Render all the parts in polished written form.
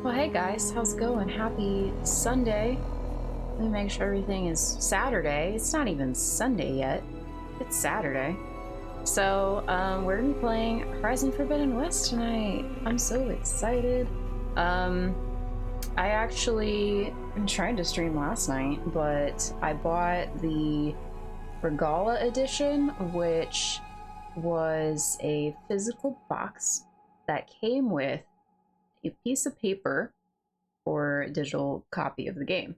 Well, hey guys, how's it going? Happy Sunday. Let me make sure everything is Saturday. It's not even Sunday yet. It's Saturday. So, we're gonna be playing Horizon Forbidden West tonight. I'm so excited. I actually tried to stream last night, but I bought the Regala edition, which was a physical box that came with a piece of paper or a digital copy of the game.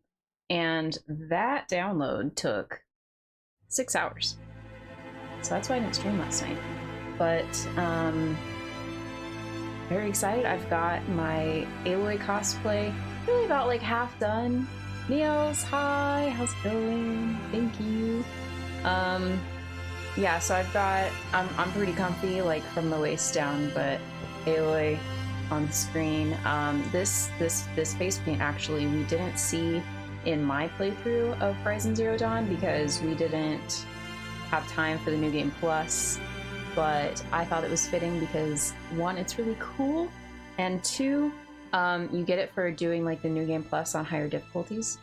And that download took 6 hours. So that's why I didn't stream last night. But very excited. I've got my Aloy cosplay really about like half done. Niels, hi, how's it going? Thank you. Yeah, so I've got I'm pretty comfy like from the waist down, but Aloy on the screen. This face paint actually we didn't see in my playthrough of Horizon Zero Dawn because we didn't have time for the New Game Plus, but I thought it was fitting because one, it's really cool, and two, you get it for doing like the New Game Plus on higher difficulties.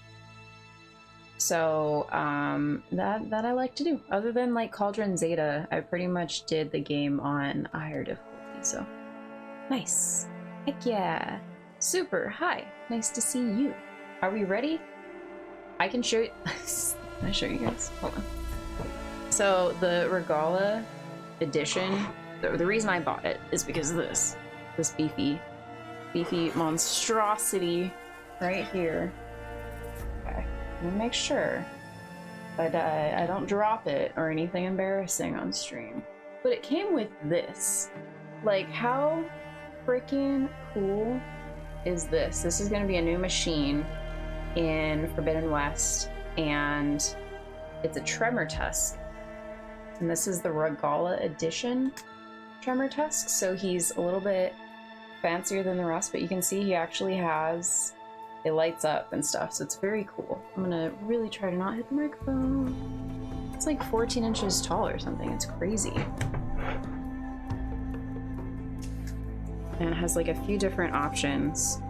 So that I like to do. Other than like Cauldron Zeta, I pretty much did the game on a higher difficulty. So nice. Heck yeah. Super. Hi. Nice to see you. Are we ready? I can show you. Can I show you guys? Hold on. So the Regala edition, the reason I bought it is because of this beefy monstrosity right here. Okay, let me make sure that I don't drop it or anything embarrassing on stream. But it came with this. Like, how freaking cool is this? This is going to be a new machine in Forbidden West, and it's a Tremor Tusk. And this is the Regala edition Tremor Tusk, so he's a little bit fancier than the rest, but you can see he actually has, it lights up and stuff, so it's very cool. I'm gonna really try to not hit the microphone. It's like 14 inches tall or something, it's crazy. And it has like a few different options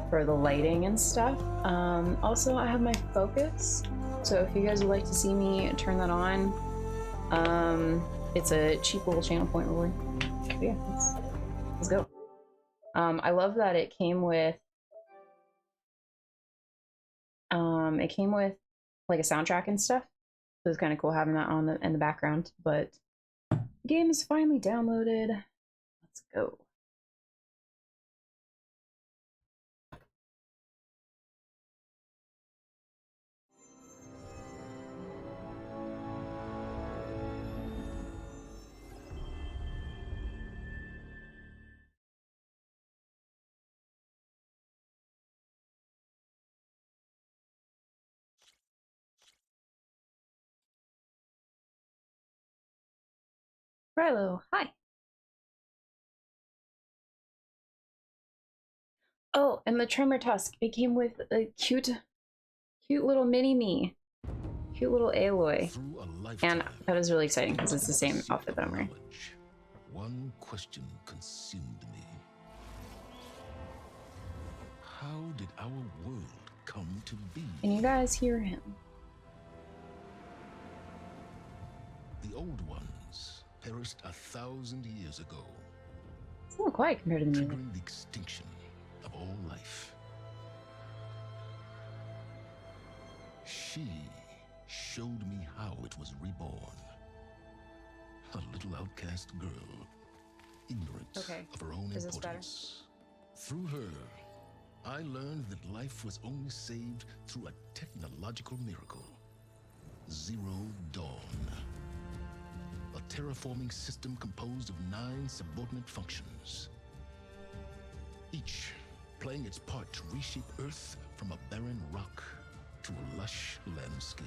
for the lighting and stuff. Also, I have my focus, so if you guys would like to see me turn that on, it's a cheap little channel point reward. But yeah, let's go. I love that it came with like a soundtrack and stuff. So it's kind of cool having that on in the background. But the game is finally downloaded. Let's go. Rilo, hi. Oh, and the Tremor Tusk. It came with a cute little mini me. Cute little Aloy. And that is really exciting because it's the same outfit that I'm wearing. One question consumed me. How did our world come to be? Can you guys hear him? The old ones perished 1,000 years ago. It's a little quiet compared to the music. Triggering the extinction of all life. She showed me how it was reborn. A little outcast girl, ignorant of her own importance. Through her, I learned that life was only saved through a technological miracle. Zero Dawn. A terraforming system composed of 9 subordinate functions. Each playing its part to reshape Earth from a barren rock to a lush landscape.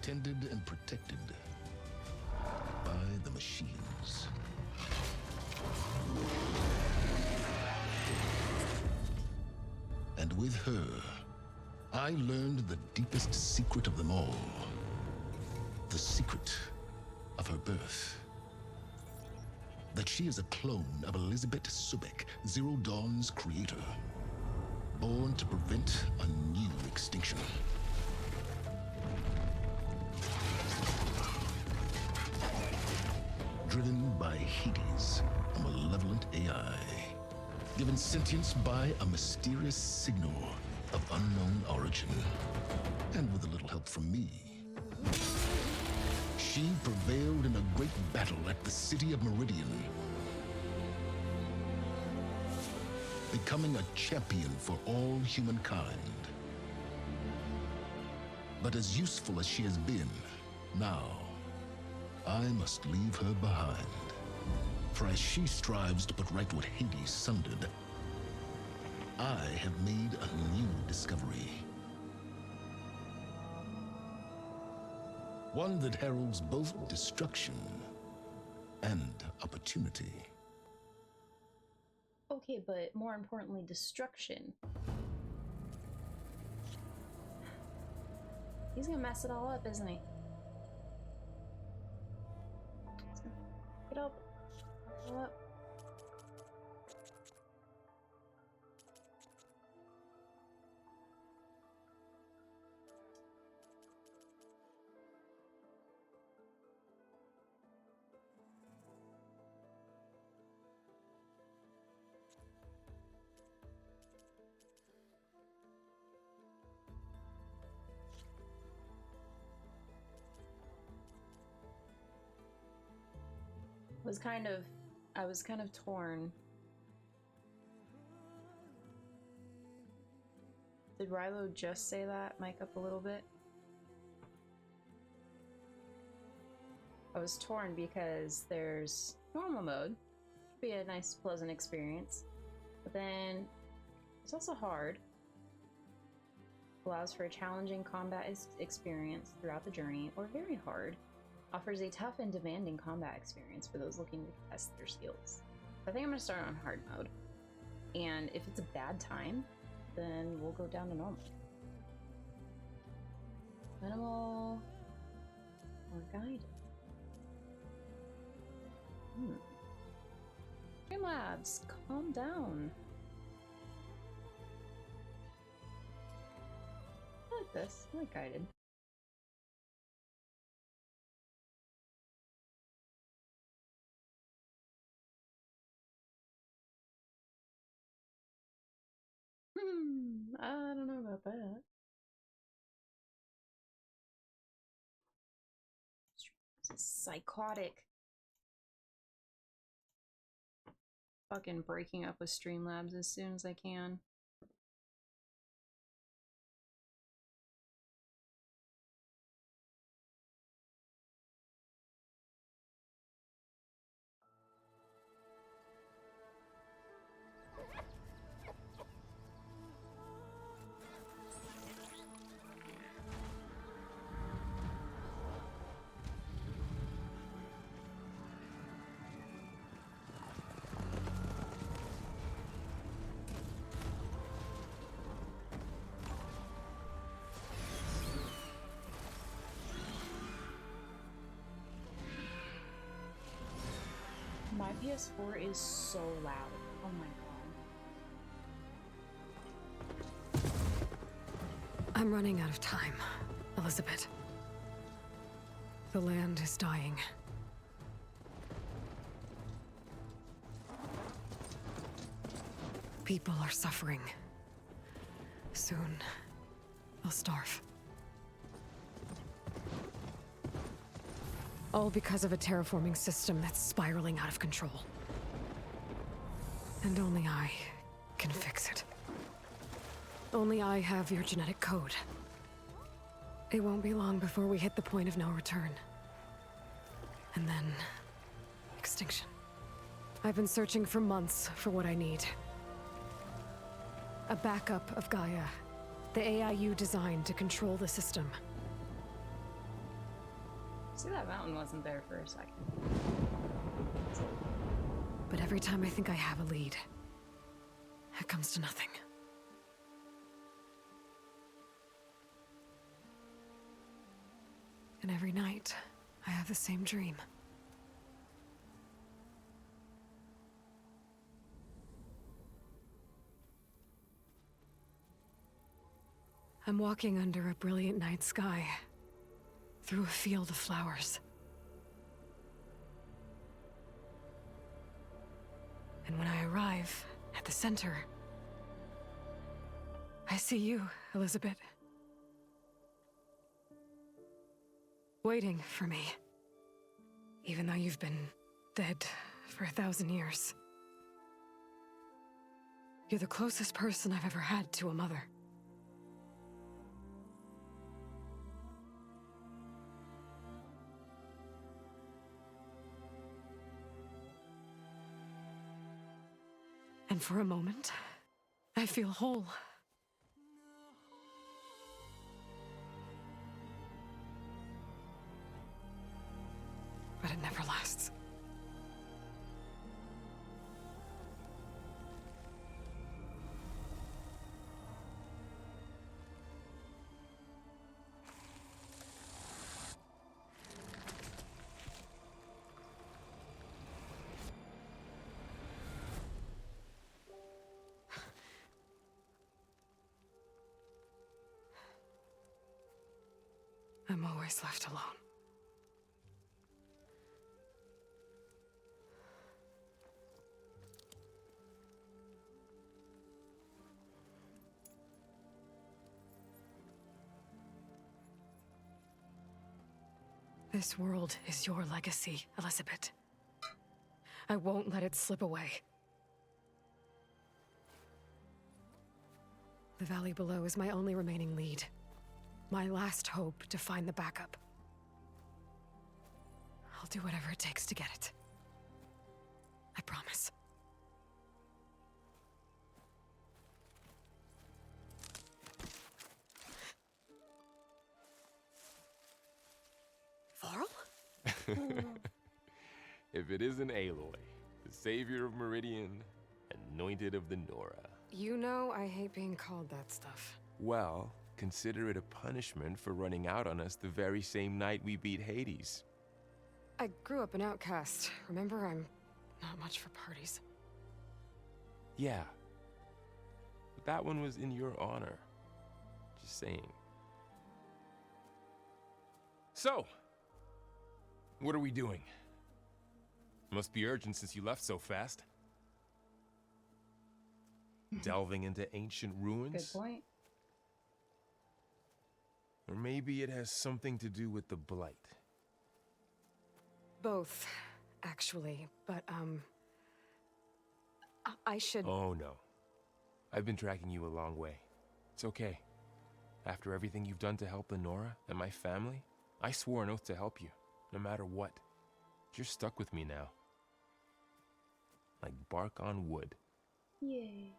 Tended and protected by the machines. And with her, I learned the deepest secret of them all. The secret of her birth. that she is a clone of Elizabeth Subek, Zero Dawn's creator, born to prevent a new extinction. Driven by Hades, a malevolent AI, given sentience by a mysterious signal of unknown origin, and with a little help from me, she prevailed in a great battle at the city of Meridian, becoming a champion for all humankind. But as useful as she has been, now I must leave her behind. For as she strives to put right what Hades sundered, I have made a new discovery. One that heralds both destruction and opportunity. Okay, but more importantly, destruction. He's gonna mess it all up, isn't he? Get up. Get up. I was kind of torn. Did Rilo just say that? Mic up a little bit. I was torn because there's normal mode, be a nice pleasant experience, but then it's also hard. Allows for a challenging combat experience throughout the journey, or very hard. Offers a tough and demanding combat experience for those looking to test their skills. I think I'm gonna start on hard mode. And if it's a bad time, then we'll go down to normal. Minimal or guided. Streamlabs, calm down. I like this. I like guided. I don't know about that. This is psychotic. Fucking breaking up with Streamlabs as soon as I can. My PS4 is so loud. Oh my god. I'm running out of time, Elizabeth. The land is dying. People are suffering. Soon, they'll starve. All because of a terraforming system that's spiraling out of control. And only I can fix it. Only I have your genetic code. It won't be long before we hit the point of no return. And then... extinction. I've been searching for months for what I need. A backup of Gaia. The AI you designed to control the system. See, that mountain wasn't there for a second. But every time I think I have a lead, it comes to nothing. And every night, I have the same dream. I'm walking under a brilliant night sky, through a field of flowers. And when I arrive at the center, I see you, Elizabeth. Waiting for me. Even though you've been dead for 1,000 years. You're the closest person I've ever had to a mother. And for a moment, I feel whole. But it never lasts. I'm always left alone. This world is your legacy, Elizabeth. I won't let it slip away. The valley below is my only remaining lead. My last hope to find the backup. I'll do whatever it takes to get it. I promise. Varl? If it isn't Aloy, the savior of Meridian, anointed of the Nora. You know I hate being called that stuff. Well, consider it a punishment for running out on us the very same night we beat Hades. I grew up an outcast. Remember, I'm not much for parties. Yeah. But that one was in your honor. Just saying. So, what are we doing? Must be urgent since you left so fast. Delving into ancient ruins? Good point. Or maybe it has something to do with the Blight. Both, actually, but, I should... Oh, no. I've been tracking you a long way. It's okay. After everything you've done to help the Nora and my family, I swore an oath to help you, no matter what. You're stuck with me now. Like bark on wood. Yay.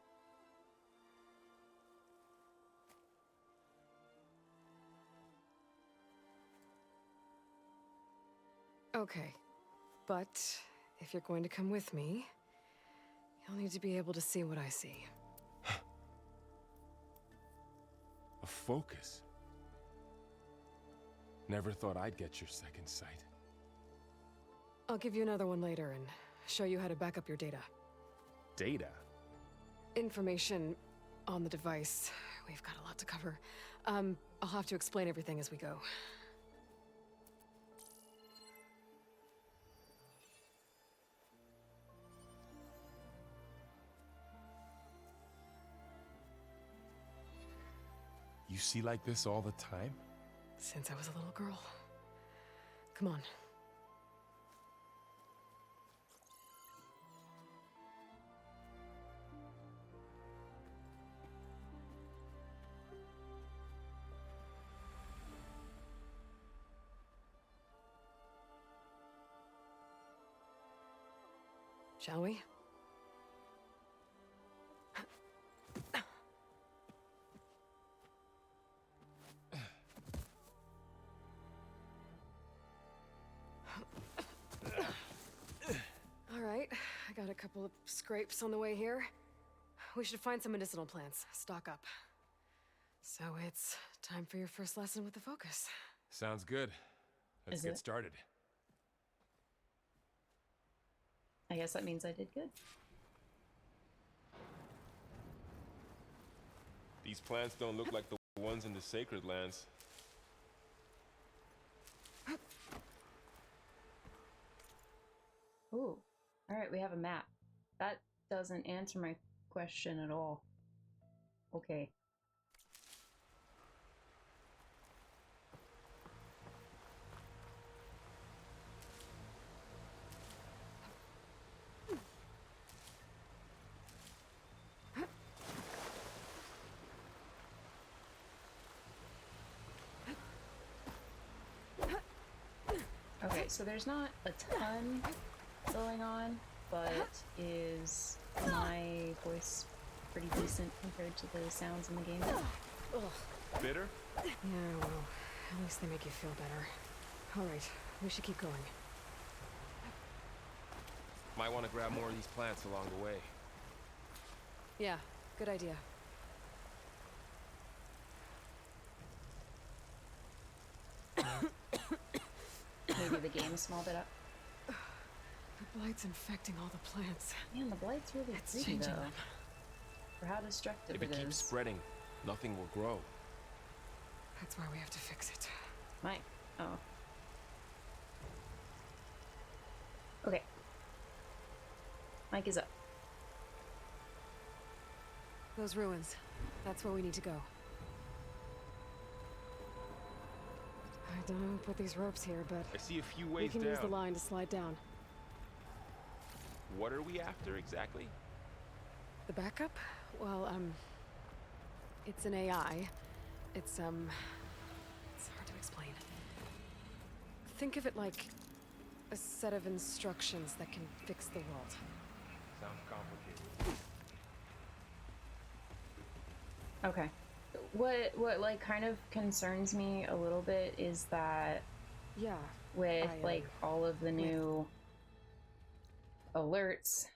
Okay, but if you're going to come with me, you'll need to be able to see what I see. A focus? Never thought I'd get your second sight. I'll give you another one later and show you how to back up your data. Data? Information on the device. We've got a lot to cover. I'll have to explain everything as we go. You see like this all the time? Since I was a little girl. Come on. Shall we? All right, I got a couple of scrapes on the way here. We should find some medicinal plants, stock up. So it's time for your first lesson with the focus. Sounds good. Let's Is get it? started. I guess that means I did good. These plants don't look like the The ones in the sacred lands. Ooh. Alright, we have a map. That doesn't answer my question at all. Okay. Okay, so there's not a ton going on, but is my voice pretty decent compared to the sounds in the game? Bitter? Yeah, well, at least they make you feel better. Alright, we should keep going. Might want to grab more of these plants along the way. Yeah, good idea. Maybe the game a small bit up. The blight's infecting all the plants. Man, the blight's really creepy though. For how destructive If it keeps spreading, nothing will grow. That's why we have to fix it. Mike. Oh. Okay. Mike is up. Those ruins. That's where we need to go. I don't know who put these ropes here, but I see a few we ways can down. use the line to slide down. What are we after exactly? The backup? Well, it's an AI. It's hard to explain. Think of it like a set of instructions that can fix the world. Sounds complicated. Okay. What like kind of concerns me a little bit is that Yeah. with like all of the new alerts,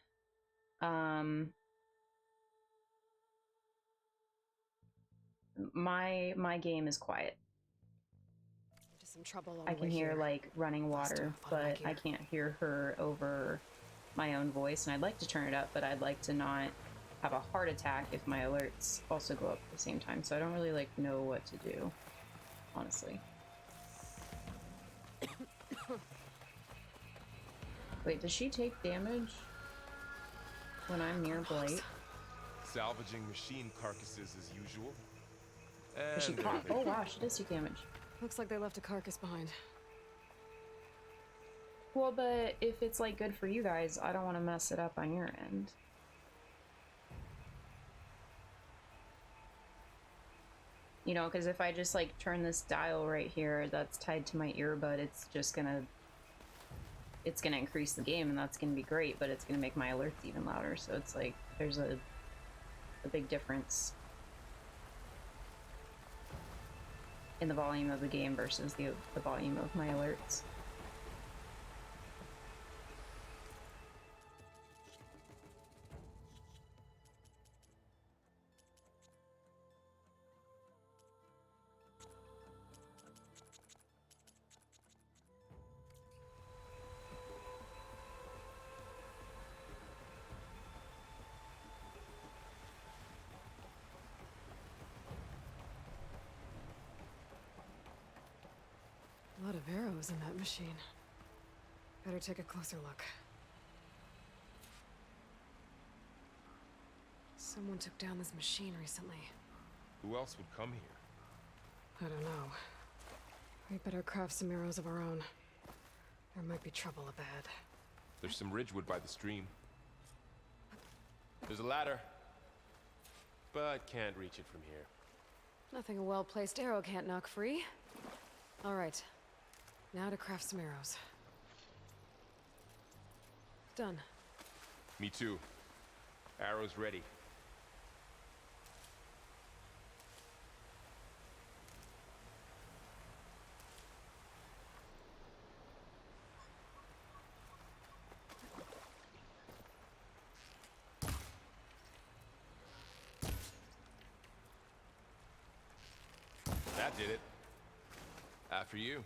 my game is quiet. Into some trouble I can hear like running water, but I can't hear her over my own voice, and I'd like to turn it up, but I'd like to not have a heart attack if my alerts also go up at the same time, so I don't really like know what to do, honestly. Wait, does she take damage when I'm near Blight? Salvaging machine carcasses as usual. Does she And pop? Oh wow, she does take damage. Looks like they left a carcass behind. Well, but if it's like good for you guys, I don't want to mess it up on your end. You know, because if I just like turn this dial right here that's tied to my earbud, it's gonna increase the game, and that's gonna be great, but it's gonna make my alerts even louder. So it's like there's a big difference in the volume of the game versus the volume of my alerts. A lot of arrows in that machine. Better take a closer look. Someone took down this machine recently. who else would come here? I don't know. We better craft some arrows of our own. There might be trouble ahead. There's some ridgewood by the stream. There's a ladder, but can't reach it from here. Nothing a well-placed arrow can't knock free. All right. Now to craft some arrows. Done. Me too. Arrows ready. That did it. After you.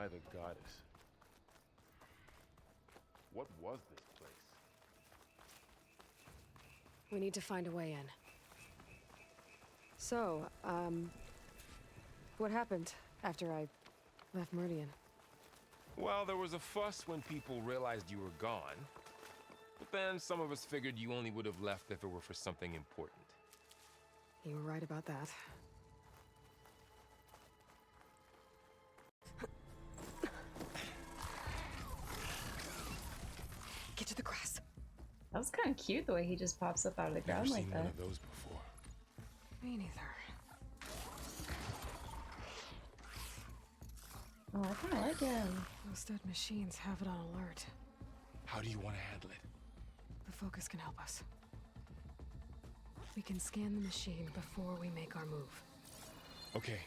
by the goddess. What was this place? We need to find a way in. So, what happened after I left Meridian? Well, there was a fuss when people realized you were gone. But then some of us figured you only would have left if it were for something important. You were right about that. Get to the grass. That was kind of cute the way he just pops up out of the ground like that. Never seen one of those before. Me neither. Oh, I kind of like him. Those dead machines have it on alert. How do you want to handle it? The focus can help us. We can scan the machine before we make our move. Okay.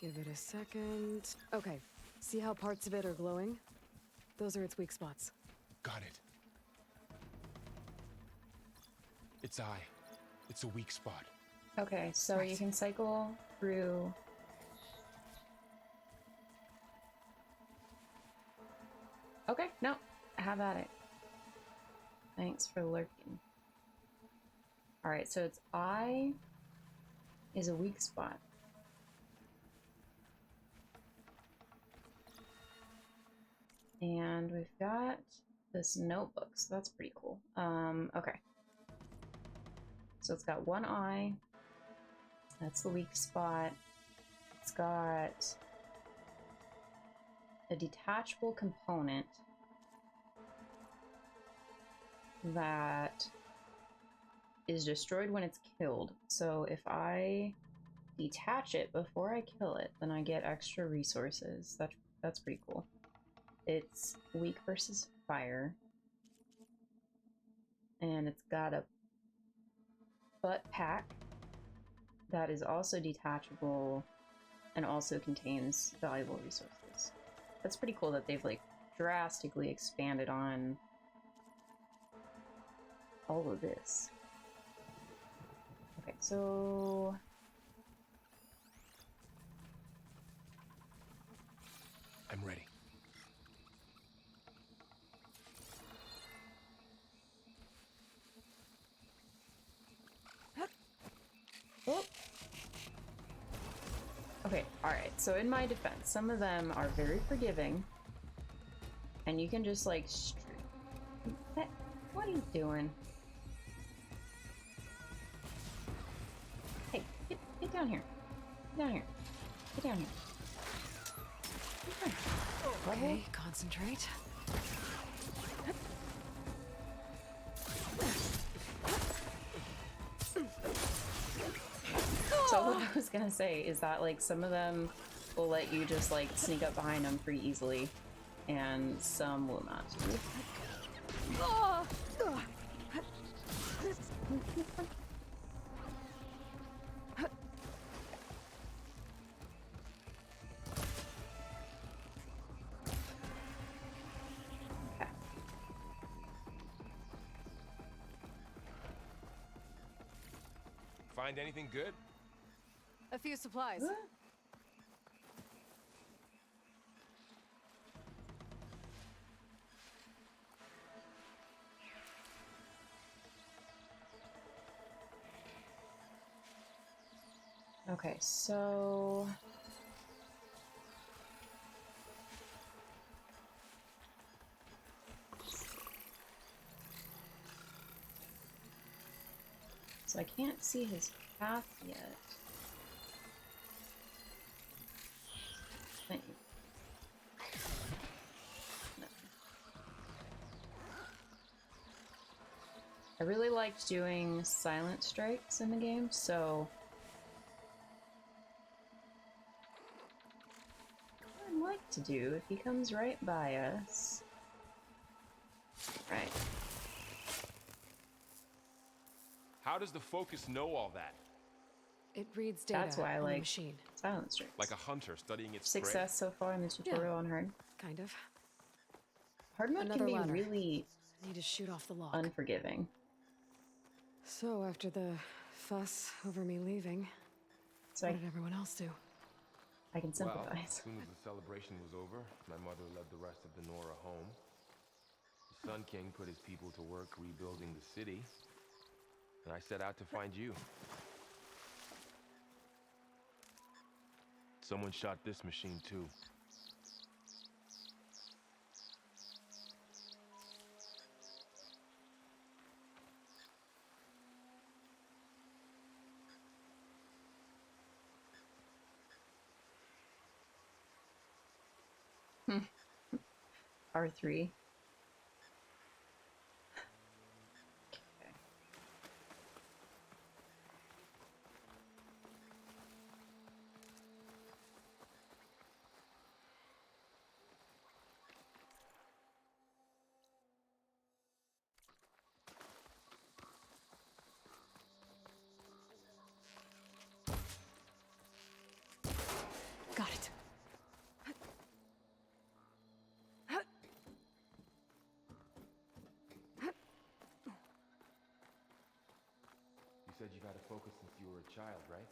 Give it a second. Okay. See how parts of it are glowing? Those are its weak spots. Got it. Its eye. It's a weak spot. Okay, so Right. you can cycle through. Okay, no, have at it. Thanks for lurking. Alright, so its eye is a weak spot. And we've got this notebook, so that's pretty cool. Okay. So it's got one eye. That's the weak spot. It's got a detachable component that is destroyed when it's killed. So if I detach it before I kill it, then I get extra resources. That's pretty cool. It's weak versus fire. And it's got a butt pack that is also detachable and also contains valuable resources. That's pretty cool that they've like drastically expanded on all of this. Okay, so I'm ready. oh. Okay, alright, so in my defense, some of them are very forgiving. And you can just like what are you doing? Hey, get down here. Get down here. Get down here. Okay, concentrate. So what I was gonna say is that like some of them will let you just like sneak up behind them pretty easily, and some will not. Find anything good? A few supplies. Okay, so I can't see his path yet. Thank you. No. I really liked doing silent strikes in the game, so what I'd like to do if he comes right by us. Right. How does the focus know all that? It reads data That's why I on the like machine. silent strikes. Like a hunter studying its Success prey? so far in the tutorial on hard. Kind of. Hard mode Another can be ladder. really Need to shoot off the lock. unforgiving. So after the fuss over me leaving, So what did everyone else do? I can Well, as sympathize. soon as the celebration was over, my mother led the rest of the Nora home. The Sun King put his people to work rebuilding the city, and I set out to find you. Someone shot this machine too. R3. Got it. You said you've had a focus since you were a child, right?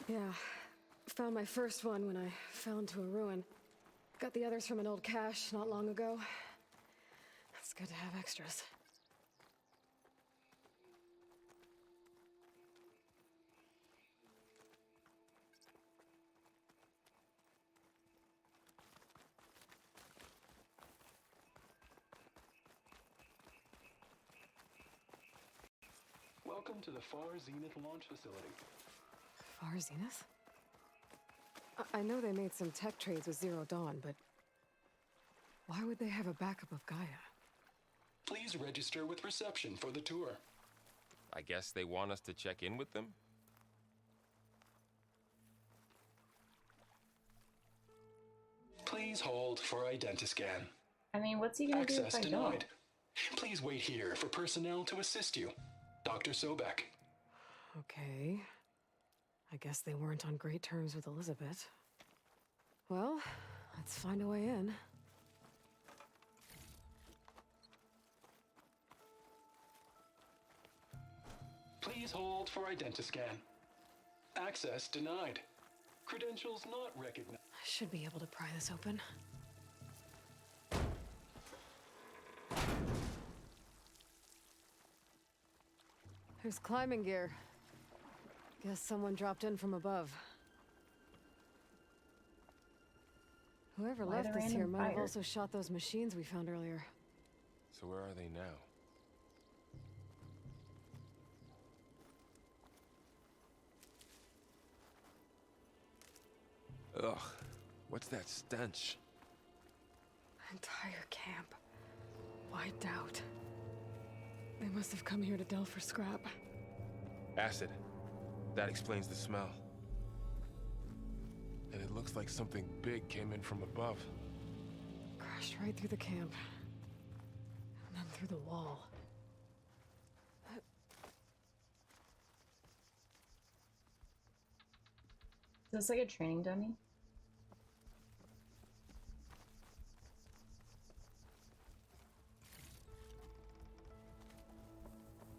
Yeah. Found my first one when I fell into a ruin. Got the others from an old cache not long ago. It's good to have extras. Welcome to the Far Zenith launch facility. Far Zenith? I know they made some tech trades with Zero Dawn, but why would they have a backup of Gaia? Please register with reception for the tour. I guess they want us to check in with them? Please hold for identiscan. I mean, what's he gonna do if Access I denied. don't? Please wait here for personnel to assist you. Dr. Sobek. Okay. I guess they weren't on great terms with Elizabeth. Well, let's find a way in. Please hold for identiscan. Access denied. Credentials not recognized. I should be able to pry this open. There's climbing gear. Guess someone dropped in from above. Whoever Why the left this here random might have fire? also shot those machines we found earlier. So where are they now? Ugh, what's that stench? Entire camp. Wiped out. They must have come here to delve for scrap. Acid. That explains the smell. And it looks like something big came in from above. Crashed right through the camp. And then through the wall. Is this like a training dummy?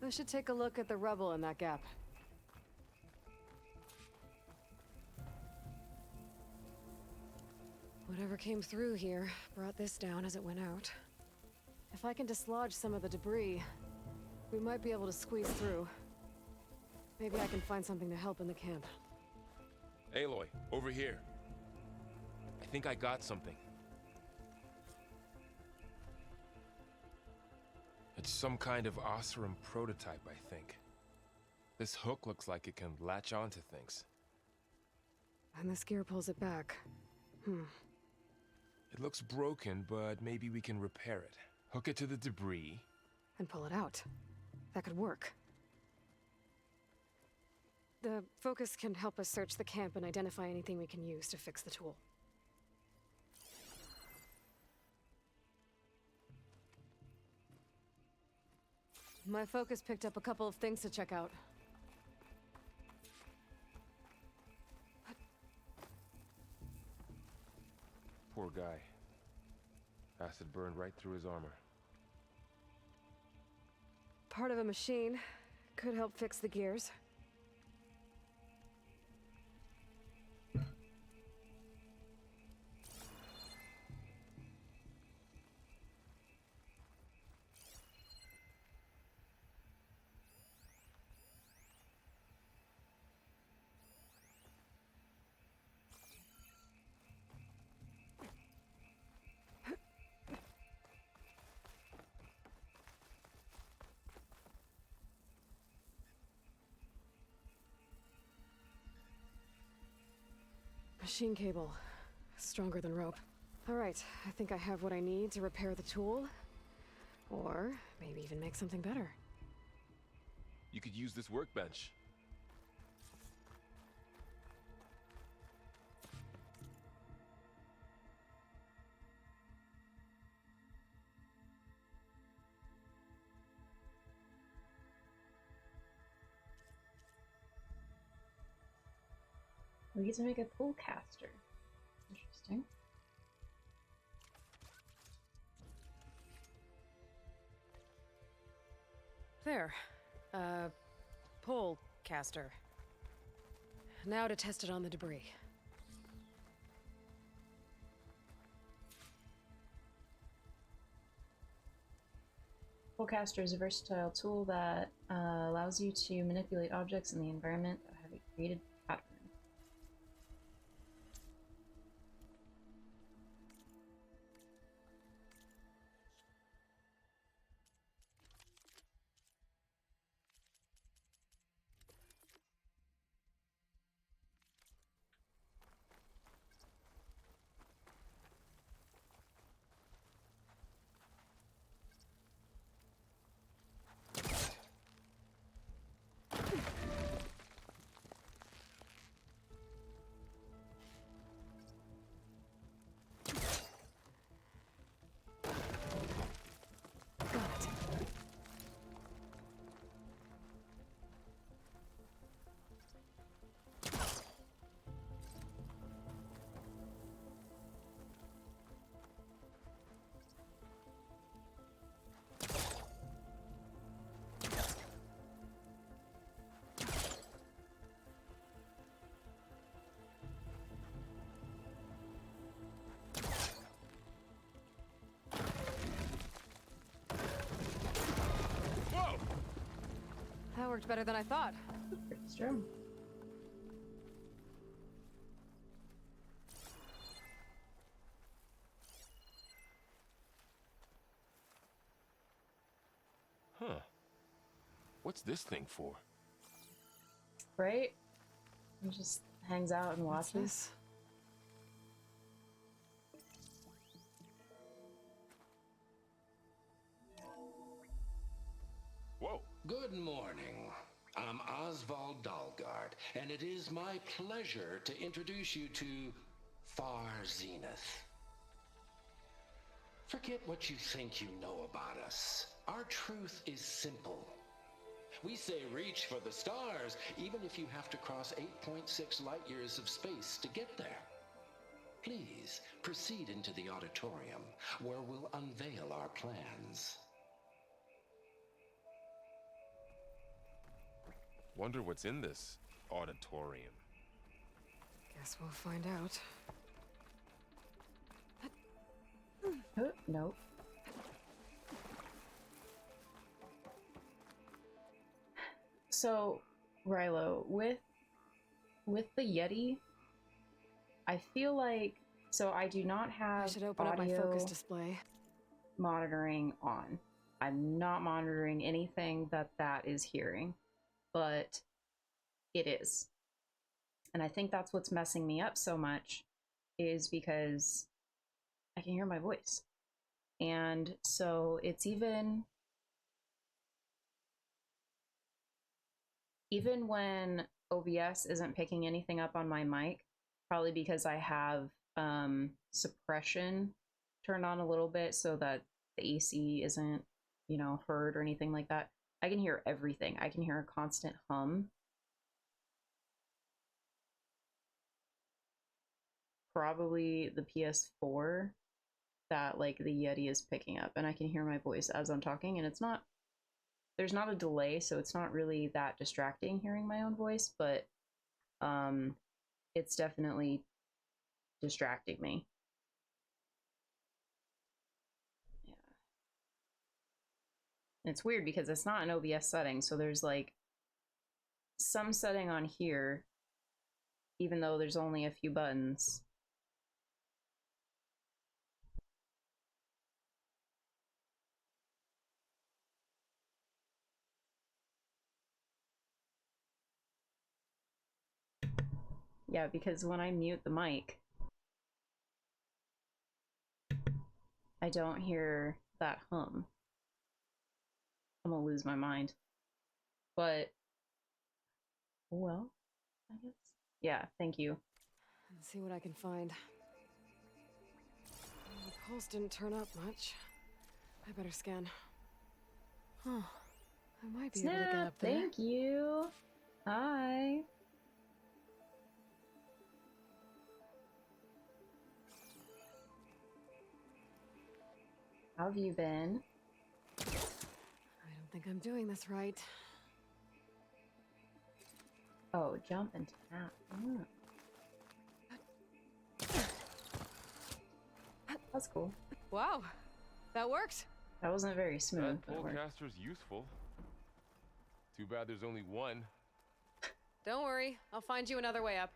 I should take a look at the rubble in that gap. Whatever came through here brought this down as it went out. If I can dislodge some of the debris, we might be able to squeeze through. Maybe I can find something to help in the camp. Aloy, over here. I think I got something. It's some kind of Oseram prototype, I think. This hook looks like it can latch onto things. And this gear pulls it back. It looks broken, but maybe we can repair it. Hook it to the debris. And pull it out. That could work. The focus can help us search the camp and identify anything we can use to fix the tool. My focus picked up a couple of things to check out. Poor guy. Acid burned right through his armor. Part of a machine. Could help fix the gears. Machine cable. Stronger than rope. Alright, I think I have what I need to repair the tool. Or maybe even make something better. You could use this workbench. We get to make a pool caster. Interesting. There. Pole caster. Now to test it on the debris. Pool caster is a versatile tool that allows you to manipulate objects in the environment that have a created pattern. That worked better than I thought. Pretty strong. Huh. What's this thing for? Right? He just hangs out and What's watches. this? Whoa. Good morning. I'm Oswald Dalgard, and it is my pleasure to introduce you to Far Zenith. Forget what you think you know about us. Our truth is simple. We say reach for the stars, even if you have to cross 8.6 light years of space to get there. Please proceed into the auditorium, where we'll unveil our plans. Wonder what's in this auditorium. Guess we'll find out. Nope. So, Rilo, with the Yeti, I feel like I do not have I should open up my focus display. monitoring on. I'm not monitoring anything that is hearing, but it is. And I think that's what's messing me up so much, is because I can hear my voice. And so it's even when OBS isn't picking anything up on my mic, probably because I have suppression turned on a little bit so that the AC isn't, heard or anything like that. I can hear everything. I can hear a constant hum. Probably the PS4 that like the Yeti is picking up, and I can hear my voice as I'm talking, and there's not a delay, so it's not really that distracting hearing my own voice, but it's definitely distracting me. Yeah. And it's weird because it's not an OBS setting, so there's like some setting on here, even though there's only a few buttons. Yeah, because when I mute the mic, I don't hear that hum. I'm gonna lose my mind. But, well, I guess. Yeah, thank you. Let's see what I can find. The pulse didn't turn up much. I better scan. Huh. I might be able to get up there. Thank you. Hi. How have you been? I don't think I'm doing this right. Oh, jump and tap. Oh. That's cool. Wow, that worked. That wasn't very smooth. That polecaster's useful. Too bad there's only one. Don't worry, I'll find you another way up.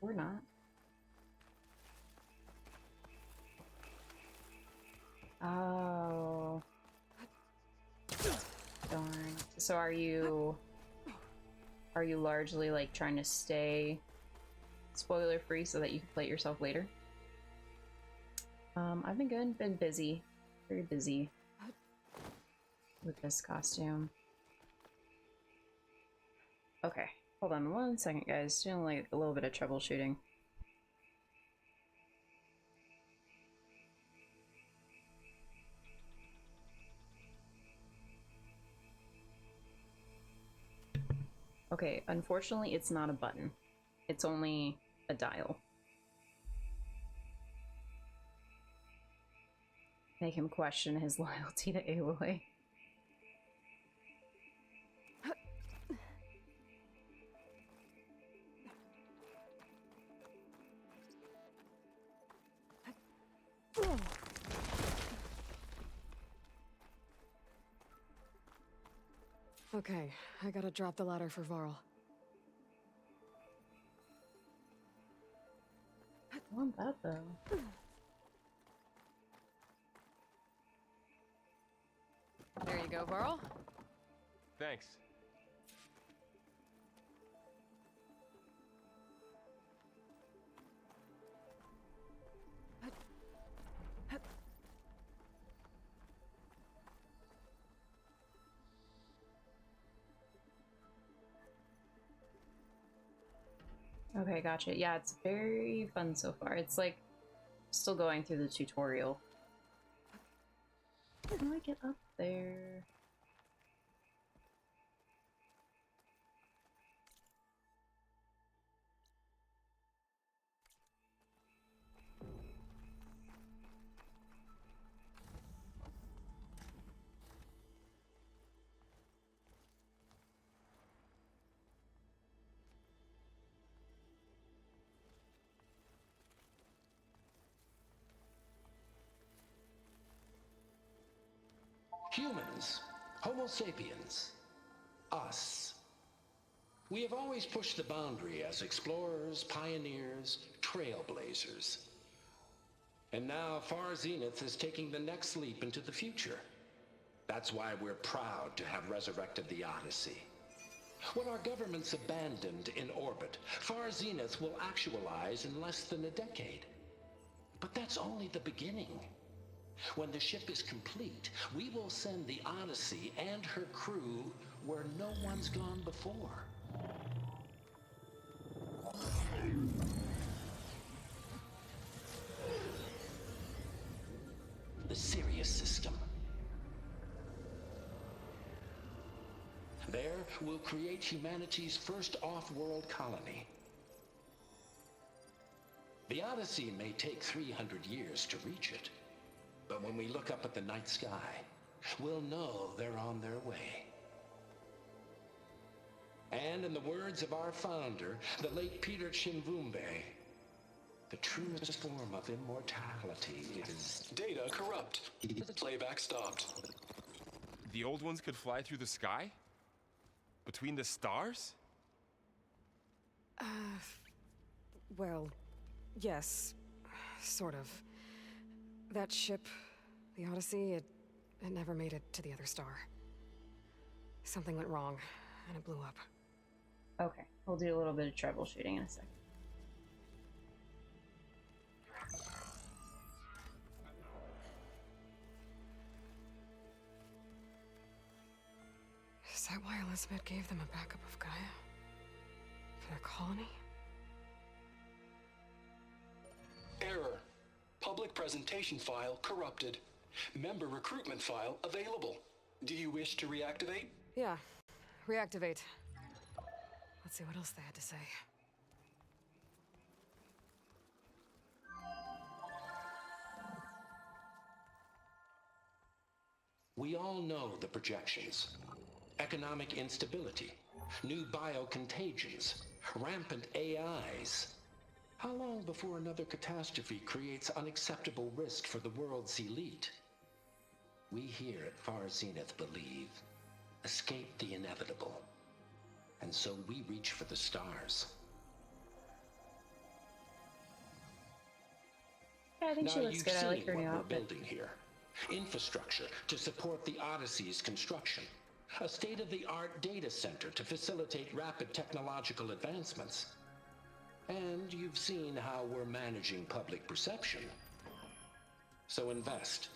Or not. Oh. Darn. So are you largely like trying to stay spoiler free so that you can play it yourself later? I've been good, been busy. Very busy with this costume. Okay, hold on 1 second, guys. Doing like a little bit of troubleshooting. Okay, unfortunately, it's not a button. It's only a dial. Make him question his loyalty to Aloy. Okay, I gotta drop the ladder for Varl. I want that though. There you go, Varl. Thanks. Okay, gotcha. Yeah, it's very fun so far. It's like still going through the tutorial. How do I get up there? Humans, Homo sapiens, us. We have always pushed the boundary as explorers, pioneers, trailblazers. And now Far Zenith is taking the next leap into the future. That's why we're proud to have resurrected the Odyssey. What our governments abandoned in orbit, Far Zenith will actualize in less than a decade. But that's only the beginning. When the ship is complete, we will send the Odyssey and her crew where no one's gone before. The Sirius system. There, we'll create humanity's first off-world colony. The Odyssey may take 300 years to reach it. But when we look up at the night sky, we'll know they're on their way. And in the words of our founder, the late Peter Chimvumbe, the truest form of immortality is... Data corrupt. Playback stopped. The old ones could fly through the sky? Between the stars? Well, yes, sort of. That ship, the Odyssey, it never made it to the other star. Something went wrong, and it blew up. Okay, we'll do a little bit of troubleshooting in a second. Is that why Elizabeth gave them a backup of Gaia? For their colony? Error. Public presentation file corrupted. Member recruitment file available. Do you wish to reactivate? Yeah. Reactivate. Let's see what else they had to say. We all know the projections. Economic instability, new biocontagions, rampant AIs. How long before another catastrophe creates unacceptable risk for the world's elite? We here at Far Zenith believe, escape the inevitable. And so we reach for the stars. Yeah, I think she looks good. I like her new outfit. What we're building here. Infrastructure to support the Odyssey's construction. A state-of-the-art data center to facilitate rapid technological advancements. And you've seen how we're managing public perception. So invest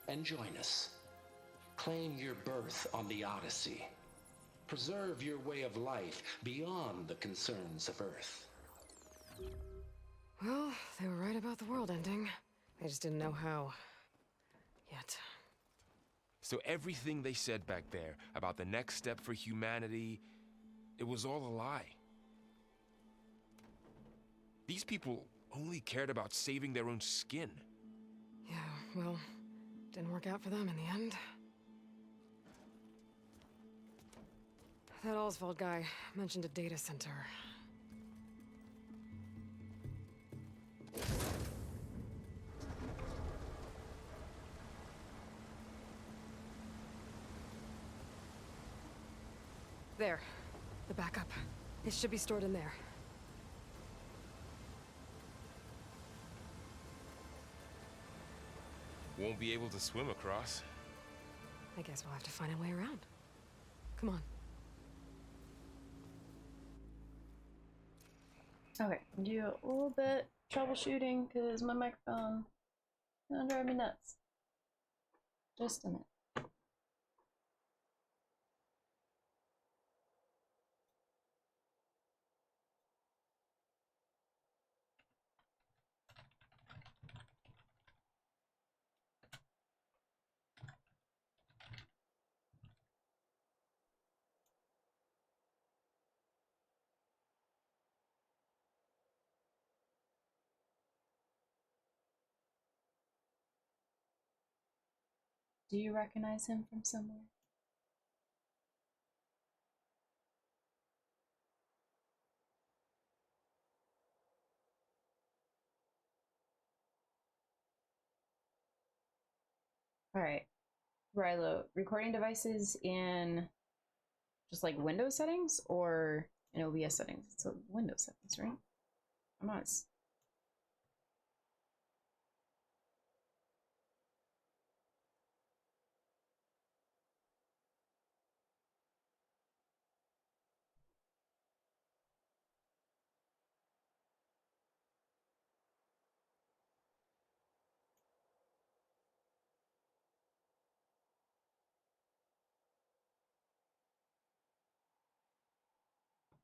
and join us. Claim your berth on the Odyssey. Preserve your way of life beyond the concerns of Earth. Well, they were right about the world ending. They just didn't know how. Yet. So everything they said back there about the next step for humanity, it was all a lie. These people only cared about saving their own skin. Yeah, well, didn't work out for them in the end. That Oswald guy mentioned a data center. There. The backup. It should be stored in there. Won't be able to swim across. I guess we'll have to find a way around. Come on. Okay, do a little bit troubleshooting because my microphone is gonna drive me nuts. Just a minute. Do you recognize him from somewhere? Alright. Rilo, recording devices in just like Windows settings or in OBS settings? It's a Windows settings, right? I'm not.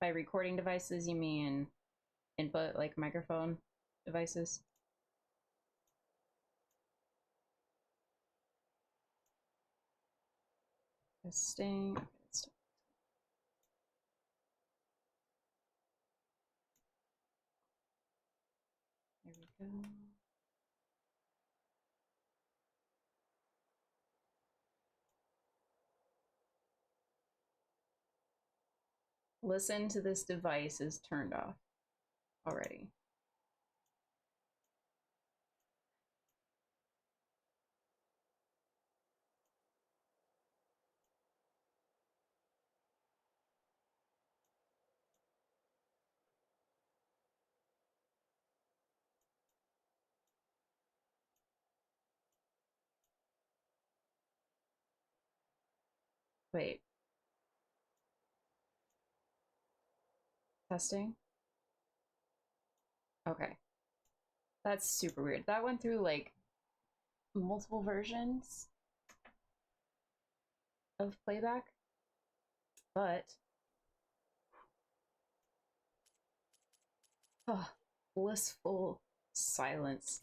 By recording devices, you mean input, like microphone devices? Testing. Okay, let's there we go. Listen to this device is turned off already. Wait. Testing? Okay. That's super weird. That went through, like, multiple versions of playback, but... Oh, blissful silence.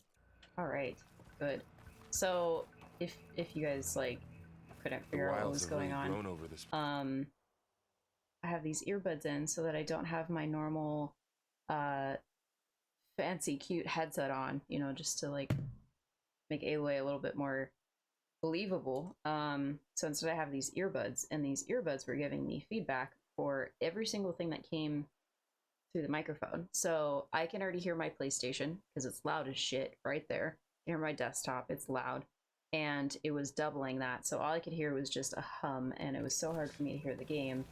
Alright, good. So, if you guys, like, couldn't figure out what was going on, over this. I have these earbuds in so that I don't have my normal, fancy, cute headset on, you know, just to, like, make Aloy a little bit more believable. So instead I have these earbuds, and these earbuds were giving me feedback for every single thing that came through the microphone. So I can already hear my PlayStation, because it's loud as shit right there. I hear my desktop, it's loud. And it was doubling that, so all I could hear was just a hum, and it was so hard for me to hear the game.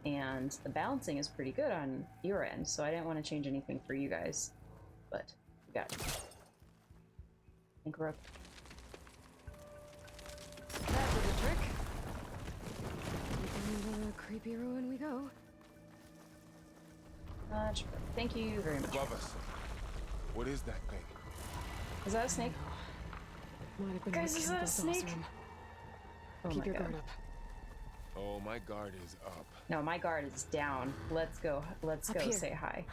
And the balancing is pretty good on your end, so I didn't want to change anything for you guys. But we got you. I think we're up. That did a trick. Into the creepy ruin we go. Thank you very much. Above us. What is that thing? Is that a snake? Might have been Guys, is that a snake? Oh Keep my your God. guard up. Oh, my guard is up. No, my guard is down. Let's go. Let's go here. say hi.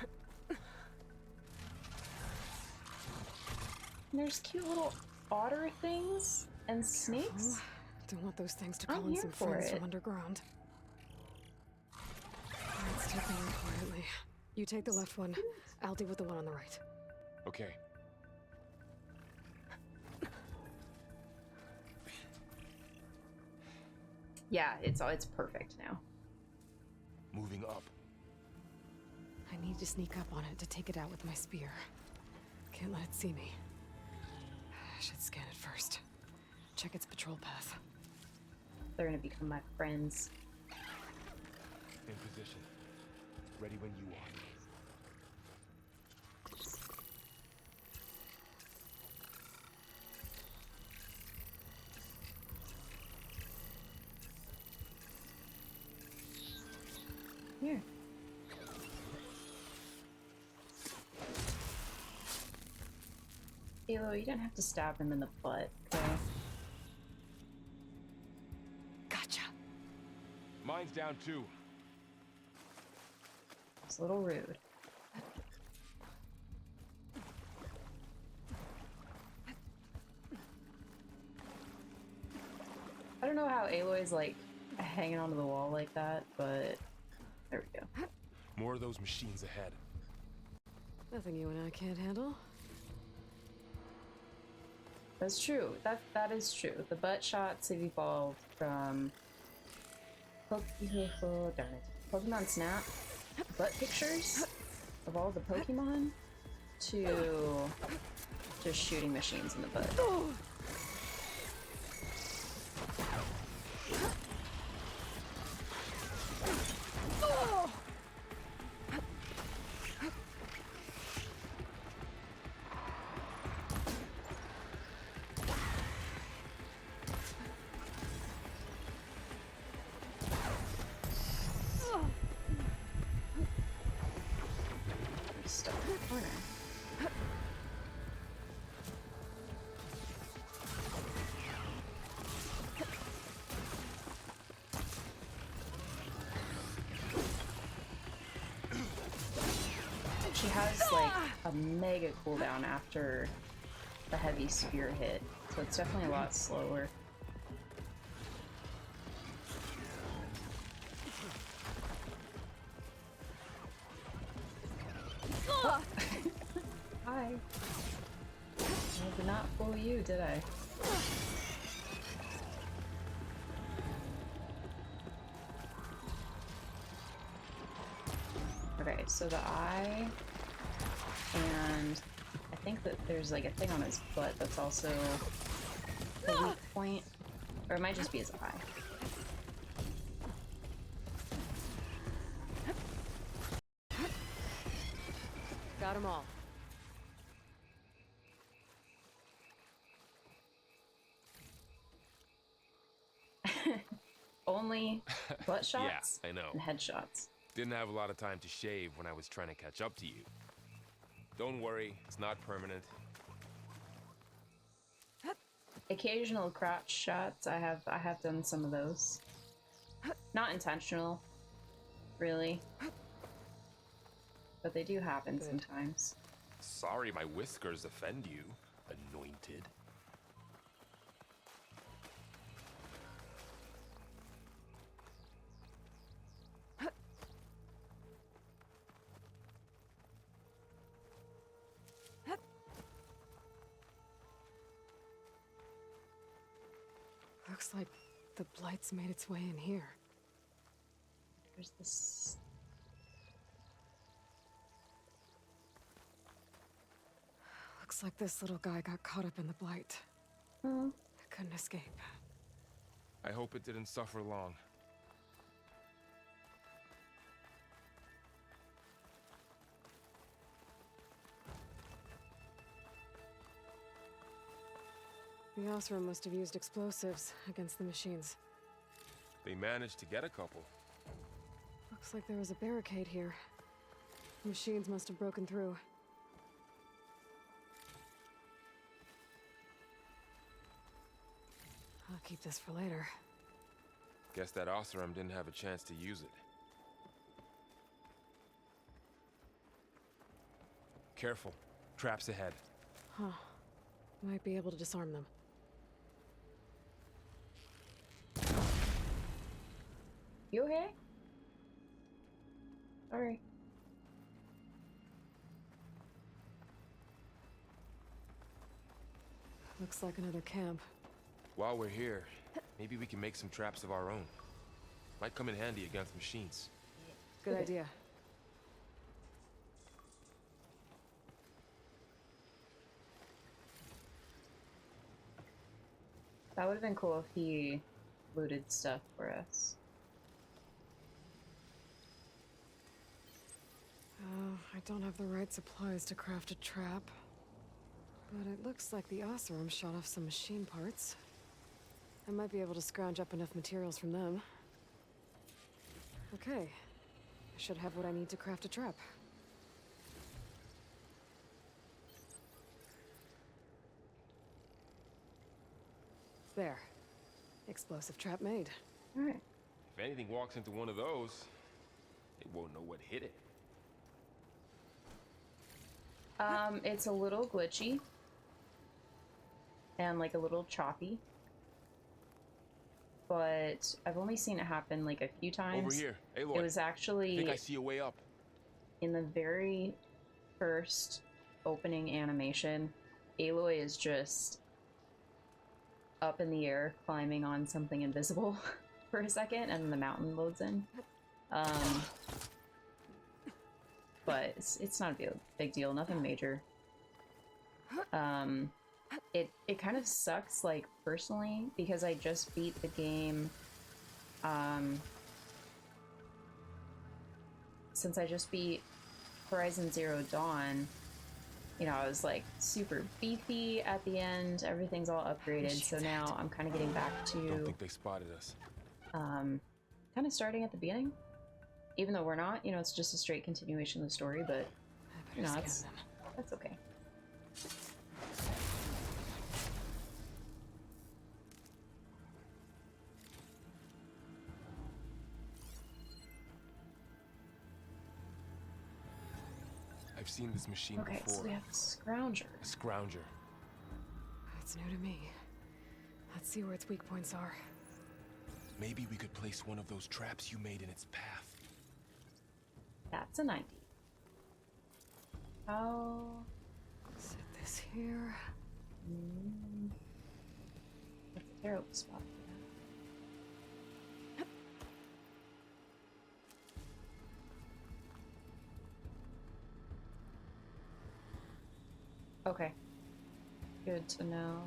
And there's cute little otter things and snakes. Don't want those things to I'm call in here some for friends it. from underground. Let's take them in quietly. You take the left one. I'll deal with the one on the right. Okay. Yeah, it's perfect now. Moving up. I need to sneak up on it to take it out with my spear. Can't let it see me. I should scan it first. Check its patrol path. They're gonna become my friends. In position. Ready when you are. Here. Aloy, you don't have to stab him in the butt, okay? Gotcha. Mine's down too. It's a little rude. I don't know how Aloy's like hanging onto the wall like that, but there we go. More of those machines ahead. Nothing you and I can't handle. That's true. That is true. The butt shots have evolved from Pokemon Snap butt pictures of all the Pokemon to just shooting machines in the butt. Stuck in the corner. She has like a mega cooldown after the heavy spear hit, so it's definitely a lot slower. Hi. I did not fool you, did I? Okay, so the eye, and I think that there's like a thing on his butt that's also a weak point, or it might just be his eye. Got them all. only butt shots Yeah, I know. and headshots. Didn't have a lot of time to shave when I was trying to catch up to you. Don't worry, it's not permanent. Occasional crotch shots. I have done some of those. Not intentional, really. But they do happen sometimes. Sorry my whiskers offend you, anointed. Looks like the blight's made its way in here. There's this... Looks like this little guy got caught up in the blight. Oh. Couldn't escape. I hope it didn't suffer long. The Osram must have used explosives against the machines. They managed to get a couple. Looks like there was a barricade here. The machines must have broken through. I'll keep this for later. Guess that Osram didn't have a chance to use it. Careful. Traps ahead. Huh. Might be able to disarm them. You okay? Sorry. Looks like another camp. While we're here, maybe we can make some traps of our own. Might come in handy against machines. Good idea. That would have been cool if he looted stuff for us. Oh, I don't have the right supplies to craft a trap. But it looks like the Osram shot off some machine parts. I might be able to scrounge up enough materials from them. Okay. I should have what I need to craft a trap. There. Explosive trap made. Alright. If anything walks into one of those, they won't know what hit it. It's a little glitchy. And like a little choppy. But I've only seen it happen like a few times. Over here, Aloy. It was actually... I think I see a way up. In the very first opening animation, Aloy is just up in the air climbing on something invisible for a second, and then the mountain loads in. But it's not a big deal, nothing major. It kind of sucks, like, personally, because I just beat the game, since I just beat Horizon Zero Dawn, you know, I was like super beefy at the end, everything's all upgraded, so now I'm kind of getting back to... Don't think they spotted us. kind of starting at the beginning. Even though we're not, you know, it's just a straight continuation of the story, but, you know, that's okay. I've seen this machine Okay, before. so we have a scrounger. A scrounger. That's new to me. Let's see where its weak points are. Maybe we could place one of those traps you made in its path. That's an idea. Oh. Set this here. That's a terrible spot for that. Okay. Good to know.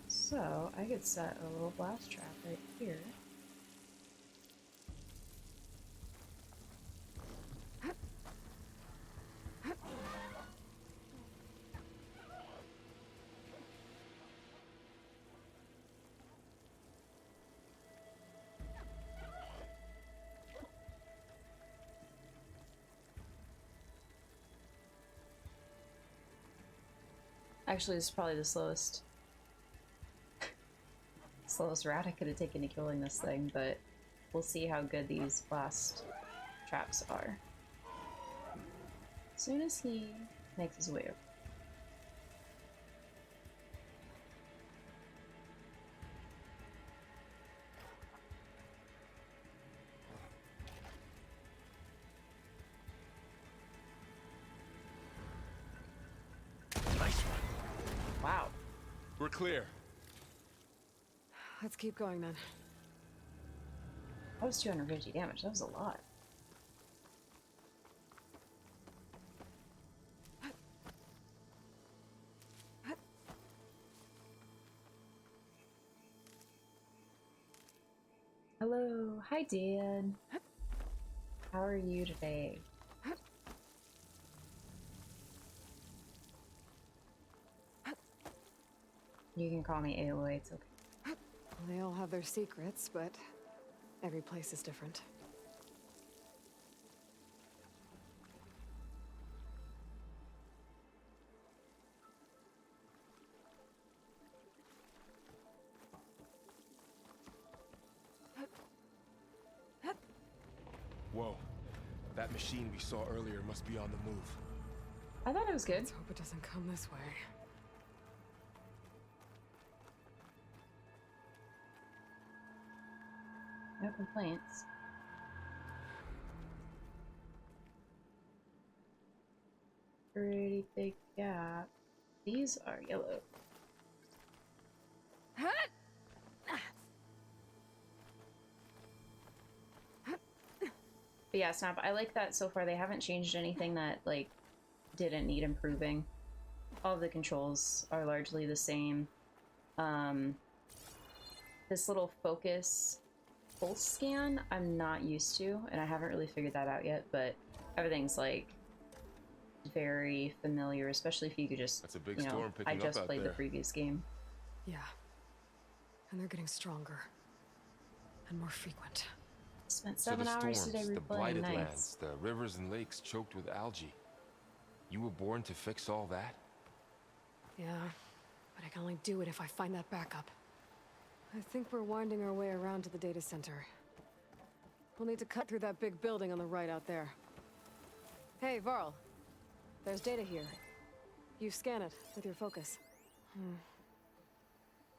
So, I could set a little blast trap right here. Actually, this is probably the slowest route I could have taken to killing this thing, but we'll see how good these blast traps are. As soon as he makes his way up. Nice one. Wow. We're clear. Let's keep going then. That was 250 damage. That was a lot. Hello. Hi, Dan. How are you today? You can call me Aloy, it's okay. They all have their secrets, but every place is different. Whoa. That machine we saw earlier must be on the move. I thought it was good. Let's hope it doesn't come this way. No complaints. Pretty big gap. These are yellow. But yeah, Snap, I like that so far they haven't changed anything that, like, didn't need improving. All of the controls are largely the same. This little focus pulse scan I'm not used to, and I haven't really figured that out yet, but everything's, like, very familiar, especially if you could just, That's a big you know, storm picking I just up out played there. the previous game. Yeah. And they're getting stronger. And more frequent. Spent So 7 the hours storms, today the replaying. blighted Nice. lands, the rivers and lakes choked with algae. You were born to fix all that? Yeah, but I can only do it if I find that backup. I think we're winding our way around to the data center. We'll need to cut through that big building on the right out there. Hey, Varl. There's data here. You scan it with your focus.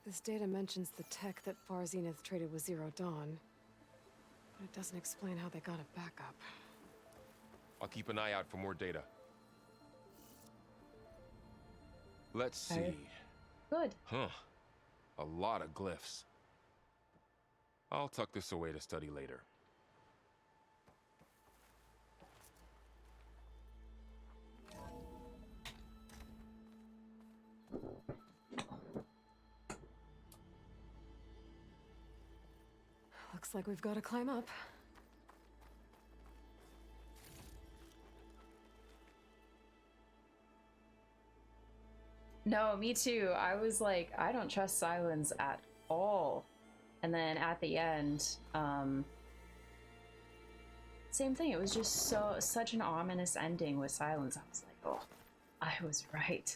This data mentions the tech that Far Zenith traded with Zero Dawn, but it doesn't explain how they got it back up. I'll keep an eye out for more data. Let's see. Alright. Good. Huh. A lot of glyphs. I'll tuck this away to study later. Looks like we've got to climb up. No, me too. I was like, I don't trust Silence at all. And then at the end, same thing. It was just such an ominous ending with Silence. I was like, oh, I was right.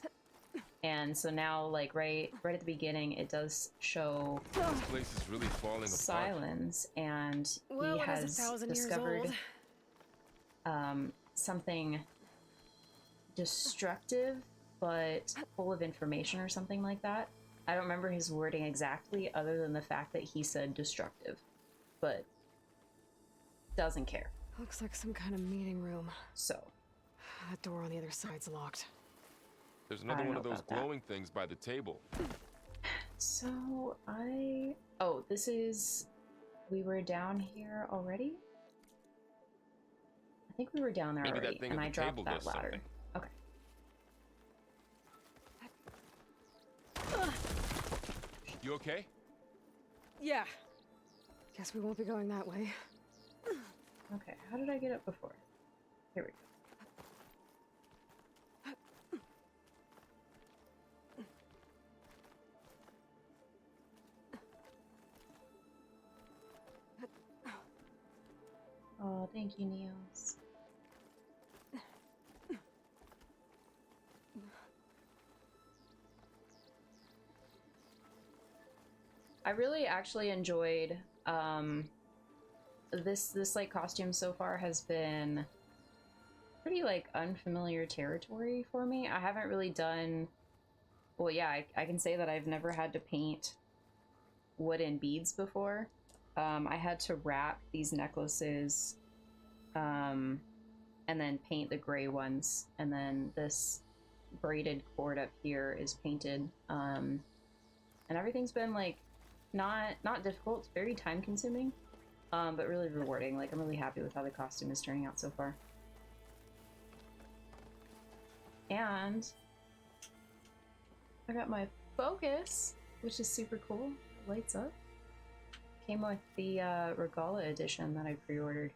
And so now, like, right at the beginning, it does show This place is really falling apart. Silence, and Well, he it is has 1,000 years discovered old. something destructive but full of information or something like that. I don't remember his wording exactly, other than the fact that he said destructive, but doesn't care. Looks like some kind of meeting room. So That door on the other side's locked. There's I another don't one know of those about that. glowing things by the table. So oh, this is, we were down here already? I think we were down there Maybe that already, thing and at I the dropped table that does ladder. something. Okay. You okay? Yeah. Guess we won't be going that way. Okay, how did I get up before? Here we go. Oh, thank you, Neos. I really actually enjoyed this like costume so far has been pretty like unfamiliar territory for me. I haven't really done, well, yeah, I can say that I've never had to paint wooden beads before. I had to wrap these necklaces and then paint the gray ones, and then this braided cord up here is painted, and everything's been like not difficult. It's very time consuming, but really rewarding. Like, I'm really happy with how the costume is turning out so far. And I got my focus, which is super cool. It lights up. Came with the Regala edition that I pre-ordered.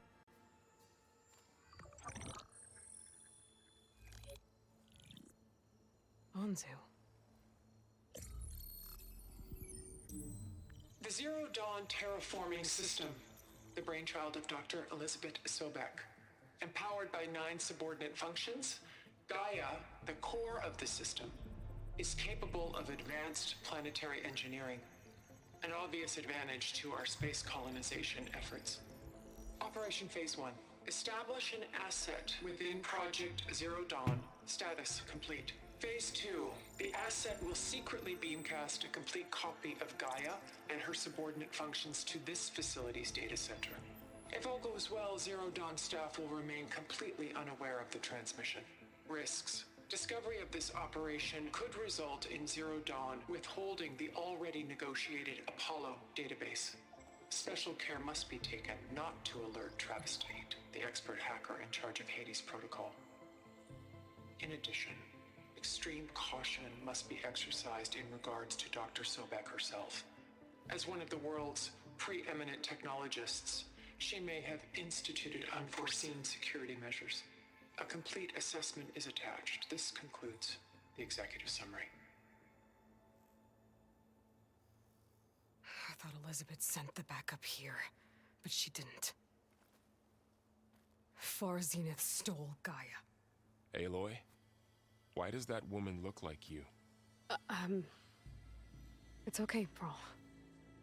Anzu. The Zero Dawn terraforming system, the brainchild of Dr. Elizabeth Sobek. Empowered by 9 subordinate functions, Gaia, the core of the system, is capable of advanced planetary engineering, an obvious advantage to our space colonization efforts. Operation Phase 1. Establish an asset within Project Zero Dawn. Status complete. Phase 2. The asset will secretly beamcast a complete copy of Gaia and her subordinate functions to this facility's data center. If all goes well, Zero Dawn staff will remain completely unaware of the transmission. Risks. Discovery of this operation could result in Zero Dawn withholding the already negotiated Apollo database. Special care must be taken not to alert Travis Tate, the expert hacker in charge of Hades Protocol. In addition, extreme caution must be exercised in regards to Dr. Sobek herself. As one of the world's preeminent technologists, she may have instituted unforeseen security measures. A complete assessment is attached. This concludes the executive summary. I thought Elizabeth sent the backup here, but she didn't. Far Zenith stole Gaia. Aloy, why does that woman look like you? It's okay, Pearl.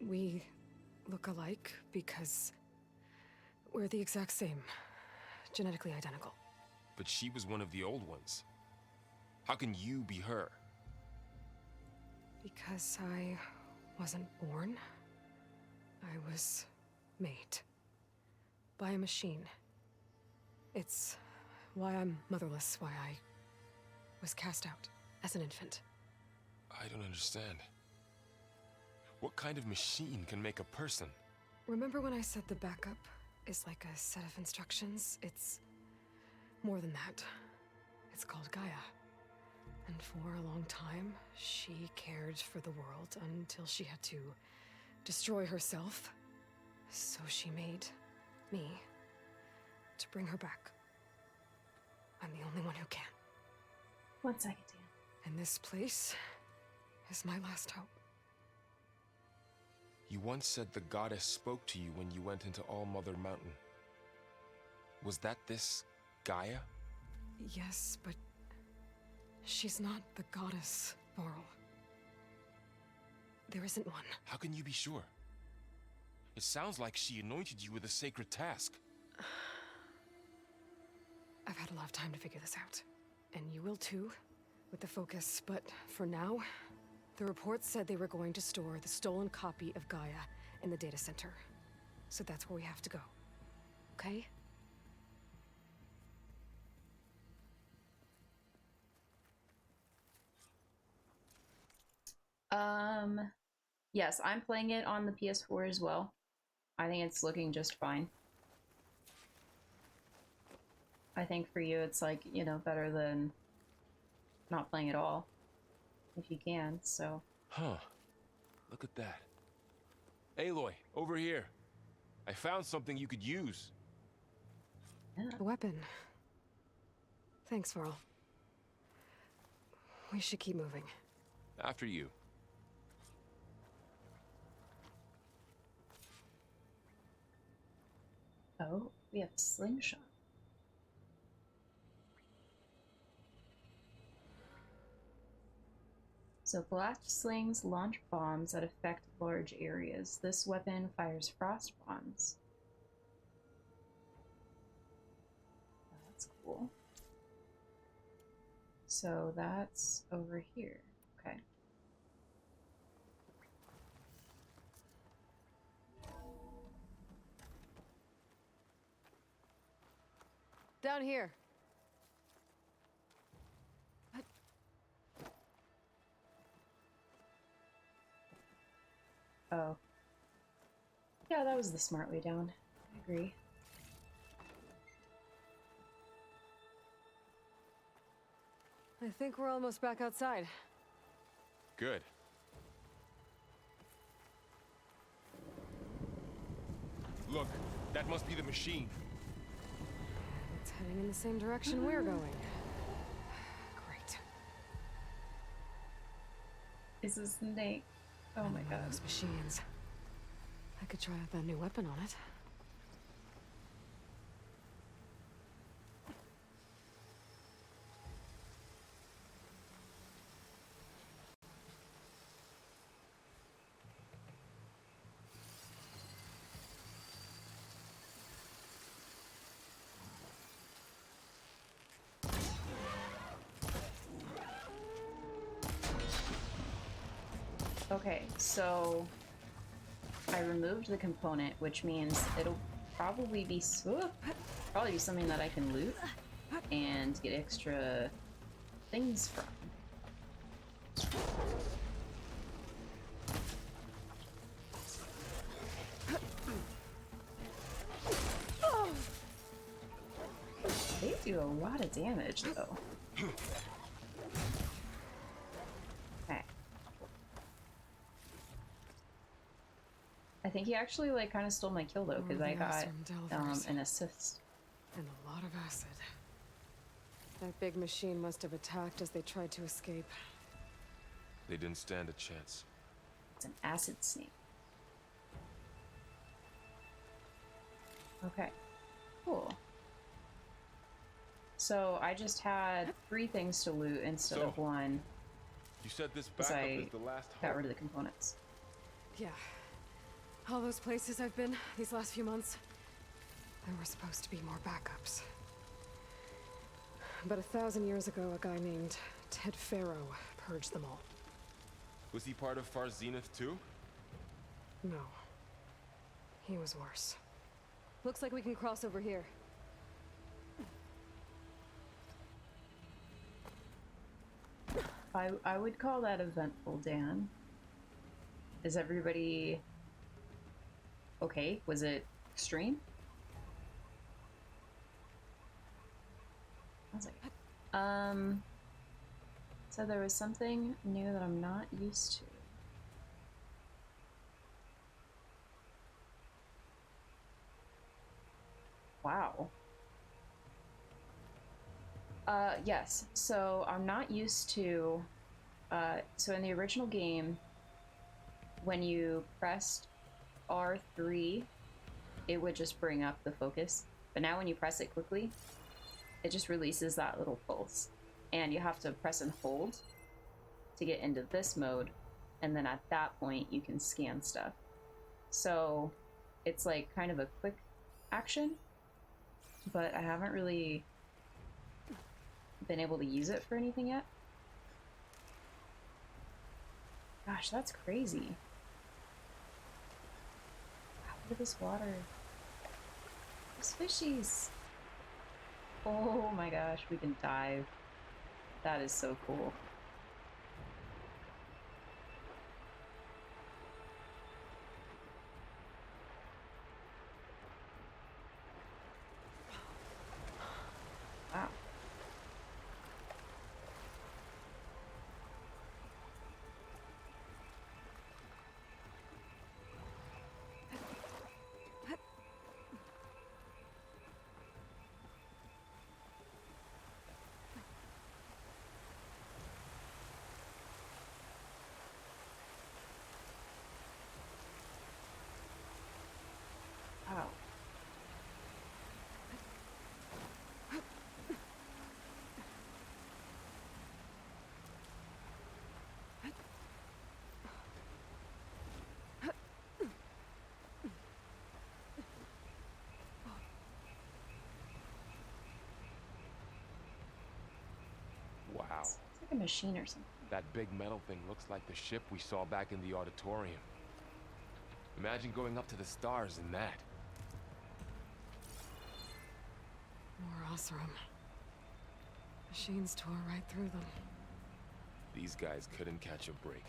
We look alike because we're the exact same. Genetically identical. But she was one of the old ones. How can you be her? Because I wasn't born. I was made. By a machine. It's why I'm motherless, why I was cast out as an infant. I don't understand. What kind of machine can make a person? Remember when I said the backup is like a set of instructions? It's more than that. It's called Gaia. And for a long time, she cared for the world until she had to destroy herself. So she made me to bring her back. I'm the only one who can. 1 second, Dan. And this place is my last hope. You once said the goddess spoke to you when you went into All Mother Mountain. Was that this Gaia? Yes, but she's not the goddess, Varl. There isn't one. How can you be sure? It sounds like she anointed you with a sacred task. I've had a lot of time to figure this out. And you will too, with the focus. But for now, the report said they were going to store the stolen copy of Gaia in the data center. So that's where we have to go. Okay? Yes, I'm playing it on the PS4 as well. I think it's looking just fine. I think for you it's like, you know, better than not playing at all. If you can, so. Huh. Look at that. Aloy, over here. I found something you could use. Yeah. A weapon. Thanks, Varl. We should keep moving. After you. Oh, we have a slingshot. So blast slings launch bombs that affect large areas. This weapon fires frost bombs. That's cool. So that's over here. Okay. Down here. Oh. Yeah, that was the smart way down. I agree. I think we're almost back outside. Good. Look, that must be the machine. It's heading in the same direction we're going. Great. Is this Nate? Oh my god. Those machines. I could try out that new weapon on it. Okay, so I removed the component, which means it'll probably be something that I can loot and get extra things from. They do a lot of damage, though. Okay. I think he actually like kind of stole my kill though, because I got an assist. And a lot of acid. That big machine must have attacked as they tried to escape. They didn't stand a chance. It's an acid snake. Okay, cool. So I just had 3 things to loot instead of 1. You said this backup is the last hope. Got rid of the components. Yeah. All those places I've been these last few months, there were supposed to be more backups. But 1,000 years ago, a guy named Ted Faro purged them all. Was he part of Far Zenith too? No. He was worse. Looks like we can cross over here. I would call that eventful, Dan. Is everybody okay? Was it extreme? I was like, so there was something new that I'm not used to. Wow. Yes, so I'm not used to, so in the original game, when you pressed R3, it would just bring up the focus. But now when you press it quickly, it just releases that little pulse. And you have to press and hold to get into this mode. And then at that point, you can scan stuff. So it's like kind of a quick action, but I haven't really been able to use it for anything yet. Gosh, that's crazy. Wow, look at this water. There's fishies. Oh my gosh, we can dive. That is so cool. Wow. like a machine or something. That big metal thing looks like the ship we saw back in the auditorium. Imagine going up to the stars in that. More Osram. Machines tore right through them. These guys couldn't catch a break.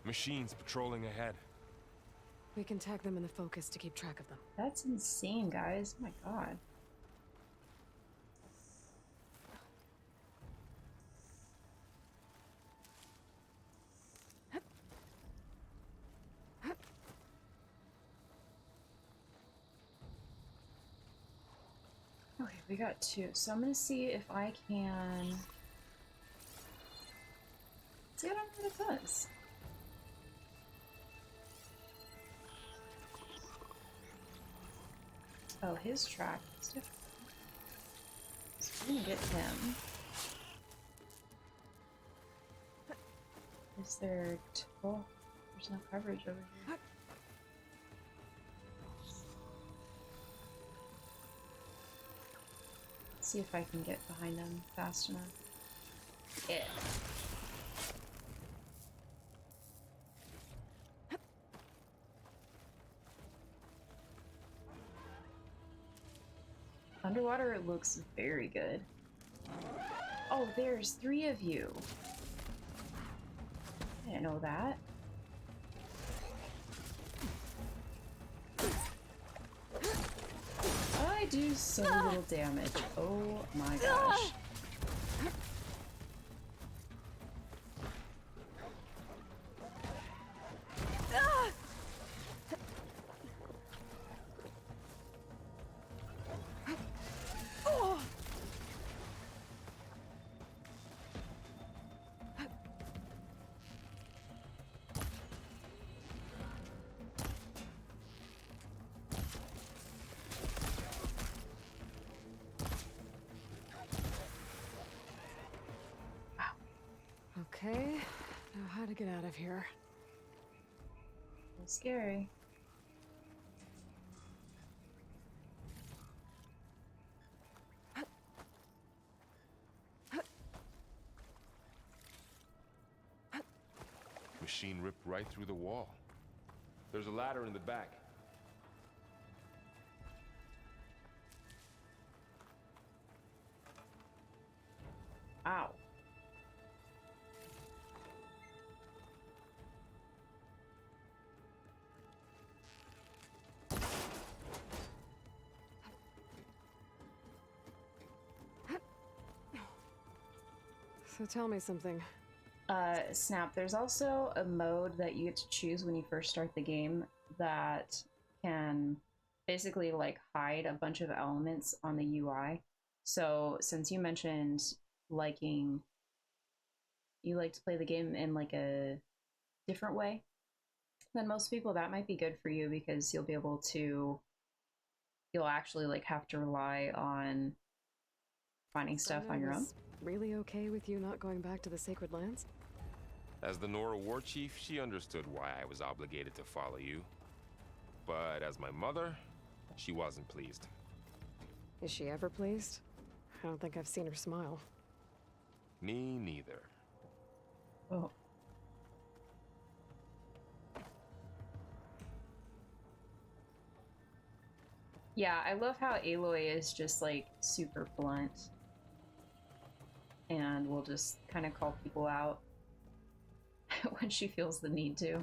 Machines patrolling ahead. We can tag them in the focus to keep track of them. That's insane, guys. Oh my god. Okay, we got 2. So I'm gonna see if I can... See, I don't know what it does. Oh, his track is different. So we're gonna get him. Is there... Oh, there's no coverage over here. Let's see if I can get behind him fast enough. Yeah. Underwater, it looks very good. Oh, there's 3 of you. I didn't know that. I do so little damage. Oh my gosh. Okay, now how to get out of here. It's scary. Machine ripped right through the wall. There's a ladder in the back. Ow. So tell me something. Snap, there's also a mode that you get to choose when you first start the game that can basically like hide a bunch of elements on the UI. So since you mentioned you like to play the game in like a different way than most people, that might be good for you because you'll be able to, you'll actually like have to rely on finding stuff on your own. Really okay with you not going back to the Sacred Lands? As the Nora war chief, she understood why I was obligated to follow you. But as my mother, she wasn't pleased. Is she ever pleased? I don't think I've seen her smile. Me neither. Oh. Yeah, I love how Aloy is just like super blunt and will just kind of call people out when she feels the need to.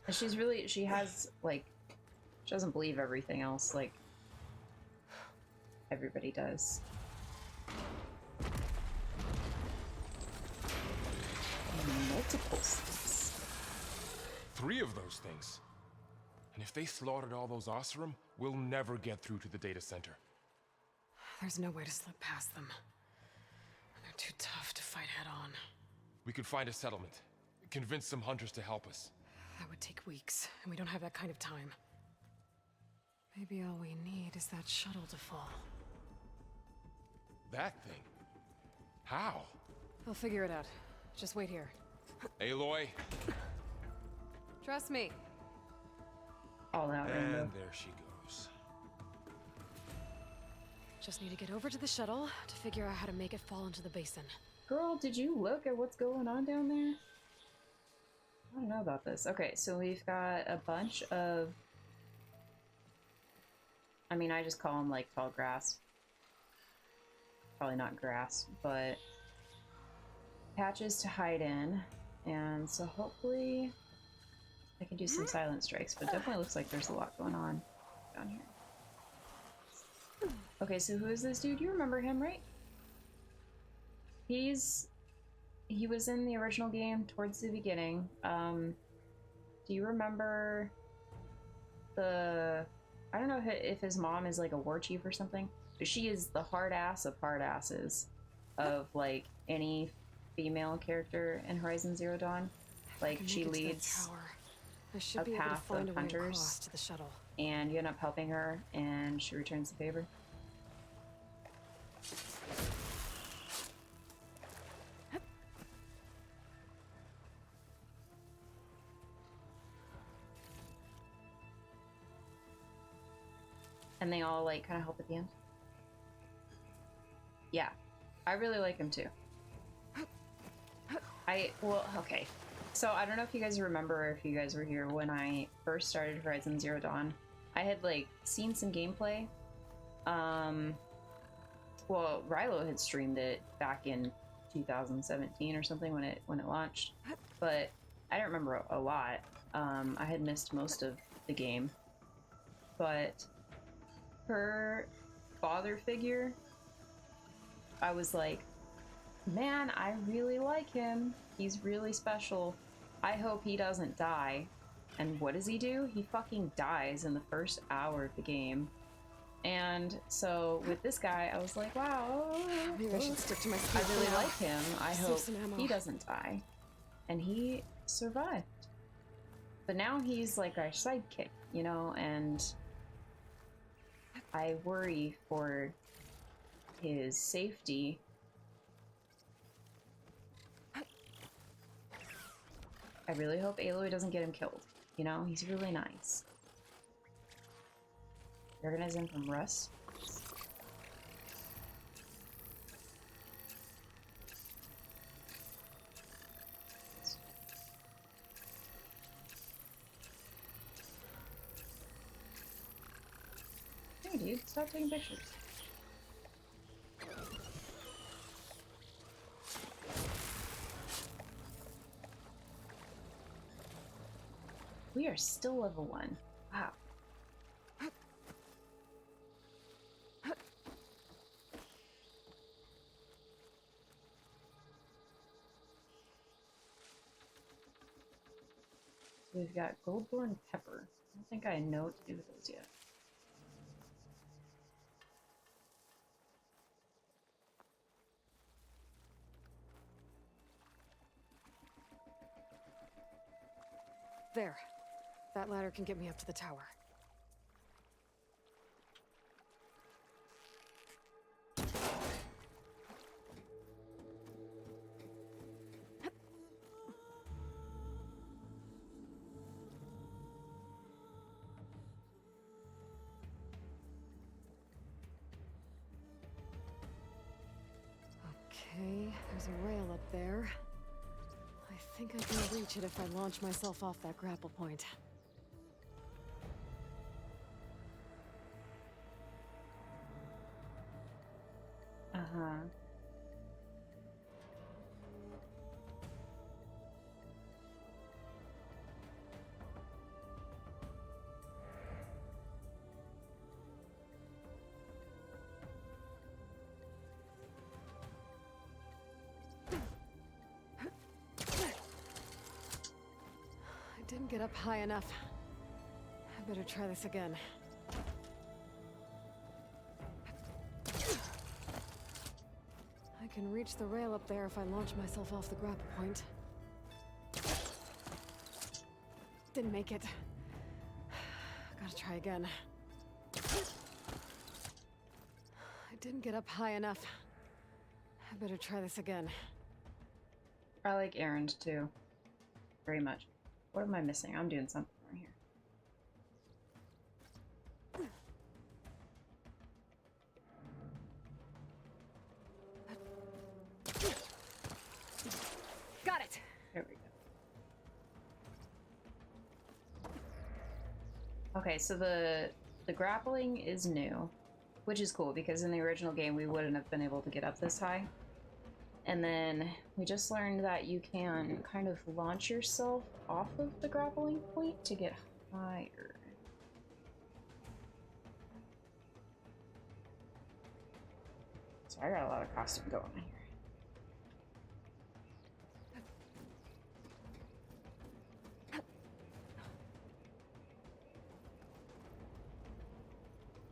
And she's really, she has like, she doesn't believe everything else like everybody does. Multiple things. 3 of those things. And if they slaughtered all those Osram, we'll never get through to the data center. There's no way to slip past them. They're too tough to fight head on. We could find a settlement. Convince some hunters to help us. That would take weeks, and we don't have that kind of time. Maybe all we need is that shuttle to fall. That thing? How? I'll figure it out. Just wait here. Aloy! Trust me. All out And rainbow. there she goes. Just need to get over to the shuttle to figure out how to make it fall into the basin. Girl, did you look at what's going on down there? I don't know about this. Okay, so we've got a bunch of... I mean, I just call them, like, tall grass. Probably not grass, but... patches to hide in. And so hopefully I can do some silent strikes, but definitely looks like there's a lot going on down here. Okay, so who is this dude? You remember him, right? He was in the original game towards the beginning. Do you remember the... I don't know if his mom is like a war chief or something, but she is the hard ass of hard asses of like any female character in Horizon Zero Dawn. Like she leads a path of hunters to the shuttle. and you end up helping her and she returns the favor. And they all like kind of help at the end. Yeah, I really like him too. Okay. So I don't know if you guys remember or if you guys were here when I first started Horizon Zero Dawn. I had like seen some gameplay. Well, Rilo had streamed it back in 2017 or something when it launched, but I don't remember a lot. I had missed most of the game, but her father figure, I was like, man, I really like him. He's really special. I hope he doesn't die. And what does he do? He fucking dies in the first hour of the game. And so with this guy, I was like, wow, maybe I should stick to my I really like him. I hope he doesn't die. And he survived. But now he's like our sidekick, you know, and I worry for his safety. I really hope Aloy doesn't get him killed. You know, he's really nice. Organize him from Rust. Hey dude, stop taking pictures. We are still level 1. Wow. So we've got Goldthorn Pepper. I don't think I know what to do with those yet. There. That ladder can get me up to the tower. Okay, there's a rail up there. I think I can reach it if I launch myself off that grapple point. Uh-huh. I didn't get up high enough. I better try this again. I can reach the rail up there if I launch myself off the grapple point. Didn't make it. Gotta try again. I didn't get up high enough. I better try this again. I like Errand too. Very much. What am I missing? I'm doing something right here. Got it. There we go. Okay, so the grappling is new, which is cool because in the original game we wouldn't have been able to get up this high. And then we just learned that you can kind of launch yourself off of the grappling point to get higher. So I got a lot of costume going on here.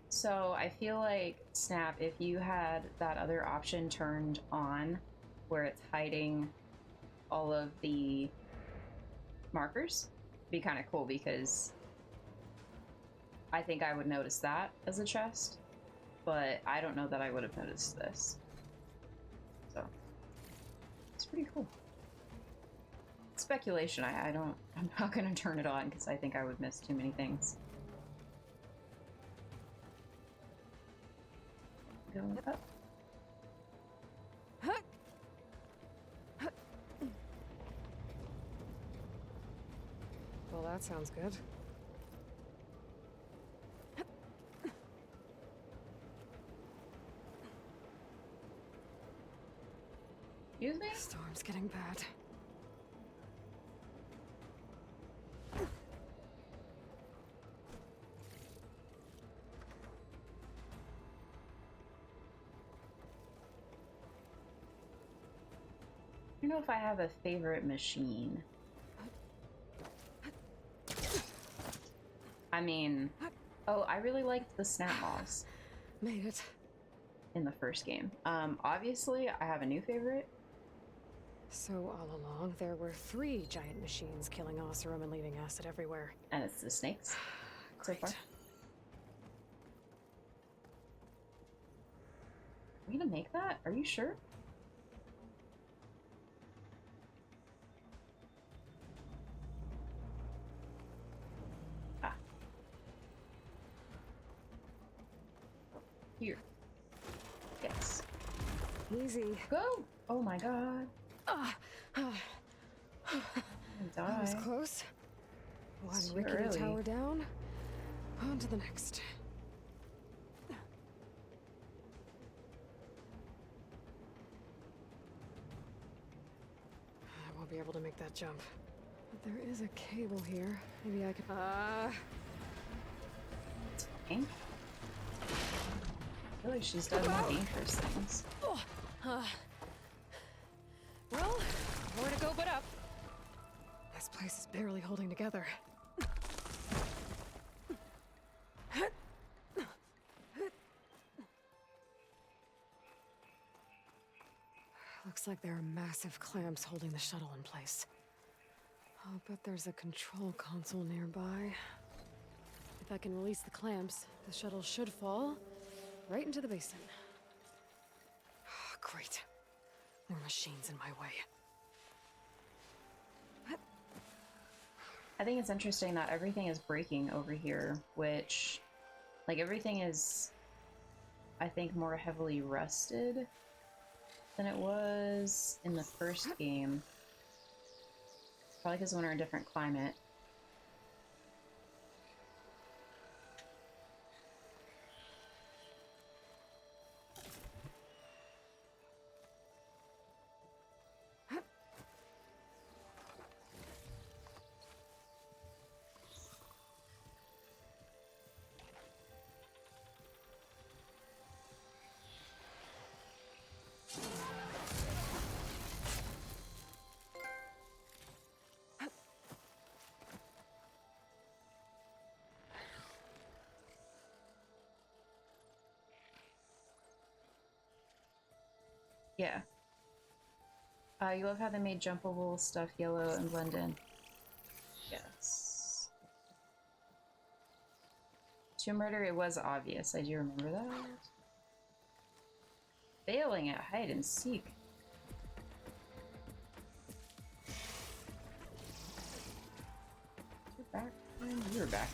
So I feel like, Snap, if you had that other option turned on where it's hiding all of the markers, it'd be kind of cool because I think I would notice that as a chest, but I don't know that I would have noticed this. So it's pretty cool. Speculation. I'm not gonna turn it on because I think I would miss too many things. Going up. Well, that sounds good. Excuse me? The storm's getting bad. I don't know if I have a favorite machine. I mean, oh, I really liked the snap balls Made it. in the first game. Obviously, I have a new favorite. So all along, there were 3 giant machines killing Oseram and leaving acid everywhere. And it's the snakes so Great. far. Are we gonna make that? Are you sure? Ah. Here. Yes. Easy. Go! Oh my god. That Die. was close. One Too rickety early. tower down. On to the next. I won't be able to make that jump. But there is a cable here. Maybe I could... Fine. I feel like she's done more dangerous things. Well, more to go but up. This place is barely holding together. Looks like there are massive clamps holding the shuttle in place. I'll bet there's a control console nearby. If I can release the clamps, the shuttle should fall right into the basin. Great. More machines in my way. I think it's interesting that everything is breaking over here, which, like, everything is, I think, more heavily rusted than it was in the first game. Probably because we're in a different climate. Yeah. You love how they made jumpable stuff yellow and blend in. Yes. Tomb Raider, it was obvious. I do remember that. Failing at hide and seek. And you're back.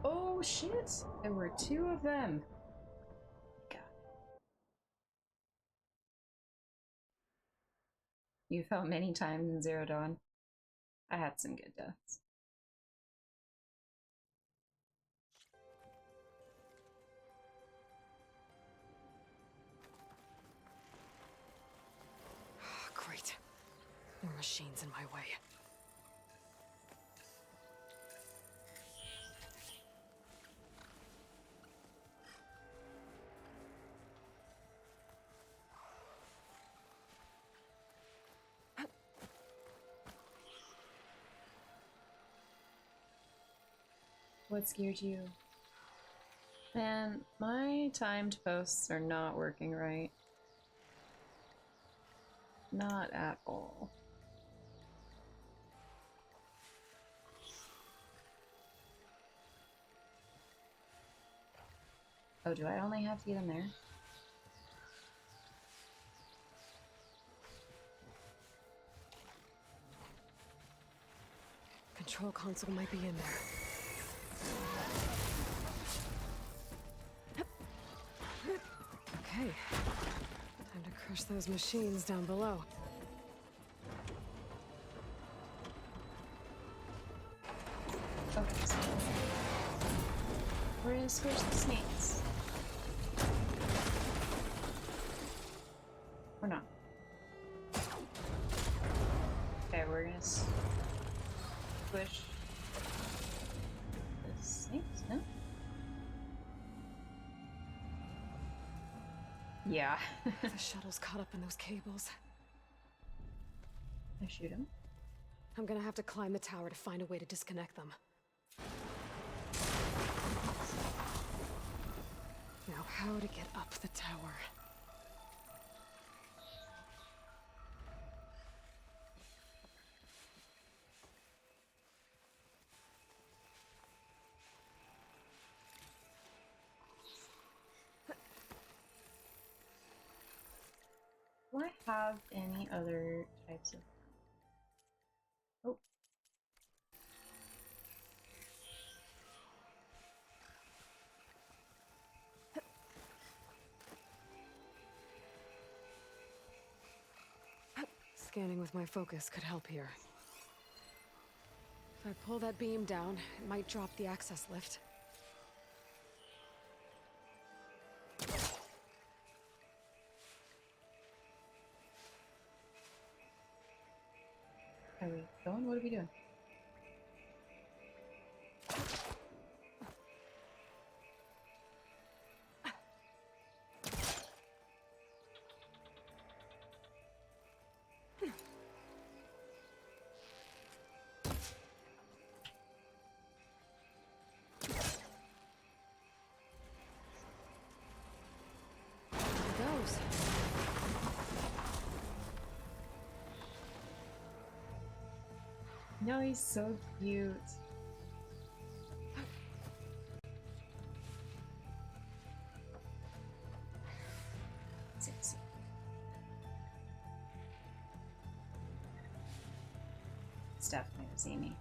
Oh shit! There were two of them. God. You fell many times in Zero Dawn. I had some good deaths. Great. More machines in my way. What scared you? Man, my timed posts are not working right. Not at all. Oh, do I only have to get in there? Control console might be in there. Okay. Time to crush those machines down below. Okay, so we're gonna squish the snakes. Or not. Okay, we're gonna squish the snakes, no? Yeah. The shuttle's caught up in those cables. I shoot him. I'm gonna have to climb the tower to find a way to disconnect them. Now, how to get up the tower? Do I have any other types of... Oh. Scanning with my focus could help here. If I pull that beam down, it might drop the access lift. Are we going? What are we doing? No, he's so cute. Sexy. It's definitely gonna see me.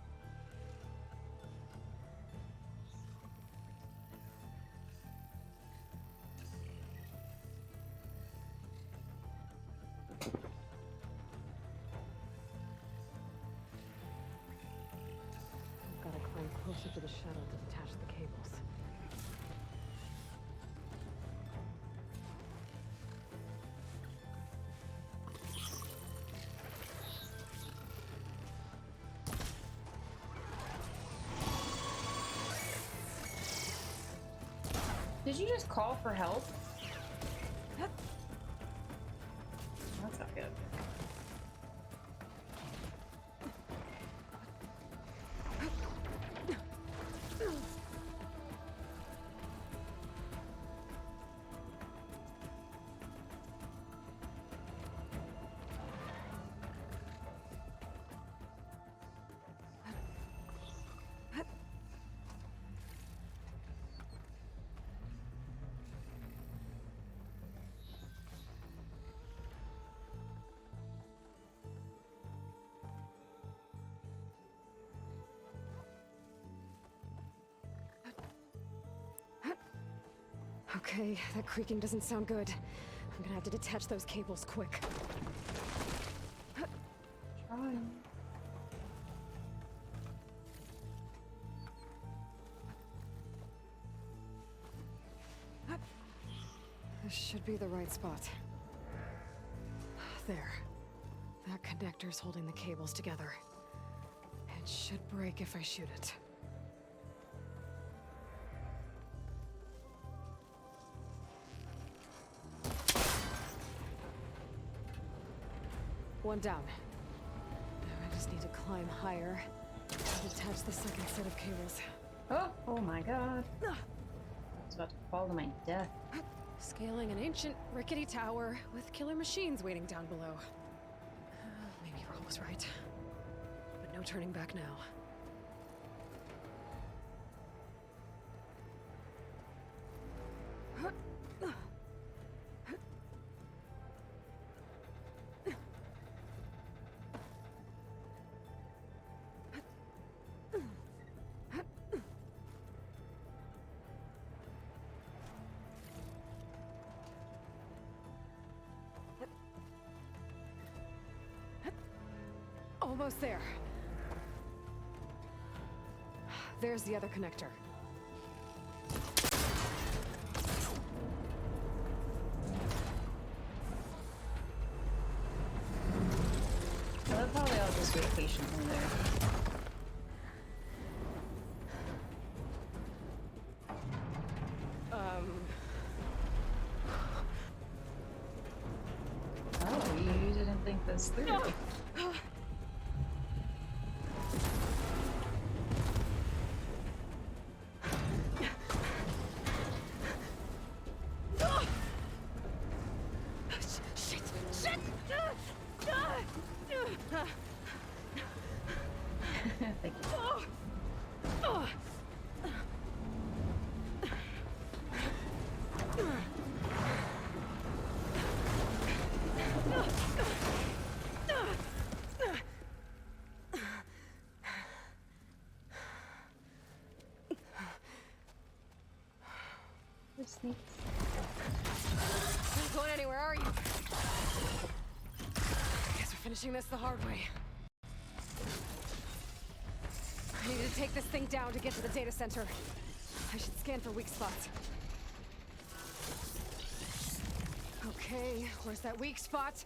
Closer to the shuttle to detach the cables. Did you just call for help? Okay, that creaking doesn't sound good. I'm gonna have to detach those cables quick. Trying. This should be the right spot. There. That connector's holding the cables together. It should break if I shoot it. One down. Now I just need to climb higher and attach the second set of cables. Oh my god. I was about to fall to my death. Scaling an ancient, rickety tower with killer machines waiting down below. Maybe Roll was right. But no turning back now. Almost there. There's the other connector. I love how they all just wait patiently there. Oh, you didn't think this through. Thank you. Snakes. Not going anywhere, are you? Guess we're finishing this the hard way. I need to take this thing down to get to the data center. I should scan for weak spots. Okay, where's that weak spot?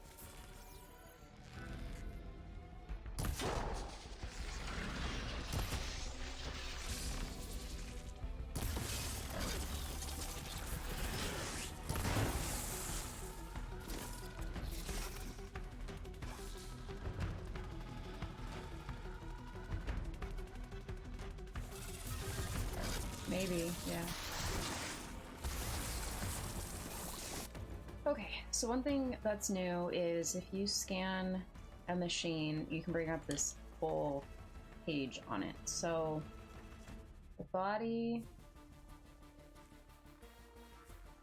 Maybe, yeah. Okay, so one thing that's new is if you scan a machine, you can bring up this full page on it. So the body,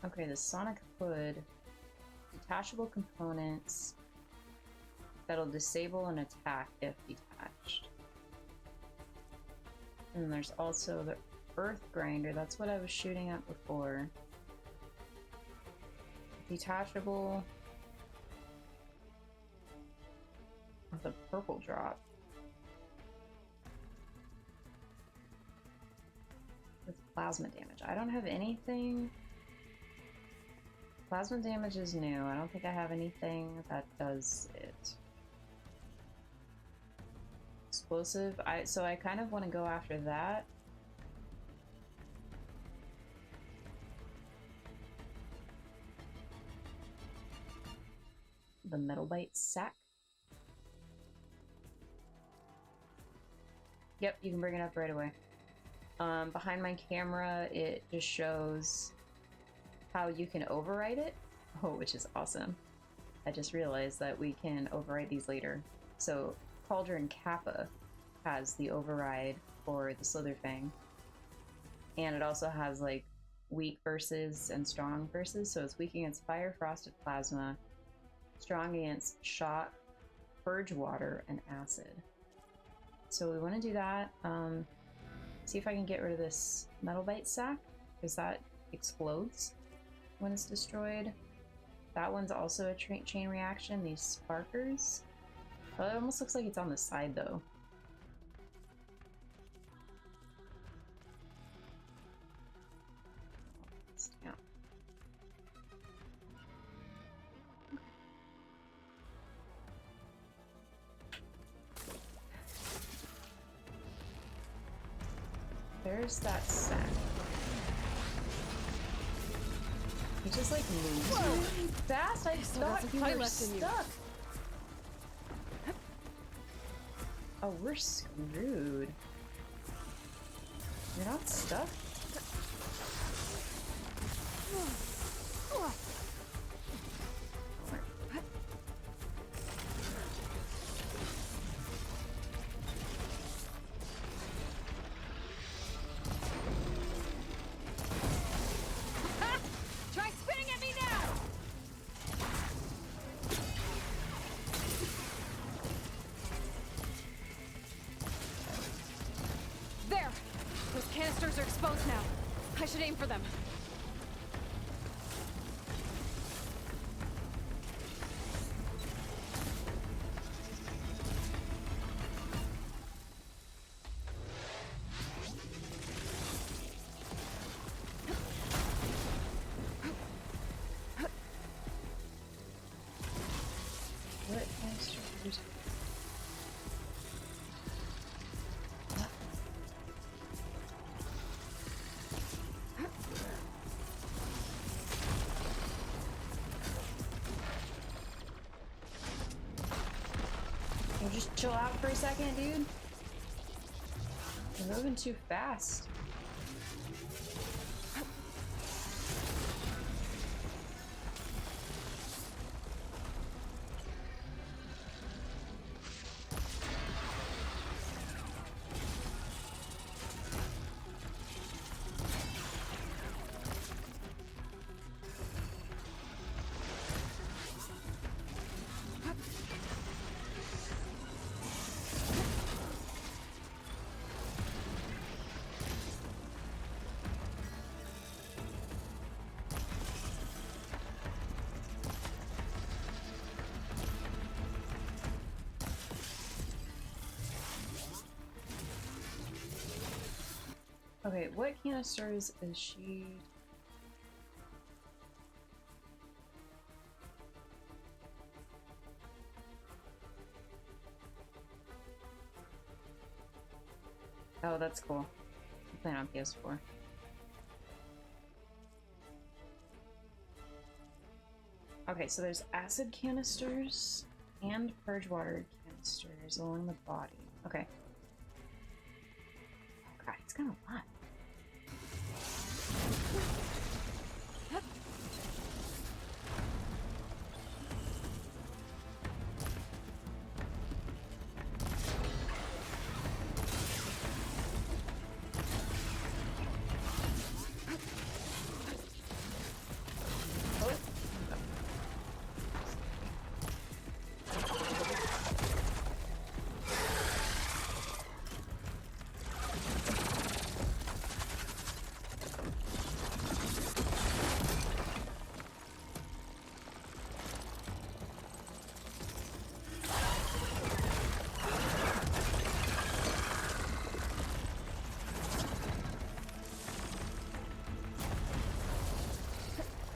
okay, the sonic hood, detachable components that'll disable an attack if detached. And there's also the earth grinder, that's what I was shooting at before. Detachable with a purple drop. With plasma damage. I don't have anything. Plasma damage is new. I don't think I have anything that does it. Explosive. So I kind of want to go after that. The metal bite sack. Yep, you can bring it up right away. Behind my camera, it just shows how you can override it. Oh, which is awesome. I just realized that we can override these later. So Cauldron Kappa has the override for the Slitherfang. And it also has like weak versus and strong versus. So it's weak against fire, frosted plasma, strong against shock, purge water, and acid. So we want to do that. See if I can get rid of this metal bite sack, because that explodes. when it's destroyed. That one's also a chain reaction, these sparkers. Well, it almost looks like it's on the side though. Yeah. There's that sack. He just like moves really fast. I thought you were stuck. Oh, we're screwed. You're not stuck? Try spinning at me now! There! Those canisters are exposed now. I should aim for them. What canisters? You just chill out for a second, dude. You're moving too fast. Okay, what canisters is she? Oh, that's cool. I'm playing on PS4. Okay, so there's acid canisters and purge water canisters along the body. Okay. Oh god, it's got a lot.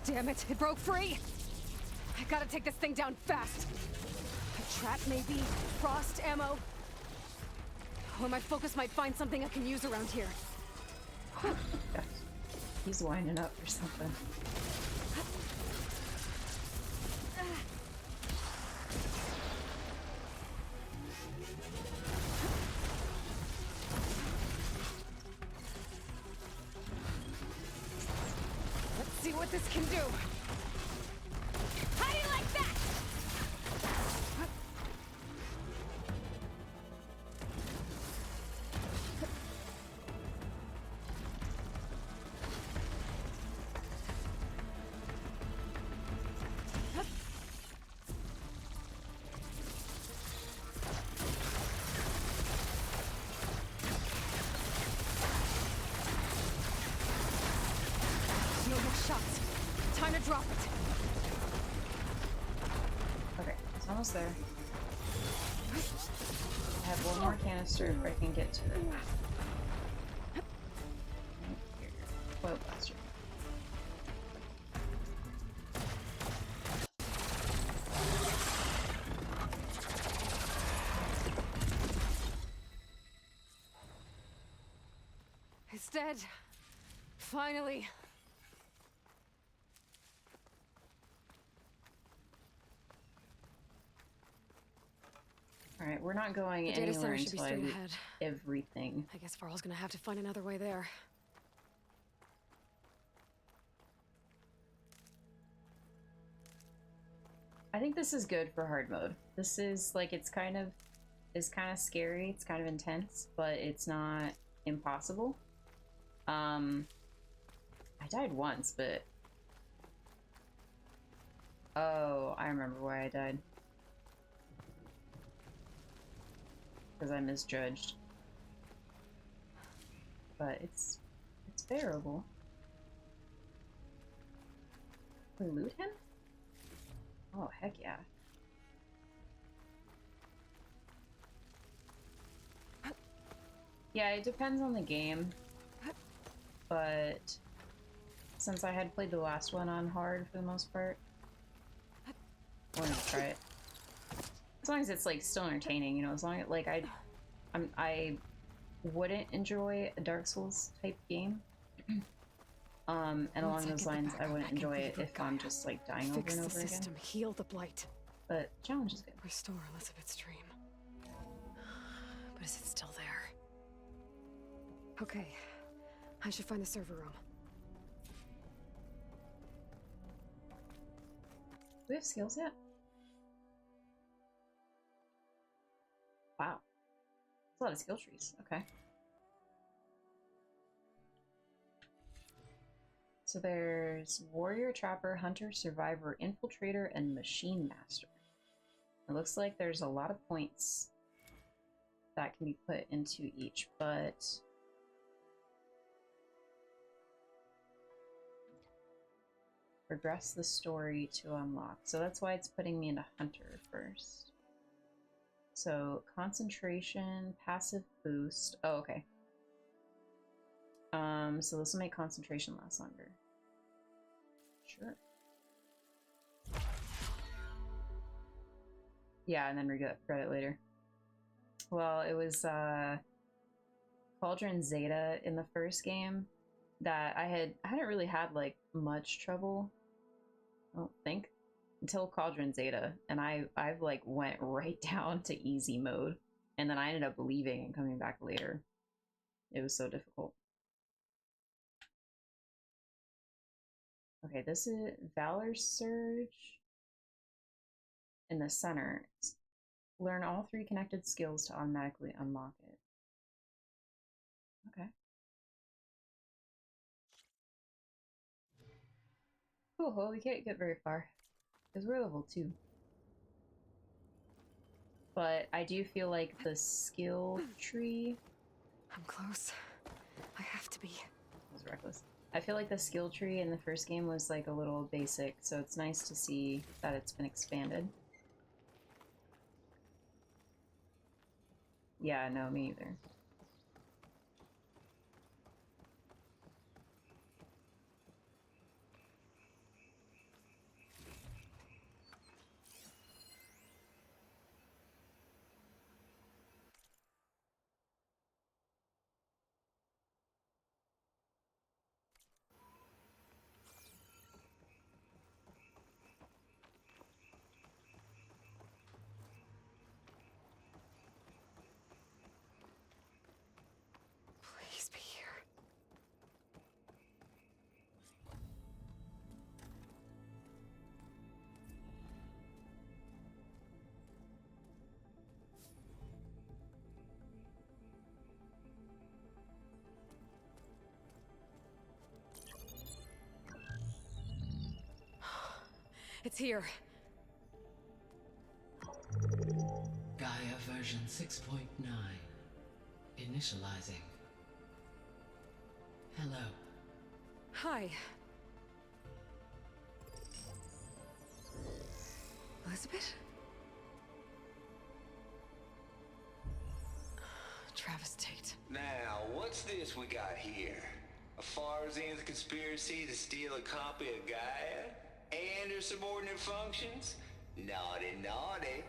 Damn it, it broke free! I gotta take this thing down fast. A trap, maybe? Frost ammo? Or my focus might find something I can use around here. He's winding up or something. Let's see what this can do. How do you like that? No more shots. Time to drop it. Okay, it's almost there. I have one more canister if I can get to it. Whoa, blaster. It's dead. Finally. Alright, we're not going The data anywhere center should be until I straight loot ahead. everything. I guess Varl's gonna have to find another way there. I think this is good for hard mode. This is like it's kind of scary, it's kind of intense, but it's not impossible. I died once, but oh, I remember why I died. Because I misjudged. But it's bearable. Can we loot him? Oh, heck yeah. Yeah, it depends on the game. But since I had played the last one on hard for the most part, I wanted to try it. As long as it's like still entertaining, you know, as long as like I wouldn't enjoy a Dark Souls type game. And along those lines, I wouldn't enjoy it if I'm just like dying over and over again. Heal the blight. But challenge is good. Restore Elizabeth's dream. But is it still there? Okay, I should find the server room. Do we have skills yet? Wow. That's a lot of skill trees. Okay. So there's Warrior, Trapper, Hunter, Survivor, Infiltrator, and Machine Master. It looks like there's a lot of points that can be put into each, but progress the story to unlock. So that's why it's putting me into Hunter first. So concentration, passive boost. Oh, okay. So this will make concentration last longer. Sure. Yeah, and then regret it later. Well, it was Cauldron Zeta in the first game that I hadn't really had like much trouble, I don't think, until Cauldron Zeta, and I've like went right down to easy mode, and then I ended up leaving and coming back later. It was so difficult. Okay, this is Valor Surge in the center. Learn all 3 connected skills to automatically unlock it. Okay. Cool, well, we can't get very far because we're level 2. But I do feel like the skill tree... I'm close. I have to be. That was reckless. I feel like the skill tree in the first game was like a little basic, so it's nice to see that it's been expanded. Yeah, no, me either. Please be here. It's here. Gaia version 6.9. Initializing. Hello. Hi. Elizabeth? Travis Tate. Now, what's this we got here? A Farzian's conspiracy to steal a copy of Gaia? And her subordinate functions? Naughty, naughty.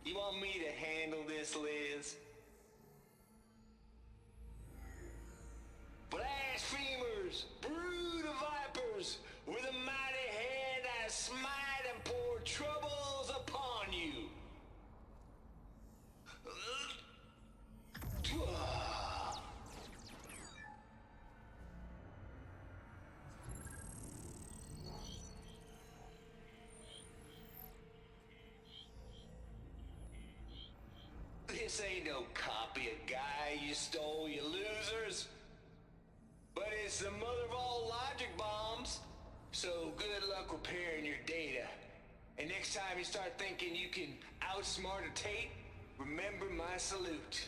You want me to handle this, Liz? Blasphemers! Brood of vipers! With a mighty hand I smite and pour troubles upon you! This ain't no copy of Gaia you stole, you losers! But it's the mother of all logic bombs. So good luck repairing your data. And next time you start thinking you can outsmart a Tate, remember my salute.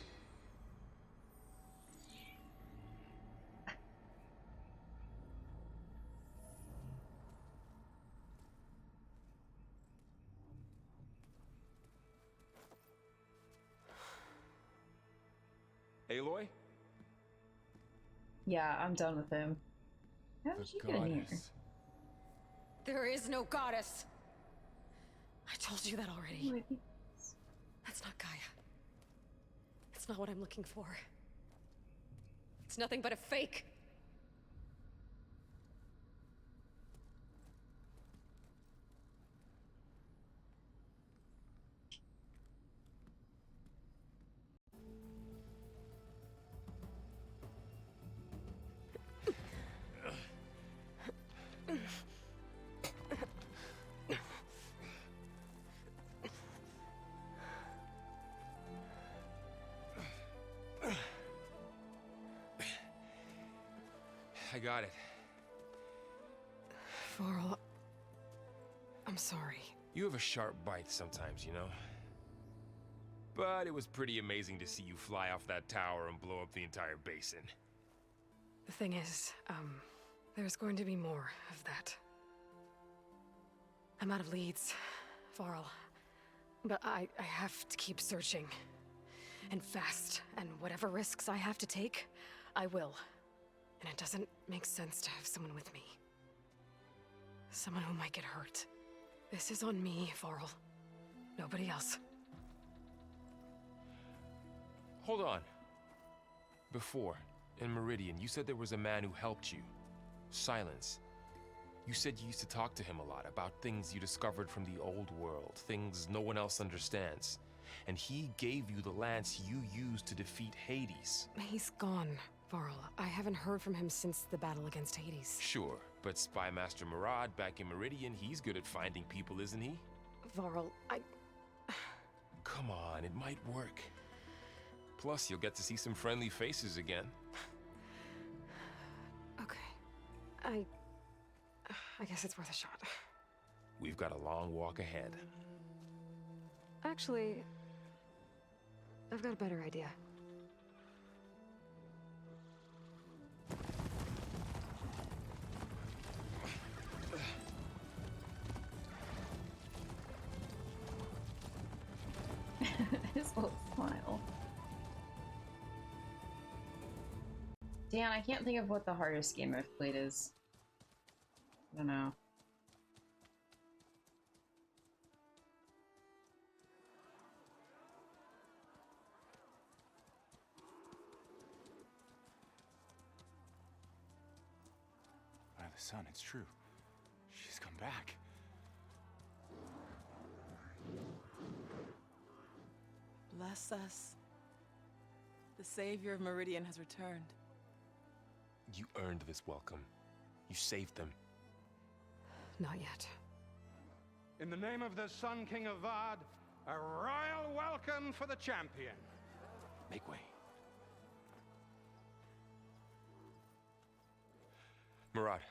Aloy? Yeah, I'm done with him. How did you get in here? There is no goddess. I told you that already. That's not Gaia. It's not what I'm looking for. It's nothing but a fake. I got it. Varl, I'm sorry. You have a sharp bite sometimes, you know? But it was pretty amazing to see you fly off that tower and blow up the entire basin. The thing is, there's going to be more of that. I'm out of leads, Varl. But I have to keep searching. And fast. And whatever risks I have to take, I will. And it doesn't make sense to have someone with me. Someone who might get hurt. This is on me, Varl. Nobody else. Hold on. Before, in Meridian, you said there was a man who helped you. Silence. You said you used to talk to him a lot about things you discovered from the old world, things no one else understands. And he gave you the lance you used to defeat Hades. He's gone, Varl. I haven't heard from him since the battle against Hades. Sure, but Spy Master Murad back in Meridian, he's good at finding people, isn't he? Varl, Come on, it might work. Plus, you'll get to see some friendly faces again. Okay. I guess it's worth a shot. We've got a long walk ahead. Actually, I've got a better idea. His little smile. Dan, I can't think of what the hardest game I've played is. I don't know. By the sun, it's true. She's come back. Bless us. The savior of Meridian has returned. You earned this welcome. You saved them. Not yet. In the name of the Sun King of Vard, a royal welcome for the champion. Make way. Murad,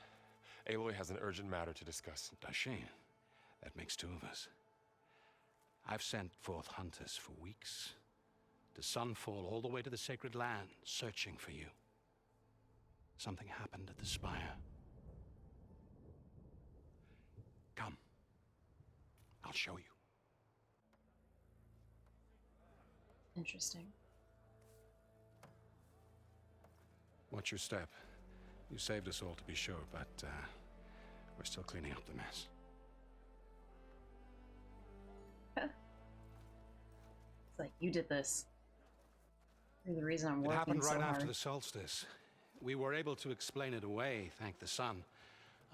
Aloy has an urgent matter to discuss. Does she? That makes two of us. I've sent forth hunters for weeks, to Sunfall all the way to the Sacred Land, searching for you. Something happened at the Spire. Come. I'll show you. Interesting. Watch your step. You saved us all, to be sure, but we're still cleaning up the mess. It's like, you did this. You're the reason I'm working so hard. It happened right after the solstice. We were able to explain it away, thank the sun.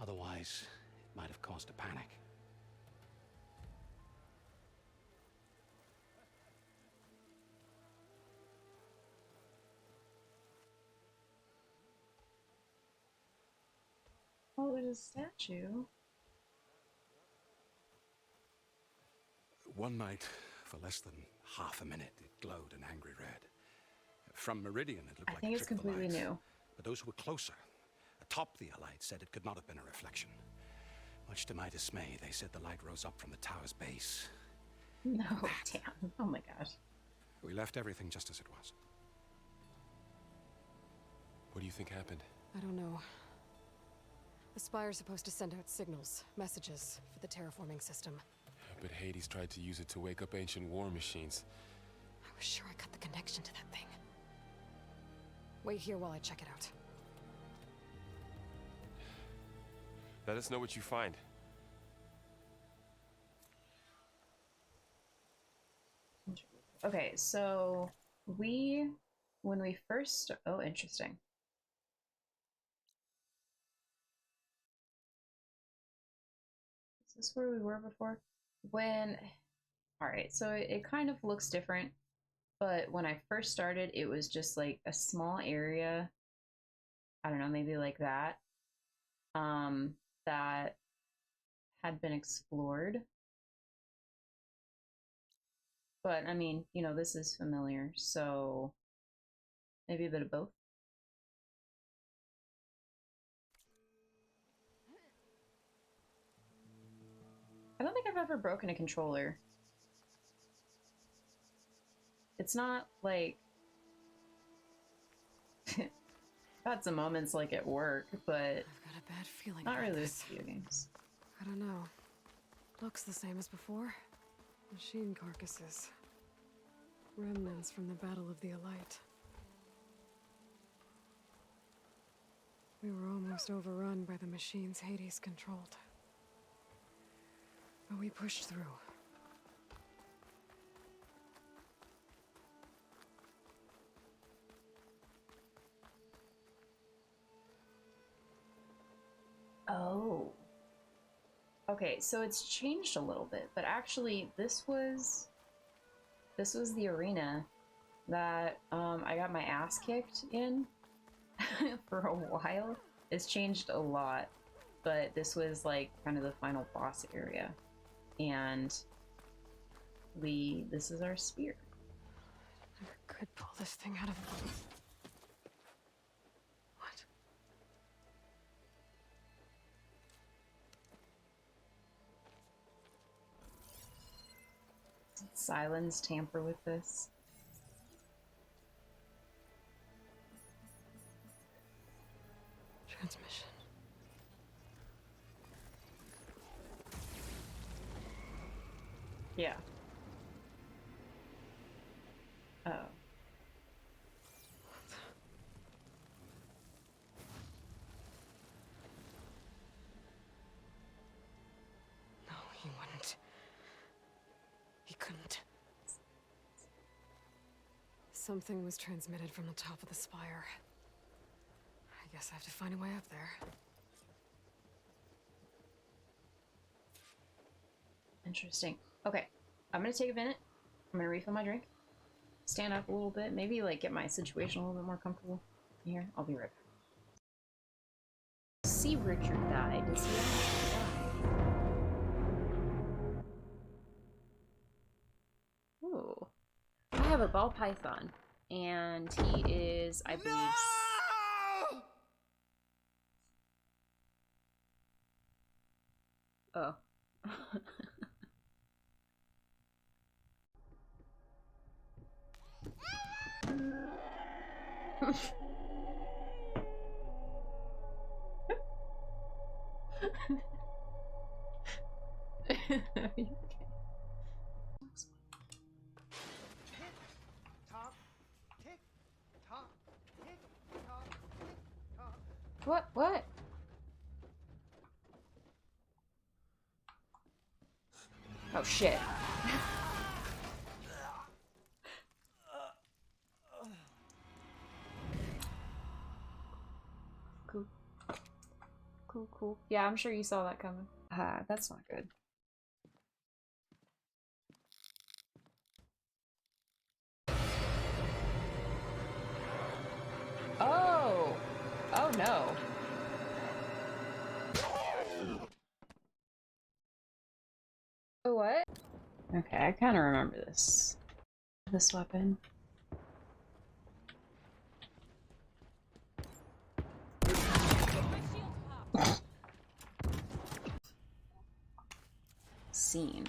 Otherwise, it might have caused a panic. Oh, there's a statue. One night, for less than half a minute, it glowed an angry red. From Meridian, it looked like a trick of the lights. I think it's completely new. But those who were closer, atop the Allied, said it could not have been a reflection. Much to my dismay, they said the light rose up from the tower's base. No, damn. Oh my gosh. We left everything just as it was. What do you think happened? I don't know. The Spire's supposed to send out signals, messages, for the terraforming system. But Hades tried to use it to wake up ancient war machines. I was sure I got the connection to that thing. Wait here while I check it out. Let us know what you find. Okay, so when we first, oh, interesting. Is this where we were before? Alright, so it kind of looks different, but when I first started, it was just like a small area, I don't know, maybe like that, that had been explored. But, I mean, you know, this is familiar, so maybe a bit of both. I don't think I've ever broken a controller. It's not like... I've had some moments like at work, but... I've got a bad feeling not about really this. with video games. I don't know. Looks the same as before. Machine carcasses. Remnants from the Battle of the Allight. We were almost overrun by the machines Hades controlled. But we pushed through. Oh. Okay, so it's changed a little bit, but actually this was the arena that I got my ass kicked in for a while. It's changed a lot, but this was like kind of the final boss area. And this is our spear. Never could pull this thing out of... What? Did Silence tamper with this? Transmission. Yeah. Oh. No, he wouldn't. He couldn't. Something was transmitted from the top of the spire. I guess I have to find a way up there. Interesting. Okay, I'm gonna take a minute. I'm gonna refill my drink. Stand up a little bit. Maybe like get my situation a little bit more comfortable here. I'll be right back. See, Richard died. Does he actually die? Ooh. I have a ball python, and he is, I believe. No! Oh. What? What? Oh shit. Cool. Cool, cool. Yeah, I'm sure you saw that coming. That's not good. Oh! Oh no. Oh, what? Okay, I kind of remember this. This weapon. Scene.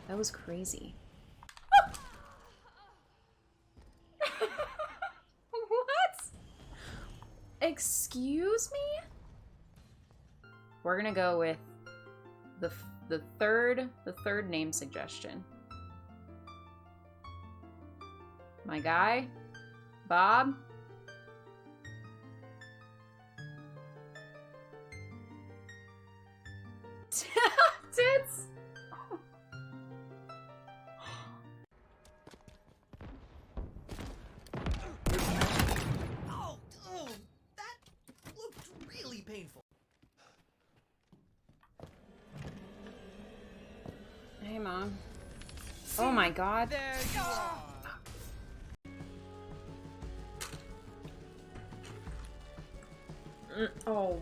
That was crazy. What? Excuse me? We're gonna go with the third name suggestion. My guy, Bob. Tits. Oh, that looked really painful. Hey, Mom. Oh my God. There you are. Oh.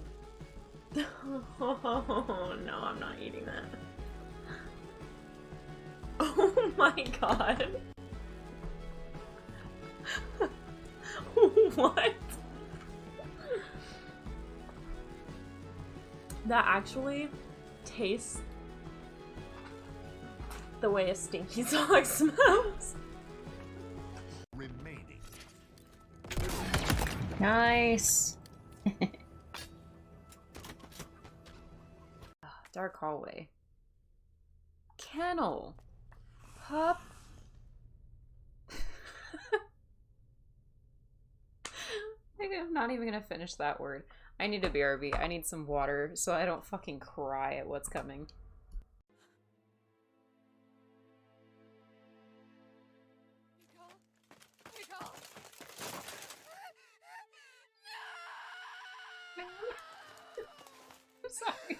Oh no, I'm not eating that. Oh my God. What? That actually tastes the way a stinky sock smells. Remaining. Nice. Dark hallway. Kennel. Pup. I'm not even gonna finish that word. I need a BRB. I need some water so I don't fucking cry at what's coming. I'm sorry.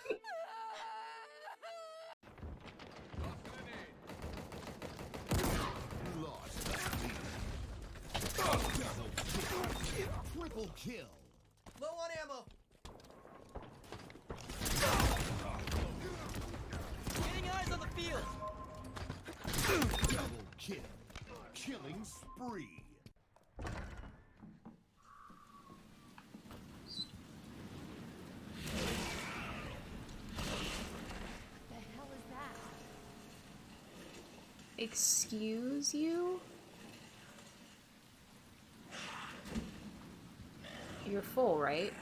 Triple kill. Low on ammo. Getting eyes on the field. Double kill. Killing spree. The hell is that? Excuse you? You're full, right?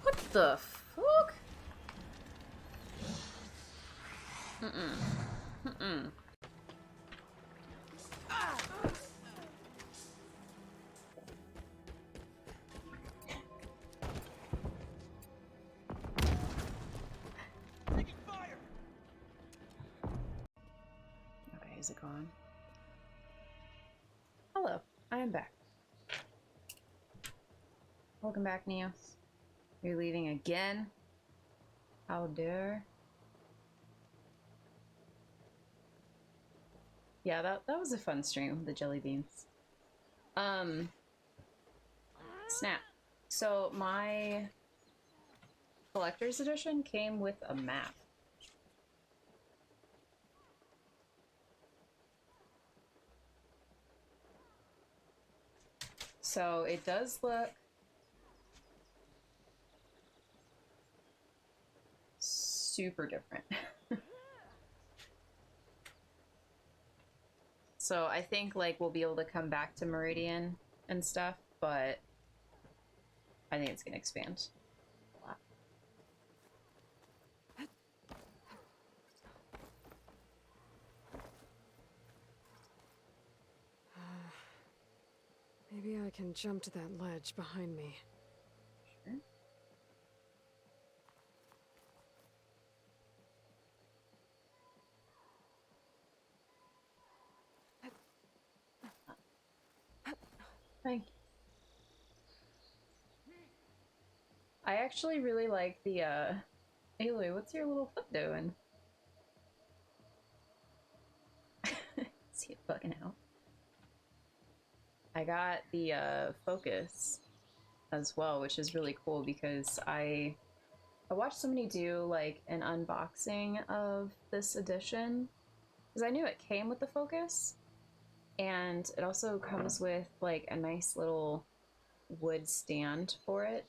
What the fuck? Taking fire. Okay, is it gone? Hello, I am back. Welcome back, Neo. You're leaving again? How dare? Yeah, that was a fun stream with the jelly beans. Snap. So my collector's edition came with a map. So it does look super different. So I think like we'll be able to come back to Meridian and stuff, but I think it's gonna expand a lot. Maybe I can jump to that ledge behind me. Thank you. I actually really like the, Aloy, what's your little foot doing? Is he bugging out? I got the, focus as well, which is really cool because I watched somebody do, like, an unboxing of this edition, because I knew it came with the focus, and it also comes with, like, a nice little wood stand for it,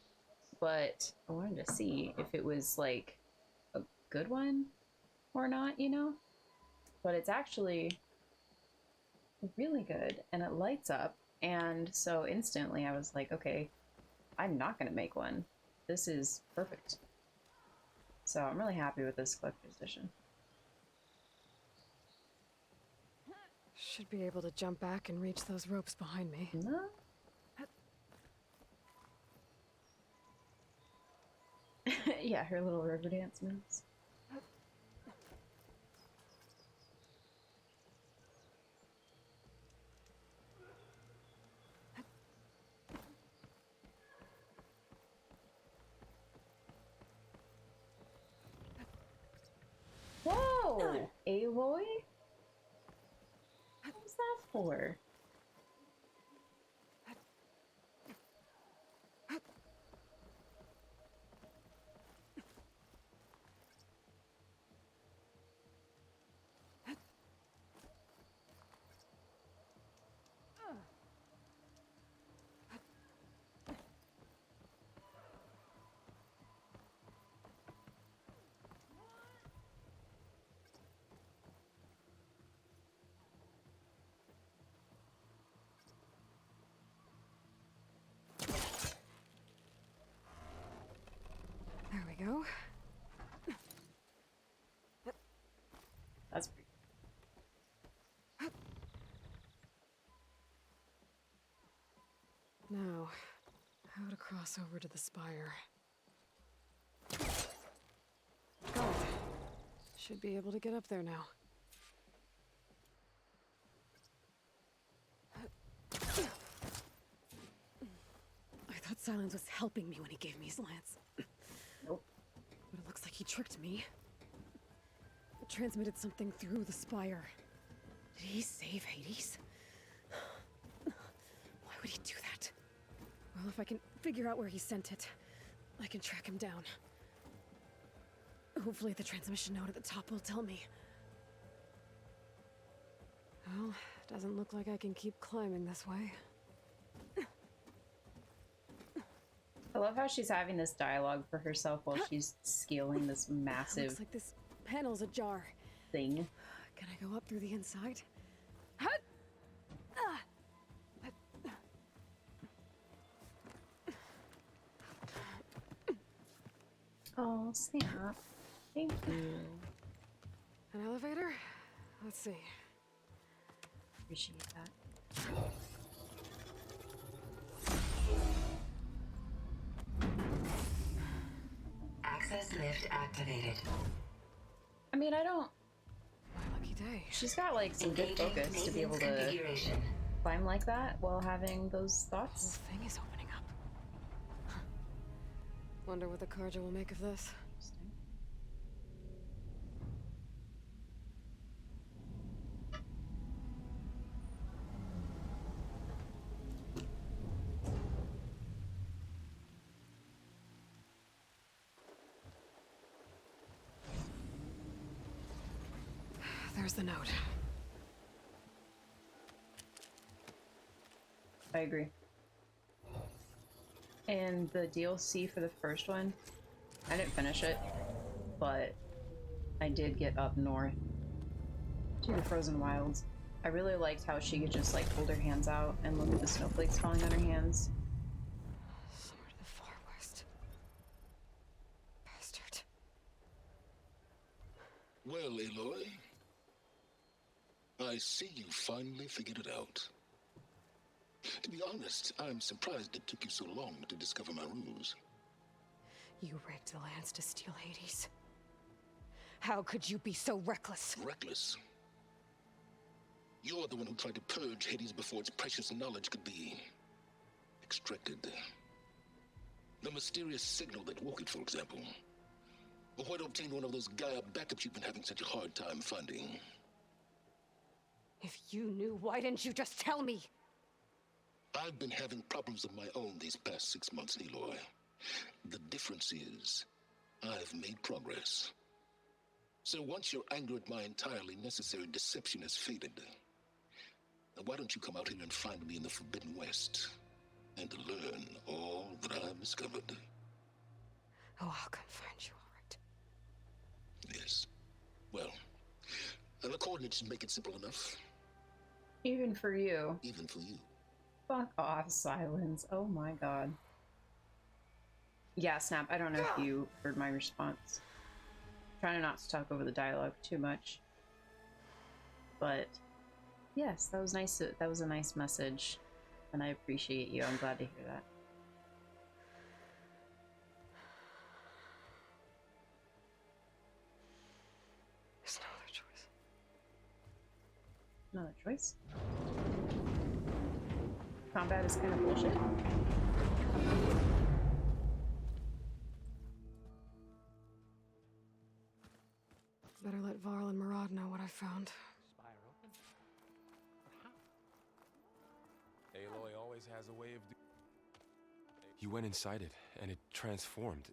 but I wanted to see if it was, like, a good one or not, you know? But it's actually really good, and it lights up, and so instantly I was like, okay, I'm not gonna make one. This is perfect. So I'm really happy with this collector's edition. Should be able to jump back and reach those ropes behind me. No. Yeah, her little river dance moves. Whoa! Aloy? What was that for? There we go. That's pretty. Now, how to cross over to the spire. Got it. Should be able to get up there now. I thought Silence was helping me when he gave me his lance. Nope. But it looks like he tricked me. It transmitted something through the spire. Did he save Hades? Why would he do that? Well, if I can figure out where he sent it, I can track him down. Hopefully the transmission note at the top will tell me. Well, doesn't look like I can keep climbing this way. I love how she's having this dialogue for herself while she's scaling this massive Looks like this panel's ajar. thing. Can I go up through the inside? Oh, snap. Thank you. An elevator? Let's see. Appreciate that. Access lift activated. I mean, I don't... My lucky day. She's got, like, some good focus to be able to climb like that while having those thoughts. The whole thing is opening up. Wonder what the Karja will make of this. There's the note. I agree. And the DLC for the first one, I didn't finish it, but I did get up north to the Frozen Wilds. I really liked how she could just like hold her hands out and look at the snowflakes falling on her hands. Somewhere to the far west. Bastard. Well, Aloy, I see you finally figured it out. To be honest, I'm surprised it took you so long to discover my ruse. You rigged the lance to steal Hades. How could you be so reckless? Reckless? You're the one who tried to purge Hades before its precious knowledge could be extracted. The mysterious signal that woke it, for example. Or where to obtain one of those Gaia backups you've been having such a hard time finding. If you knew, why didn't you just tell me? I've been having problems of my own these past 6 months, Aloy. The difference is, I've made progress. So once your anger at my entirely necessary deception has faded, why don't you come out here and find me in the Forbidden West and learn all that I've discovered? Oh, I'll come find you, all right. Yes. Well, the coordinates make it simple enough. Even for you. Even for you. Fuck off, Silence. Oh my god. Yeah, Snap, I don't know if you heard my response. Trying not to talk over the dialogue too much. But yes, that was nice. That was a nice message. And I appreciate you. I'm glad to hear that. There's no other choice. No other choice? Combat is kind of bullshit. Better let Varl and Murad know what I found. Aloy always has a way of You went inside it, and it transformed.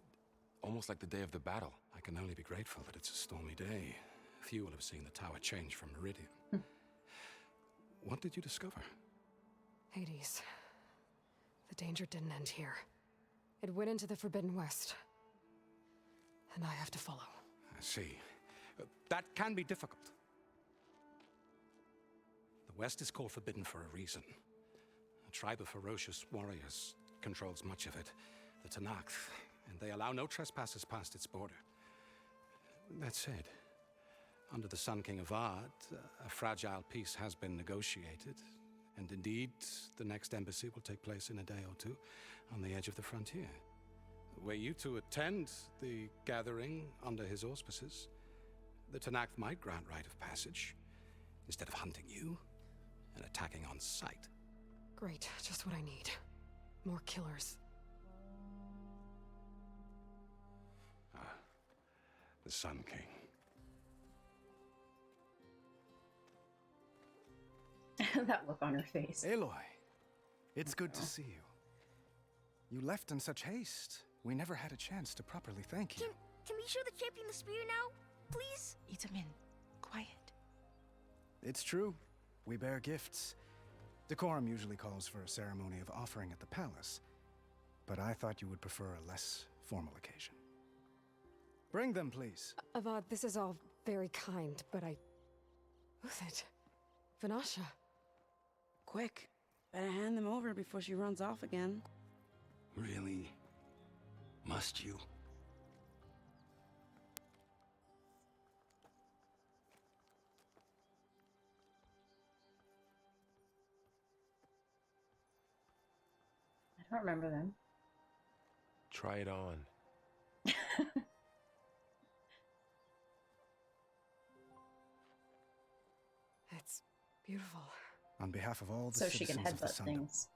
Almost like the day of the battle. I can only be grateful that it's a stormy day. Few will have seen the tower change from Meridian. What did you discover? Hades. The danger didn't end here. It went into the Forbidden West. And I have to follow. I see. That can be difficult. The West is called Forbidden for a reason. A tribe of ferocious warriors controls much of it, the Tanakh, and they allow no trespassers past its border. That said, under the Sun King of Ard, a fragile peace has been negotiated, and indeed, the next embassy will take place in a day or two on the edge of the frontier. Were you to attend the gathering under his auspices, the Tanakh might grant right of passage, instead of hunting you and attacking on sight. Great, just what I need. More killers. The Sun King. That look on her face. Aloy, it's good to see you. You left in such haste. We never had a chance to properly thank you. Can we show the champion the spear now? Please? Itamin, quiet. It's true. We bear gifts. Decorum usually calls for a ceremony of offering at the palace, but I thought you would prefer a less formal occasion. Bring them, please. Avad, this is all very kind, but Who's it? Vanasha. Quick. Better hand them over before she runs off again. Really? Must you? I don't remember them. Try it on. It's beautiful. On behalf of all the so she can citizens of the headbutt Sundom, things.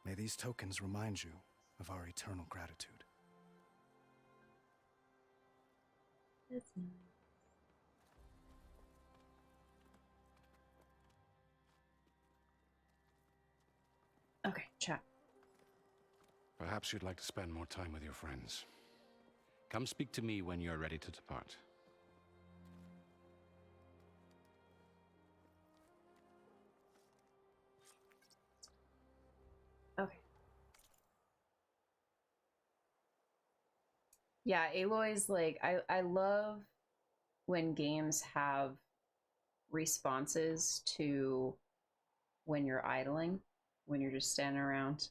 may these tokens remind you of our eternal gratitude. That's nice. Okay, chat. Perhaps you'd like to spend more time with your friends. Come speak to me when you're ready to depart. Okay. Yeah, Aloy's like, I love when games have responses to when you're idling, when you're just standing around.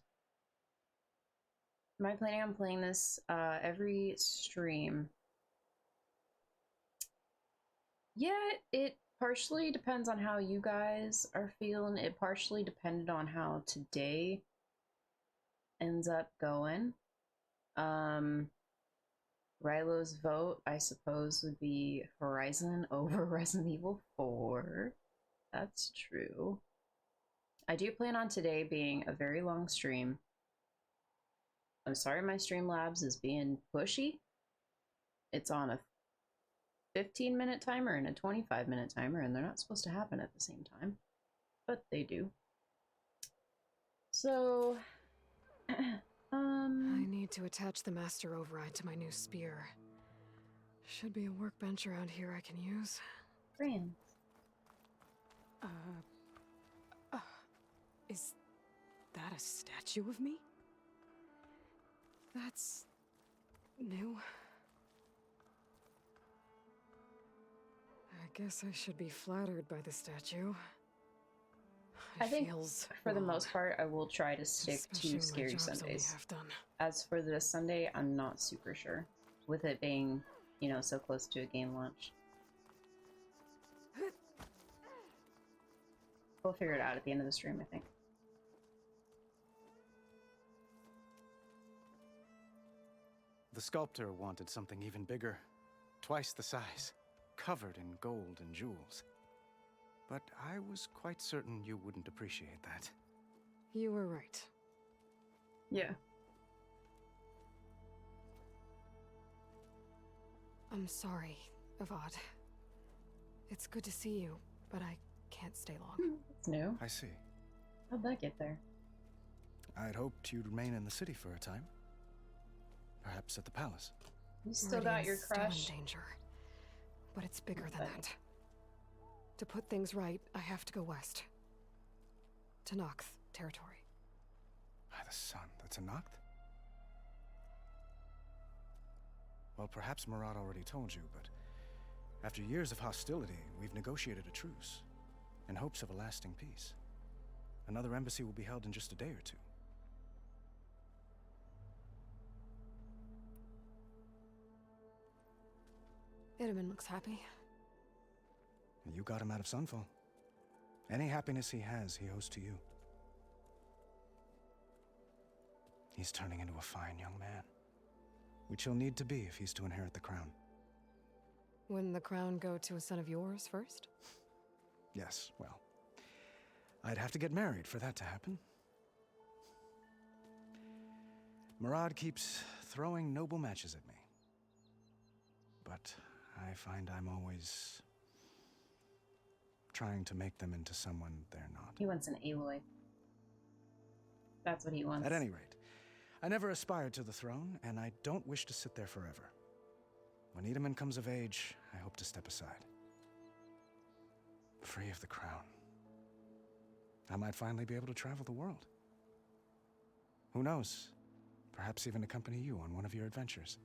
Am I planning on playing this every stream? Yeah, it partially depends on how you guys are feeling. It partially depended on how today ends up going. Rylo's vote, I suppose, would be Horizon over Resident Evil 4. That's true. I do plan on today being a very long stream. I'm sorry my Streamlabs is being pushy. It's on a 15-minute timer and a 25-minute timer, and they're not supposed to happen at the same time. But they do. So, I need to attach the master override to my new spear. Should be a workbench around here I can use. Grand. Is that a statue of me? That's new. I guess I should be flattered by the statue. I think for the most part, I will try to stick to Scary Sundays. As for this Sunday, I'm not super sure. With it being, you know, so close to a game launch. We'll figure it out at the end of the stream, I think. The sculptor wanted something even bigger, twice the size, covered in gold and jewels. But I was quite certain you wouldn't appreciate that. You were right. Yeah. I'm sorry, Avad. It's good to see you, but I can't stay long. It's new. I see. How'd that get there? I'd hoped you'd remain in the city for a time. Perhaps at the palace. You still got your crush? Still in danger. But it's bigger than that. To put things right, I have to go west. To Noct territory. By the sun, that's a Noct? Well, perhaps Murad already told you, but after years of hostility, we've negotiated a truce in hopes of a lasting peace. Another embassy will be held in just a day or two. Itamen looks happy. You got him out of Sunfall. Any happiness he has, he owes to you. He's turning into a fine young man, which he'll need to be if he's to inherit the crown. Wouldn't the crown go to a son of yours first? Yes, well, I'd have to get married for that to happen. Murad keeps throwing noble matches at me. But I find I'm always trying to make them into someone they're not. He wants an Aloy. That's what he wants. At any rate, I never aspired to the throne, and I don't wish to sit there forever. When Itamen comes of age, I hope to step aside. Free of the crown. I might finally be able to travel the world. Who knows? Perhaps even accompany you on one of your adventures.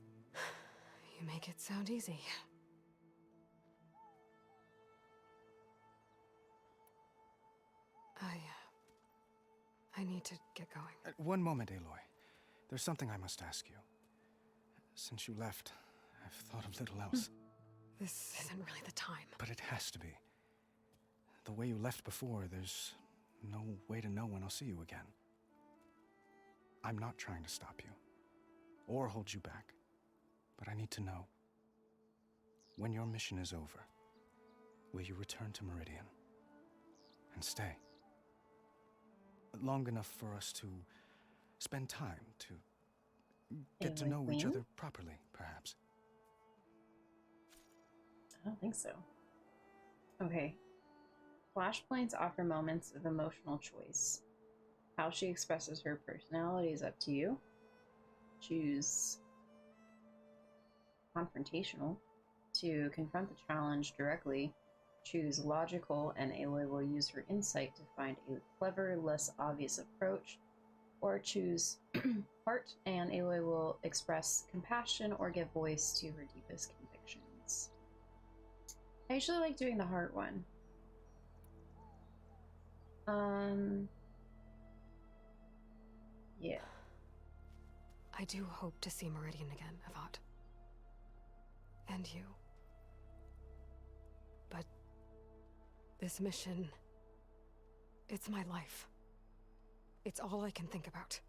You make it sound easy. I need to get going. One moment, Aloy. There's something I must ask you. Since you left, I've thought of little else. This isn't really the time. But it has to be. The way you left before, there's no way to know when I'll see you again. I'm not trying to stop you, or hold you back. But I need to know, when your mission is over, will you return to Meridian and stay? Long enough for us to spend time, to get to know each other properly, perhaps. I don't think so. Okay. Flashpoints offer moments of emotional choice. How she expresses her personality is up to you. Choose confrontational to confront the challenge directly. Choose logical, and Aloy will use her insight to find a clever, less obvious approach. Or choose heart, and Aloy will express compassion or give voice to her deepest convictions. I usually like doing the heart one. Yeah. I do hope to see Meridian again, Avad. And you. But this mission, it's my life. It's all I can think about.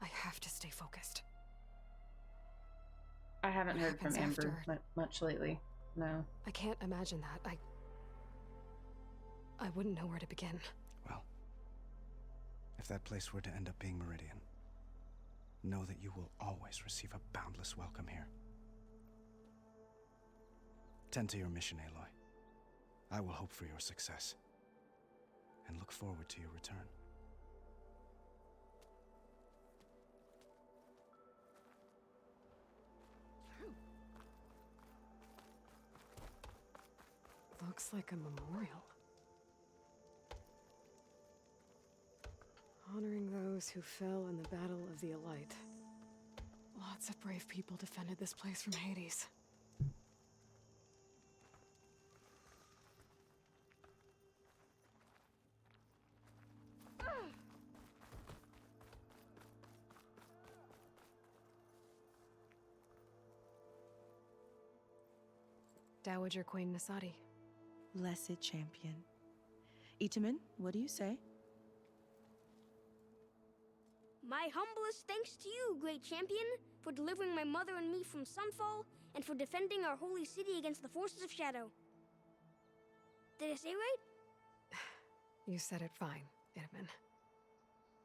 I have to stay focused. I haven't heard from Amber much lately. No. I can't imagine that. I wouldn't know where to begin. Well, if that place were to end up being Meridian, know that you will always receive a boundless welcome here. Tend to your mission, Aloy. I will hope for your success, and look forward to your return. Looks like a memorial. Honoring those who fell in the Battle of the Elite. Lots of brave people defended this place from Hades. Dowager Queen Nasadi. Blessed champion. Itamen, what do you say? My humblest thanks to you, great champion, for delivering my mother and me from Sunfall, and for defending our holy city against the forces of Shadow. Did I say right? You said it fine, Itamen.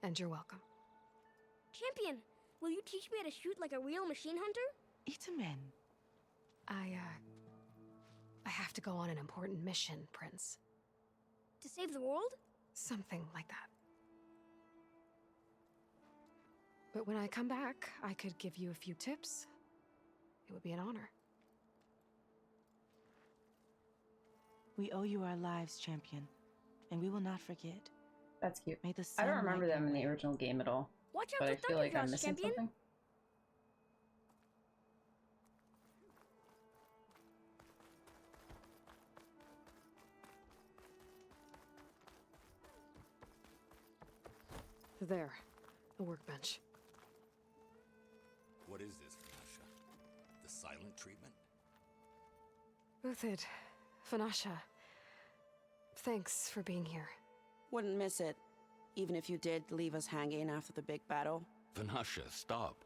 And you're welcome. Champion, will you teach me how to shoot like a real machine hunter? Itamen. I have to go on an important mission, Prince. To save the world? Something like that. But when I come back, I could give you a few tips. It would be an honor. We owe you our lives, champion, and we will not forget. That's cute. May the I don't sun remember light them in your the way. original game at all. Watch out But I for feel like I'm Thunderjaws, missing champion. something. There, the workbench. What is this, Fanasha? The silent treatment? Uthid, Fanasha, thanks for being here. Wouldn't miss it, even if you did leave us hanging after the big battle. Fanasha, stop.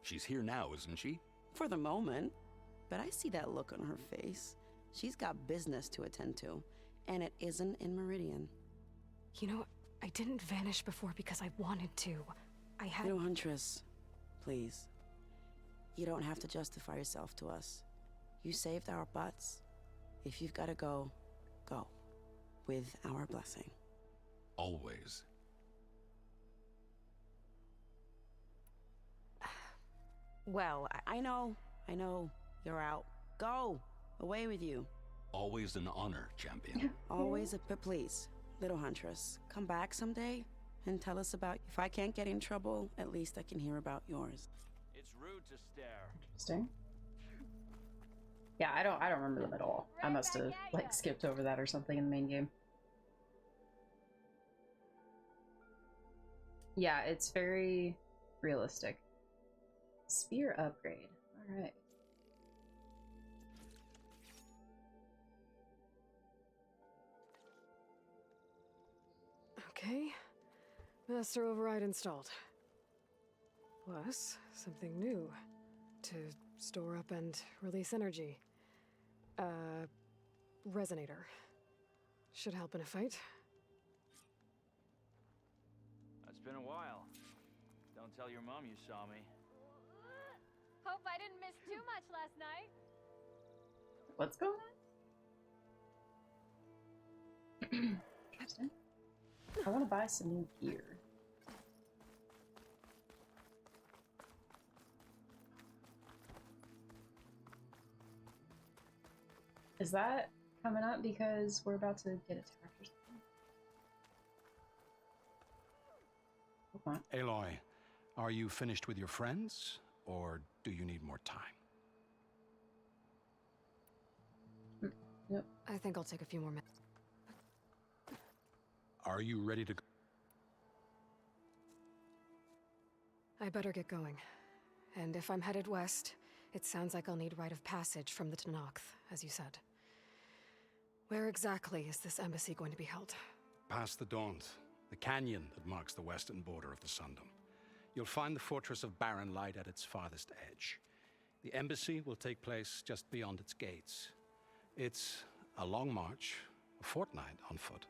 She's here now, isn't she? For the moment. But I see that look on her face. She's got business to attend to, and it isn't in Meridian. You know, I didn't vanish before because I wanted to. I had... Little Huntress, please. You don't have to justify yourself to us. You saved our butts. If you've got to go, go. With our blessing. Always. Well, I know. You're out. Go! Away with you. Always an honor, champion. Always but please, Little Huntress, come back someday and tell us about... If I can't get in trouble, at least I can hear about yours. It's rude to stare. Interesting. Yeah, I don't remember them at all. I must have like skipped over that or something in the main game. Yeah, it's very realistic. Spear upgrade. All right. Okay. Master override installed. Plus, something new. To store up and release energy. Resonator. Should help in a fight. It's been a while. Don't tell your mom you saw me. Hope I didn't miss too much last night. What's going on? Interesting. I want to buy some new gear. Is that coming up because we're about to get attacked or something? Okay. Aloy, are you finished with your friends, or do you need more time? Yep. I think I'll take a few more minutes. Are you ready to go? I better get going. And if I'm headed west, it sounds like I'll need rite of passage from the Tenakth, as you said. Where exactly is this embassy going to be held? Past the Daunt, the canyon that marks the western border of the Sundom. You'll find the fortress of Barren Light at its farthest edge. The embassy will take place just beyond its gates. It's a long march, a fortnight on foot.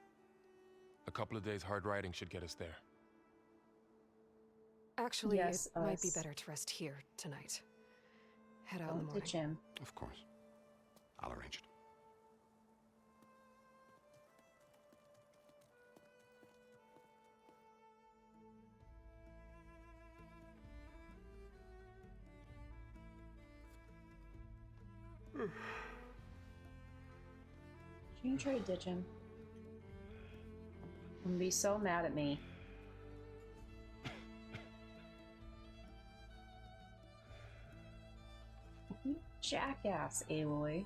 A couple of days hard riding should get us there. Actually, Yes, it might be us. better to rest here tonight. Head out in the Don't morning. ditch him. Of course. I'll arrange it. You can try to ditch him. I'm gonna be so mad at me. You jackass, Aloy.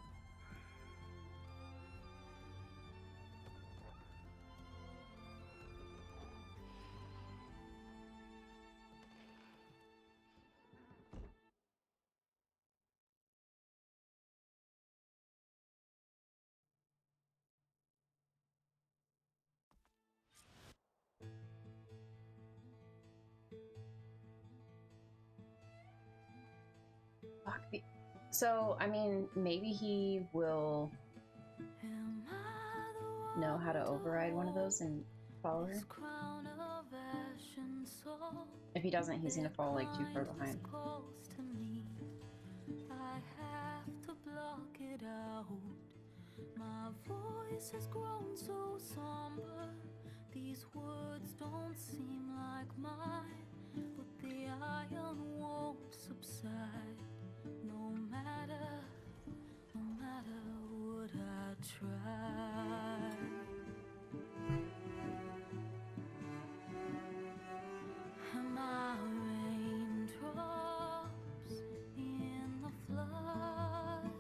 So, I mean, maybe he will know how to override one of those and follow her. If he doesn't, he's gonna fall like too far behind. I have to block it out. My voice has grown so somber. These words don't seem like mine, but the iron won't subside. No matter what I try. Am I raindrops in the flood?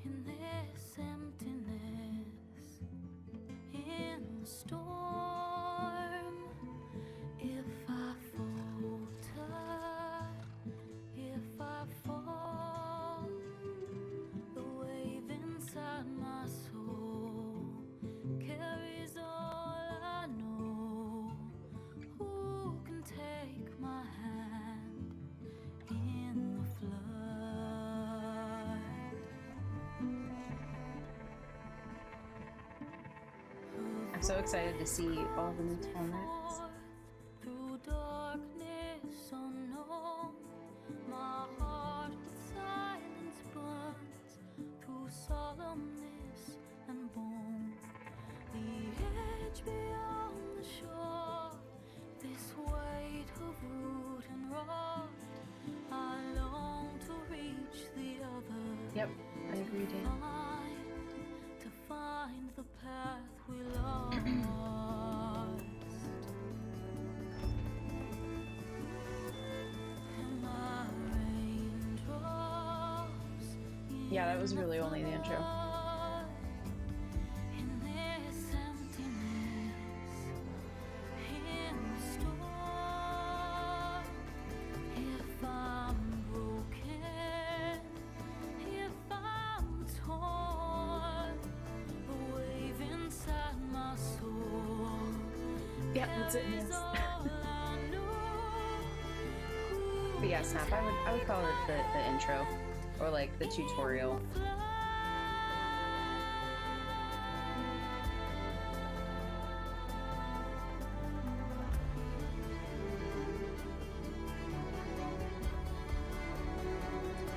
In this emptiness, in the storm. If I falter, if I fall, the wave inside my soul carries all I know. Who can take my hand in the flood? I'm so excited to see all the new formats. Through darkness unknown, my heart with silence burns. Through solemnness and bone, the edge beyond the shore. This weight of root and rot, I long to reach the other. Yep, I agree, Dan. To find the path we lost. Am I raindrops Yeah, that was really only the intro. in this emptiness, in the storm? If I'm broken, if I'm torn, the wave inside my soul. Yeah, that's it. Yes. But yeah, Snap, I would call it the intro, or like the tutorial.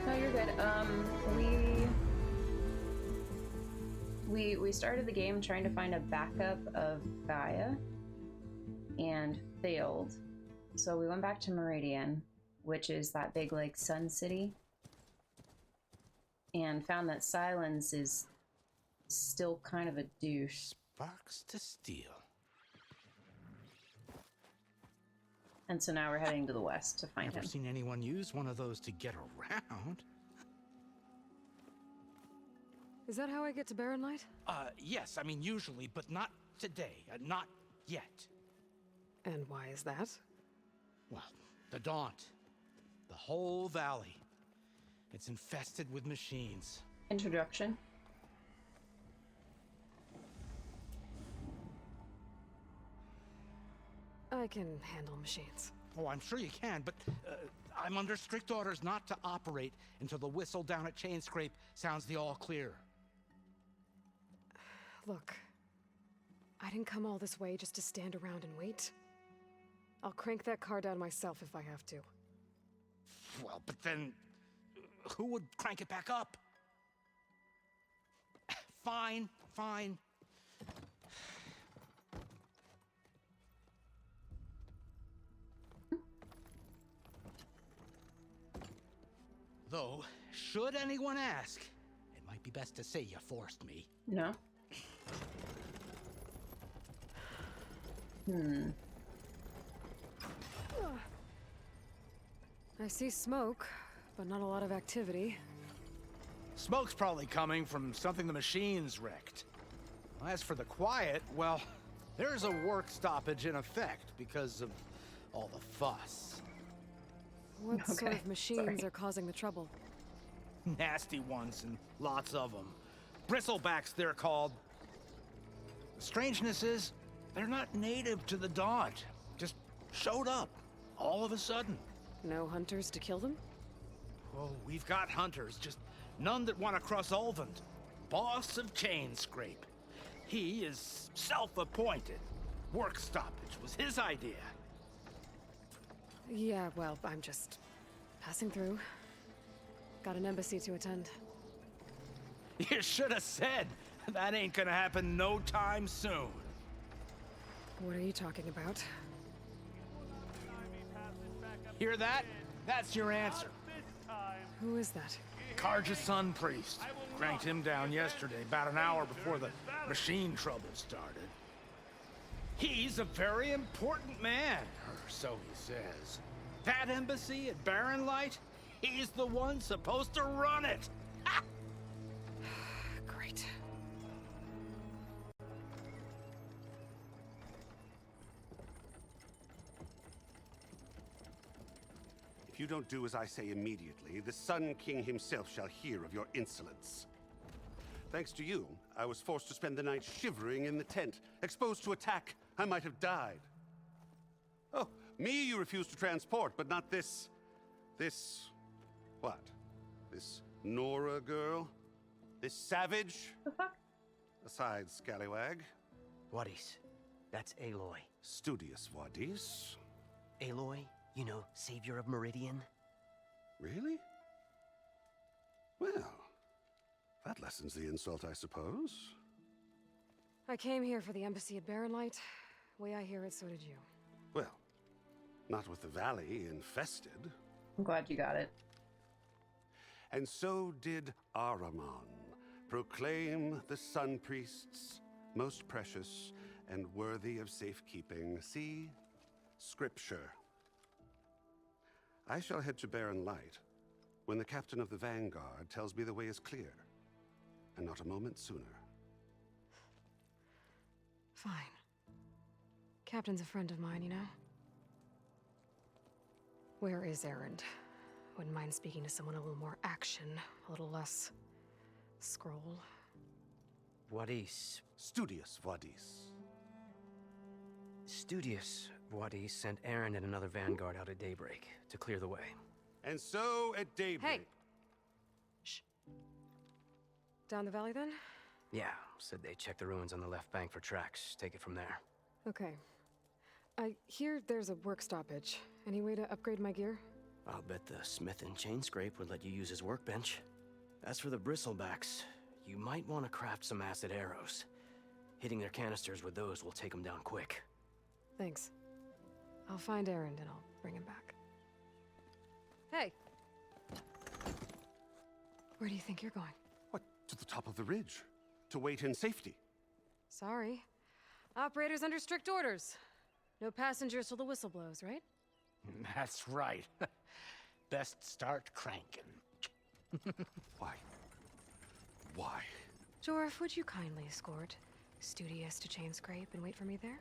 No, you're good. We started the game trying to find a backup of Gaia and failed. So we went back to Meridian, which is that big like sun city, and found that Silence is still kind of a douche. Sparks to steel. And so now we're heading to the west to find Never him. seen anyone use one of those to get around. Is that how I get to Barren Light? Yes, I mean usually, but not today. Not yet. And why is that? Well, the Daunt. The whole valley. It's infested with machines. Introduction. I can handle machines. Oh, I'm sure you can, but I'm under strict orders not to operate until the whistle down at Chainscrape sounds the all clear. Look, I didn't come all this way just to stand around and wait. I'll crank that car down myself if I have to. Well, but then... who would crank it back up? Fine, fine. Though, should anyone ask, it might be best to say you forced me. No. I see smoke, but not a lot of activity. Smoke's probably coming from something the machines wrecked. As for the quiet, well, there's a work stoppage in effect because of all the fuss. What sort of machines are causing the trouble? Nasty ones, and lots of them. Bristlebacks, they're called. The strangeness is, they're not native to the Dodge. Just showed up, all of a sudden. No hunters to kill them? Oh, we've got hunters, just none that want to cross Ulvund. Boss of Chainscrape. He is self-appointed. Work stoppage was his idea. Yeah, well, I'm just passing through. Got an embassy to attend. You should have said. That ain't gonna happen no time soon. What are you talking about? Hear that? That's your answer. Who is that? Karja's son priest. Cranked him down yesterday, about an hour before the machine trouble started. He's a very important man, or so he says. That embassy at Barren Light, he's the one supposed to run it. Ha! Great. If you don't do as I say immediately, the Sun King himself shall hear of your insolence. Thanks to you, I was forced to spend the night shivering in the tent. Exposed to attack, I might have died. Oh, me you refuse to transport, but not this... what? This Nora girl? This savage? The fuck? Aside, scallywag. Wadis. That's Aloy. Studious Wadis. Aloy, you know, savior of Meridian. Really? Well, that lessens the insult, I suppose. I came here for the embassy at Barren Light. Way I hear it, so did you. Well, not with the valley infested. I'm glad you got it. And so did Ahriman, proclaim the Sun Priests most precious and worthy of safekeeping. See? Scripture. I shall head to Barren Light when the captain of the Vanguard tells me the way is clear, and not a moment sooner. Fine. Captain's a friend of mine, you know? Where is Erend? Wouldn't mind speaking to someone a little more action, a little less scroll. Wadis. Studious Wadis. Studious Wadis sent Aaron and another Vanguard out at daybreak to clear the way. And so at daybreak... Hey! Shh. Down the valley, then? Yeah, said they checked the ruins on the left bank for tracks. Take it from there. Okay. I hear there's a work stoppage. Any way to upgrade my gear? I'll bet the smith in Chainscrape would let you use his workbench. As for the bristlebacks, you might want to craft some acid arrows. Hitting their canisters with those will take them down quick. Thanks. I'll find Erend and I'll bring him back. Hey! Where do you think you're going? What, to the top of the ridge? To wait in safety? Sorry. Operator's under strict orders. No passengers till the whistle blows, right? That's right. Best start cranking. Why? Why? Jorf, would you kindly escort Studious to Chainscrape and wait for me there?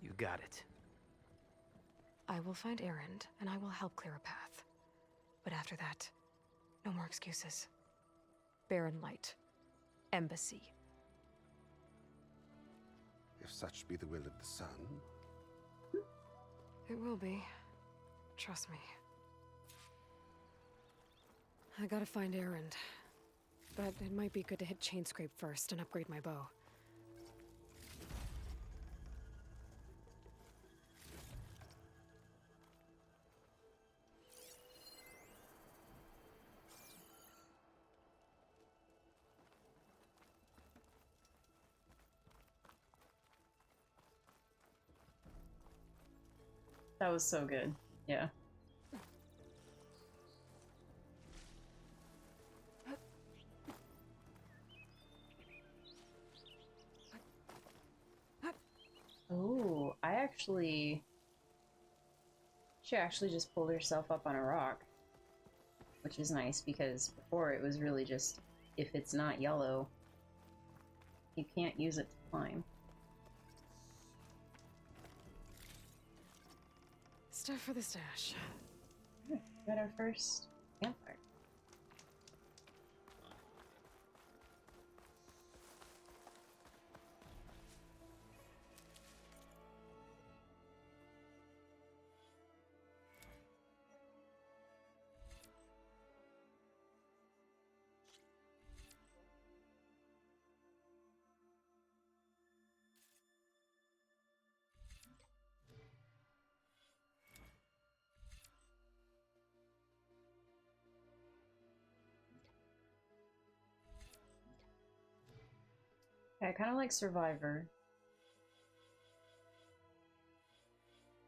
You got it. I will find Erend, and I will help clear a path. But after that, no more excuses. Barren Light. Embassy. If such be the will of the sun. It will be. Trust me. I gotta find Erend. But it might be good to hit Chainscrape first and upgrade my bow. That was so good. Yeah. Oh, she actually just pulled herself up on a rock, which is nice because before it was really just, if it's not yellow, you can't use it to climb. Stuff for the stash. Got our first campfire. I kind of like Survivor.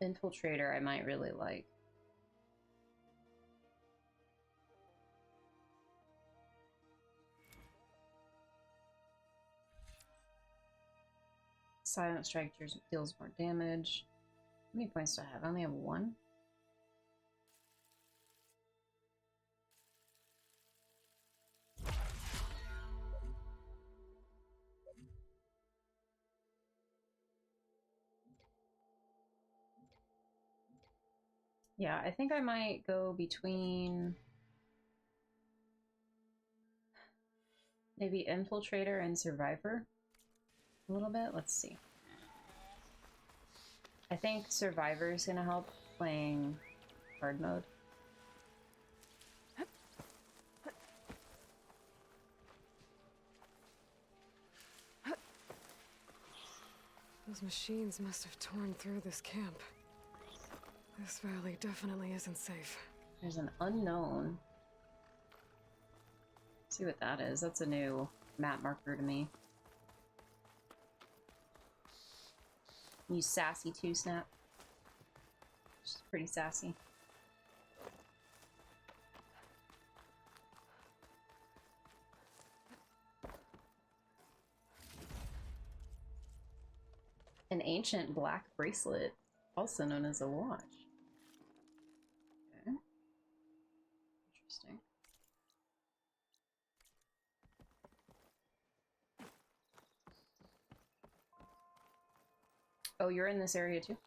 Infiltrator I might really like. Silent Strike deals more damage. How many points do I have? I only have one. Yeah, I think I might go between maybe Infiltrator and Survivor a little bit. Let's see. I think Survivor is going to help playing hard mode. Those machines must have torn through this camp. This valley definitely isn't safe. There's an unknown. Let's see what that is. That's a new map marker to me. You sassy too, Snap. She's pretty sassy. An ancient black bracelet, also known as a watch. Okay. Interesting. Oh, you're in this area too?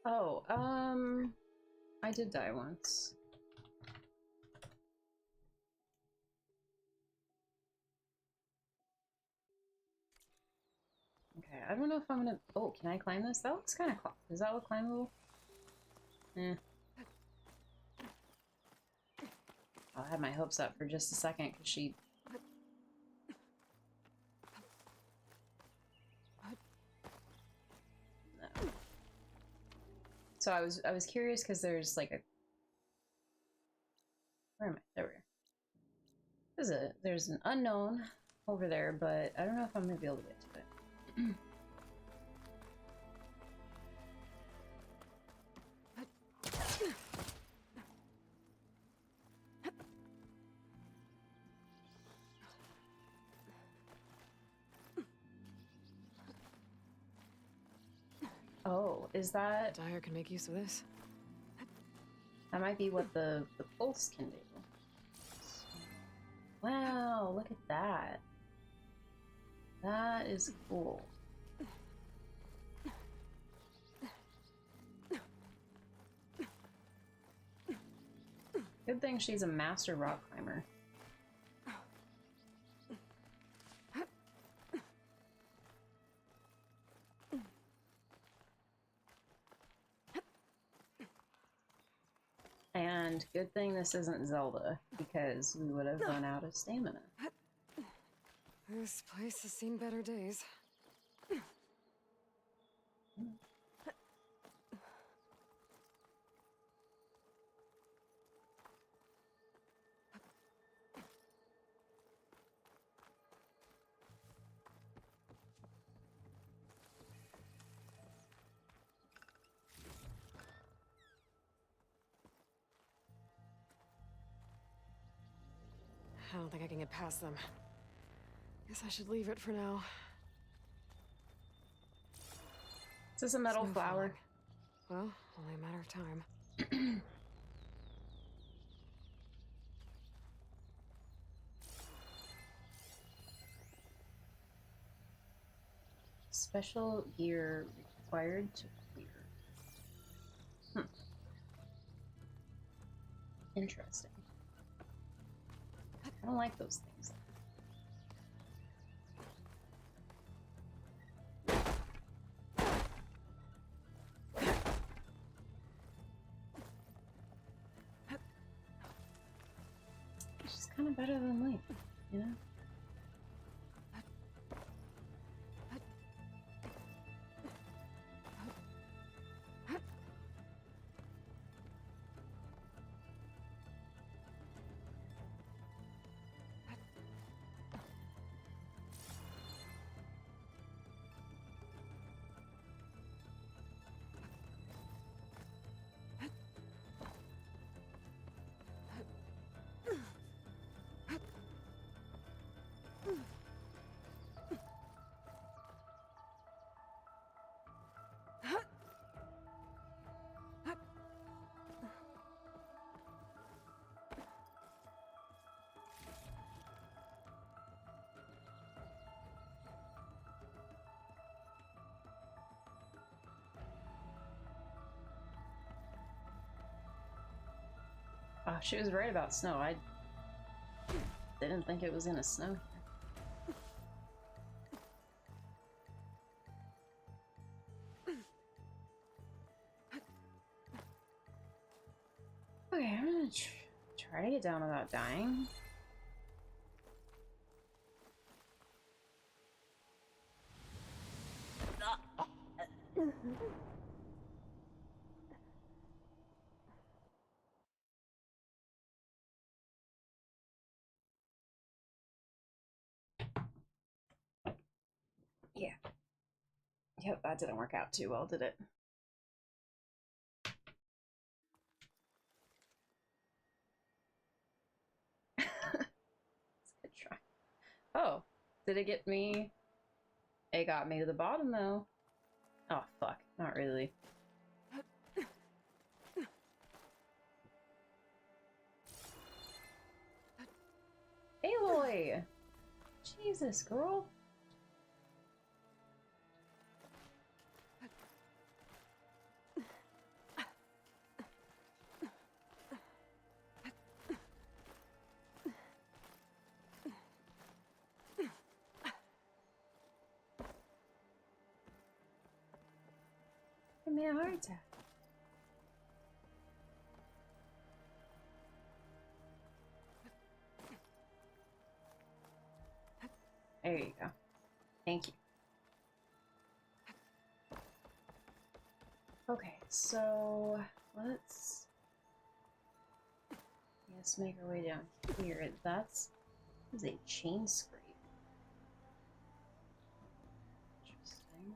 Oh, I did die once. Okay, I don't know if I'm gonna... Oh, can I climb this? That looks kind of... Does that look climbable? Eh. I had my hopes up for just a second, because she... No. So I was curious, because there's like a... Where am I? There we are. There's an unknown over there, but I don't know if I'm gonna be able to get to it. Oh, is that... Dyer can make use of this. That might be what the pulse can do. Wow, look at that. That is cool. Good thing she's a master rock climber. And And good thing this isn't Zelda, because we would have run out of stamina. This place has seen better days. I don't think I can get past them. Guess I should leave it for now. Is this a metal flower? Well, only a matter of time. Special gear required to clear. Interesting. I don't like those things. It's just kind of better than light, you know? Oh, she was right about snow. I didn't think it was gonna snow. Okay, I'm gonna try to get down without dying. Yeah. Yep, that didn't work out too well, did it? It's a good try. Oh, did it get me? It got me to the bottom though. Oh fuck, not really. Aloy! Jesus, girl. Give me a heart attack. There you go. Thank you. Okay, so let's make our way down here. That's a chain scrape. Interesting.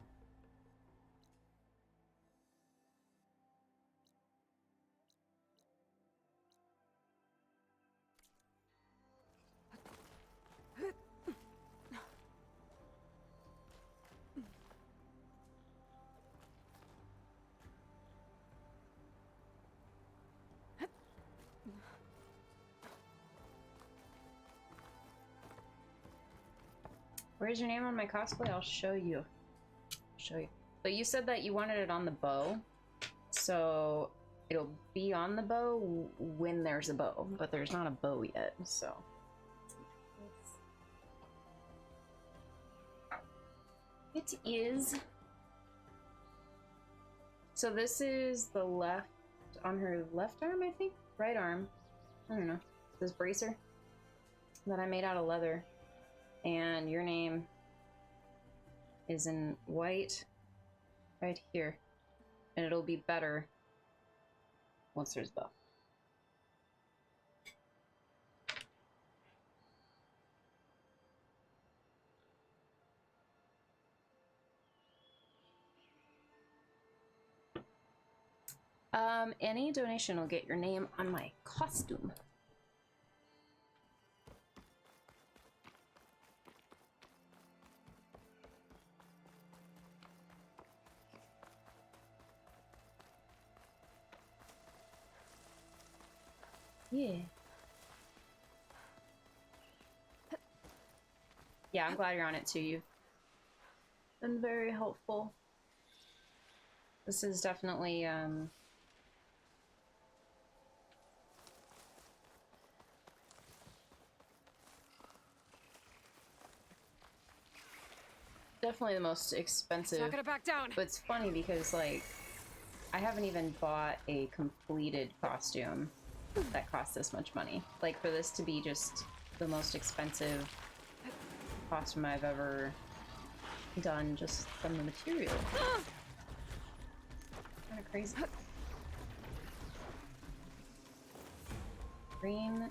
Where's your name on my cosplay? I'll show you. But you said that you wanted it on the bow, so it'll be on the bow when there's a bow, but there's not a bow yet, so. It is. So this is the left, on her left arm, I think? right arm, I don't know, this bracer that I made out of leather, and your name is in white right here, and it'll be better once there's buff. Any donation will get your name on my costume. Yeah. Yeah, I'm glad you're on it too. You've been very helpful. This is definitely, definitely the most expensive. It's not gonna back down. But it's funny because, like, I haven't even bought a completed costume that costs this much money. Like, for this to be just the most expensive costume I've ever done just from the material. Kind of crazy. Green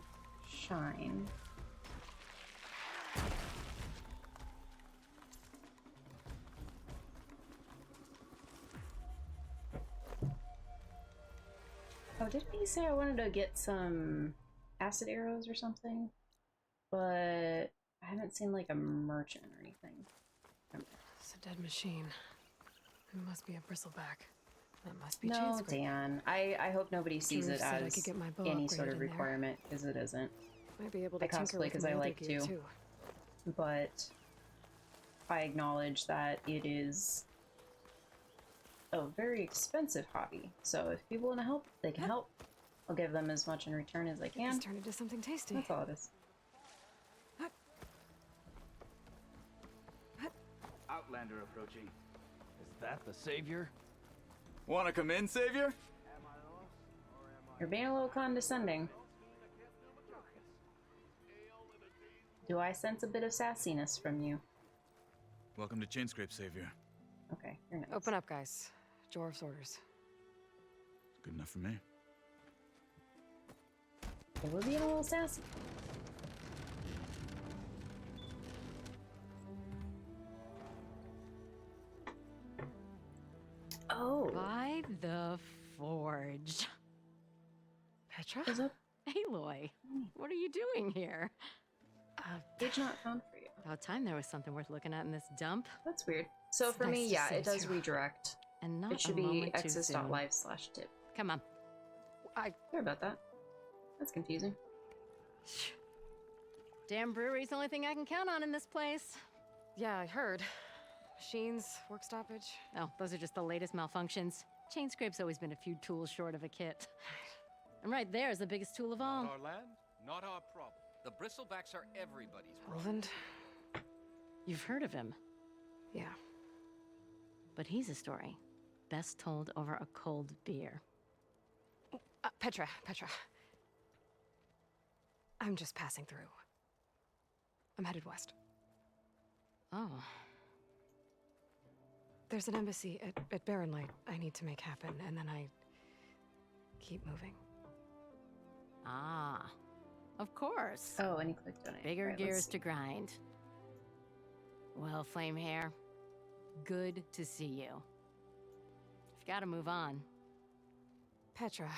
shine. Oh, didn't he say I wanted to get some acid arrows or something? But I haven't seen like a merchant or anything. It's a dead machine. It must be a bristleback. That must be No, Chainscrape. Dan. I hope nobody sees Drew it said I as could get my bow any sort upgraded of in there. requirement, because it isn't. Might be able to I tinker cosplay with because my I other like gear to, too. but I acknowledge that it is a very expensive hobby. So if people want to help, they can help. I'll give them as much in return as I can. Just turn it into something tasty. That's all it is. Outlander approaching. Is that the savior? Wanna come in, Savior? You're being a little condescending. Do I sense a bit of sassiness from you? Welcome to Chainscrape, Savior. Okay, you're nice. Open up, guys. Jorv's orders. Good enough for me. It would be a little sassy. Oh. By the forge. Petra? What's up? Aloy, what are you doing here? Page not found for you. About time there was something worth looking at in this dump. That's weird. So It's for nice me, to yeah, see it does too. redirect. And not It should a be moment too soon. exis.live/tip. Come on. Sorry about that. That's confusing. Damn brewery's the only thing I can count on in this place. Yeah, I heard. Machines, work stoppage. Oh, those are just the latest malfunctions. Chainscrape's always been a few tools short of a kit. And right there is the biggest tool of all. Not our land, not our problem. The bristlebacks are everybody's problem. Roland? You've heard of him. Yeah. But he's a story best told over a cold beer. Petra. I'm just passing through. I'm headed west. Oh. There's an embassy at Barren Light I need to make happen, and then I keep moving. Ah. Of course. Oh, and he clicked on it. Bigger Right, gears let's to see. grind. Well, Flame Hair, good to see you. I've got to move on. Petra.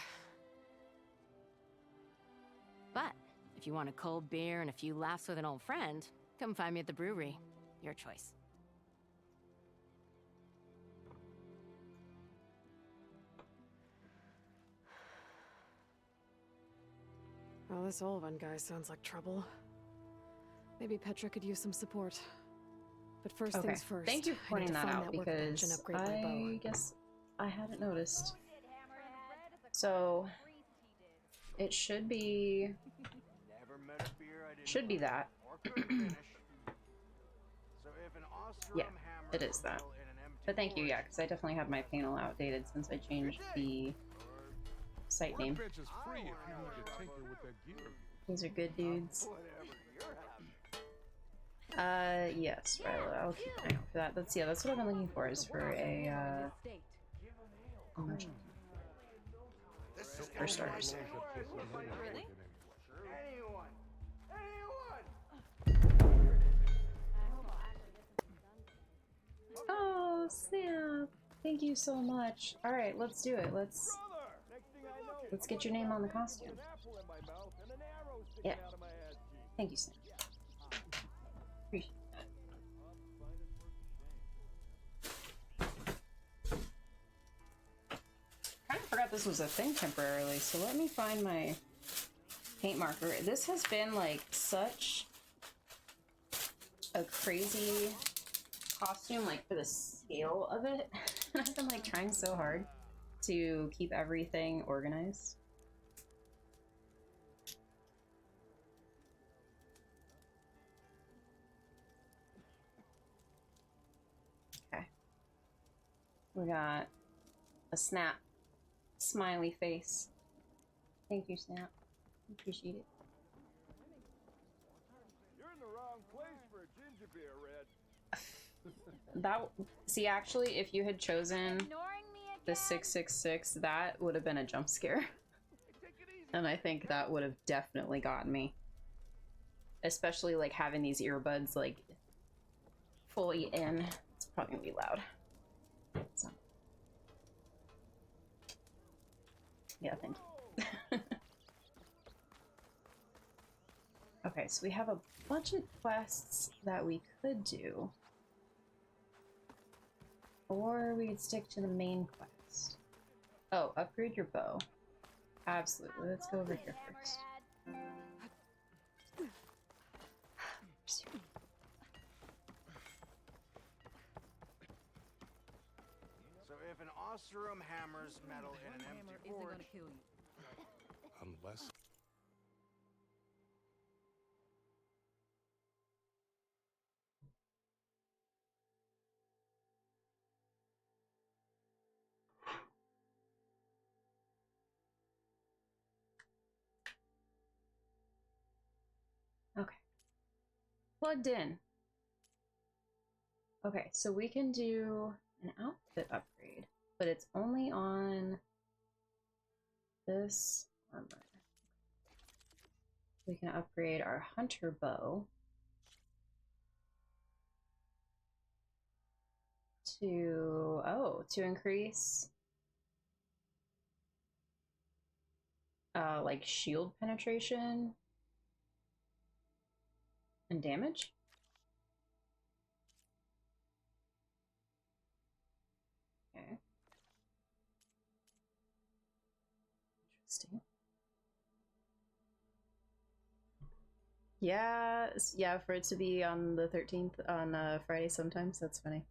But if you want a cold beer and a few laughs with an old friend, come find me at the brewery. Your choice. Well, this Olvan guy sounds like trouble. Maybe Petra could use some support. But first Okay. things first. Thank you for I need pointing to that find out workbench and because upgrade my bow. I guess I hadn't noticed. So it should be that. Yeah, it is that. But thank you, yeah, because I definitely had my panel outdated since I changed the site name. These are good dudes. Yes, right. I'll keep an eye out for that. That's that's what I've been looking for, is for a merchant. For starters. Really? Oh snap! Thank you so much. All right, let's do it. Let's get your name on the costume. Yeah. Thank you, Snap. Appreciate that. Kind of forgot this was a thing temporarily, so let me find my paint marker. This has been like such a crazy costume, like for the scale of it. I've been like trying so hard to keep everything organized. Okay. We got a Snap smiley face. Thank you, Snap. Appreciate it. You're in the wrong place for a ginger beer, Red. That, see, actually, if you had chosen the 666, that would have been a jump scare. And I think that would have definitely gotten me. Especially, like, having these earbuds, like, fully in. It's probably gonna be loud. So. Yeah, thank you. Okay, so we have a bunch of quests that we could do. Or we could stick to the main quest. Oh, upgrade your bow. Absolutely. Let's go over here first. So if an Oseram hammers metal in an empty forge, Unless... Okay. Plugged in. Okay, so we can do an outfit upgrade, but it's only on this armor. We can upgrade our hunter bow to, to increase like shield penetration and damage. Okay. Interesting. Yeah, for it to be on the 13th on Friday sometimes, that's funny.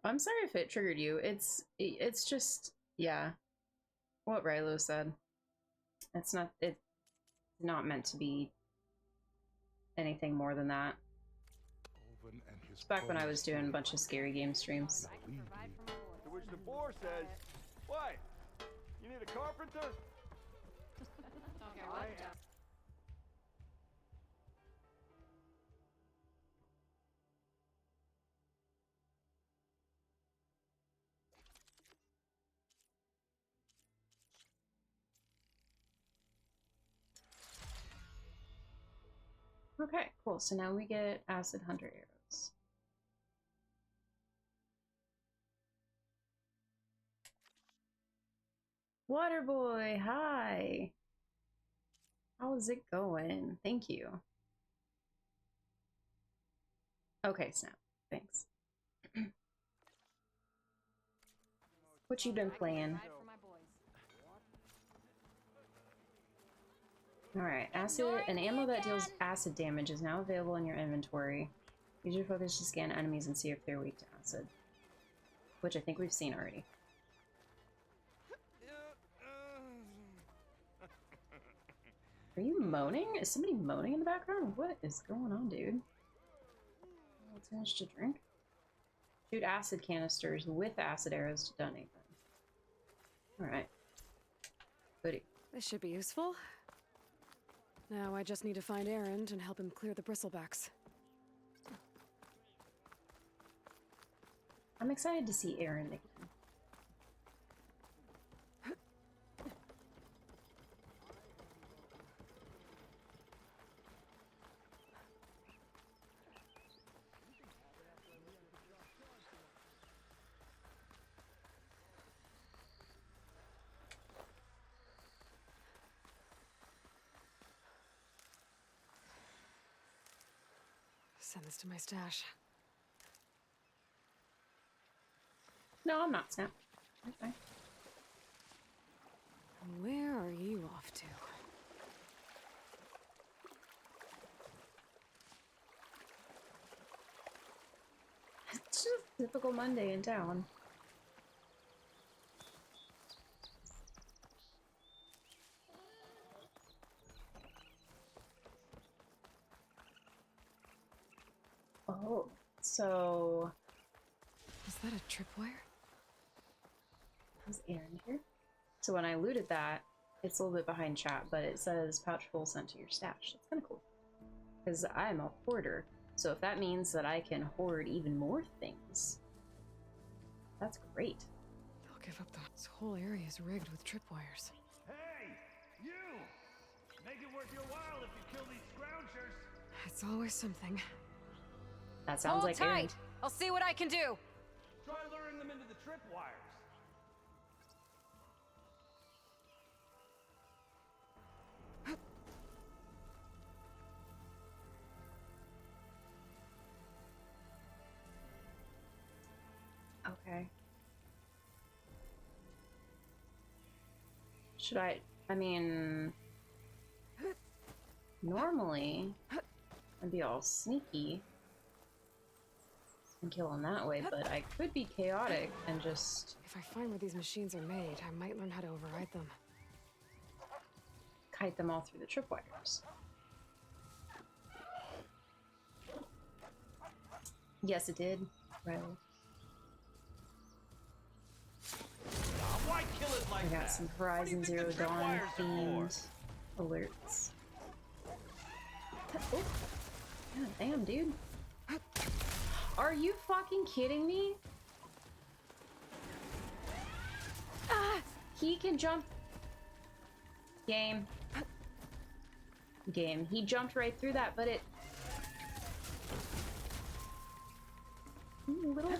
I'm sorry if it triggered you. It's just, yeah, what Rilo said. It's not meant to be anything more than that. It's back when I was doing a bunch of scary game streams. To which the boar says, "What? You need a carpenter?" I am. Okay, cool. So now we get acid hunter arrows. Waterboy, hi. How's it going? Thank you. Okay, Snap. Thanks. What you been playing? Alright, acid, an ammo that deals acid damage is now available in your inventory. Use your focus to scan enemies and see if they're weak to acid. Which I think we've seen already. Are you moaning? Is somebody moaning in the background? What is going on, dude? Too much to drink? Shoot acid canisters with acid arrows to detonate them. Alright. Goody. This should be useful. Now I just need to find Erend and help him clear the bristlebacks. I'm excited to see Erend again. Send this to my stash. No, I'm not, Snap. Okay. Where are you off to? It's just a typical Monday in town. Oh, so... Is that a tripwire? Is Erend here? So when I looted that, it's a little bit behind chat, but it says pouch full sent to your stash. That's kind of cool. Because I'm a hoarder, so if that means that I can hoard even more things, that's great. They'll give up this whole area is rigged with tripwires. Hey, you! Make it worth your while if you kill these scroungers. It's always something. That sounds like tight. Erend. I'll see what I can do. Try luring them into the tripwires. Okay. Should I mean... Normally, I'd be all sneaky and kill him that way, but I could be chaotic and just... If I find where these machines are made, I might learn how to override them. Kite them all through the tripwires. Yes, it did. Right. Why kill it like I got that? some Horizon Zero Dawn themed alerts. Oh. God damn, dude. Are you fucking kidding me? Ah, he can jump. Game. He jumped right through that, but it... You little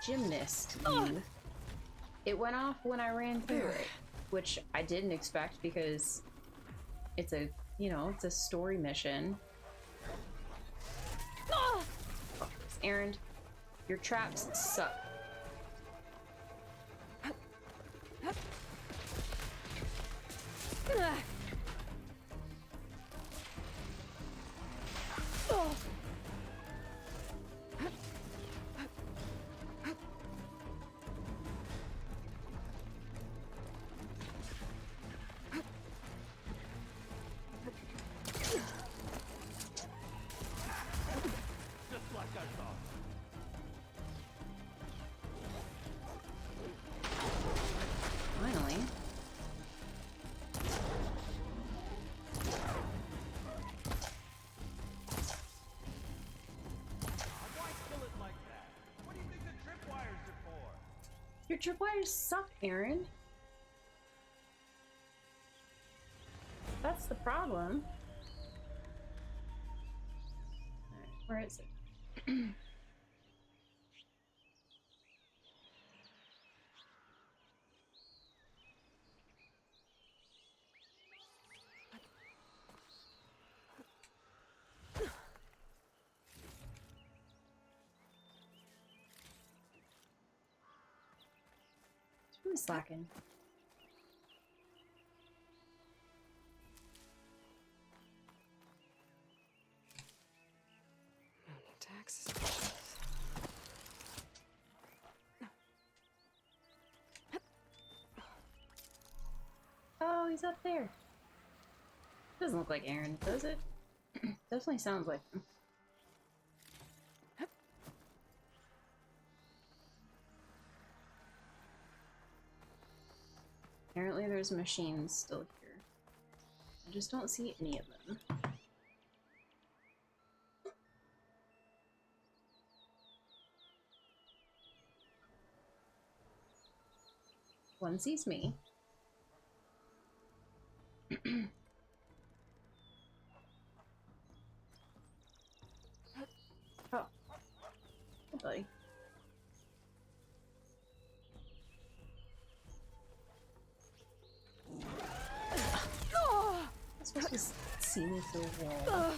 gymnast, you. It went off when I ran through it, which I didn't expect because it's a, you know, it's a story mission. Fuck this, Erend. Your traps suck. Just like I thought. Finally. Why kill it like that? What do you think the tripwires are for? Your tripwires suck, Erend. That's the problem. Alright, where is it? It's really slacking. Taxes. Oh, he's up there. Doesn't look like Aaron, does it? Definitely sounds like him. Apparently there's machines still here. I just don't see any of them. One sees me. Oh. Hey, buddy. I'm supposed to see me through a wall.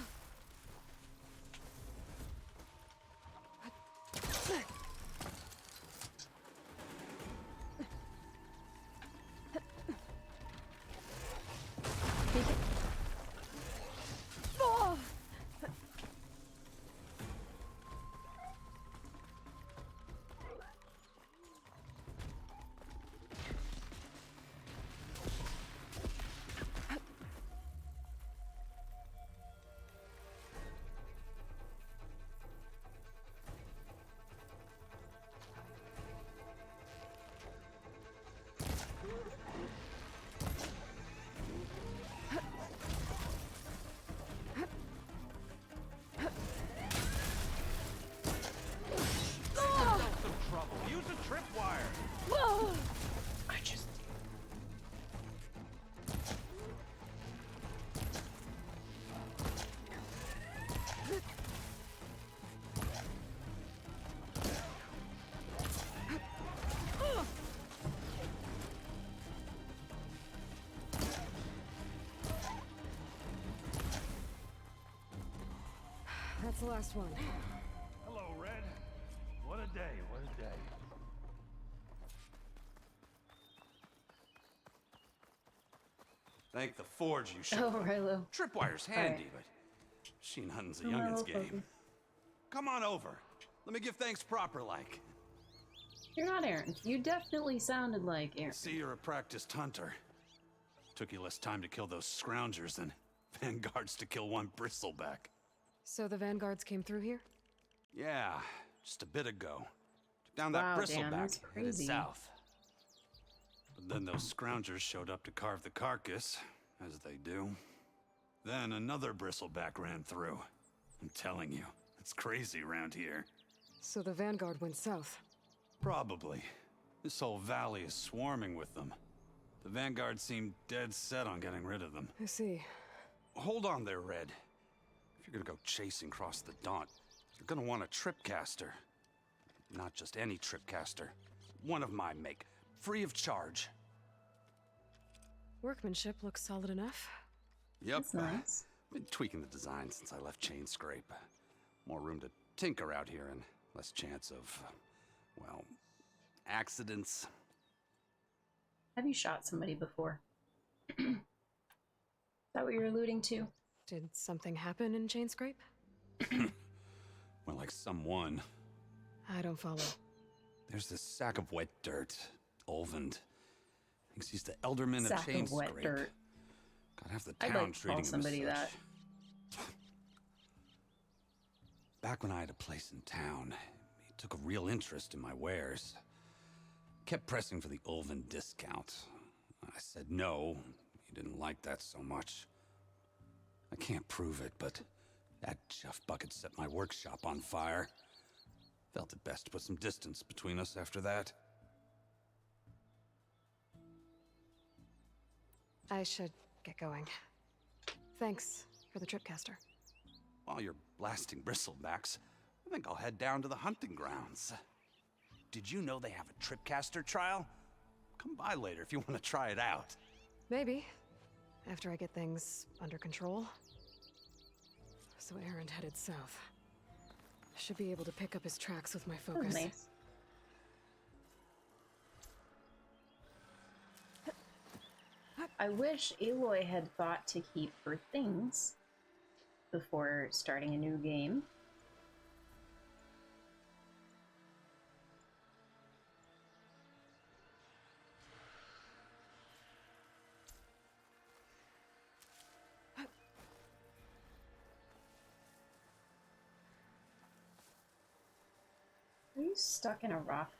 Use a tripwire. I just. That's the last one. Hello, Red. What a day, what a day. Thank the forge you showed. Oh, Rilo. Tripwire's handy, but machine hunting's a youngin's game. Come on over. Let me give thanks proper like. You're not Aaron. You definitely sounded like Aaron. See, you're a practiced hunter. Took you less time to kill those scroungers than vanguards to kill one bristleback. So the vanguards came through here? Yeah, just a bit ago. Took down that bristleback, headed south. But then those scroungers showed up to carve the carcass, as they do. Then another bristleback ran through. I'm telling you, it's crazy around here. So the vanguard went south? Probably. This whole valley is swarming with them. The vanguard seemed dead set on getting rid of them. I see. Hold on there, Red. If you're gonna go chasing across the Daunt, you're gonna want a tripcaster. Not just any tripcaster. One of my make. Free of charge. Workmanship looks solid enough. Yep. That's nice. Been tweaking the design since I left Chain Scrape. More room to tinker out here and less chance of, well, accidents. Have you shot somebody before? Is that what you're alluding to? Did something happen in Chain Scrape? Well, like someone. I don't follow. There's this sack of wet dirt. Olvend. Thinks he's the alderman of Sack Chain of wet Scrape. dirt. Got half the I'd town like to treating call somebody him as that. such. Back when I had a place in town, he took a real interest in my wares. Kept pressing for the Olvend discount. I said no. He didn't like that so much. I can't prove it, but that chuff bucket set my workshop on fire. Felt it best to put some distance between us after that. I should get going. Thanks for the tripcaster. While you're blasting bristlebacks, I think I'll head down to the hunting grounds. Did you know they have a tripcaster trial? Come by later if you want to try it out. Maybe. After I get things under control. So Aaron headed south. Should be able to pick up his tracks with my focus. Oh, nice. I wish Aloy had thought to keep her things before starting a new game. stuck in a rock?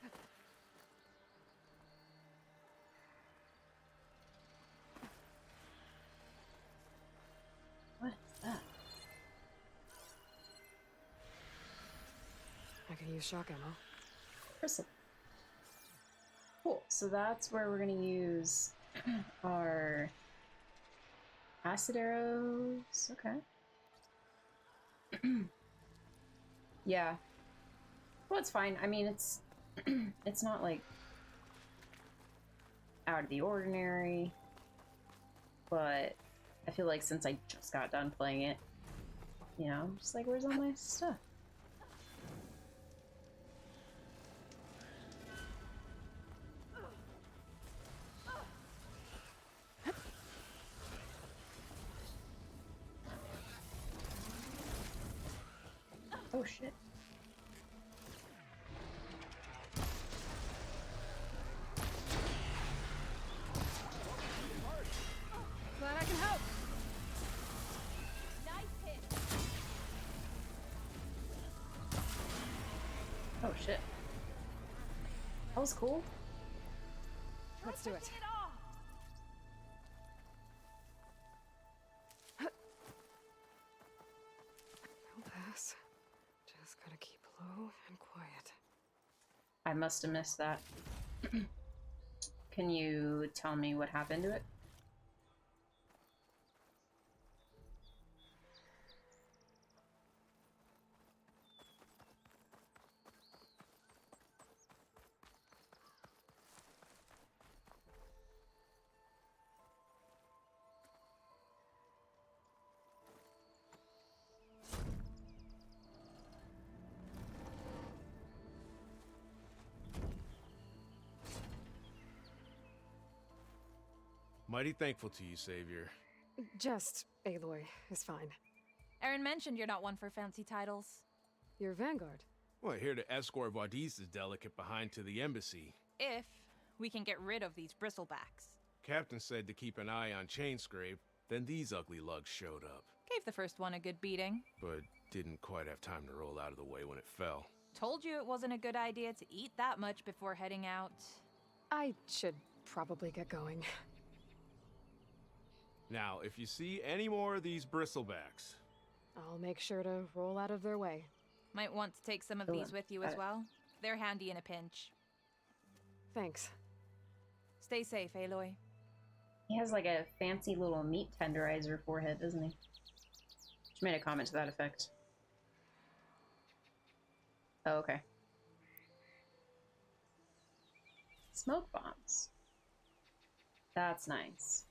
What is that? I can use shock ammo. Crystal. Cool. So that's where we're gonna use our acid arrows. Okay. Yeah. Well, it's fine. I mean, it's it's not like out of the ordinary, but I feel like since I just got done playing it, you know, I'm just like, where's all my stuff? Oh shit. Glad I can help. Nice hit. Oh shit. That was cool. Let's do it. I'll pass. Just gotta keep low and quiet. I must have missed that. Can you tell me what happened to it? Mighty thankful to you, Savior. Just Aloy is fine. Erin mentioned you're not one for fancy titles. You're Vanguard. Well, here to escort Wadis's delicate behind to the embassy. If we can get rid of these bristlebacks. Captain said to keep an eye on Chainscrape, then these ugly lugs showed up. Gave the first one a good beating. But didn't quite have time to roll out of the way when it fell. Told you it wasn't a good idea to eat that much before heading out. I should probably get going. Now, if you see any more of these bristlebacks... I'll make sure to roll out of their way. Might want to take some of these with you as well. They're handy in a pinch. Thanks. Stay safe, Aloy. He has like a fancy little meat tenderizer forehead, doesn't he? She made a comment to that effect. Oh, okay. Smoke bombs. That's nice.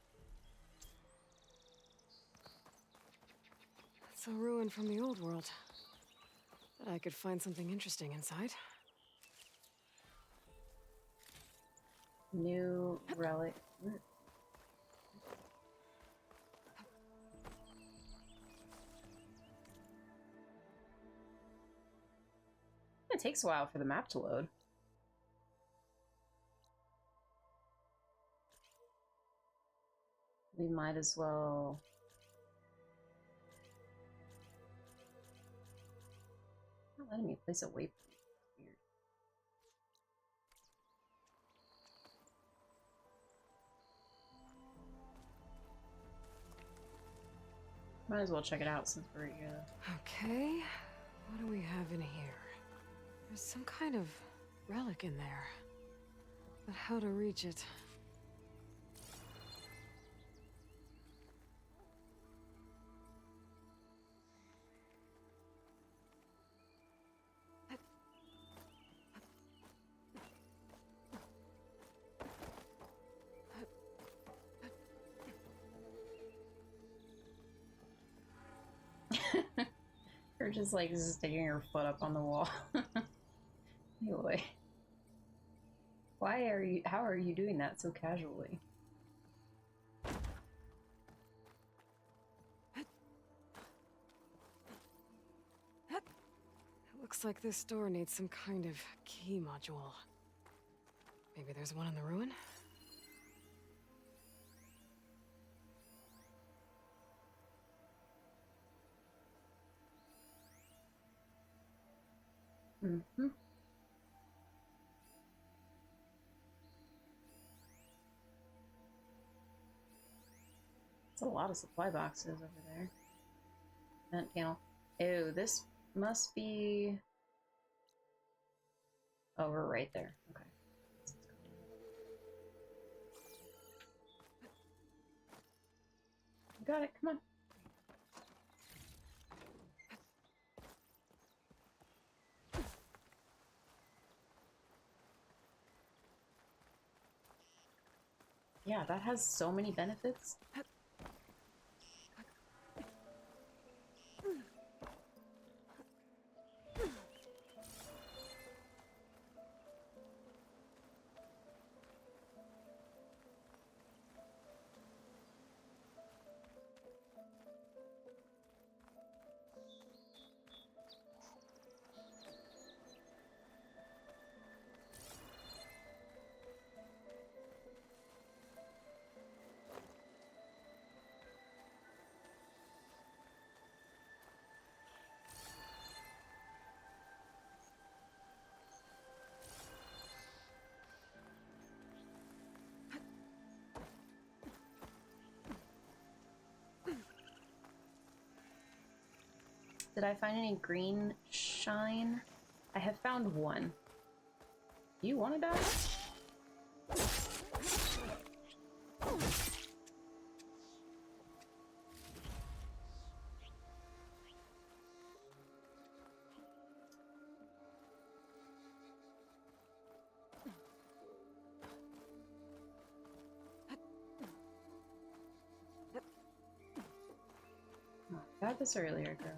That's a ruin from the old world. Bet I could find something interesting inside. New relic. It takes a while for the map to load. We might as well... Not letting me place a waypoint. Weird. Might as well check it out since we're here. Okay, what do we have in here? There's some kind of relic in there. But how to reach it? Her just like sticking her foot up on the wall. Anyway. How are you doing that so casually? It looks like this door needs some kind of key module. Maybe there's one in the ruin? Mm-hmm. It's a lot of supply boxes over there. Vent panel. Ew, this must be... Oh, we're right there. Okay. You got it, come on. Yeah, that has so many benefits. Did I find any green shine? I have found one. Do you want to die? Oh, I got this earlier, girl.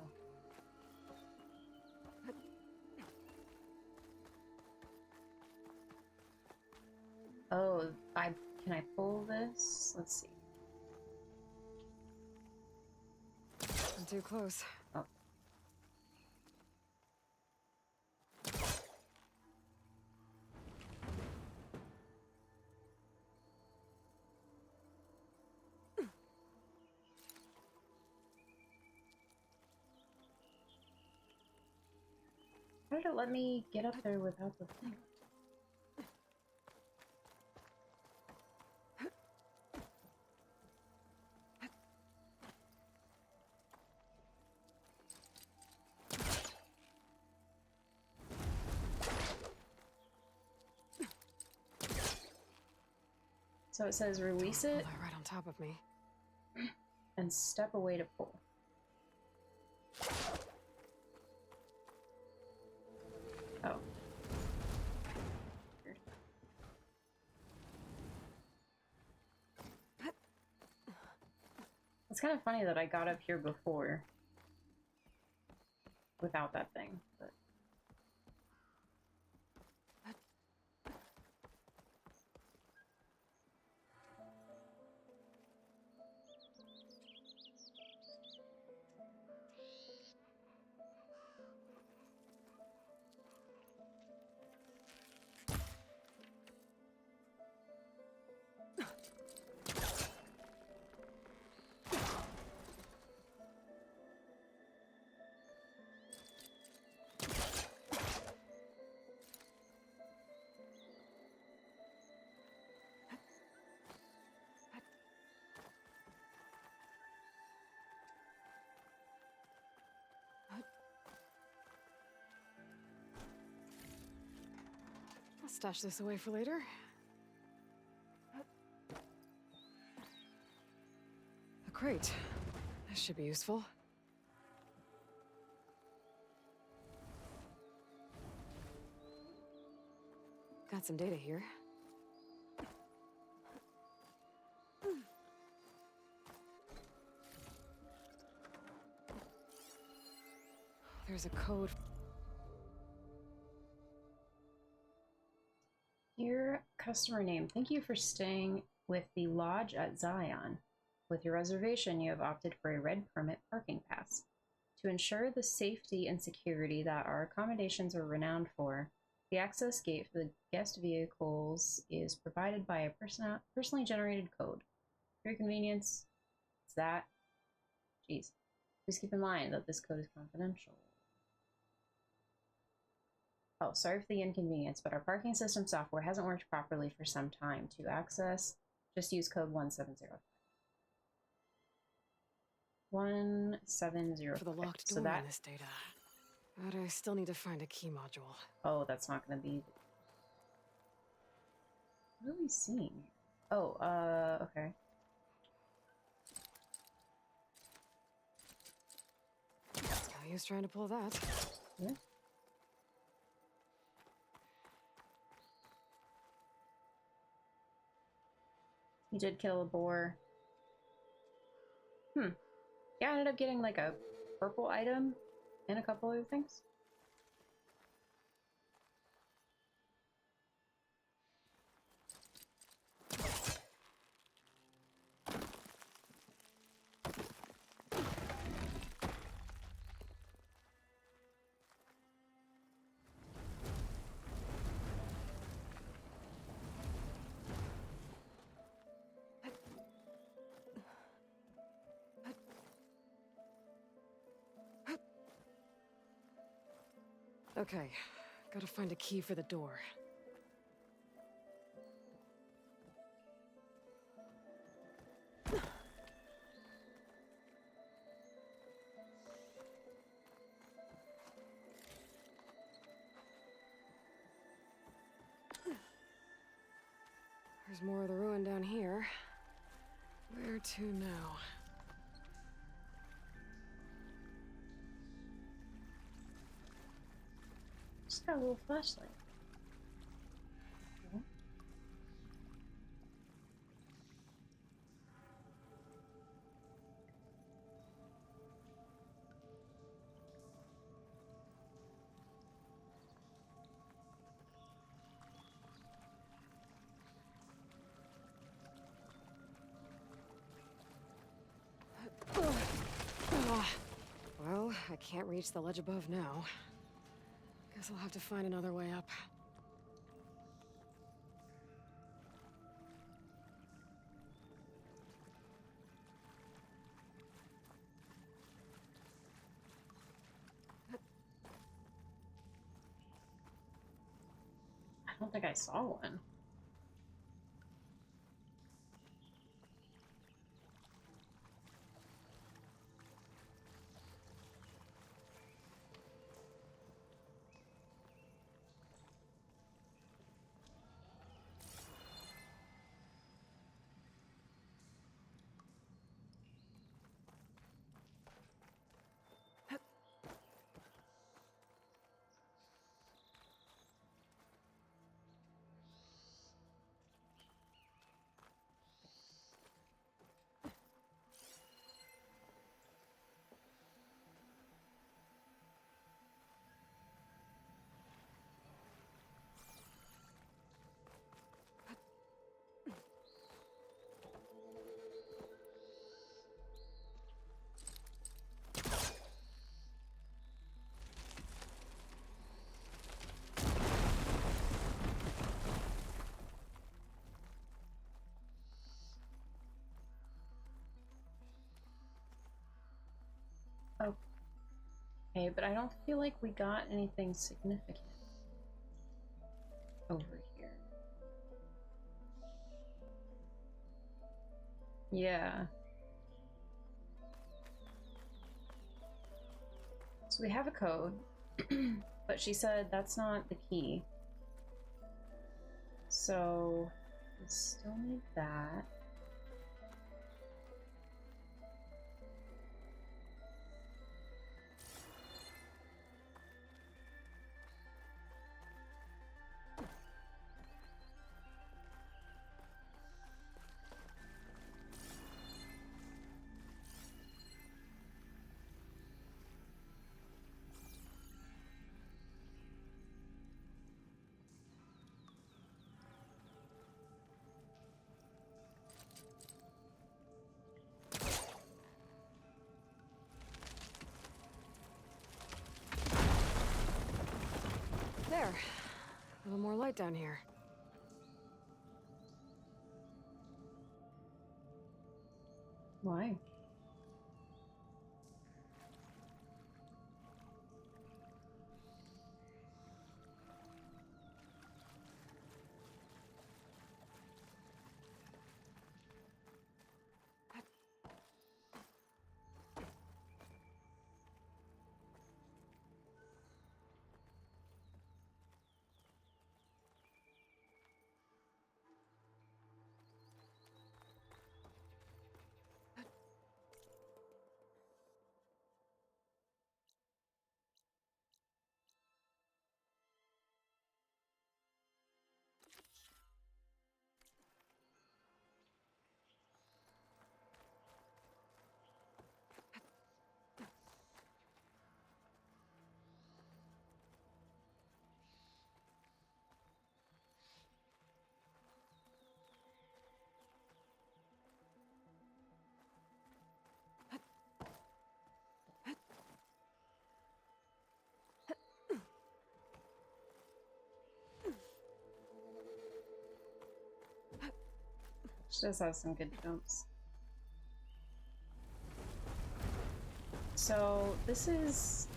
Oh, can I pull this? Let's see. I'm too close. Oh. How did it let me get up there without the thing? So it says release it Right on top of me. and step away to pull. Oh. Weird. It's kind of funny that I got up here before without that thing, but I'll stash this away for later. A crate. This should be useful. Got some data here. There's a code. Dear customer name, thank you for staying with the Lodge at Zion. With your reservation, you have opted for a red permit parking pass. To ensure the safety and security that our accommodations are renowned for, the access gate for the guest vehicles is provided by a personally generated code. For your convenience, it's that. Jeez. Please keep in mind that this code is confidential. Oh, sorry for the inconvenience, but our parking system software hasn't worked properly for some time. To access, just use code 1705. 170. For the locked door in this data. But I still need to find a key module. Oh, that's not gonna be... What are we seeing? Oh, okay. No use trying to pull that. Yeah. You did kill a boar. Yeah, I ended up getting like a purple item and a couple other things. Okay, gotta find a key for the door. There's more of the ruin down here. Where to now? Just got a little flashlight. Okay. Well, I can't reach the ledge above now. Guess I'll have to find another way up. I don't think I saw one. Okay, but I don't feel like we got anything significant over here. Yeah. So we have a code, but she said that's not the key. So we still need that. There. A little more light down here. Why? She does have some good jumps. So this is,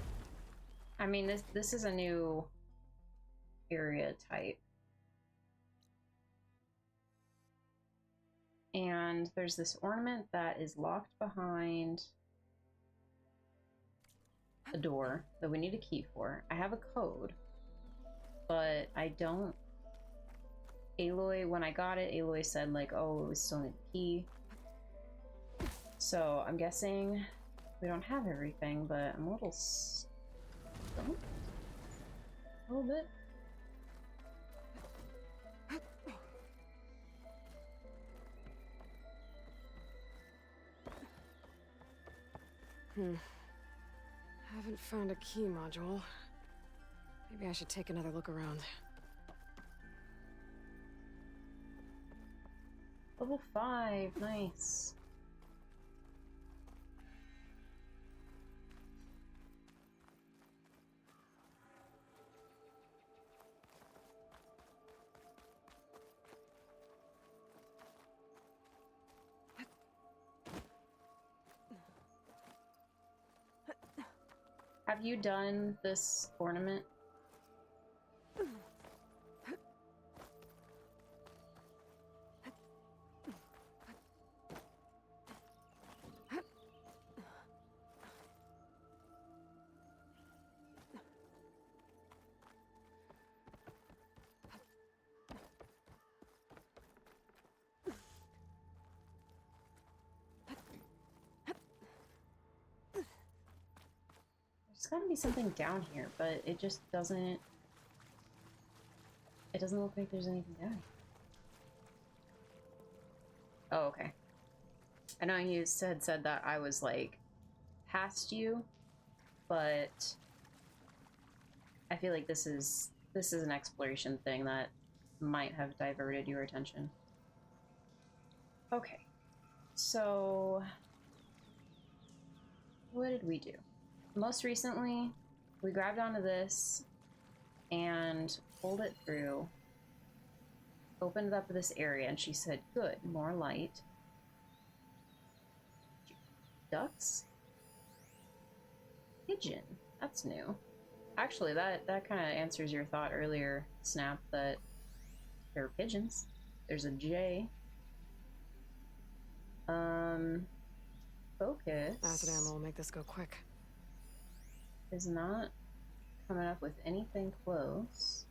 I mean, this is a new area type. And there's this ornament that is locked behind a door that we need a key for. I have a code, but I don't. Aloy, when I got it, Aloy said like, oh, we still need a key. So I'm guessing we don't have everything, but I'm a little stumped. A little bit. Haven't found a key module. Maybe I should take another look around. Level 5, nice. Have you done this ornament? There's gotta be something down here, but it just doesn't... It doesn't look like there's anything down here. Oh, okay. I know you said that I was, like, past you, but I feel like this is an exploration thing that might have diverted your attention. Okay. So... what did we do? Most recently, we grabbed onto this and pulled it through, opened up this area, and she said, good, more light. Ducks? Pigeon. That's new. Actually, that kind of answers your thought earlier, Snap, that there are pigeons. There's a jay. Focus. Acid ammo will make this go quick. Is not coming up with anything close.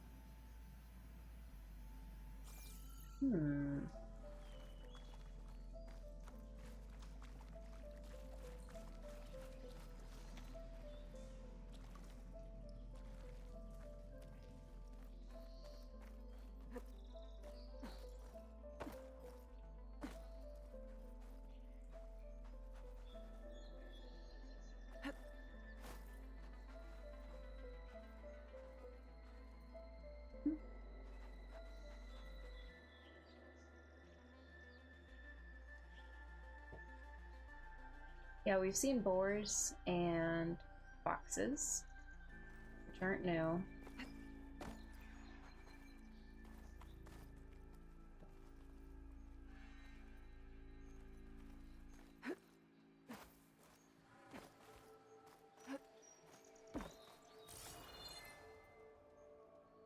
Yeah, we've seen boars and foxes, which aren't new.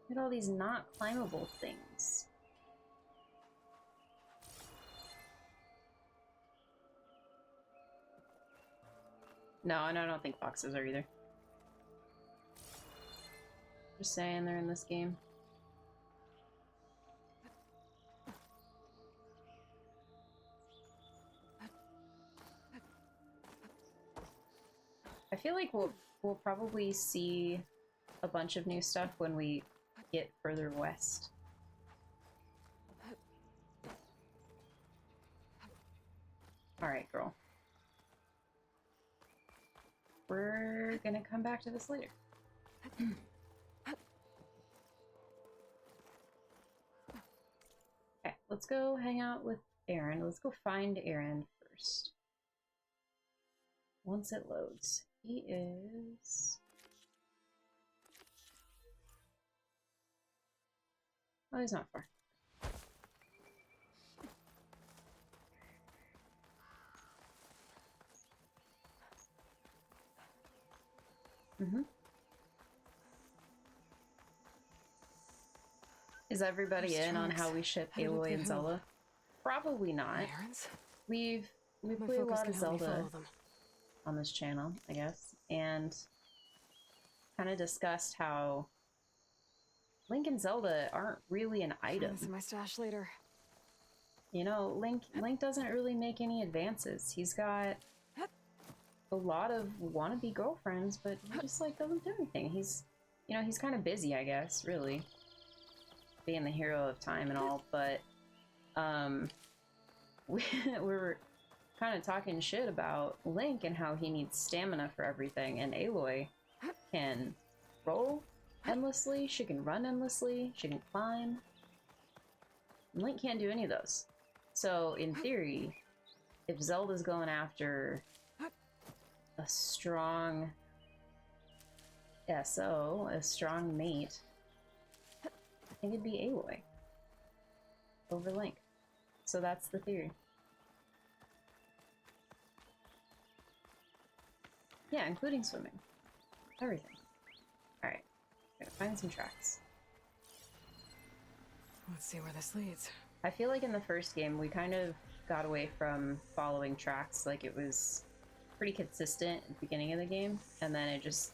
Look at all these not climbable things. No, and I don't think foxes are either. Just saying they're in this game. I feel like we'll probably see a bunch of new stuff when we get further west. Alright, girl. We're gonna come back to this later. Okay, let's go hang out with Aaron. Let's go find Aaron first. Once it loads. He is... oh, he's not far. Is everybody Those in on trunks how we ship headed up Aloy the and hill. Zelda? Probably not. My errands? We My play a focus lot can of help me Zelda follow them. on this channel, I guess, and kind of discussed how Link and Zelda aren't really an Throw item. this in my stash later. You know, Link doesn't really make any advances. He's got a lot of wannabe girlfriends, but he just like doesn't do anything. He's, you know, he's kind of busy, I guess, really, being the hero of time and all. But we were kind of talking shit about Link and how he needs stamina for everything, and Aloy can roll endlessly, she can run endlessly, she can climb. And Link can't do any of those. So, in theory, if Zelda's going after a strong SO, a strong mate, I think it'd be Aloy over Link. So that's the theory. Yeah, including swimming. Everything. Alright, gotta find some tracks. Let's see where this leads. I feel like in the first game we kind of got away from following tracks. Like it was pretty consistent at the beginning of the game, and then it just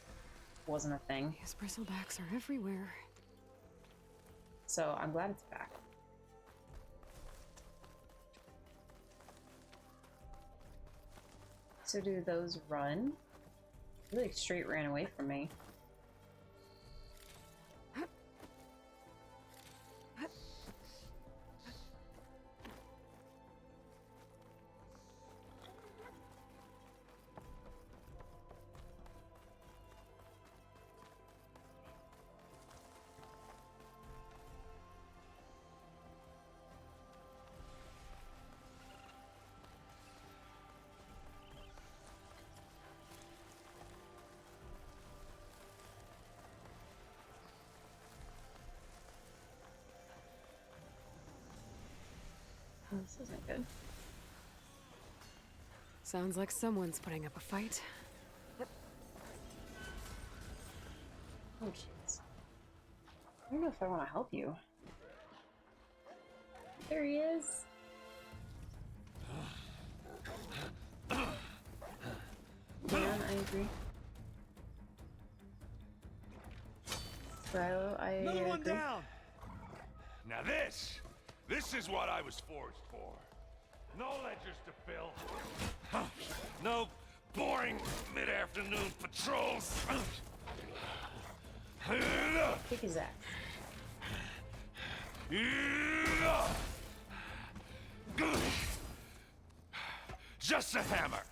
wasn't a thing. These bristlebacks are everywhere. So I'm glad it's back. So do those run? They like straight ran away from me. Oh, this isn't good. Sounds like someone's putting up a fight. Oh, jeez. I don't know if I want to help you. There he is. Yeah, I agree. Rilo, I Another one agree. down. Now this is what I was forged for. No ledgers to fill. No boring mid-afternoon patrols. Kick his ass. Just a hammer.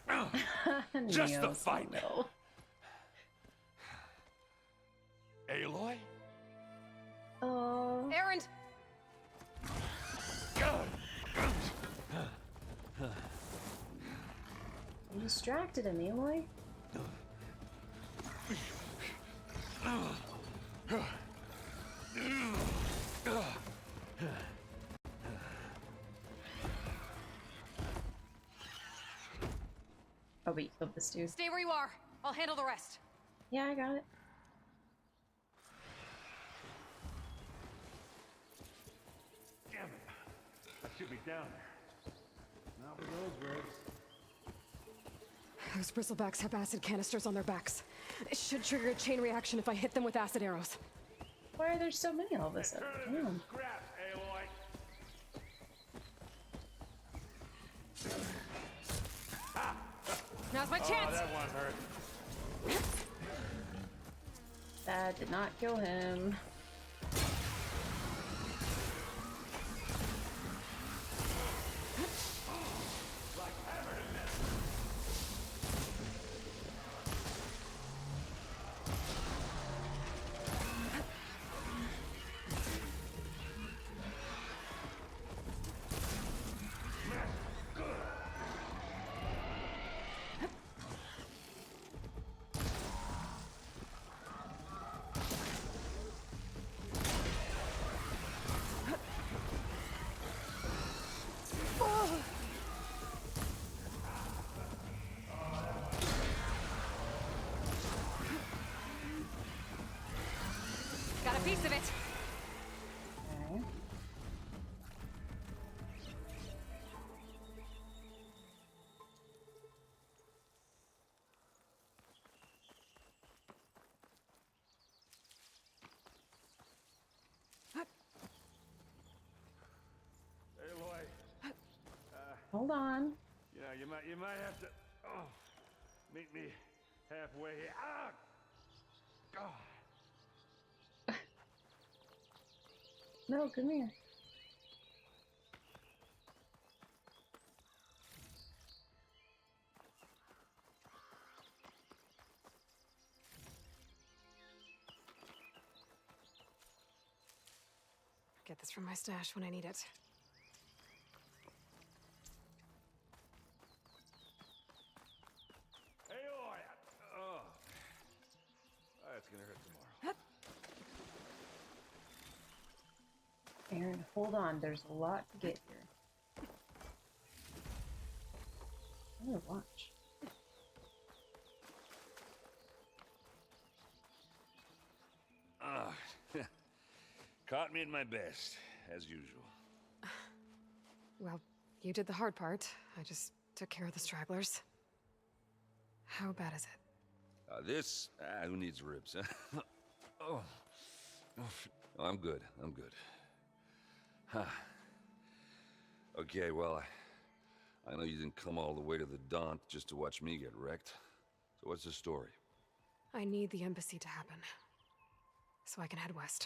Just the Neo's fight. middle. Aloy? Oh. Errand! You distracted him, Aloy. Oh, but you killed this dude. Stay where you are. I'll handle the rest. Yeah, I got it. Damn it. I should be down there. Not with those roads. Those bristlebacks have acid canisters on their backs. It should trigger a chain reaction if I hit them with acid arrows. Why are there so many all of a sudden? Damn. Scraps, Aloy. Now's my chance! Oh, that one hurt. That did not kill him. piece of it. Okay. Aloy, Hold on. you know, you might have to meet me halfway here. Ah! God. No, come here. Get this from my stash when I need it. Aloy! Oh. That's gonna hurt tomorrow. Aaron, hold on. There's a lot to get here. I'm gonna watch. Ah, caught me at my best, as usual. Well, you did the hard part. I just took care of the stragglers. How bad is it? This, who needs ribs, huh? Oh. I'm good, I'm good. Huh. Okay, well, I know you didn't come all the way to the Daunt just to watch me get wrecked. So what's the story? I need the embassy to happen, so I can head west.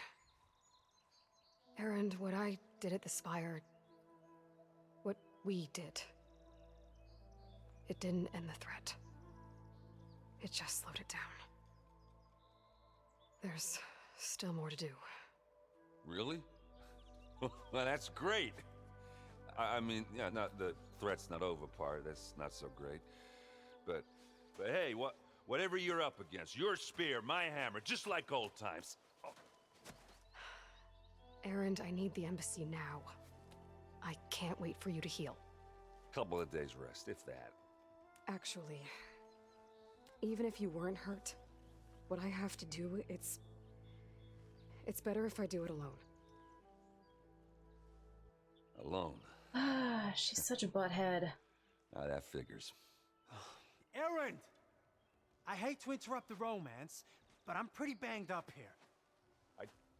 Erend, what I did at the Spire, what we did, it didn't end the threat. It just slowed it down. There's still more to do. Really? Well, that's great. I mean, yeah, not the threat's not over part. That's not so great. But hey, whatever you're up against, your spear, my hammer, just like old times. Oh. Erend, I need the embassy now. I can't wait for you to heal. Couple of days rest, if that. Actually, even if you weren't hurt, what I have to do, it's better if I do it alone. Alone? Ah, she's such a butthead. Ah, that figures. Erend! I hate to interrupt the romance, but I'm pretty banged up here.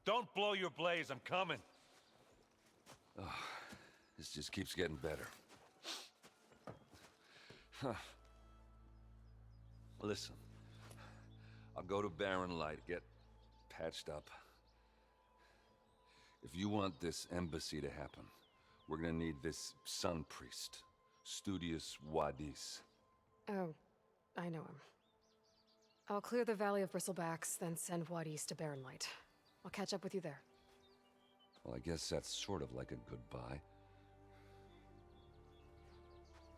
Don't blow your blaze, I'm coming. Oh, this just keeps getting better. Huh. Listen, I'll go to Barren Light, get patched up. If you want this embassy to happen, we're gonna need this sun priest, Studious Wadis. Oh, I know him. I'll clear the Valley of Bristlebacks, then send Wadis to Barren Light. I'll catch up with you there. Well, I guess that's sort of like a goodbye.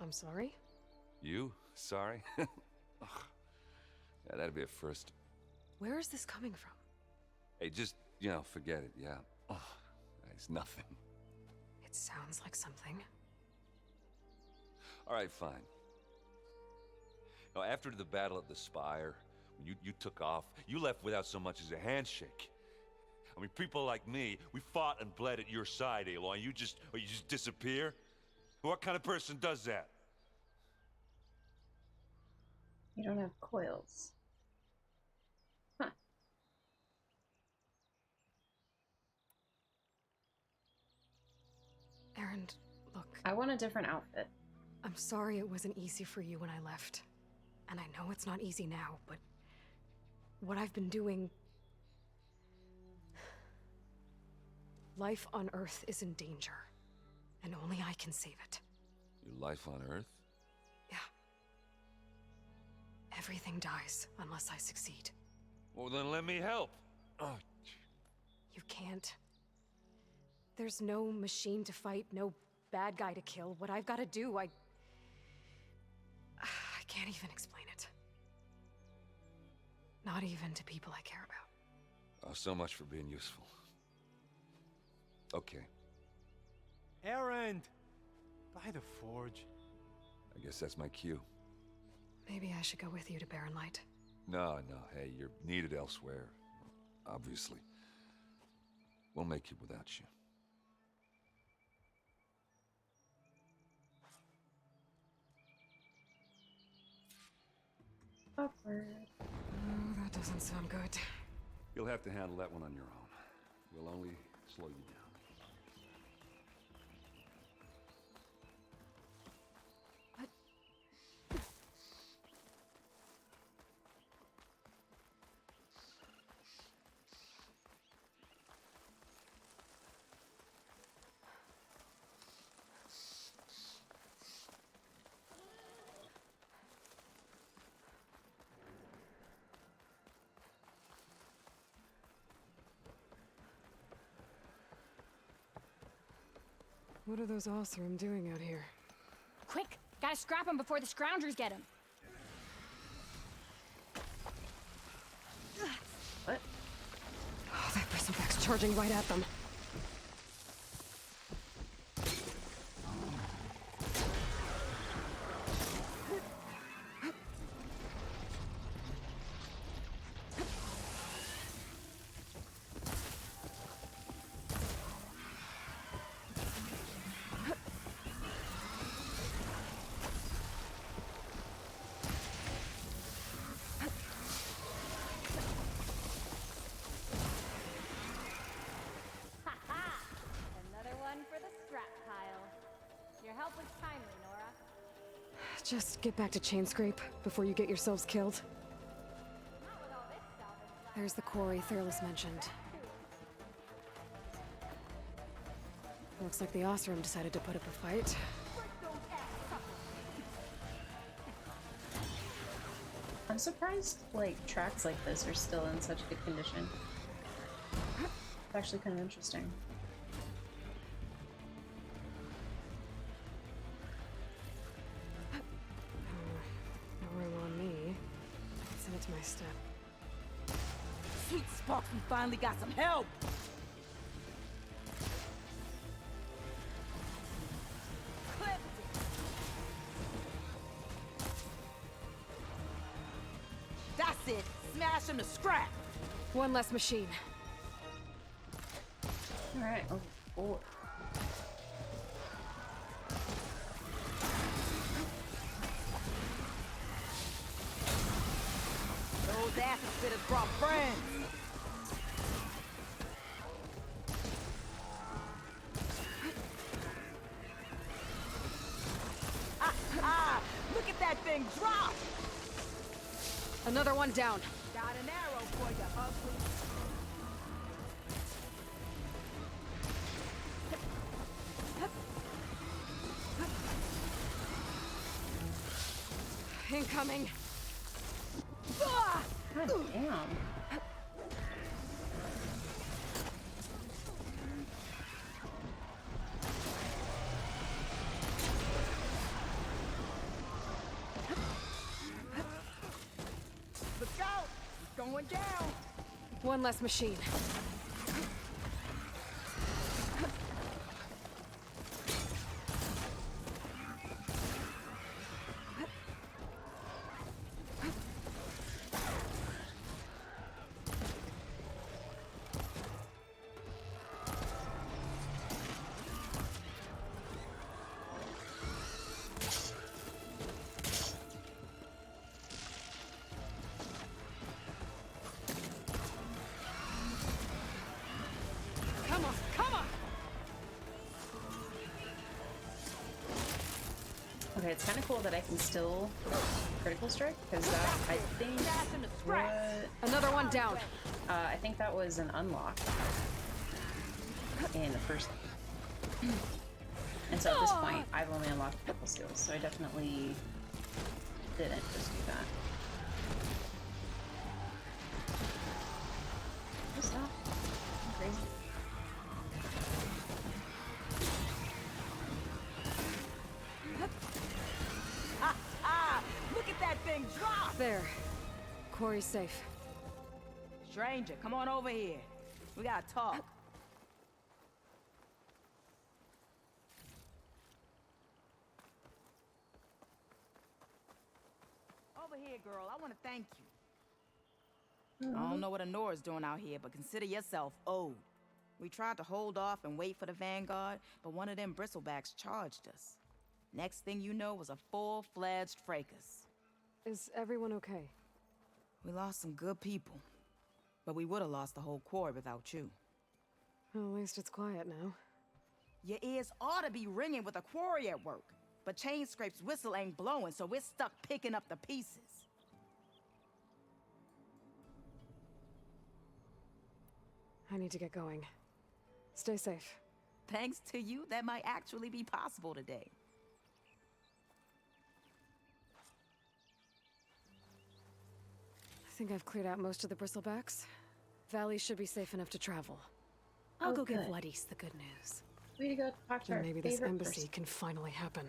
I'm sorry? You? Sorry? Ugh. Yeah, that'd be a first. Where is this coming from? Hey, just, you know, forget it, yeah. Oh, it's nothing. It sounds like something. All right, fine. Now, after the battle at the Spire, when you took off, you left without so much as a handshake. I mean, people like me, we fought and bled at your side, Aloy, and you just disappear? What kind of person does that? You don't have coils. Huh. Erend, look. I want a different outfit. I'm sorry it wasn't easy for you when I left. And I know it's not easy now, but what I've been doing... Life on Earth is in danger, and only I can save it. Your life on Earth? Yeah. Everything dies unless I succeed. Well, then let me help. Oh. You can't. There's no machine to fight, no bad guy to kill. What I've got to do, I can't even explain it. Not even to people I care about. Oh, so much for being useful. Okay. Erend! By the forge. I guess that's my cue. Maybe I should go with you to Barren Light. No, hey, you're needed elsewhere. Obviously. We'll make it without you. Awkward. Oh, that doesn't sound good. You'll have to handle that one on your own. We'll only slow you down. What are those Osram doing out here? Quick! Gotta scrap him before the Scroungers get him. What? Oh, that bristleback's charging right at them. Another one for the scrap pile. Your help was timely, Nora. Just get back to Chainscrape before you get yourselves killed. There's the quarry Thurles mentioned. Looks like the Osram decided to put up a fight. I'm surprised, like, tracks like this are still in such good condition. It's actually kind of interesting. No room on me. Send it to my step. Sweet Sparks, we finally got some help! That's it! Smash him to scrap! One less machine. Alright, oh, four. Those acid spitters brought friends! Look at that thing drop! Another one down. Got an arrow for you, ugly. Incoming. God damn. Look out! It's going down! One less machine. Come on, come on! Okay, it's kind of cool that I can still critical strike, because that, I think, what... Another one down. I think that was an unlock in the first game. And so at this point, I've only unlocked a couple skills, so I definitely didn't just do that. What's that? Crazy. Look at that thing drop! There. Quarry's safe. Stranger, come on over here. We gotta talk. Over here, girl. I want to thank you. I don't know what Honora's doing out here, but consider yourself owed. We tried to hold off and wait for the vanguard, but one of them bristlebacks charged us. Next thing you know was a full-fledged fracas. Is everyone okay? We lost some good people, but we would have lost the whole quarry without you. Well, at least it's quiet now. Your ears ought to be ringing with a quarry at work, but Chainscrape's whistle ain't blowing, so we're stuck picking up the pieces. I need to get going. Stay safe. Thanks to you, that might actually be possible today. I think I've cleared out most of the bristlebacks. Valley should be safe enough to travel. I'll Oh, go give good. Wadis the good news. Way to go talk to And our maybe this favorite embassy person. can finally happen.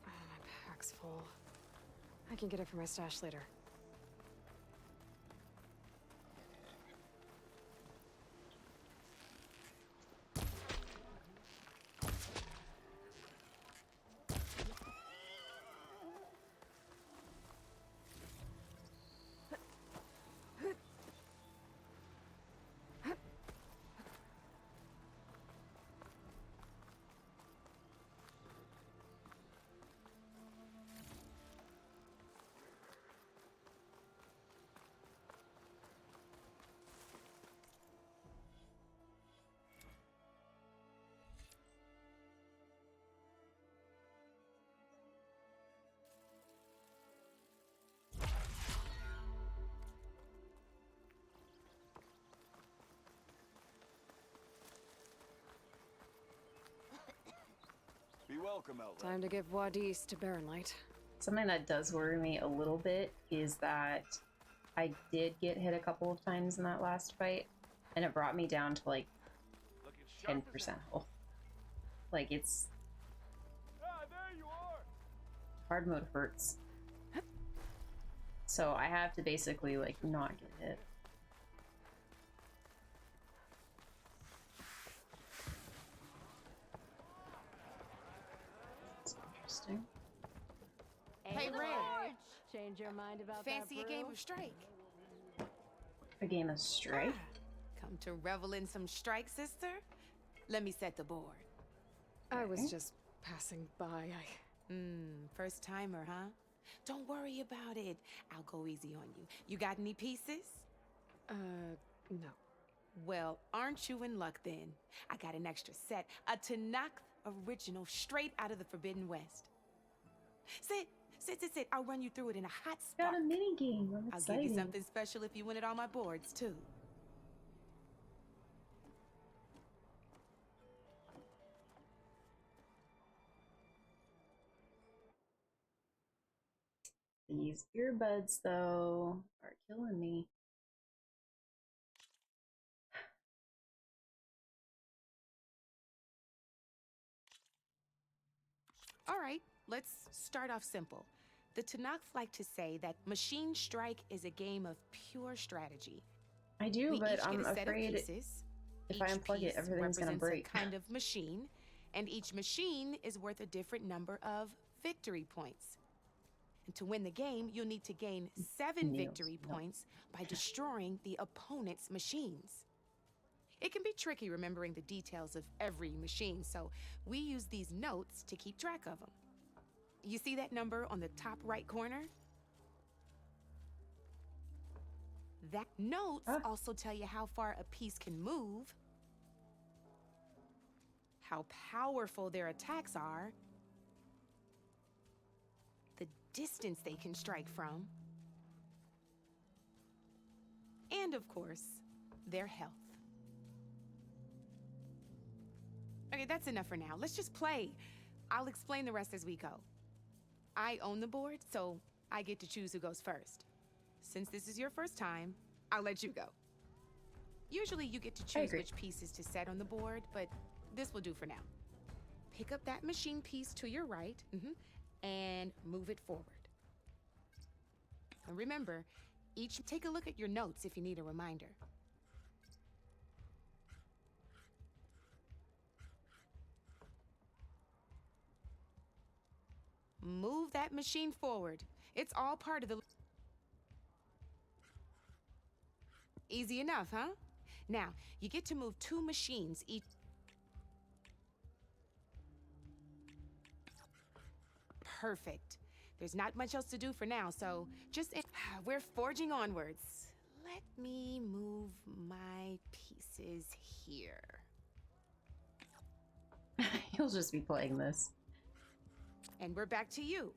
Oh, my pack's full. I can get it from my stash later. Be welcome, Aloy. Time to give Wadis to Baronlight. Something that does worry me a little bit is that I did get hit a couple of times in that last fight, and it brought me down to like 10% health. Like, it's... hard mode hurts. So I have to basically like not get hit. That's interesting. Hey, Red. Change your mind about Fancy that a game brew? of strike? A game of strike? Come to revel in some strike, sister? Let me set the board. I was just passing by. First timer, huh? Don't worry about it. I'll go easy on you. You got any pieces? No. Well, aren't you in luck then? I got an extra set, a Tanakh original straight out of the Forbidden West. Sit. I'll run you through it in a hot spark. Got a mini game. I'm I'll excited. give you something special if you win it on my boards, too. These earbuds, though, are killing me. All right, let's start off simple. The Tanakh like to say that Machine Strike is a game of pure strategy. I do, We but each get I'm a set of afraid pieces. if I Each unplug it, piece everything's gonna represents break. a kind of machine, and each machine is worth a different number of victory points. And to win the game, you'll need to gain 7 victory points by destroying the opponent's machines. It can be tricky remembering the details of every machine, so we use these notes to keep track of them. You see that number on the top right corner? That notes also tell you how far a piece can move, how powerful their attacks are, the distance they can strike from, and of course, their health. Okay, that's enough for now. Let's just play. I'll explain the rest as we go. I own the board, so I get to choose who goes first. Since this is your first time, I'll let you go. Usually you get to choose which pieces to set on the board, but this will do for now. Pick up that machine piece to your right, and move it forward. And remember, take a look at your notes if you need a reminder. move that machine forward. It's all part of the... Easy enough, huh? Now, you get to move 2 machines each... Perfect. There's not much else to do for now, so just... We're forging onwards. Let me move my pieces here. He'll just be playing this. And we're back to you.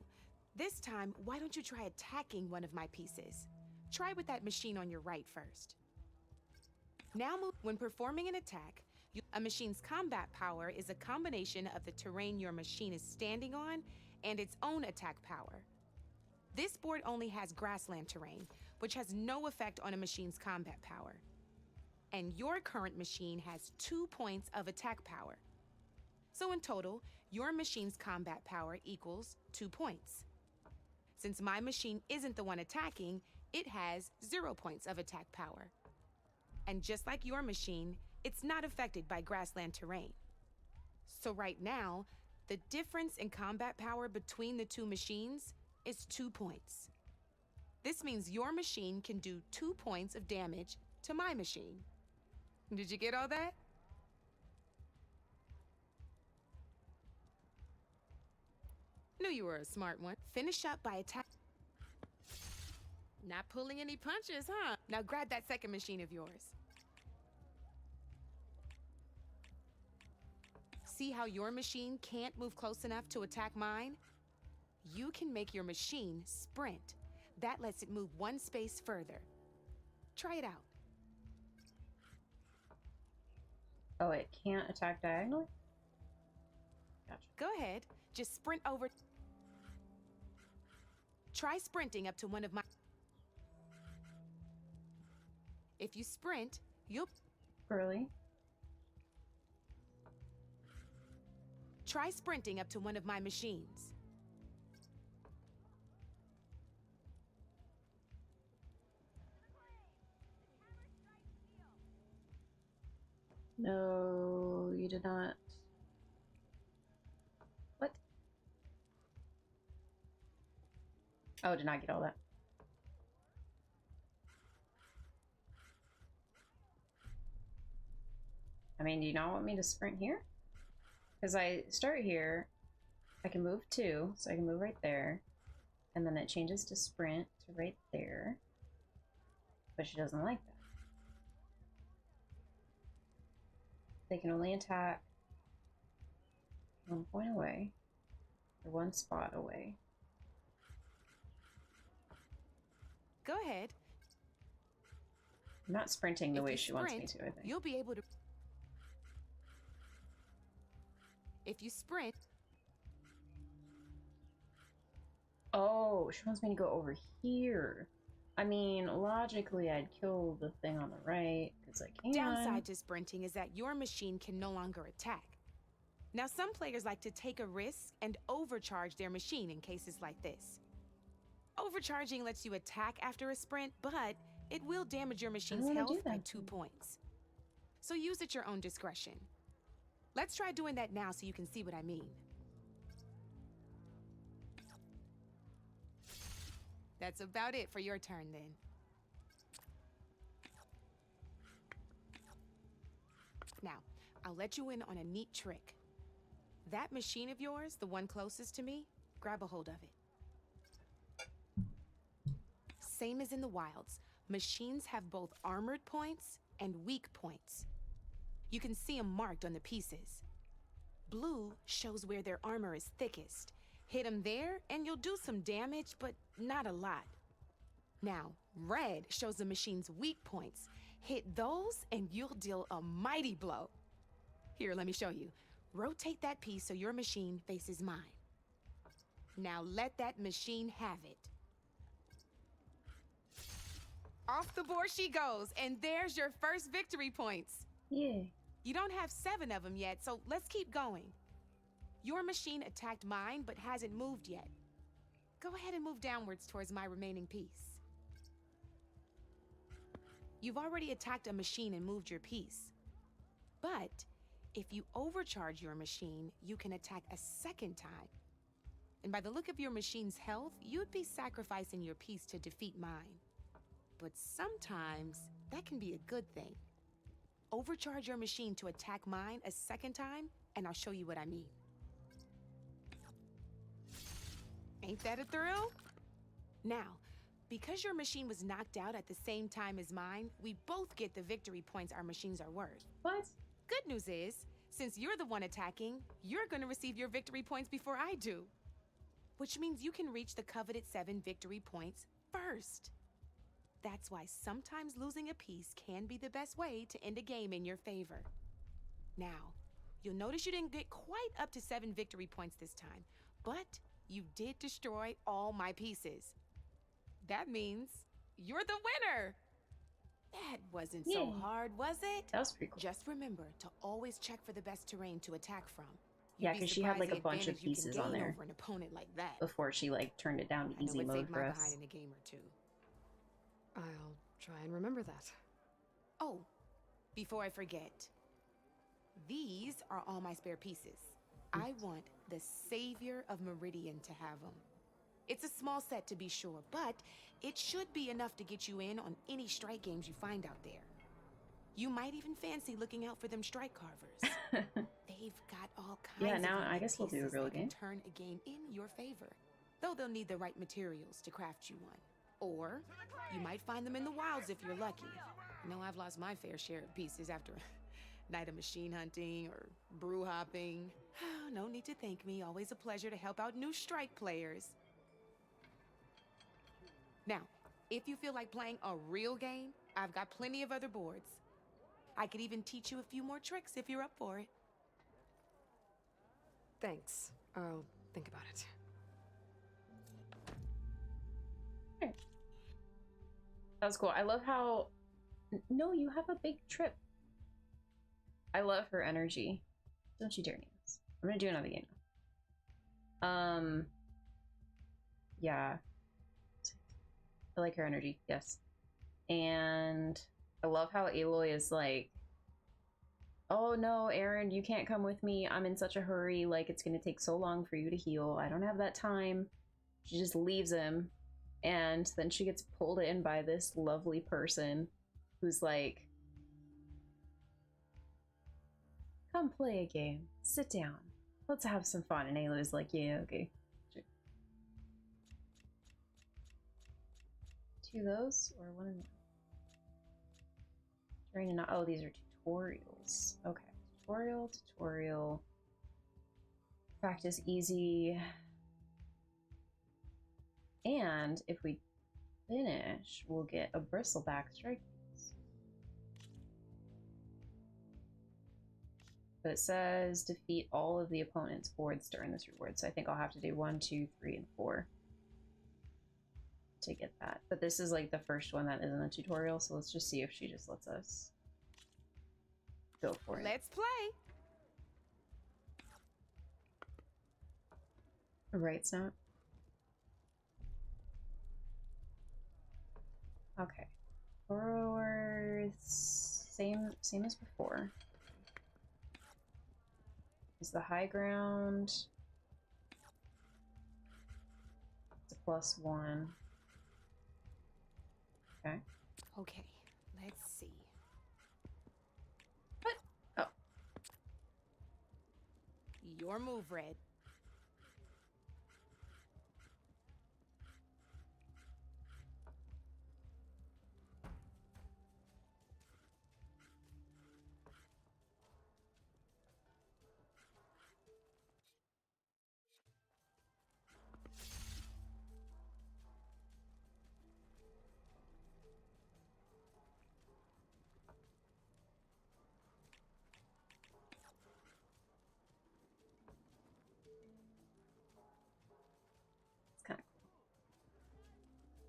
This time, why don't you try attacking one of my pieces? Try with that machine on your right first. Now move. When performing an attack, a machine's combat power is a combination of the terrain your machine is standing on and its own attack power. This board only has grassland terrain, which has no effect on a machine's combat power. And your current machine has 2 points of attack power. So in total, your machine's combat power equals 2 points. Since my machine isn't the one attacking, it has 0 points of attack power. And just like your machine, it's not affected by grassland terrain. So right now, the difference in combat power between the 2 machines is 2 points. This means your machine can do 2 points of damage to my machine. Did you get all that? Knew you were a smart one. Finish up by attack. Not pulling any punches, huh? Now grab that second machine of yours. See how your machine can't move close enough to attack mine? You can make your machine sprint. That lets it move 1 space further. Try it out. Oh, it can't attack diagonally? Gotcha. Go ahead. Just sprint over. Try sprinting up to one of my... If you sprint, you'll... Early. Try sprinting up to one of my machines. No, you did not. What? Oh, did not get all that. I mean, do you not want me to sprint here? Because I start here, I can move 2, so I can move right there. And then it changes to sprint to right there. But she doesn't like that. They can only attack 1 point away, or 1 spot away. Go ahead. I'm not sprinting the way she wants me to, I think. You'll be able to... If you sprint... Oh, she wants me to go over here. I mean, logically, I'd kill the thing on the right, because I can. Downside to sprinting is that your machine can no longer attack. Now, some players like to take a risk and overcharge their machine in cases like this. Overcharging lets you attack after a sprint, but it will damage your machine's health by 2 points. So use at your own discretion. Let's try doing that now so you can see what I mean. That's about it for your turn, then. Now, I'll let you in on a neat trick. That machine of yours, the one closest to me, grab a hold of it. Same as in the wilds, machines have both armored points and weak points. You can see them marked on the pieces. Blue shows where their armor is thickest. Hit them there, and you'll do some damage, but not a lot. Now, red shows the machine's weak points. Hit those, and you'll deal a mighty blow. Here, let me show you. Rotate that piece so your machine faces mine. Now let that machine have it. Off the board she goes, and there's your first victory points. Yeah. You don't have 7 of them yet, so let's keep going. Your machine attacked mine, but hasn't moved yet. Go ahead and move downwards towards my remaining piece. You've already attacked a machine and moved your piece. But if you overcharge your machine, you can attack a second time. And by the look of your machine's health, you'd be sacrificing your peace to defeat mine. But sometimes, that can be a good thing. Overcharge your machine to attack mine a second time, and I'll show you what I mean. Ain't that a thrill? Now, because your machine was knocked out at the same time as mine, we both get the victory points our machines are worth. What? Good news is, since you're the one attacking, you're gonna receive your victory points before I do. Which means you can reach the coveted 7 victory points first. That's why sometimes losing a piece can be the best way to end a game in your favor. Now, you'll notice you didn't get quite up to 7 victory points this time, but you did destroy all my pieces. That means you're the winner! That wasn't so hard, was it? That was pretty cool. Just remember to always check for the best terrain to attack from. Yeah, because she had like a bunch of pieces on there over an opponent like that. before she like turned it down to easy mode for us. In a game or two. I'll try and remember that. Oh, before I forget, these are all my spare pieces. I want the Savior of Meridian to have them. It's a small set to be sure, but it should be enough to get you in on any strike games you find out there. You might even fancy looking out for them strike carvers. They've got all kinds of now I guess we'll do a real game. Turn a game in your favor, though they'll need the right materials to craft you one. Or you might find them in the wilds if you're lucky. I know I've lost my fair share of pieces after a night of machine hunting or brew hopping. No need to thank me. Always a pleasure to help out new strike players. Now, if you feel like playing a real game, I've got plenty of other boards. I could even teach you a few more tricks if you're up for it. Thanks. I'll think about it. That was cool. I love how... No, you have a big trip. I love her energy. Don't you dare, Nance. I'm gonna do another game now. Yeah. I like her energy, yes. And I love how Aloy is like, oh no, Aaron, you can't come with me. I'm in such a hurry. Like, it's gonna take so long for you to heal. I don't have that time. She just leaves him. And then she gets pulled in by this lovely person who's like, come play a game. Sit down. Let's have some fun. And Aloy's like, yeah, okay. Sure. 2 of those? Or 1 of them? Trying to not. Oh, these are tutorials. Okay. Tutorial. Practice easy. And if we finish, we'll get a bristleback strike piece. But it says defeat all of the opponent's boards during this reward. So I think I'll have to do 1, 2, 3, and 4 to get that. But this is like the first one that is in the tutorial. So let's just see if she just lets us go for it. Let's play. Right, Snap? Okay. Forward, same as before. Is the high ground. It's a +1. Okay. Okay, let's see. What? Oh. Your move, Red.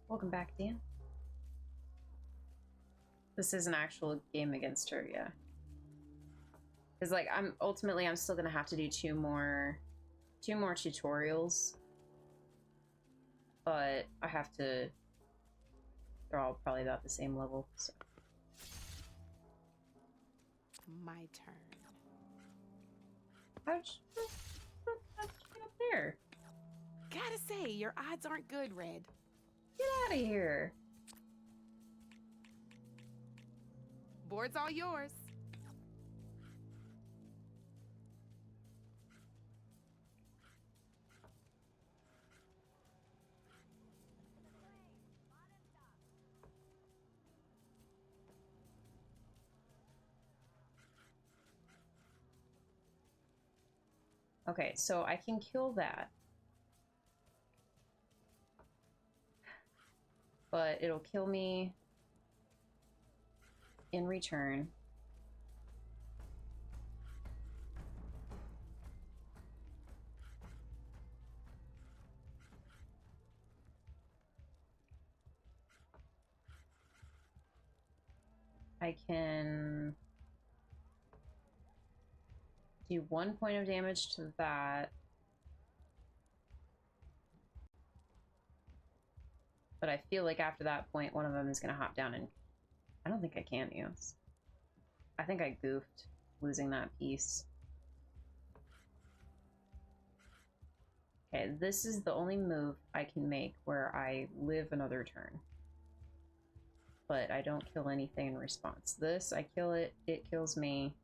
Welcome back, Dan. This is an actual game against her, yeah. Because like I'm still gonna have to do two more tutorials. But I have to, they're all probably about the same level, so. My turn. How'd you get up there? Gotta say, your odds aren't good, Red. Get out of here. Board's all yours. Okay, so I can kill that. But it'll kill me in return. I can do 1 point of damage to that. But I feel like after that point, one of them is going to hop down and... I don't think I can use. I think I goofed losing that piece. Okay, this is the only move I can make where I live another turn. But I don't kill anything in response. This, I kill it, it kills me.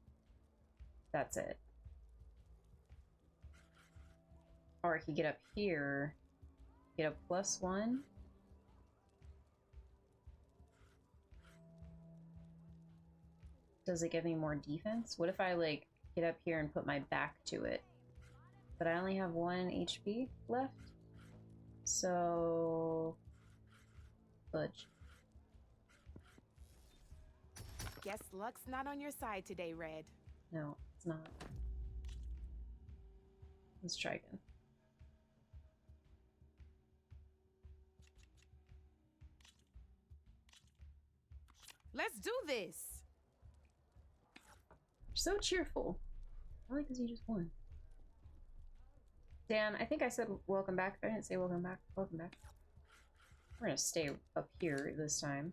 That's it. Or I could get up here, get a +1. Does it give me more defense? What if I, like, get up here and put my back to it? But I only have 1 HP left. So... fudge. Guess luck's not on your side today, Red. No, it's not. Let's try again. Let's do this! You're so cheerful. Probably because you just won. Dan, I think I said welcome back. If I didn't say welcome back, welcome back. We're gonna stay up here this time.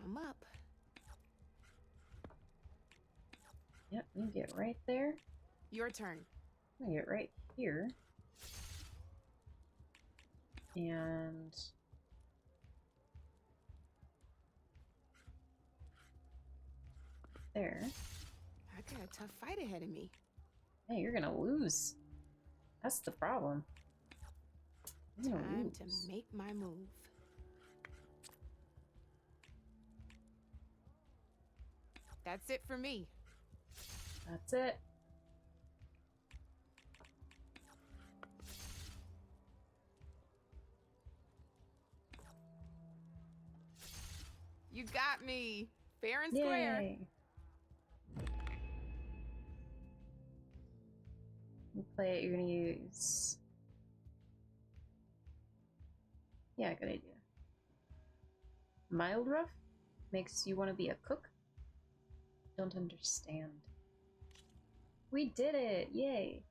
I'm up. Yep, you get right there. Your turn. I'm gonna get right here. And... there. I got a tough fight ahead of me. Hey, you're gonna lose. That's the problem. Time to make my move. That's it for me. That's it. You got me. Fair and square. Yay. You play it, you're gonna use... yeah, good idea. Mild rough? Makes you want to be a cook? Don't understand. We did it! Yay!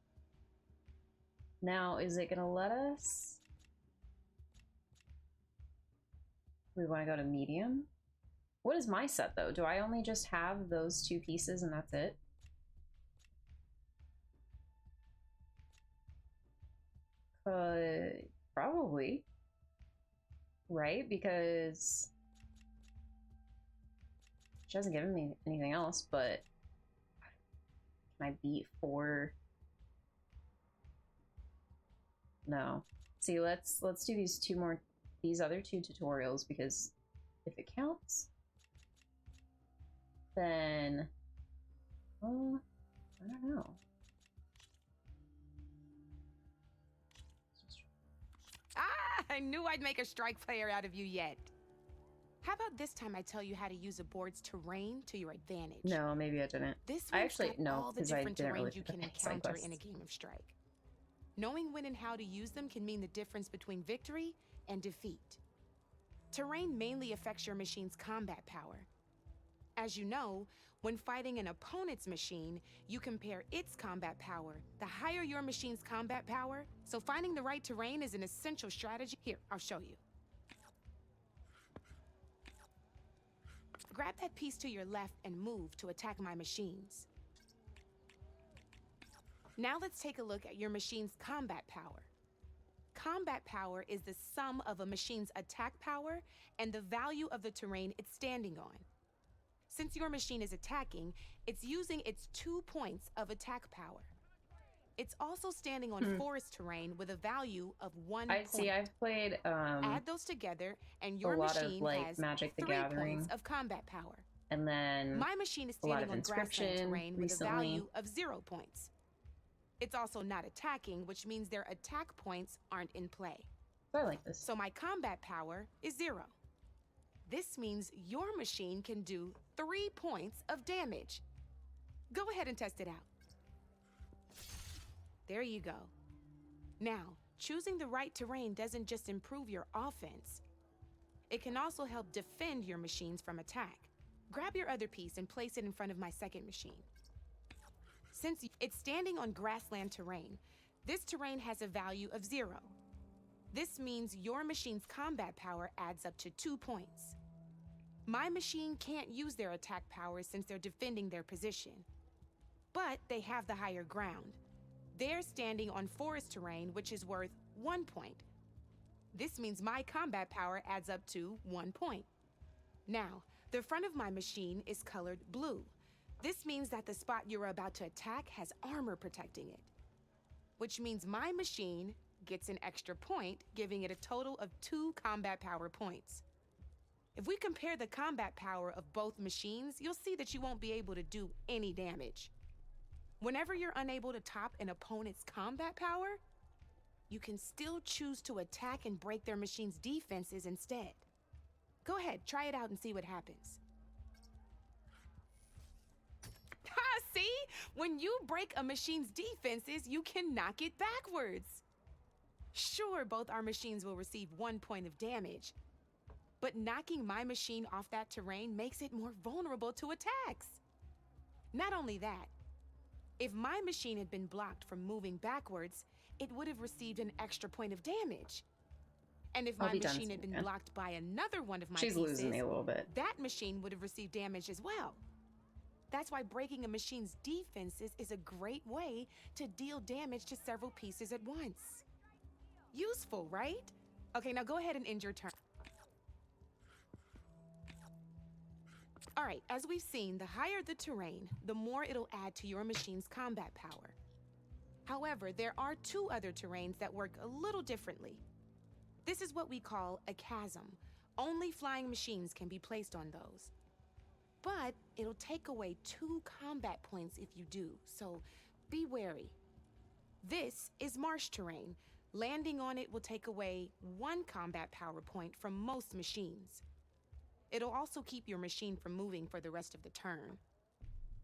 Now, is it gonna let us? We want to go to medium? What is my set, though? Do I only just have those 2 pieces and that's it? Probably. Right? Because she hasn't given me anything else, but can I beat 4? No. See, let's do these other 2 tutorials, because if it counts, then, well, I don't know. I knew I'd make a strike player out of you yet. How about this time I tell you how to use a board's terrain to your advantage? No, maybe I didn't. This I actually got no, all the because I different didn't terrains really you can pick the side encounter quests. in a game of Strike. Knowing when and how to use them can mean the difference between victory and defeat. Terrain mainly affects your machine's combat power. As you know, when fighting an opponent's machine, you compare its combat power. The higher your machine's combat power, so finding the right terrain is an essential strategy. Here, I'll show you. Grab that piece to your left and move to attack my machines. Now let's take a look at your machine's combat power. Combat power is the sum of a machine's attack power and the value of the terrain it's standing on. Since your machine is attacking, it's using its 2 points of attack power. It's also standing on forest terrain with a value of 1 point. See, I've played Add those together, and your a lot machine of like has Magic the 3 Gathering points of combat power. and then My machine is a lot standing of on grassland Inscription terrain with a recently. value of 0 points. It's also not attacking, which means their attack points aren't in play. I like this. So my combat power is 0. This means your machine can do 3 points of damage. Go ahead and test it out. There you go. Now, choosing the right terrain doesn't just improve your offense. It can also help defend your machines from attack. Grab your other piece and place it in front of my second machine. Since it's standing on grassland terrain, this terrain has a value of 0. This means your machine's combat power adds up to 2 points. My machine can't use their attack power since they're defending their position. But they have the higher ground. They're standing on forest terrain, which is worth 1 point. This means my combat power adds up to 1 point. Now, the front of my machine is colored blue. This means that the spot you're about to attack has armor protecting it, which means my machine gets an extra point, giving it a total of 2 combat power points. If we compare the combat power of both machines, you'll see that you won't be able to do any damage. Whenever you're unable to top an opponent's combat power, you can still choose to attack and break their machine's defenses instead. Go ahead, try it out and see what happens. Ha! See? When you break a machine's defenses, you can knock it backwards. Sure, both our machines will receive 1 point of damage, but knocking my machine off that terrain makes it more vulnerable to attacks. Not only that, if my machine had been blocked from moving backwards, it would have received an extra point of damage. And if my machine had been blocked by another one of my pieces, losing me a little bit. that machine would have received damage as well. That's why breaking a machine's defenses is a great way to deal damage to several pieces at once. Useful, right? Okay, now go ahead and end your turn. All right, as we've seen, the higher the terrain, the more it'll add to your machine's combat power. However, there are 2 other terrains that work a little differently. This is what we call a chasm. Only flying machines can be placed on those. But it'll take away 2 combat points if you do, so be wary. This is marsh terrain. Landing on it will take away 1 combat power point from most machines. It'll also keep your machine from moving for the rest of the turn.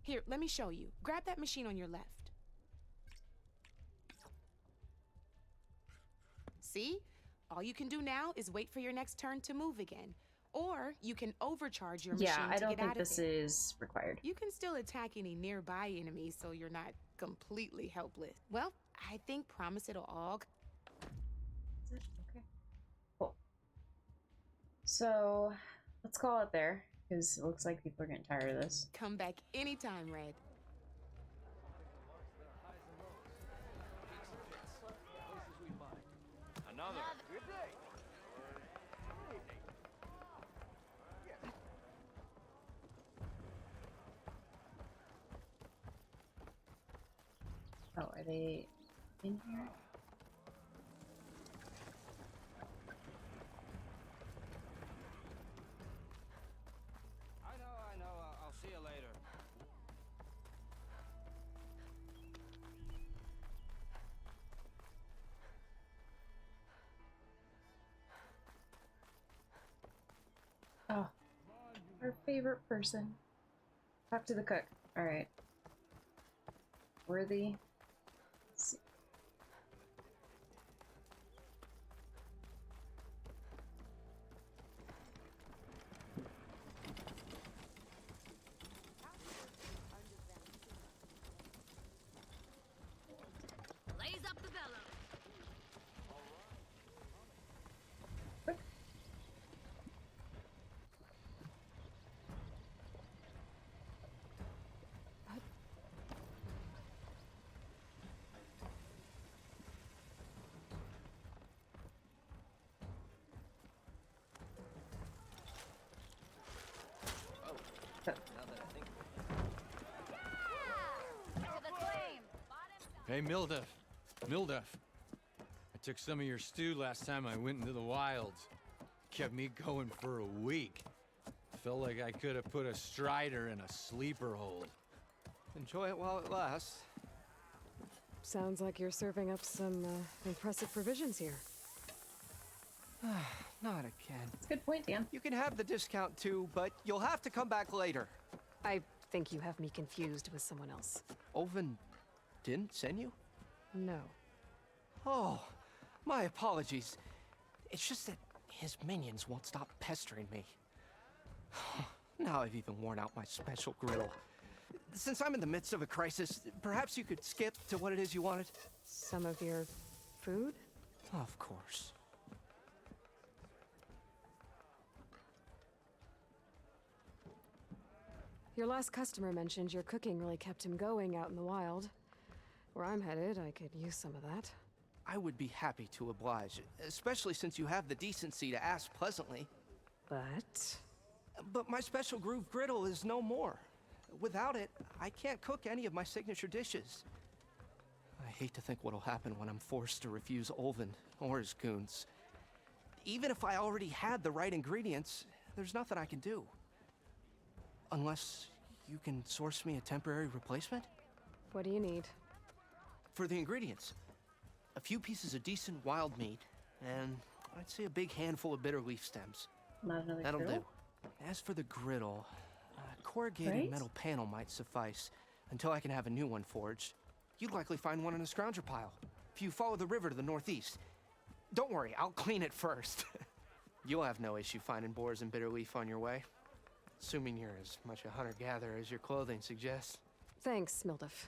Here, let me show you. Grab that machine on your left. See? All you can do now is wait for your next turn to move again. Or you can overcharge your machine to get out of it. Yeah, I don't think this is required. You can still attack any nearby enemies so you're not completely helpless. Well, I think promise it'll all... Okay. Cool. So... let's call it there, because it looks like people are getting tired of this. Come back anytime, Red. Another. Good day. Oh, are they in here? I know. I'll see you later. Oh, our favorite person. Talk to the cook. All right. Worthy. Let's see. Blaze up the bellows. Hey, Milduff. Milduff. I took some of your stew last time I went into the wilds. Kept me going for a week. Felt like I could have put a strider in a sleeper hold. Enjoy it while it lasts. Sounds like you're serving up some impressive provisions here. Not again. That's a good point, Dan. You can have the discount too, but you'll have to come back later. I think you have me confused with someone else. Oven didn't send you? No. Oh, my apologies. It's just that his minions won't stop pestering me. Now I've even worn out my special griddle. Since I'm in the midst of a crisis, perhaps you could skip to what it is you wanted? Some of your food? Of course. Your last customer mentioned your cooking really kept him going out in the wild. Where I'm headed, I could use some of that. I would be happy to oblige, especially since you have the decency to ask pleasantly. But my special groove griddle is no more. Without it, I can't cook any of my signature dishes. I hate to think what'll happen when I'm forced to refuse Olvin or his goons. Even if I already had the right ingredients, there's nothing I can do. Unless you can source me a temporary replacement? What do you need? For the ingredients, a few pieces of decent wild meat, and I'd say a big handful of bitter leaf stems. Not another That'll griddle? do. As for the griddle, a corrugated metal panel might suffice until I can have a new one forged. You'd likely find one in a scrounger pile if you follow the river to the northeast. Don't worry, I'll clean it first. You'll have no issue finding boars and bitter leaf on your way. Assuming you're as much a hunter-gatherer as your clothing suggests. Thanks, Milduff.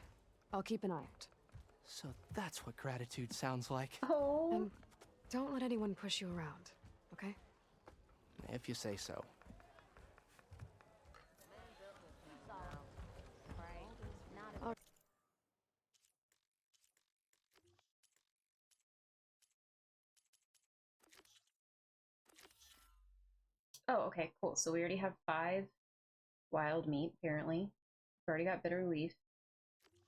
I'll keep an eye out. So that's what gratitude sounds like. Oh. And don't let anyone push you around, okay? If you say so. Oh, okay, cool. So we already have 5 wild meat, apparently. We've already got bitter leaf.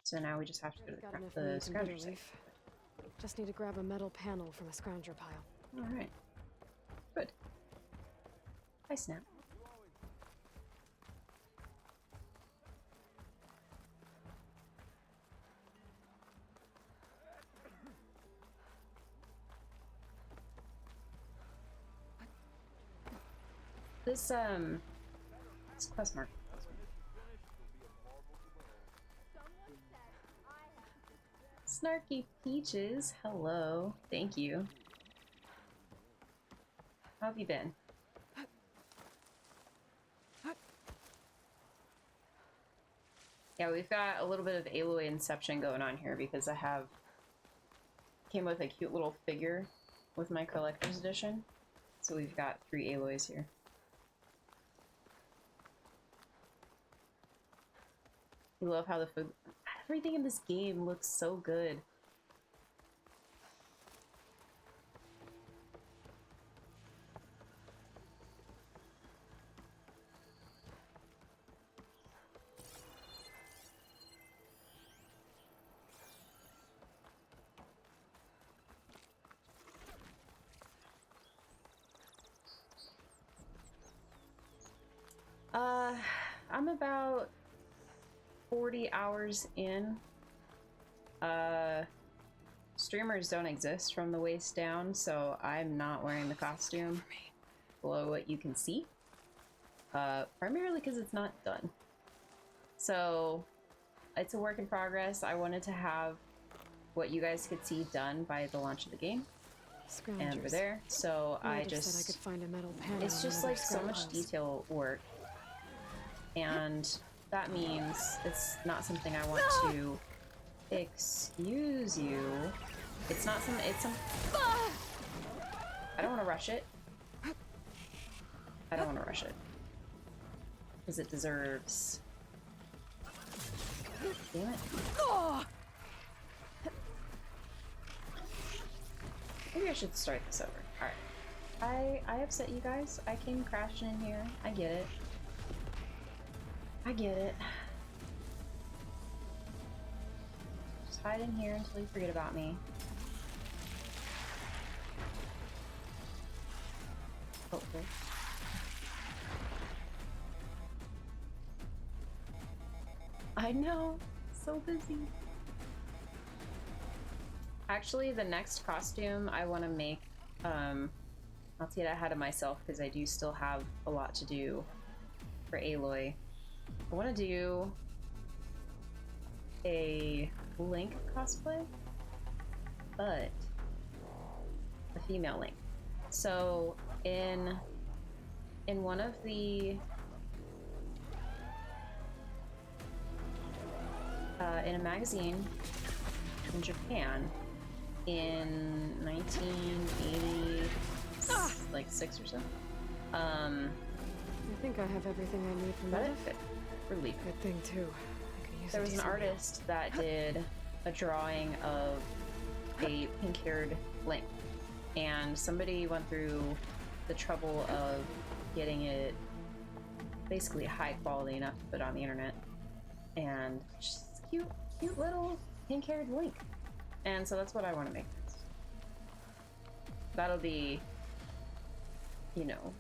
So now we just have to go to the scrounger site. Just need to grab a metal panel from a scrounger pile. Alright. Good. Hi, Snap. This quest mark. Snarky Peaches, hello. Thank you. How have you been? Yeah, we've got a little bit of Aloy inception going on here because I came with a cute little figure with my collector's edition. So we've got 3 Aloys here. I love how the food, everything in this game looks so good. I'm about 40 hours in. Streamers don't exist from the waist down, so I'm not wearing the costume below what you can see. Primarily because it's not done. So it's a work in progress. I wanted to have what you guys could see done by the launch of the game. And we're there. So I just said I could find a metal panel. It's just like so much detail work. And that means it's not something I want to excuse you. It's not some, it's some, I don't want to rush it. I don't want to rush it. Because it deserves. Damn it. Maybe I should start this over. Alright. I upset you guys. I came crashing in here. I get it. I get it. Just hide in here until you forget about me. Hopefully. I know, so busy. Actually, the next costume I want to make, I'll get ahead of myself because I do still have a lot to do for Aloy. I want to do a Link cosplay, but a female Link. So in one of the in a magazine in Japan in 1980, like 6 or so. I think I have everything I need from that. Relief. Good thing too. I could use There a was an decent meal. artist that did a drawing of a pink-haired Link, and somebody went through the trouble of getting it basically high quality enough to put on the internet, and just cute little pink-haired Link. And so that's what I want to make. That'll be, you know,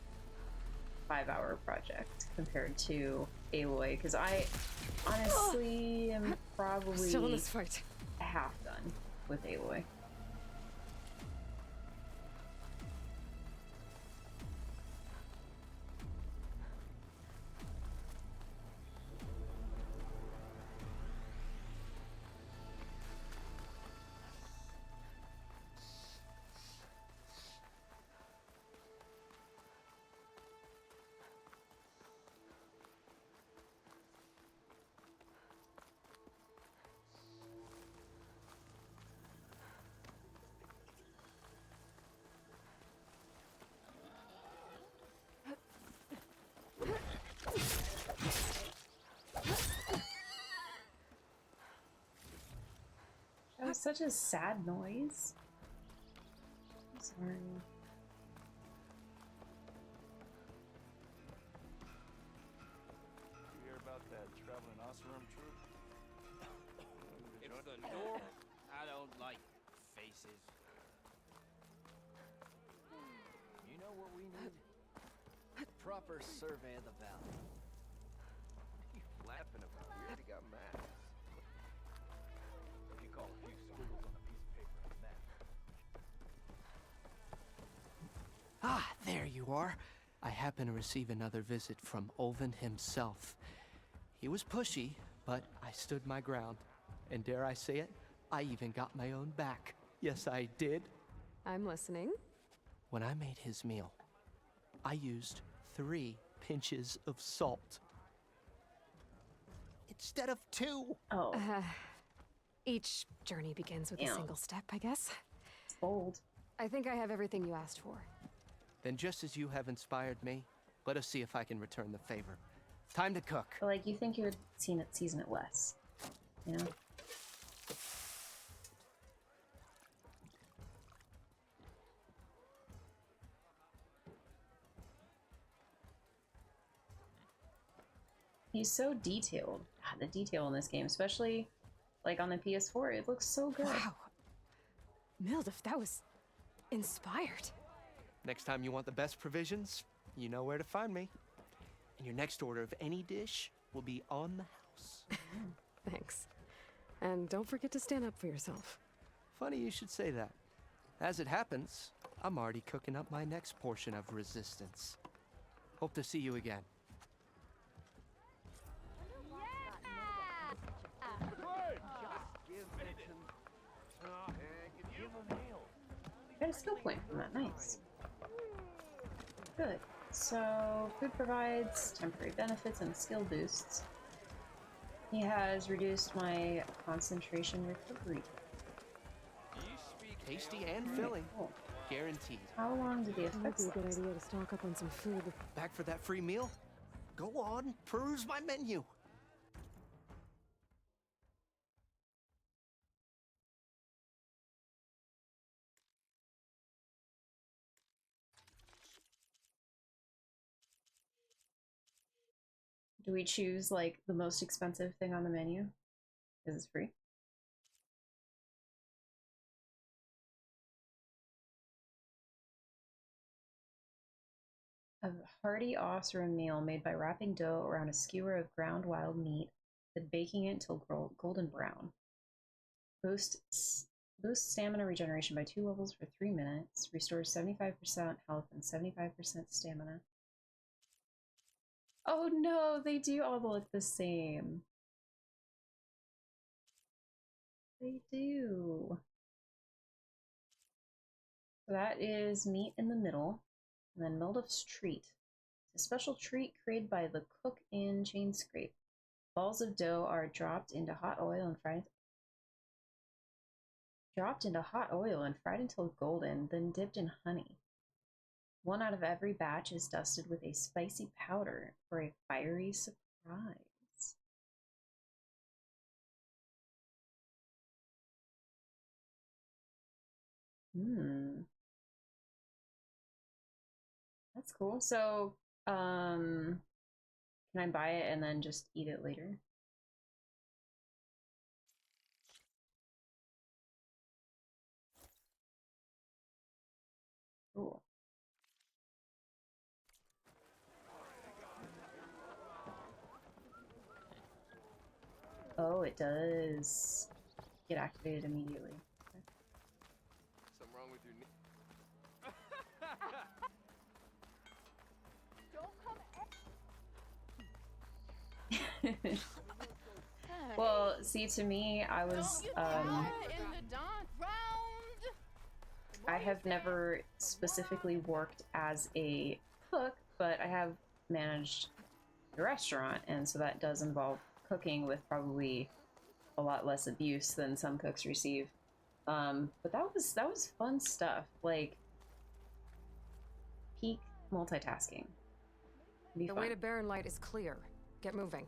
5-hour project compared to Aloy, because I honestly am probably Still in this fight. half done with Aloy. That was such a sad noise. I'm sorry. You hear about that traveling Oseram troop? It's the North. I don't like faces. You know what we need? Proper survey of the valley. What are you laughing about? We already got maps. If you call a few scribbles on a piece of paper a map. Ah, there you are. I happen to receive another visit from Olvin himself. He was pushy, but I stood my ground. And dare I say it, I even got my own back. Yes, I did. I'm listening. When I made his meal, I used 3 pinches of salt. Instead of 2. Oh. Each journey begins with a single step, I guess. It's bold. I think I have everything you asked for. Then just as you have inspired me, let us see if I can return the favor. Time to cook. But like, you think you would season it less, you know? He's so detailed. God, the detail in this game, especially like on the PS4, it looks so good. Wow. Mildef, that was inspired. Next time you want the best provisions, you know where to find me. And your next order of any dish will be on the house. Thanks. And don't forget to stand up for yourself. Funny you should say that. As it happens, I'm already cooking up my next portion of resistance. Hope to see you again. Got a skill point from that. Nice. Good. So, food provides temporary benefits and skill boosts. He has reduced my concentration recovery. Tasty and filling. Guaranteed. How long do the It would effects be a good last? idea to stock up on some food. Back for that free meal? Go on, peruse my menu. Do we choose like the most expensive thing on the menu? Is it free? hearty Osram meal made by wrapping dough around a skewer of ground wild meat, then baking it until golden brown. Boosts stamina regeneration by 2 levels for 3 minutes. Restores 75% health and 75% stamina. Oh no, they do all look the same. They do. So that is meat in the middle. And then Mildef's treat. It's a special treat created by the cook in Chain Scrape. Balls of dough are dropped into hot oil and fried until golden, then dipped in honey. 1 out of every batch is dusted with a spicy powder for a fiery surprise. That's cool. So, can I buy it and then just eat it later? Cool. Oh, it does get activated immediately. Okay. Something wrong with your knee? Don't come. Well, see, to me, I was, I have never specifically worked as a cook, but I have managed a restaurant, and so that does involve cooking with probably a lot less abuse than some cooks receive. But that was fun stuff, like peak multitasking. The way to Barren Light is clear. Get moving.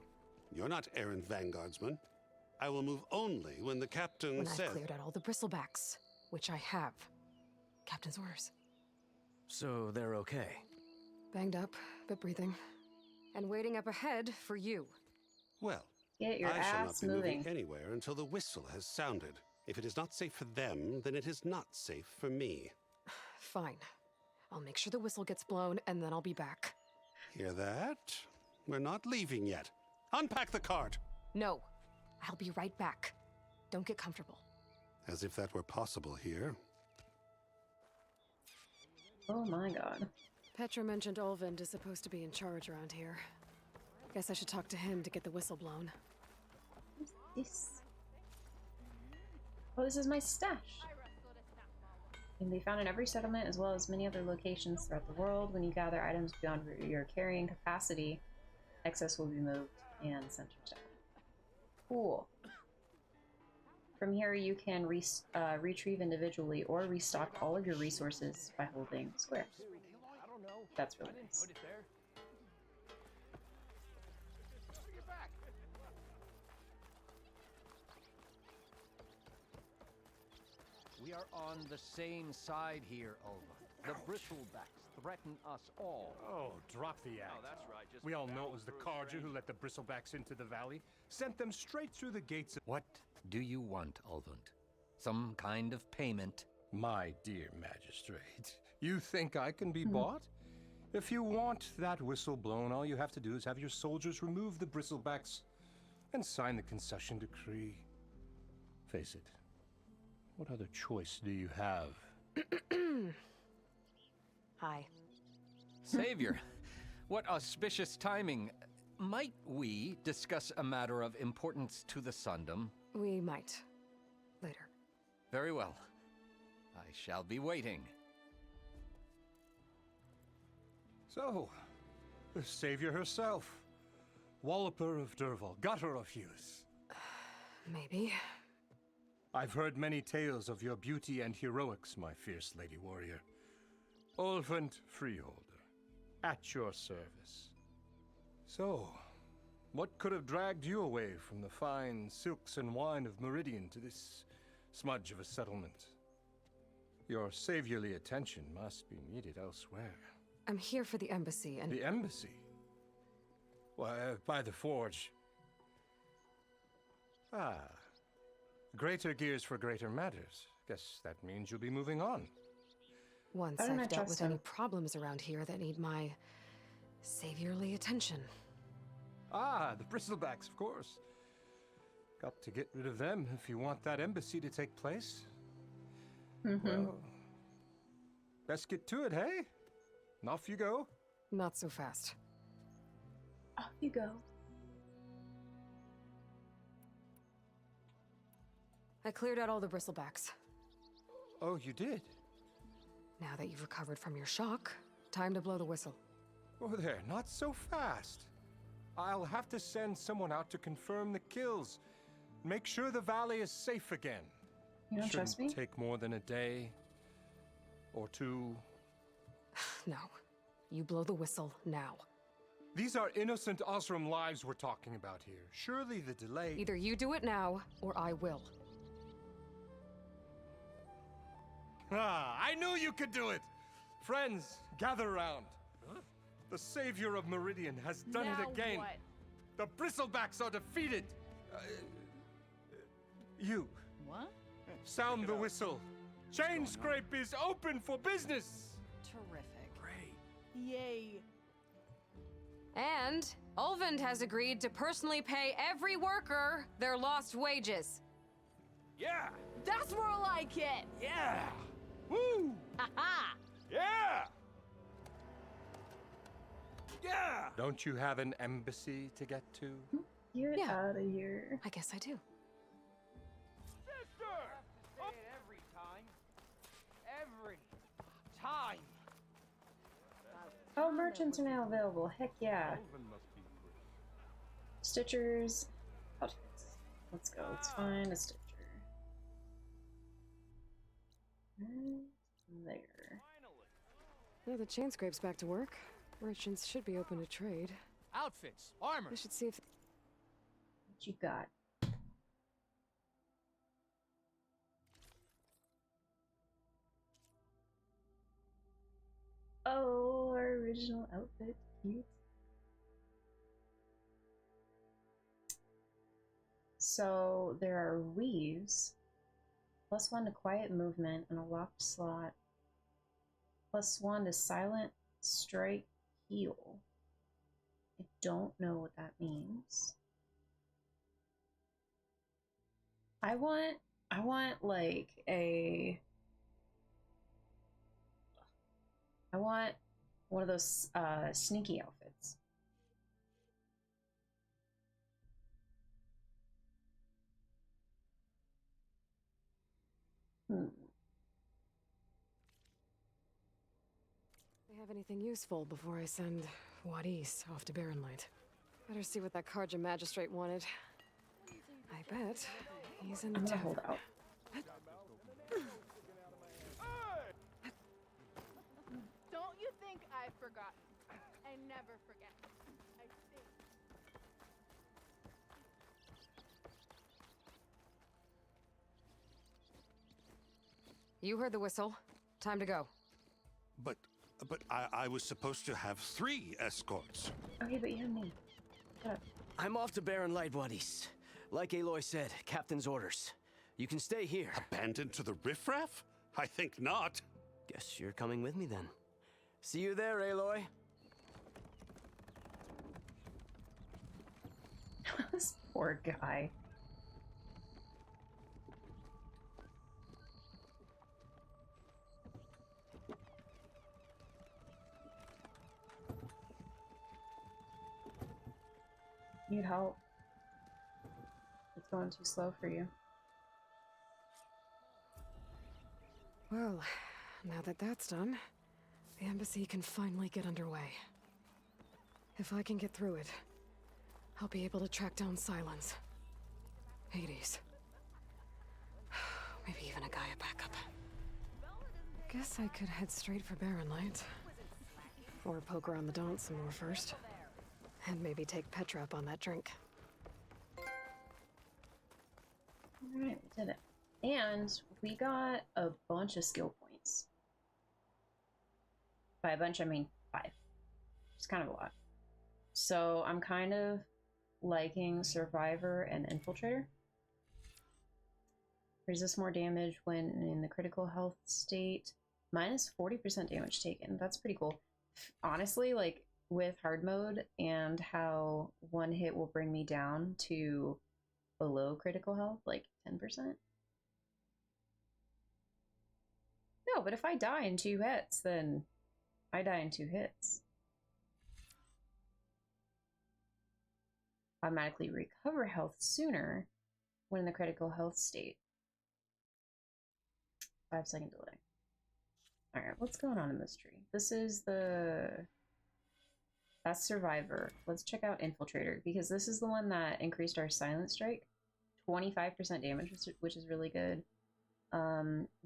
You're not errant vanguardsman. I will move only when the captain says... I've cleared out all the bristlebacks, which I have. Captain's orders. So they're okay? Banged up, but breathing. And waiting up ahead for you. Well, get your I shall not ass be moving moving anywhere until the whistle has sounded. If it is not safe for them, then it is not safe for me. Fine. I'll make sure the whistle gets blown, and then I'll be back. Hear that? We're not leaving yet. Unpack the cart! No. I'll be right back. Don't get comfortable. As if that were possible here. Oh my god. Petra mentioned Olvind is supposed to be in charge around here. Guess I should talk to him to get the whistle blown. What's this? Oh, this is my stash. Can be found in every settlement as well as many other locations throughout the world. When you gather items beyond your carrying capacity, excess will be moved and sent to town. Cool. From here, you can retrieve individually or restock all of your resources by holding square. That's really nice. We are on the same side here, Ulva. The bristlebacks threaten us all. Oh, drop the act. that's right. Just We all know it was the Carja who let the bristlebacks into the valley. Sent them straight through the gates of... What do you want, Ulvund? Some kind of payment? My dear magistrate, you think I can be bought? If you want that whistle blown, all you have to do is have your soldiers remove the bristlebacks and sign the concession decree. Face it, what other choice do you have? Hi. Savior, what auspicious timing. Might we discuss a matter of importance to the Sundom? We might. Later. Very well. I shall be waiting. So, the savior herself. Walloper of Derval, gutter of Hughes. Maybe. I've heard many tales of your beauty and heroics, my fierce lady warrior. Olvent Freeholder, at your service. So, what could have dragged you away from the fine silks and wine of Meridian to this smudge of a settlement? Your saviorly attention must be needed elsewhere. I'm here for the embassy and... The embassy? Why, by the forge. Ah. Greater gears for greater matters. Guess that means you'll be moving on. Once I've dealt with any problems around here that need my Saviorly attention. Ah, the bristlebacks, of course. Got to get rid of them if you want that embassy to take place. Well, best get to it, hey? And off you go. Not so fast. Off you go. I cleared out all the bristlebacks. Oh, you did? Now that you've recovered from your shock, time to blow the whistle. Oh, there, not so fast. I'll have to send someone out to confirm the kills. Make sure the valley is safe again. You don't trust me? Shouldn't take more than a day or two. No. You blow the whistle now. These are innocent Osram lives we're talking about here. Surely the delay... Either you do it now, or I will. Ah, I knew you could do it! Friends, gather round. Huh? The savior of Meridian has done it again. What? The bristlebacks are defeated. You. What? Sound the whistle. Chainscrape is open for business. Terrific. Great. Yay. And Ulvund has agreed to personally pay every worker their lost wages. Yeah! That's more like it! Yeah! Woo! Ha-ha! Yeah! Yeah! Don't you have an embassy to get to? Get out of here. I guess I do. Sister! Oh. Every time. Every time. Oh, merchants are now available. Heck yeah. Stitchers. Outfits. Let's go. Let's find a stitcher. There. Now the Chainscrape's back to work. Merchants should be open to trade. Outfits, armor. We should see if... What you got? Oh, our original outfit. Cute. So there are weaves. +1 to quiet movement and a locked slot. +1 to silent strike heal. I don't know what that means. I want like a... I want one of those sneaky outfits. They have anything useful before I send Wadis off to Barren Light. Better see what that Karja magistrate wanted. I bet he's in the town. Hold out. Don't you think I've forgotten? I never forget. I think. You heard the whistle. Time to go. But I was supposed to have 3 escorts. Okay, but you have me. Shut up. I'm off to Barren Light, Wadis. Like Aloy said, Captain's orders. You can stay here. Abandoned to the riffraff? I think not. Guess you're coming with me then. See you there, Aloy. This poor guy. Need help. It's going too slow for you. Well, now that that's done, the embassy can finally get underway. If I can get through it, I'll be able to track down Silence, Hades, maybe even a Gaia backup. Guess I could head straight for Barren Light. Or poke around the Daunt some more first. And maybe take Petra up on that drink. Alright, we did it. And we got a bunch of skill points. By a bunch, I mean 5. It's kind of a lot. So I'm kind of liking Survivor and Infiltrator. Resist more damage when in the critical health state. Minus 40% damage taken. That's pretty cool. Honestly, like, with hard mode and how one hit will bring me down to below critical health, like 10%. No, but if I die in 2 hits, then I die in 2 hits. Automatically recover health sooner when in the critical health state. 5-second delay. Alright, what's going on in this tree? This is that's Survivor. Let's check out Infiltrator, because this is the one that increased our Silent Strike. 25% damage, which is really good.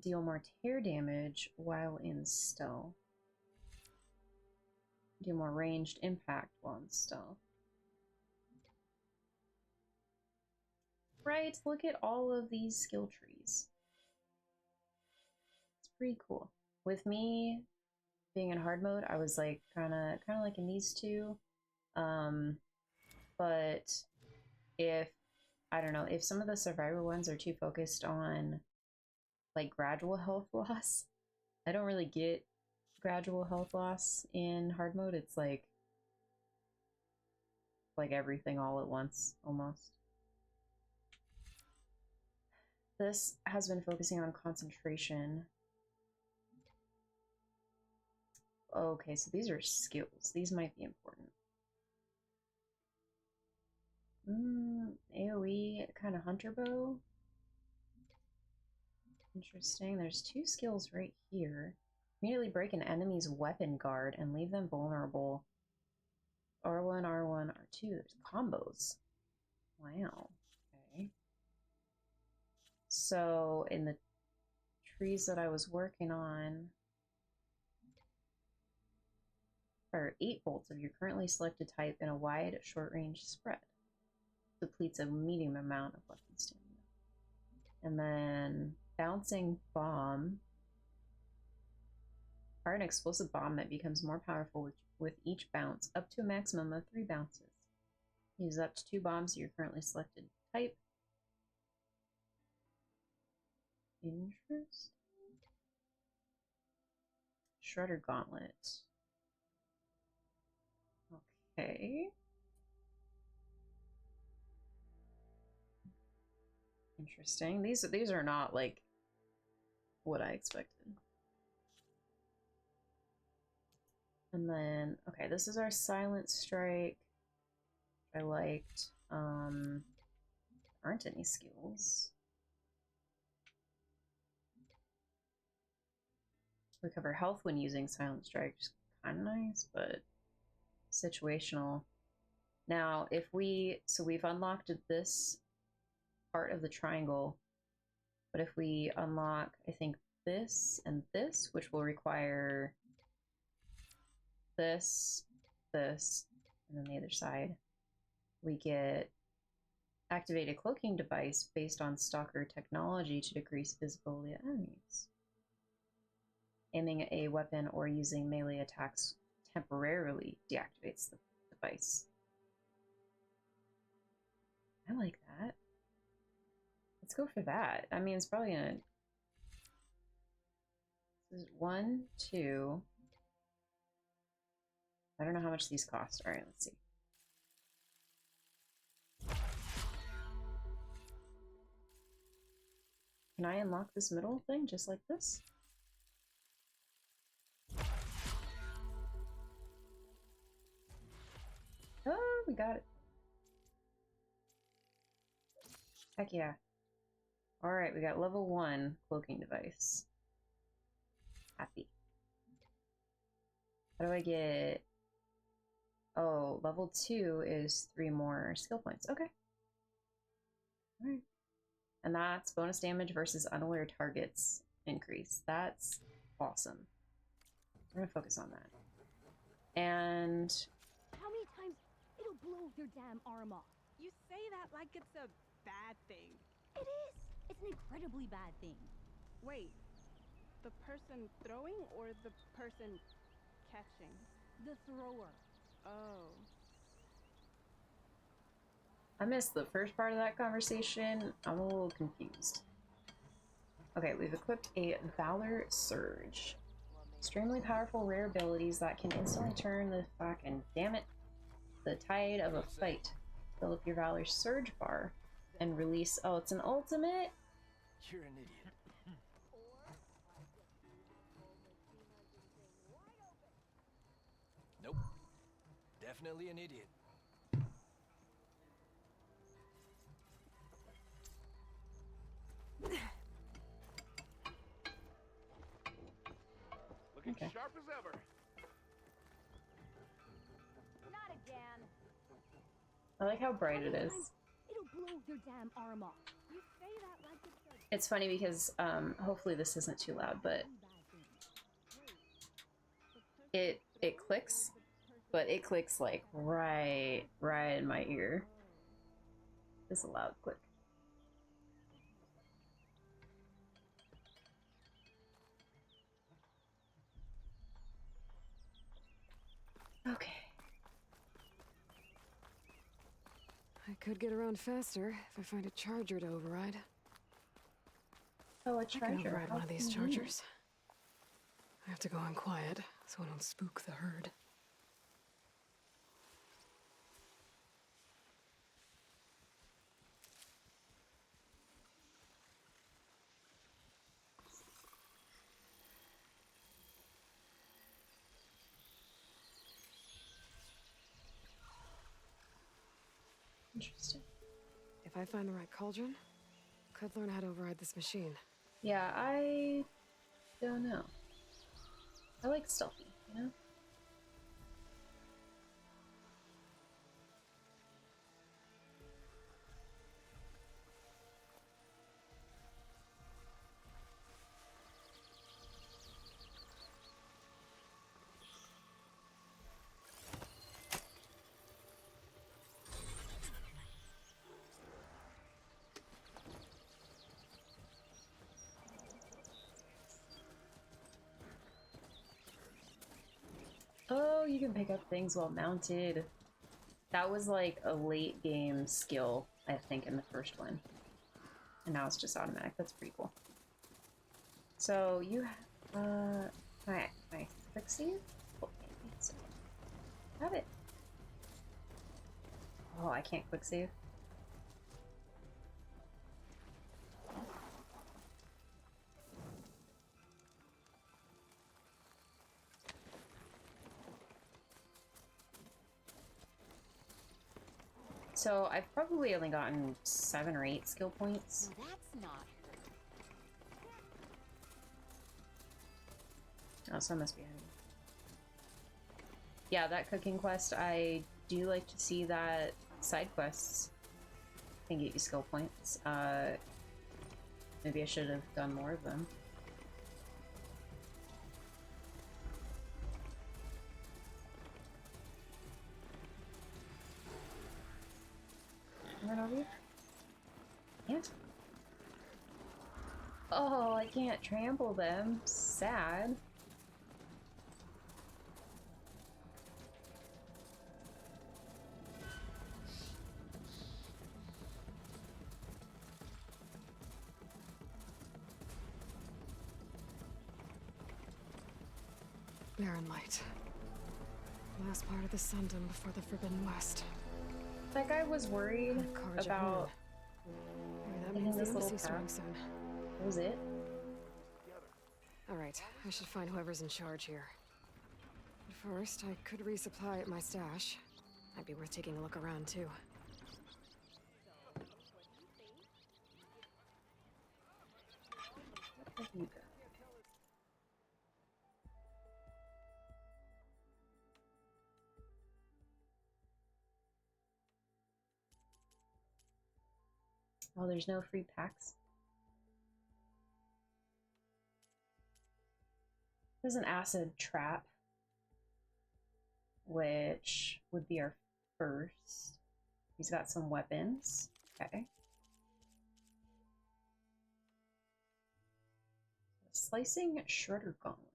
Deal more tear damage while in stealth. Do more ranged impact while in stealth. Right, look at all of these skill trees. It's pretty cool. With me being in hard mode, I was like kind of like in these two. But if I don't know, if some of the Survivor ones are too focused on like gradual health loss, I don't really get gradual health loss in hard mode. It's like everything all at once almost. This has been focusing on concentration. Okay, so these are skills. These might be important. AoE kind of hunter bow. Interesting. There's 2 skills right here. Immediately break an enemy's weapon guard and leave them vulnerable. R1, R1, R2. There's combos. Wow. Okay. So in the trees that I was working on, are 8 bolts of your currently selected type in a wide, short-range spread. Depletes a medium amount of weapon stamina. And then bouncing bomb. Fire an explosive bomb that becomes more powerful with each bounce, up to a maximum of 3 bounces. Use up to 2 bombs of your currently selected type. Interest. Shredder Gauntlet. Okay. Interesting. These are not like what I expected. And then, okay, this is our Silent Strike. I liked. Aren't any skills. Recover health when using Silent Strike, just kind of nice, but situational. Now, if so we've unlocked this part of the triangle, but if we unlock, I think, this and this, which will require this, this, and then the other side, we get activate a cloaking device based on stalker technology to decrease visibility of enemies. Aiming a weapon or using melee attacks temporarily deactivates the device. I like that. Let's go for that. I mean, it's probably gonna... This is 1, 2... I don't know how much these cost. Alright, let's see. Can I unlock this middle thing just like this? Oh, we got it. Heck yeah. Alright, we got level 1 cloaking device. Happy. How do I get... Oh, level 2 is 3 more skill points. Okay. Alright. And that's bonus damage versus unaware targets increase. That's awesome. We're gonna focus on that. And... How many times it'll blow your damn arm off? You say that like it's a bad thing. It is! It's an incredibly bad thing. Wait, the person throwing or the person catching? The thrower. Oh. I missed the first part of that conversation. I'm a little confused. Okay, we've equipped a Valor Surge. Extremely powerful rare abilities that can instantly turn the fucking damn it the tide of a fight. Fill up your Valor Surge bar and release. Oh, it's an ultimate? You're an idiot. Nope. Definitely an idiot. Looking Okay. sharp as ever. Not again. I like how bright it is. It'll blow your damn arm off. You say that like it's a It's funny because hopefully this isn't too loud, but it clicks, but it clicks like right in my ear. It's a loud click. Okay. I could get around faster if I find a charger to override. Oh, a I can charger. override How one of these convenient. chargers. I have to go in quiet so I don't spook the herd. Interesting. If I find the right cauldron, could learn how to override this machine. Yeah, I don't know. I like stealthy, you know? Oh, you can pick up things while mounted. That was like a late game skill, I think, in the first one. And now it's just automatic. That's pretty cool. So you, can I quick save? Oh, maybe so. Have it. Oh, I can't quick save. So I've probably only gotten 7 or 8 skill points. Well, that's not Oh, so I must be ahead. Yeah, that cooking quest, I do like to see that side quests can get you skill points. Maybe I should have done more of them. Run over here? Can't. Oh, I can't trample them. Sad. Barren Light. Last part of the Sundom before the Forbidden West. Like, I was worried about That hitting means this the little embassy's starting path. soon. That was it? Alright, I should find whoever's in charge here. But first, I could resupply at my stash. Might be worth taking a look around, too. Where have you go? Oh, there's no free packs. There's an acid trap, which would be our first. He's got some weapons. Okay. Slicing shredder gauntlet.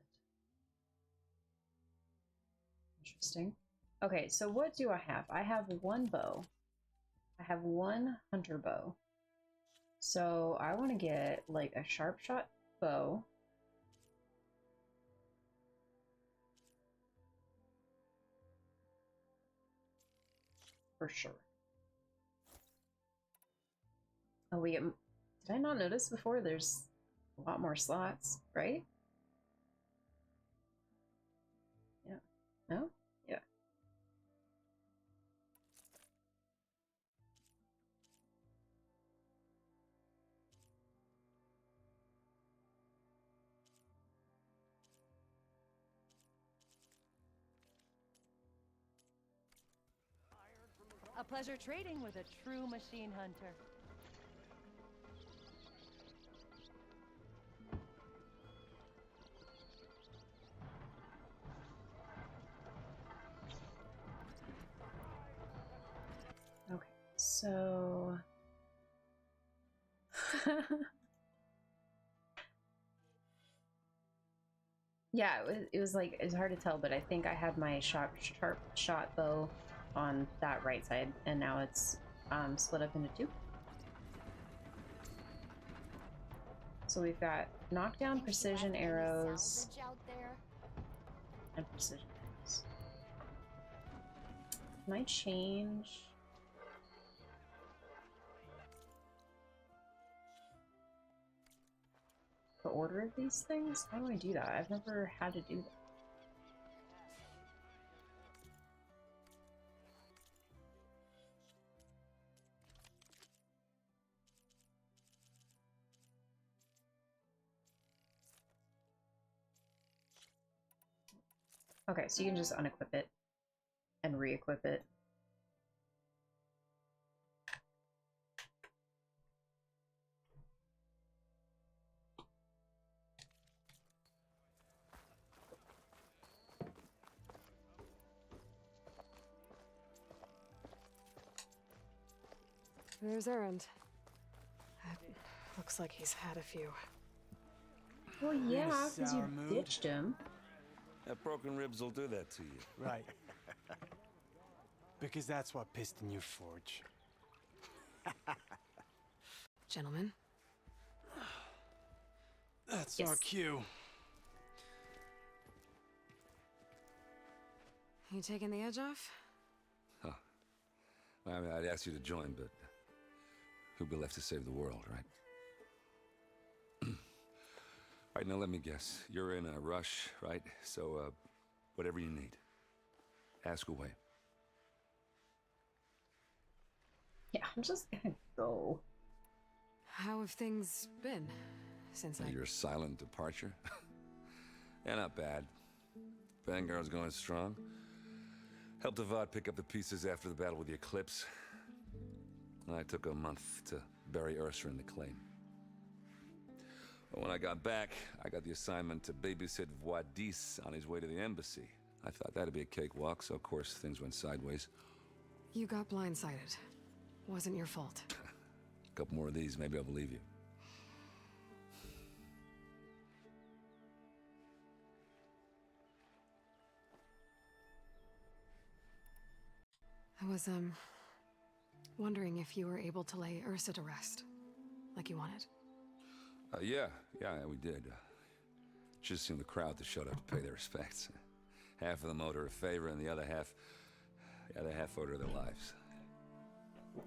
Interesting. Okay, so what do I have? I have 1 bow. I have 1 hunter bow. So I want to get like a sharp shot bow. for sure. Oh, we get... Did I not notice before? There's a lot more slots, right? Yeah. No? Yeah. A pleasure trading with a true machine hunter. Okay, so... yeah, it was like, it's hard to tell, but I think I had my sharp shot bow on that right side, and now it's split up into two. So we've got knockdown, precision arrows, and precision arrows. Can I change? The order of these things? How do I do that? I've never had to do that. Okay, so you can just unequip it and re-equip it. There's Erend. Looks like he's had a few. Well, yeah, because you ditched him. That broken ribs will do that to you. Right. Because that's what piston you forge. Gentlemen. That's Yes. our cue. You taking the edge off? Huh. I mean, I'd ask you to join, but who'd be left to save the world, right? All right, now let me guess. You're in a rush, right? So, whatever you need, ask away. Yeah, I'm just gonna go. How have things been since I... Your silent departure? Yeah, not bad. Vanguard's going strong. Helped Avad pick up the pieces after the battle with the Eclipse. I took a month to bury Ursa in the claim. But when I got back, I got the assignment to babysit Voidis on his way to the embassy. I thought that'd be a cakewalk, so of course things went sideways. You got blindsided. Wasn't your fault. A couple more of these, maybe I'll believe you. I was, wondering if you were able to lay Ursa to rest, like you wanted. Yeah, we did. Just seemed the crowd that showed up to pay their respects. Half of them owed her a favor, and the other half owed her their lives.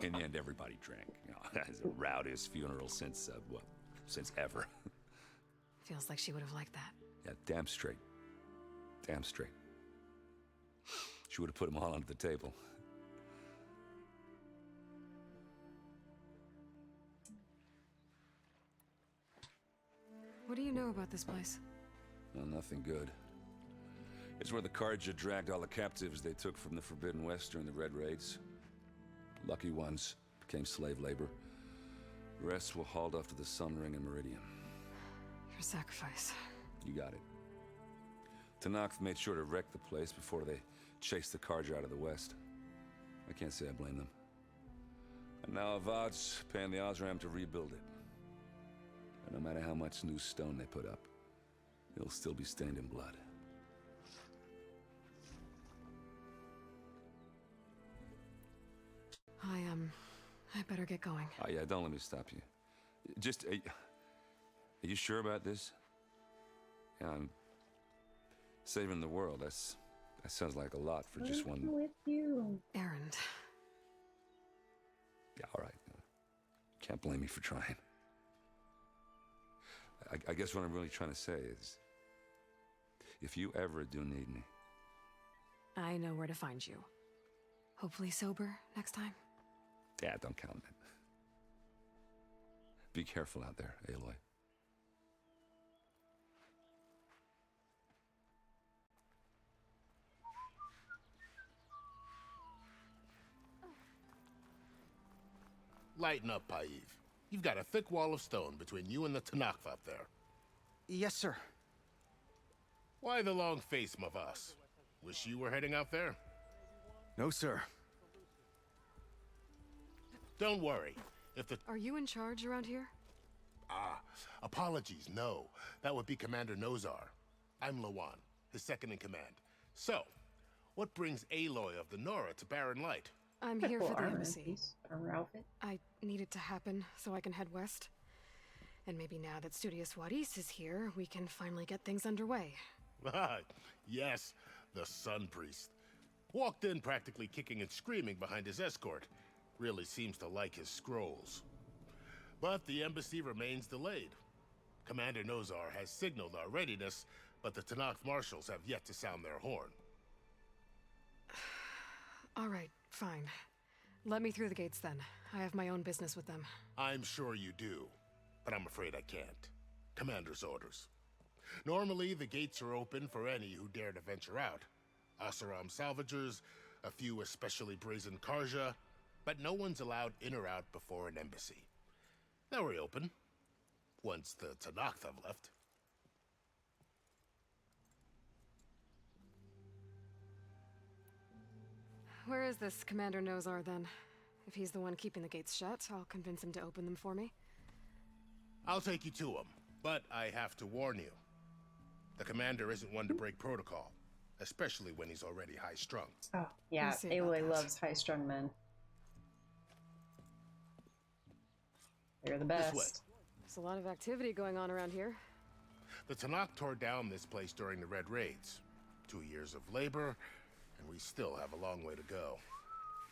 In the end, everybody drank. You know, it's the rowdiest funeral since, since ever. Feels like she would have liked that. Yeah, damn straight. Damn straight. She would have put them all under the table. What do you know about this place? Well, nothing good. It's where the Carja dragged all the captives they took from the Forbidden West during the Red Raids. Lucky ones became slave labor. The rest were hauled off to the Sun Ring and Meridian. Your sacrifice. You got it. Tenakth made sure to wreck the place before they chased the Carja out of the West. I can't say I blame them. And now Avad's paying the Osram to rebuild it. And no matter how much new stone they put up, it'll still be stained in blood. I better get going. Oh yeah, don't let me stop you. Just, are you sure about this? Yeah, I'm saving the world. That sounds like a lot for just one. With you, Erend. Yeah, all right. Can't blame me for trying. I guess what I'm really trying to say is, if you ever do need me... I know where to find you. Hopefully sober next time. Yeah, don't count on it. Be careful out there, Aloy. Lighten up, Paiv. You've got a thick wall of stone between you and the Tanakh up there. Yes, sir. Why the long face, Mavas? Wish you were heading out there? No, sir. Don't worry. If the... Are you in charge around here? Ah, apologies, no. That would be Commander Nozar. I'm Lawan, his second in command. So, what brings Aloy of the Nora to Barren Light? I'm here for the embassy. Armor outfit. I need it to happen so I can head west. And maybe now that Studious Juarez is here, we can finally get things underway. Yes, the Sun Priest. Walked in practically kicking and screaming behind his escort. Really seems to like his scrolls. But the embassy remains delayed. Commander Nozar has signaled our readiness, but the Tanakh marshals have yet to sound their horn. All right, fine. Let me through the gates then. I have my own business with them. I'm sure you do, but I'm afraid I can't. Commander's orders. Normally, the gates are open for any who dare to venture out. Asaram salvagers, a few especially brazen Karja, but no one's allowed in or out before an embassy. They'll reopen, once the Tanakh have left. Where is this Commander Nozar then? If he's the one keeping the gates shut, I'll convince him to open them for me. I'll take you to him, but I have to warn you. The commander isn't one to break protocol, especially when he's already high-strung. Oh, yeah, Aloy loves high-strung men. They're the best. There's a lot of activity going on around here. The Tanakh tore down this place during the Red Raids. 2 years of labor, and we still have a long way to go.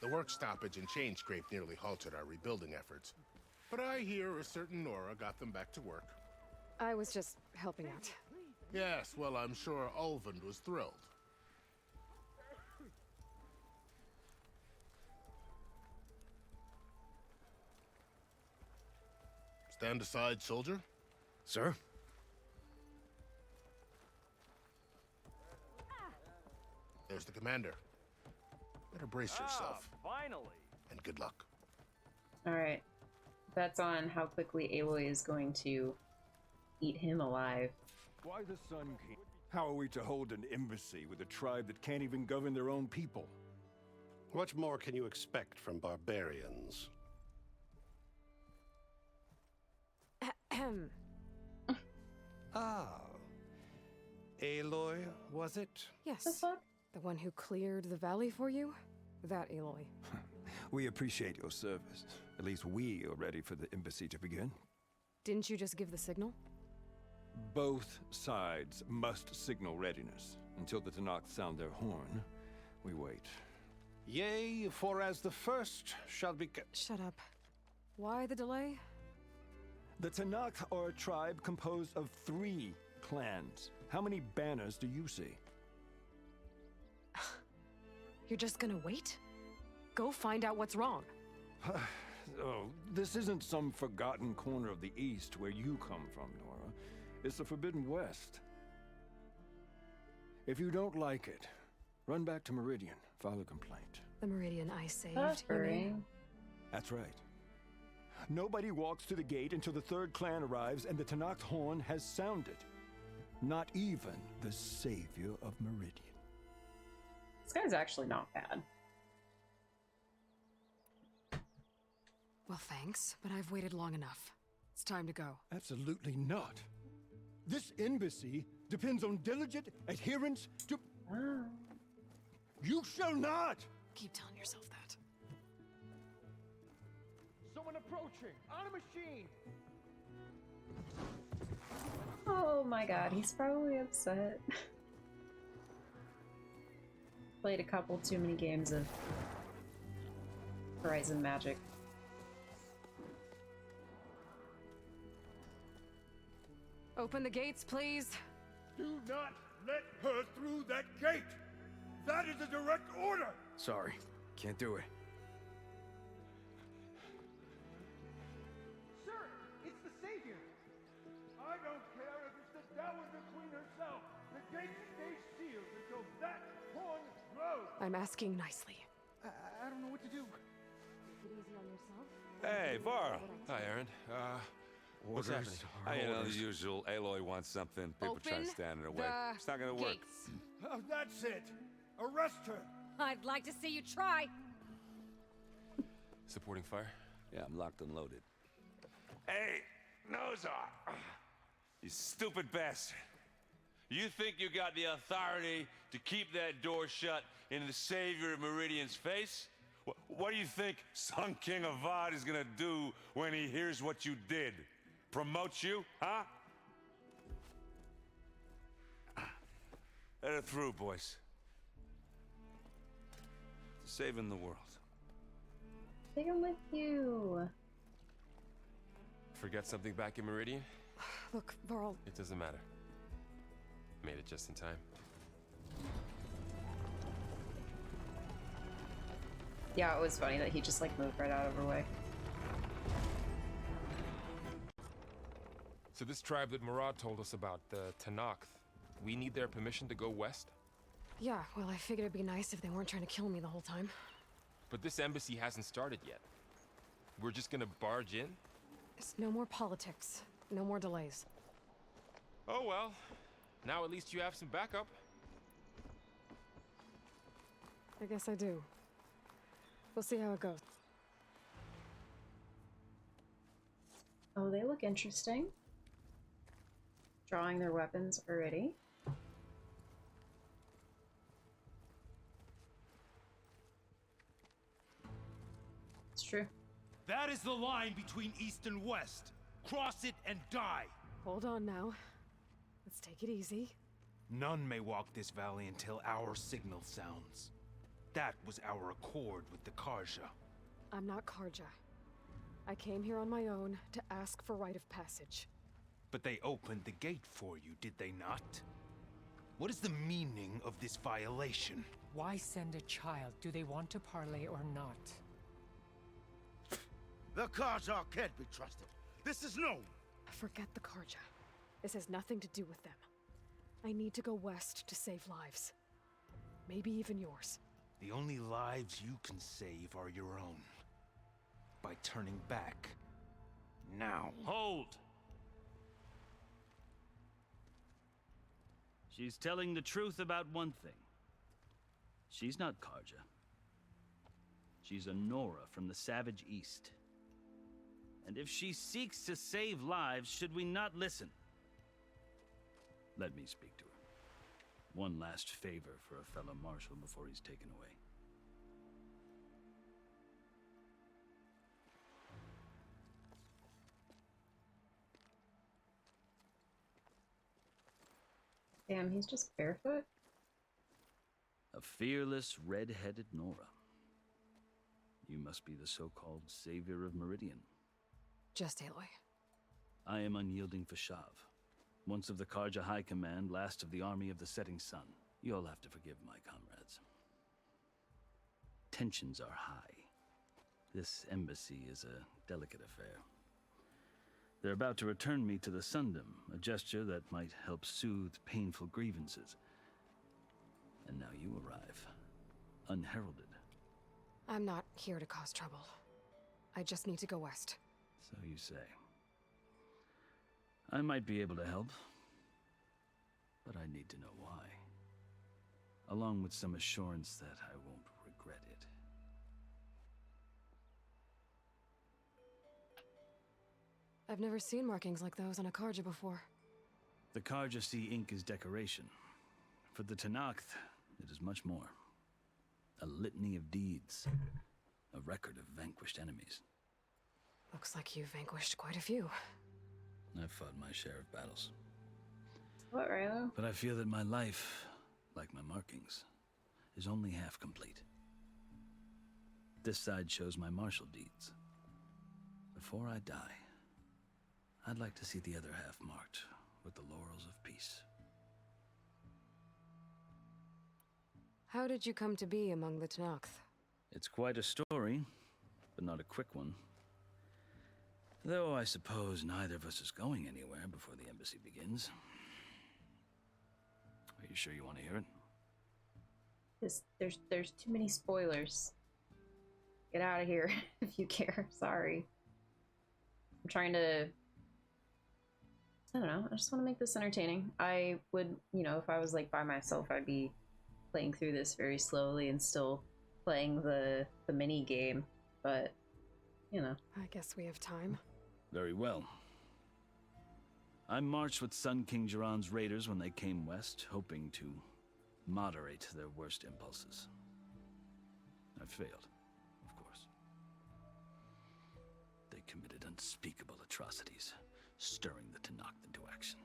The work stoppage and chain scrape nearly halted our rebuilding efforts. But I hear a certain Nora got them back to work. I was just helping out. Yes, well, I'm sure Ulvund was thrilled. Stand aside, soldier. Sir? There's the commander. Better brace yourself. Finally. And good luck. Alright. That's on how quickly Aloy is going to eat him alive. Why the Sun King? How are we to hold an embassy with a tribe that can't even govern their own people? What more can you expect from barbarians? Ah. Aloy, was it? Yes. The one who cleared the valley for you? That Aloy. We appreciate your service. At least we are ready for the embassy to begin. Didn't you just give the signal? Both sides must signal readiness. Until the Tanakh sound their horn, we wait. Yea, for as the first shall be... Shut up. Why the delay? The Tanakh are a tribe composed of 3 clans. How many banners do you see? You're just gonna wait? Go find out what's wrong. Oh, this isn't some forgotten corner of the East where you come from, Nora. It's the Forbidden West. If you don't like it, run back to Meridian, file a complaint. The Meridian I saved, you mean? That's right. Nobody walks to the gate until the 3rd clan arrives and the Tanakh horn has sounded. Not even the savior of Meridian. This guy's actually not bad. Well, thanks, but I've waited long enough. It's time to go. Absolutely not. This embassy depends on diligent adherence to... You shall not! Keep telling yourself that. Someone approaching! On a machine! Oh my god, he's probably upset. Played a couple too many games of Horizon Magic. Open the gates, please. Do not let her through that gate! That is a direct order! Sorry, can't do it. Sir, it's the Savior. I don't care if it's the Dowager Queen herself. The gate stays sealed until that horn blows. I'm asking nicely. I don't know what to do. Take it easy on yourself. Hey, Varl. Hi, Aaron. What's happening? You know, the usual. Aloy wants something. People try to Open stand in her way. the It's not gonna work. gates. That's it. Arrest her. I'd like to see you try. Supporting fire? Yeah, I'm locked and loaded. Hey, Nozar! You stupid bastard. You think you got the authority to keep that door shut in the Savior of Meridian's face? What do you think Sun King Avad is gonna do when he hears what you did? Promote you, huh? Let her through, boys. Saving the world. Take him with you. Forget something back in Meridian? Look, Varl. It doesn't matter. Made it just in time. Yeah, it was funny that he just like moved right out of her way. So this tribe that Murad told us about, the Tanakh, we need their permission to go west? Yeah, well, I figured it'd be nice if they weren't trying to kill me the whole time. But this embassy hasn't started yet. We're just gonna barge in? It's no more politics. No more delays. Oh well. Now at least you have some backup. I guess I do. We'll see how it goes. Oh, they look interesting. Drawing their weapons already. It's true. That is the line between East and West. Cross it and die. Hold on now. Let's take it easy. None may walk this valley until our signal sounds. That was our accord with the Karja. I'm not Karja. I came here on my own to ask for rite of passage. But they opened the gate for you, did they not? What is the meaning of this violation? Why send a child? Do they want to parley or not? The Karja can't be trusted. This is known. Forget the Karja. This has nothing to do with them. I need to go west to save lives. Maybe even yours. The only lives you can save are your own. By turning back. Now. Hold! She's telling the truth about one thing. She's not Karja. She's a Nora from the Savage East. And if she seeks to save lives, should we not listen? Let me speak to her. One last favor for a fellow marshal before he's taken away. Damn, he's just barefoot? A fearless, red-headed Nora. You must be the so-called savior of Meridian. Just Aloy. I am unyielding Fashav. Once of the Karja High Command, last of the army of the setting sun. You'll have to forgive my comrades. Tensions are high. This embassy is a delicate affair. They're about to return me to the Sundom, a gesture that might help soothe painful grievances. And now you arrive, unheralded. I'm not here to cause trouble. I just need to go west. So you say. I might be able to help, but I need to know why. Along with some assurance that I won't regret it. I've never seen markings like those on a Karja before. The Karja see ink as decoration. For the Tanakh, it is much more. A litany of deeds. A record of vanquished enemies. Looks like you've vanquished quite a few. I've fought my share of battles. What, Rilo? But I feel that my life, like my markings, is only half complete. This side shows my martial deeds. Before I die, I'd like to see the other half marked with the laurels of peace. How did you come to be among the Tenakth? It's quite a story, but not a quick one. Though I suppose neither of us is going anywhere before the embassy begins. Are you sure you want to hear it? There's too many spoilers. Get out of here if you care. Sorry. I'm trying to... I don't know. I just want to make this entertaining. I would, you know, if I was like by myself, I'd be playing through this very slowly and still playing the mini game. But, you know. I guess we have time. Very well. I marched with Sun King Jiran's raiders when they came west, hoping to moderate their worst impulses. I failed, of course. They committed unspeakable atrocities, stirring the Tenakth into action.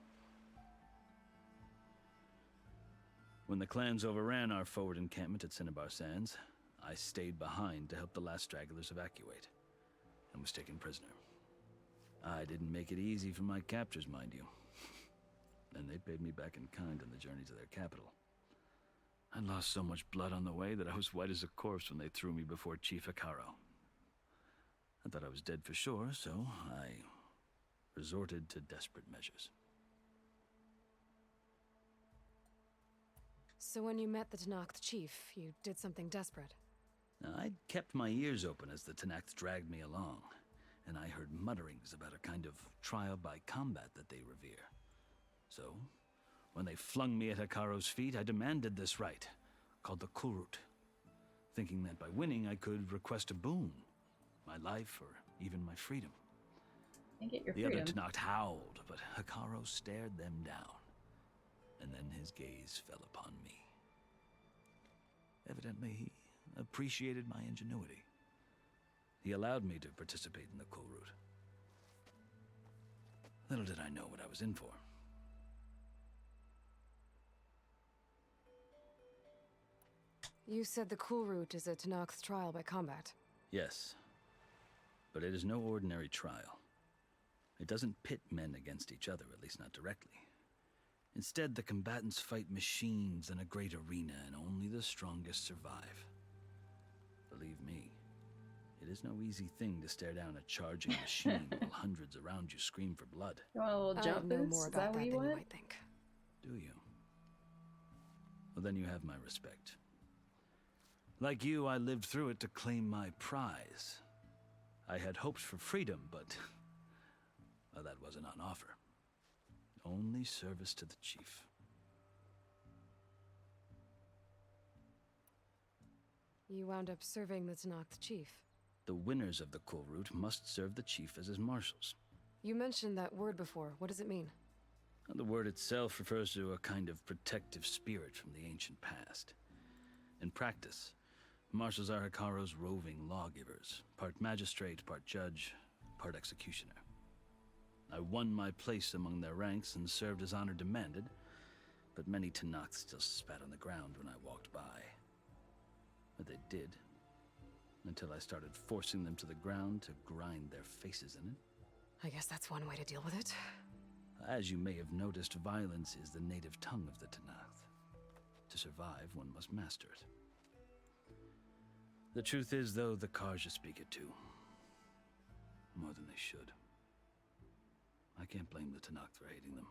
When the clans overran our forward encampment at Cinnabar Sands, I stayed behind to help the last stragglers evacuate, and was taken prisoner. I didn't make it easy for my captors, mind you. And they paid me back in kind on the journey to their capital. I lost so much blood on the way that I was white as a corpse when they threw me before Chief Hekarro. I thought I was dead for sure, so I resorted to desperate measures. So when you met the Tenakth chief, you did something desperate? I'd kept my ears open as the Tenakth dragged me along, and I heard mutterings about a kind of trial by combat that they revere. So, when they flung me at Hekarro's feet, I demanded this right, called the Kulrut, thinking that by winning I could request a boon, my life or even my freedom. And get your The freedom. other Tenakth howled, but Hekarro stared them down, and then his gaze fell upon me. Evidently, he appreciated my ingenuity. He allowed me to participate in the Kulrut. Little did I know what I was in for. You said the Kulrut is a Tenakth trial by combat. Yes, but it is no ordinary trial. It doesn't pit men against each other, at least not directly. Instead, the combatants fight machines in a great arena, and only the strongest survive. Believe me, it is no easy thing to stare down a charging machine while hundreds around you scream for blood. You want a little jump I know boost? more Is about that what that you than you want? might think. Do you? Well, then you have my respect. Like you, I lived through it to claim my prize. I had hoped for freedom, but well, that wasn't on offer. Only service to the chief. You wound up serving the Tenakth chief. The winners of the Kulrut must serve the chief as his marshals. You mentioned that word before. What does it mean? The word itself refers to a kind of protective spirit from the ancient past. In practice, marshals are Hekarro's roving lawgivers, part magistrate, part judge, part executioner. I won my place among their ranks and served as honor demanded, but many Tenakth still spat on the ground when I walked by. But they did, until I started forcing them to the ground to grind their faces in it. I guess that's one way to deal with it. As you may have noticed, violence is the native tongue of the Tenakth. To survive, one must master it. The truth is, though, the Karja speak it too. More than they should. I can't blame the Tenakth for hating them.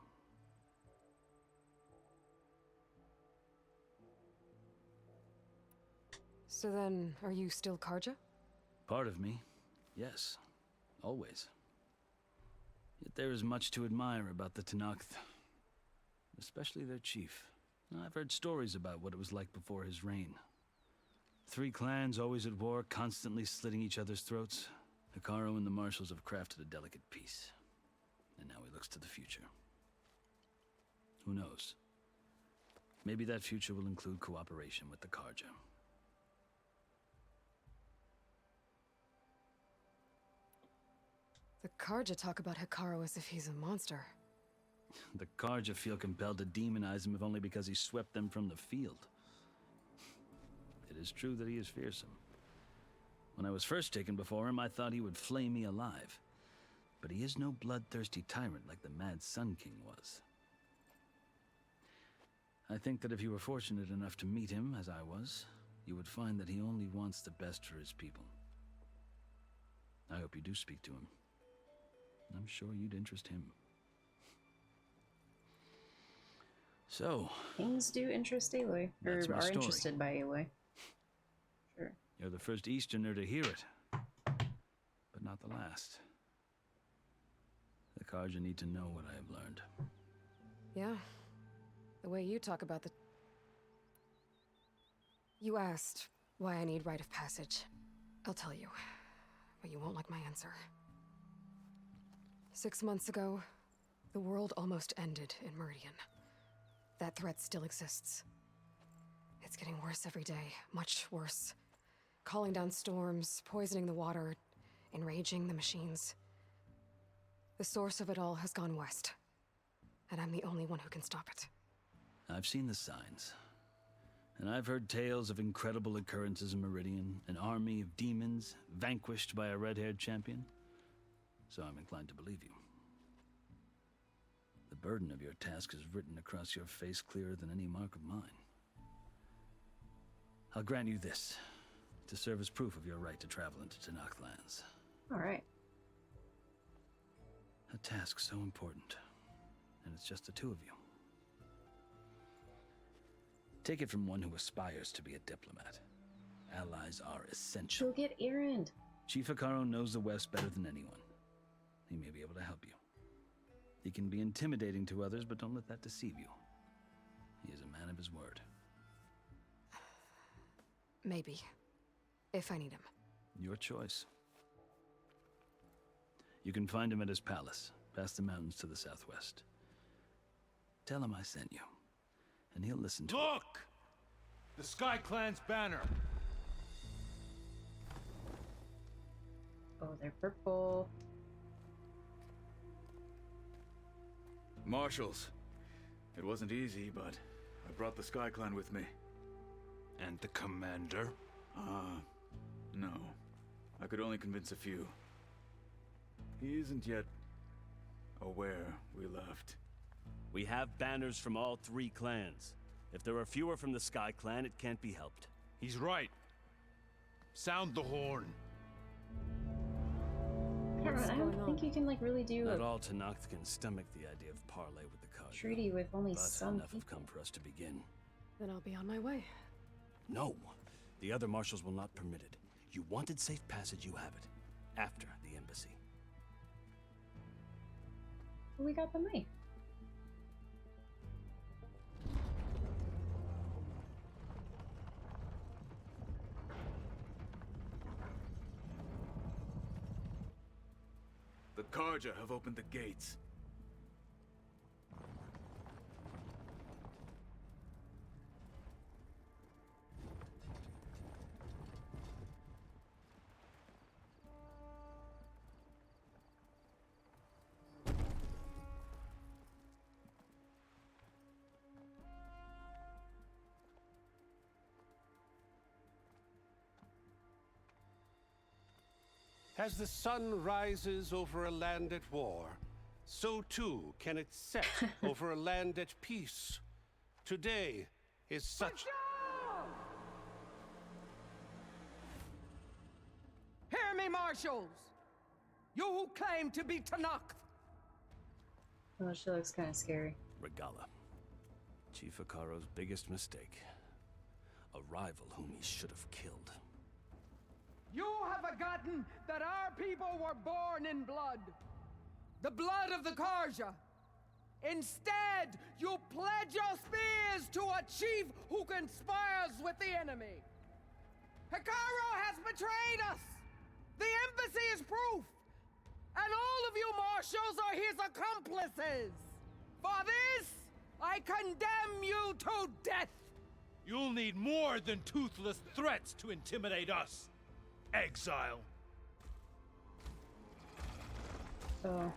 So then, are you still Karja? Part of me, yes. Always. Yet there is much to admire about the Tenakth. Especially their chief. I've heard stories about what it was like before his reign. 3 clans always at war, constantly slitting each other's throats. Hekarro and the marshals have crafted a delicate peace. And now he looks to the future. Who knows? Maybe that future will include cooperation with the Karja. The Karja talk about Hekarro as if he's a monster. The Karja feel compelled to demonize him if only because he swept them from the field. It is true that he is fearsome. When I was first taken before him, I thought he would flay me alive. But he is no bloodthirsty tyrant like the Mad Sun King was. I think that if you were fortunate enough to meet him, as I was, you would find that he only wants the best for his people. I hope you do speak to him. I'm sure you'd interest him. So... Things do interest Aloy. Or that's my are story. interested by Aloy. Sure. You're the first Easterner to hear it. But not the last. The Karja need to know what I have learned. Yeah. The way you talk about the... You asked why I need rite of passage. I'll tell you, but you won't like my answer. 6 months ago, the world almost ended in Meridian. That threat still exists. It's getting worse every day, much worse. Calling down storms, poisoning the water, enraging the machines. The source of it all has gone west, and I'm the only one who can stop it. I've seen the signs. And I've heard tales of incredible occurrences in Meridian, an army of demons vanquished by a red-haired champion. So I'm inclined to believe you. The burden of your task is written across your face clearer than any mark of mine. I'll grant you this, to serve as proof of your right to travel into Tenakth lands. All right. A task so important, and it's just the two of you. Take it from one who aspires to be a diplomat. Allies are essential. Go get Erend. Chief Hekarro knows the West better than anyone. He may be able to help you. He can be intimidating to others, but don't let that deceive you. He is a man of his word. Maybe. If I need him. Your choice. You can find him at his palace, past the mountains to the southwest. Tell him I sent you, and he'll listen to it. Look! The Sky Clan's banner. Oh, they're purple. Marshals. It wasn't easy, but I brought the Sky Clan with me. And the commander? No. I could only convince a few. He isn't yet aware we left. We have banners from all 3 clans. If there are fewer from the Sky Clan, it can't be helped. He's right. Sound the horn. I don't think you can like really do Not a all Tenakth can stomach the idea of parley with the Karja. treaty with only But some enough people. have come for us to begin. Then I'll be on my way. No, the other marshals will not permit it. You wanted safe passage, you have it. After the embassy. We got the mic. The Karja have opened the gates. As the sun rises over a land at war, so too can it set over a land at peace. Today is such... Hear me, marshals! You who claim to be Tenakth! Oh, she looks kind of scary. Regala. Chief Hekarro's biggest mistake. A rival whom he should have killed. You have forgotten that our people were born in blood. The blood of the Karja. Instead, you pledge your spears to a chief who conspires with the enemy. Hekarro has betrayed us. The embassy is proof. And all of you marshals are his accomplices. For this, I condemn you to death. You'll need more than toothless threats to intimidate us. Exile. Oh.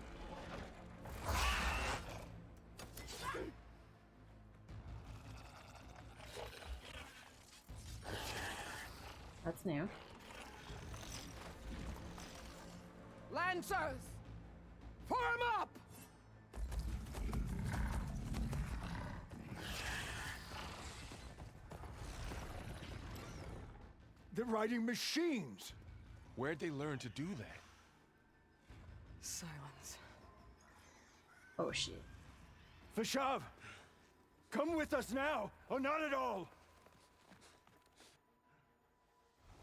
That's new. Lancers, form up! They're riding machines. Where'd they learn to do that? Silence. Oh shit. Vashav, come with us now, or not at all.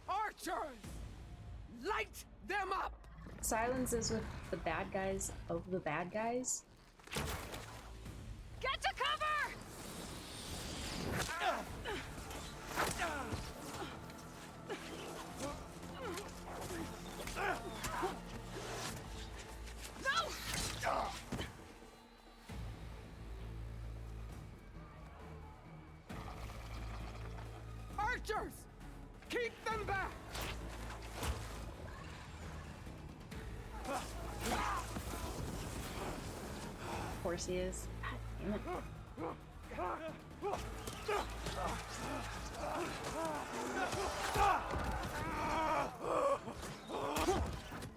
Archers! Light them up! Silence is with the bad guys of the bad guys. Get to cover! No! Archers! Keep them back! Of course he is. God damn it.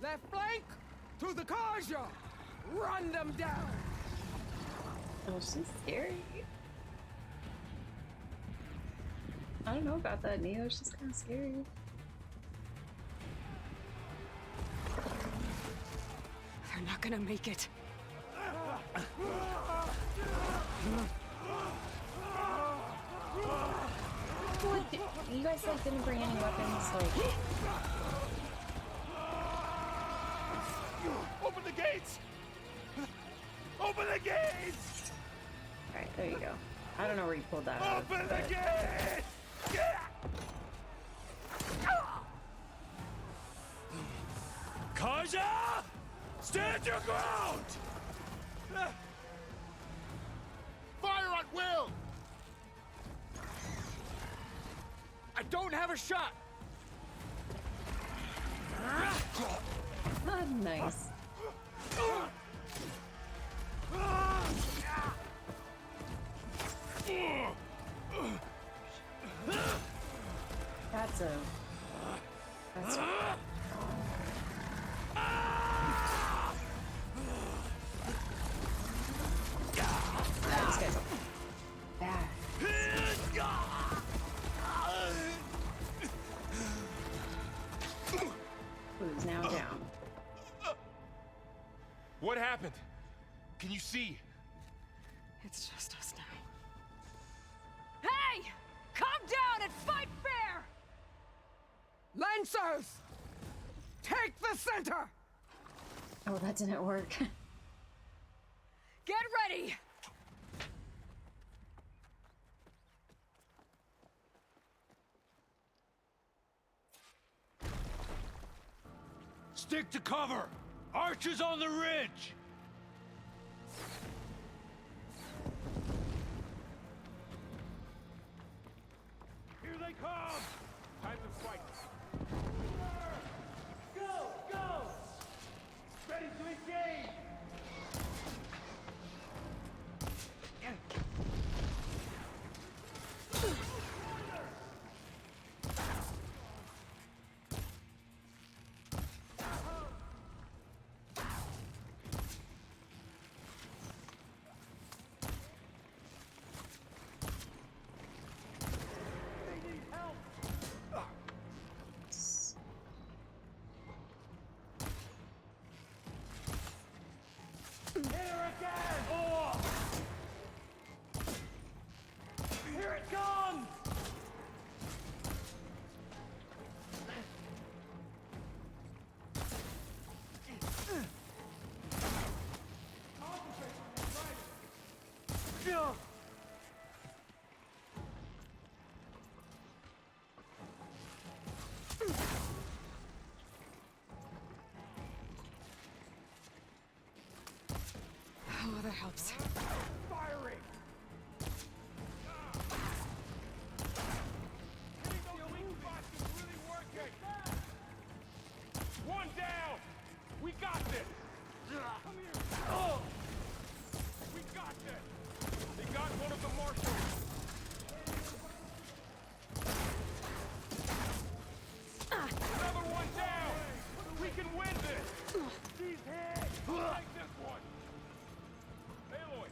Left flank to the Karja! Run them down! Oh, she's scary. I don't know about that, Neo. She's kind of scary. They're not gonna make it. What? You guys like didn't bring any weapons, like. Open the gates! Open the gates! Alright, there you go. I don't know where you pulled that out of, Open but... the gates! Karja! Stand your ground! Fire at will! I don't have a shot. Oh, nice. That's a... That's... This guy's bad. Who's now down? What happened? Can you see? It's just us now. Hey! Come down and fight fair! Lancers! Take the center! Oh, that didn't work. Get ready! Stick to cover! Archers on the ridge! Here they come! Time to fight! Go! Go! Ready to engage! Oh, that helps. Firing! Hitting those weak spots is really working! One down! We got this! Come here! Oh! We got this! They got one of the marshals! Another one down! We can win this! These heads! I'll take this one! Aloy,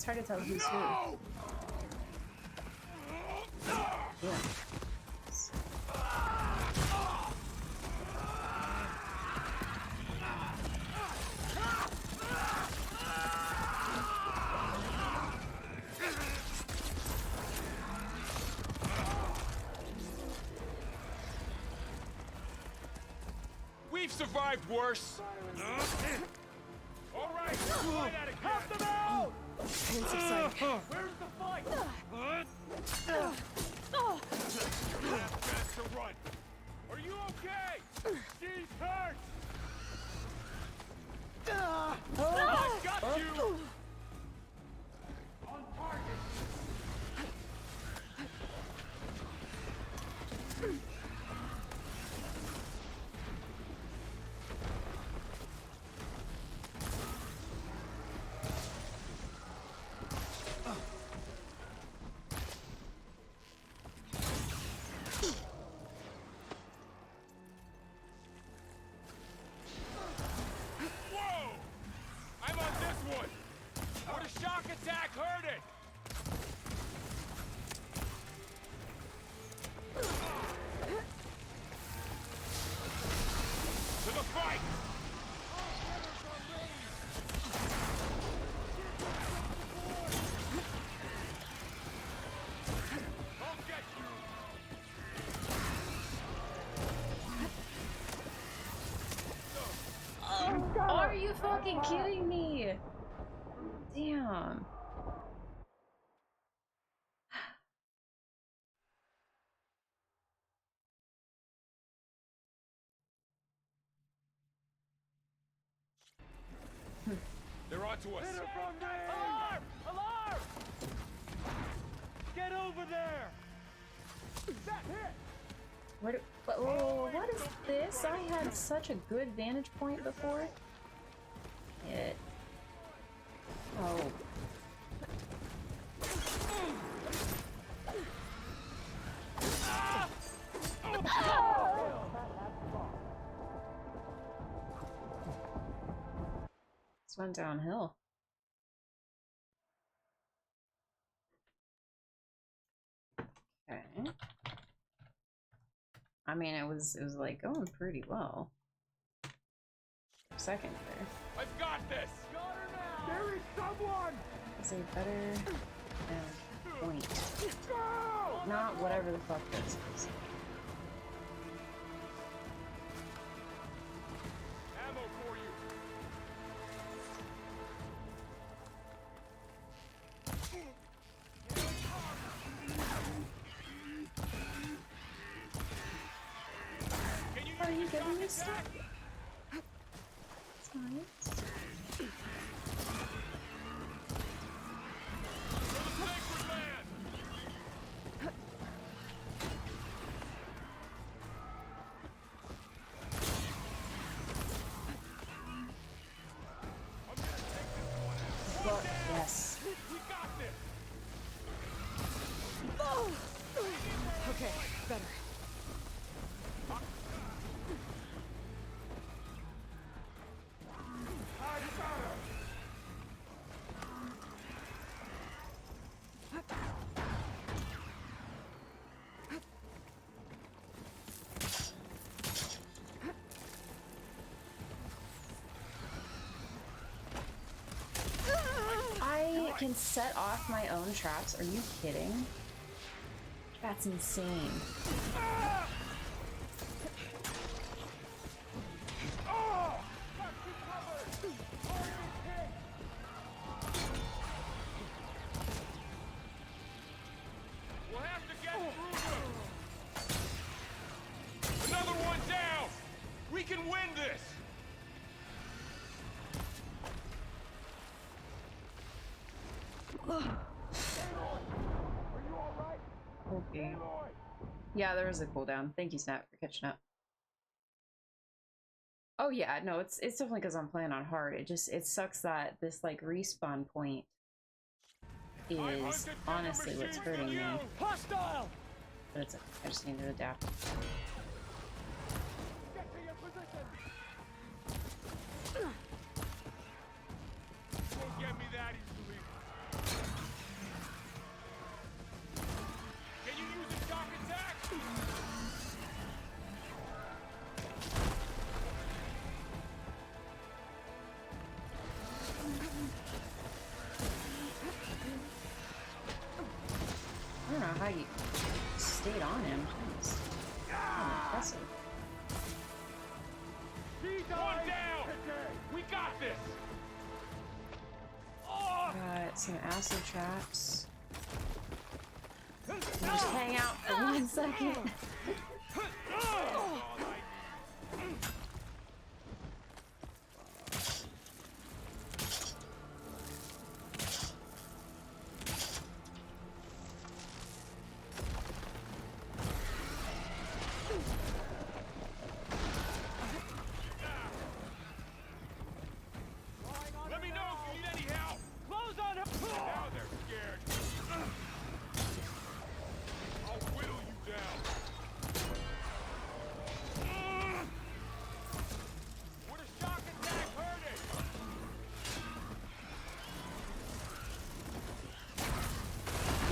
hard to tell who's who. Yeah. We've survived worse. All right, fight at it. Help them out! Pain subsided. Where's the fight? Best to run. Are you okay? She's hurt. I got you. On target. Are you fucking kidding me? Damn. They're onto us. Alarm! Alarm! Get over there! That hit! What is this? I had such a good vantage point before. It. Oh. This went downhill. Okay. I mean, it was like going pretty well. For a second there. I've got this. Got her now. There is someone. Is a better point. Not whatever the fuck this is. Ammo for you. Are you getting this stuff? It's nice. Well, yes. We got this. Okay, better. I can set off my own traps. Are you kidding? That's insane. We'll have to get through them. Another one down. We can win this. Okay. Yeah, there was a cooldown. Thank you, Snap, for catching up. Oh yeah, no, it's definitely because I'm playing on hard. It sucks that this like respawn point is honestly what's hurting me. Hostile! But it's I just need to adapt. Get to your position! Won't get me that easily. how you stayed on him. Jeez. Oh, impressive. One down! We got this! Got some acid traps. Just hang out for 1 second. Let me know if you need any help! Close on him! Now they're scared. I'll whittle you down. Would a shock attack hurt it?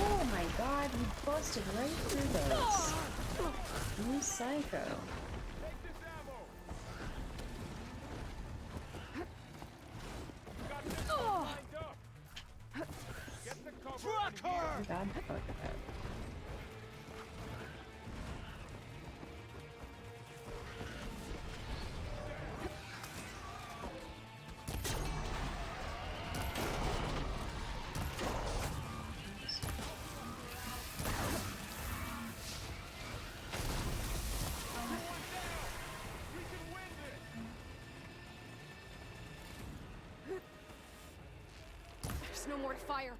Oh my god, he busted right through those. You psycho. Truck her! Oh god, fuck that. There's no more to fire.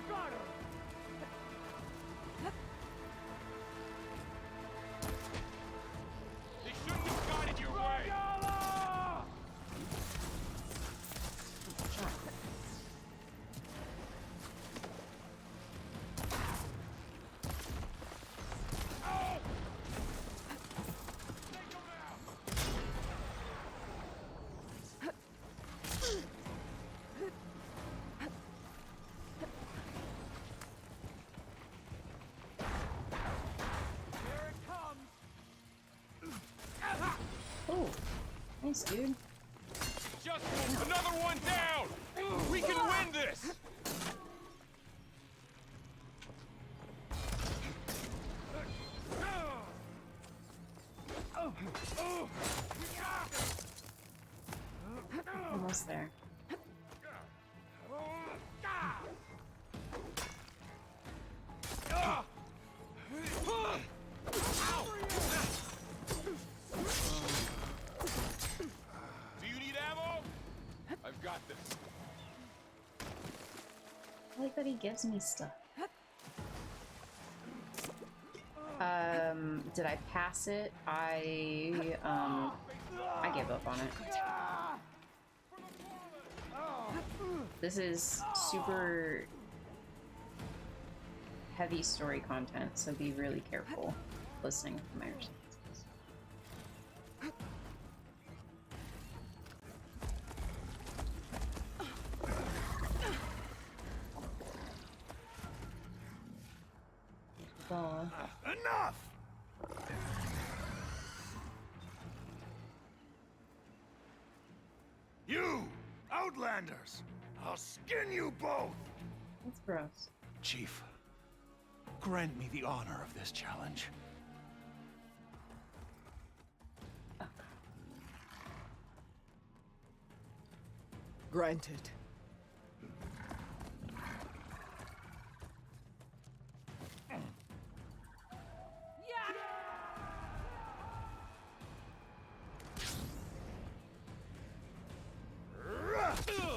Got her! They shouldn't have got in your way! Oh, nice, dude. Just another one down! We can win this! Almost there. Do you need ammo? I've got this. I like that he gives me stuff. Did I pass it? I gave up on it. This is super heavy story content, so be really careful listening to my responses. Enough! You! Outlanders! I'll skin you both! That's gross. Chief, grant me the honor of this challenge. Granted.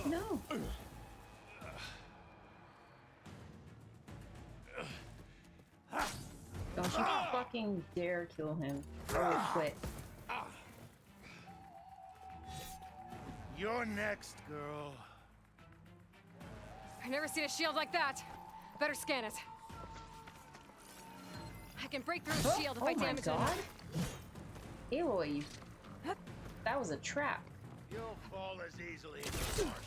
No. Don't you fuck fucking dare kill him. I will quit. You're next, girl. I've never seen a shield like that. Better scan it. I can break through a shield if I damage it enough. Aloy, you... That was a trap. You'll fall as easily as the Martians.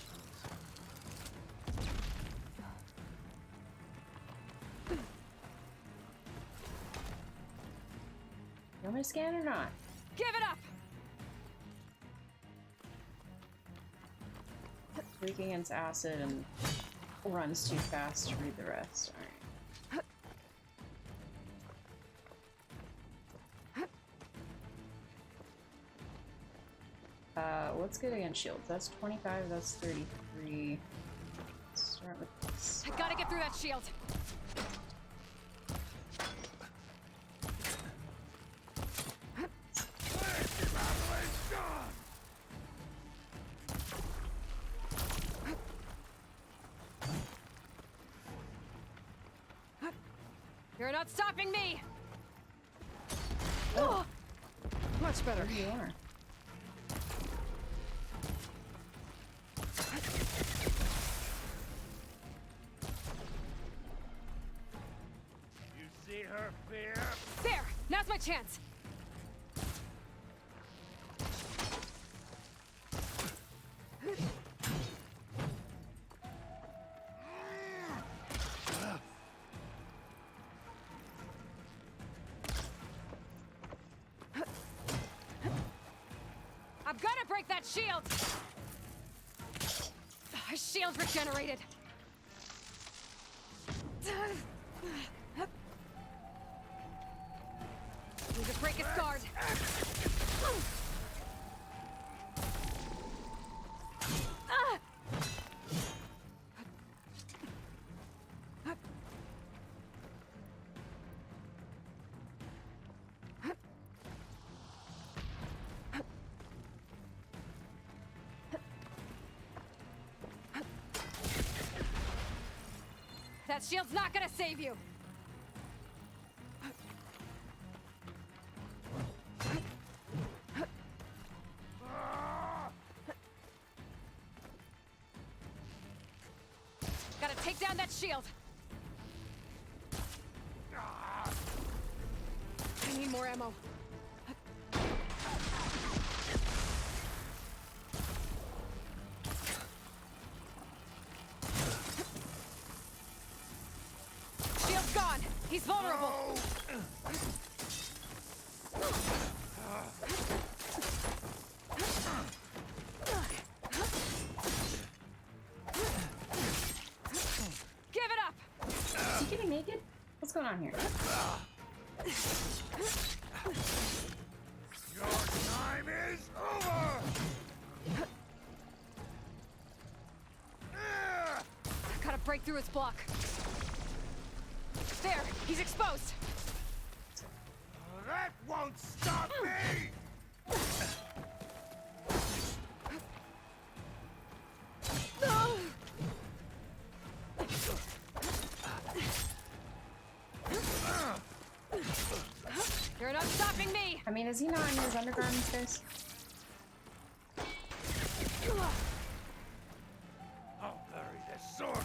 You want me to scan or not? Give it up! Weak against acid and runs too fast to read the rest. Alright. What's good against shields? That's 25, that's 33. Let's start with this. I gotta get through that shield. You're not stopping me! Oh. Much better. There you are. You see her fear? There! Now's my chance! I've gotta break that shield! His shield's regenerated. Need to break his guard. That shield's not gonna save you! Gotta take down that shield! I need more ammo. Shield's gone! He's vulnerable! Give it up! Is he getting naked? What's going on here? Your time is over! Gotta break through his block. There! He's exposed! That won't stop me! You're not stopping me! I mean, is he not in his undergarments, guys? I'll bury this sword.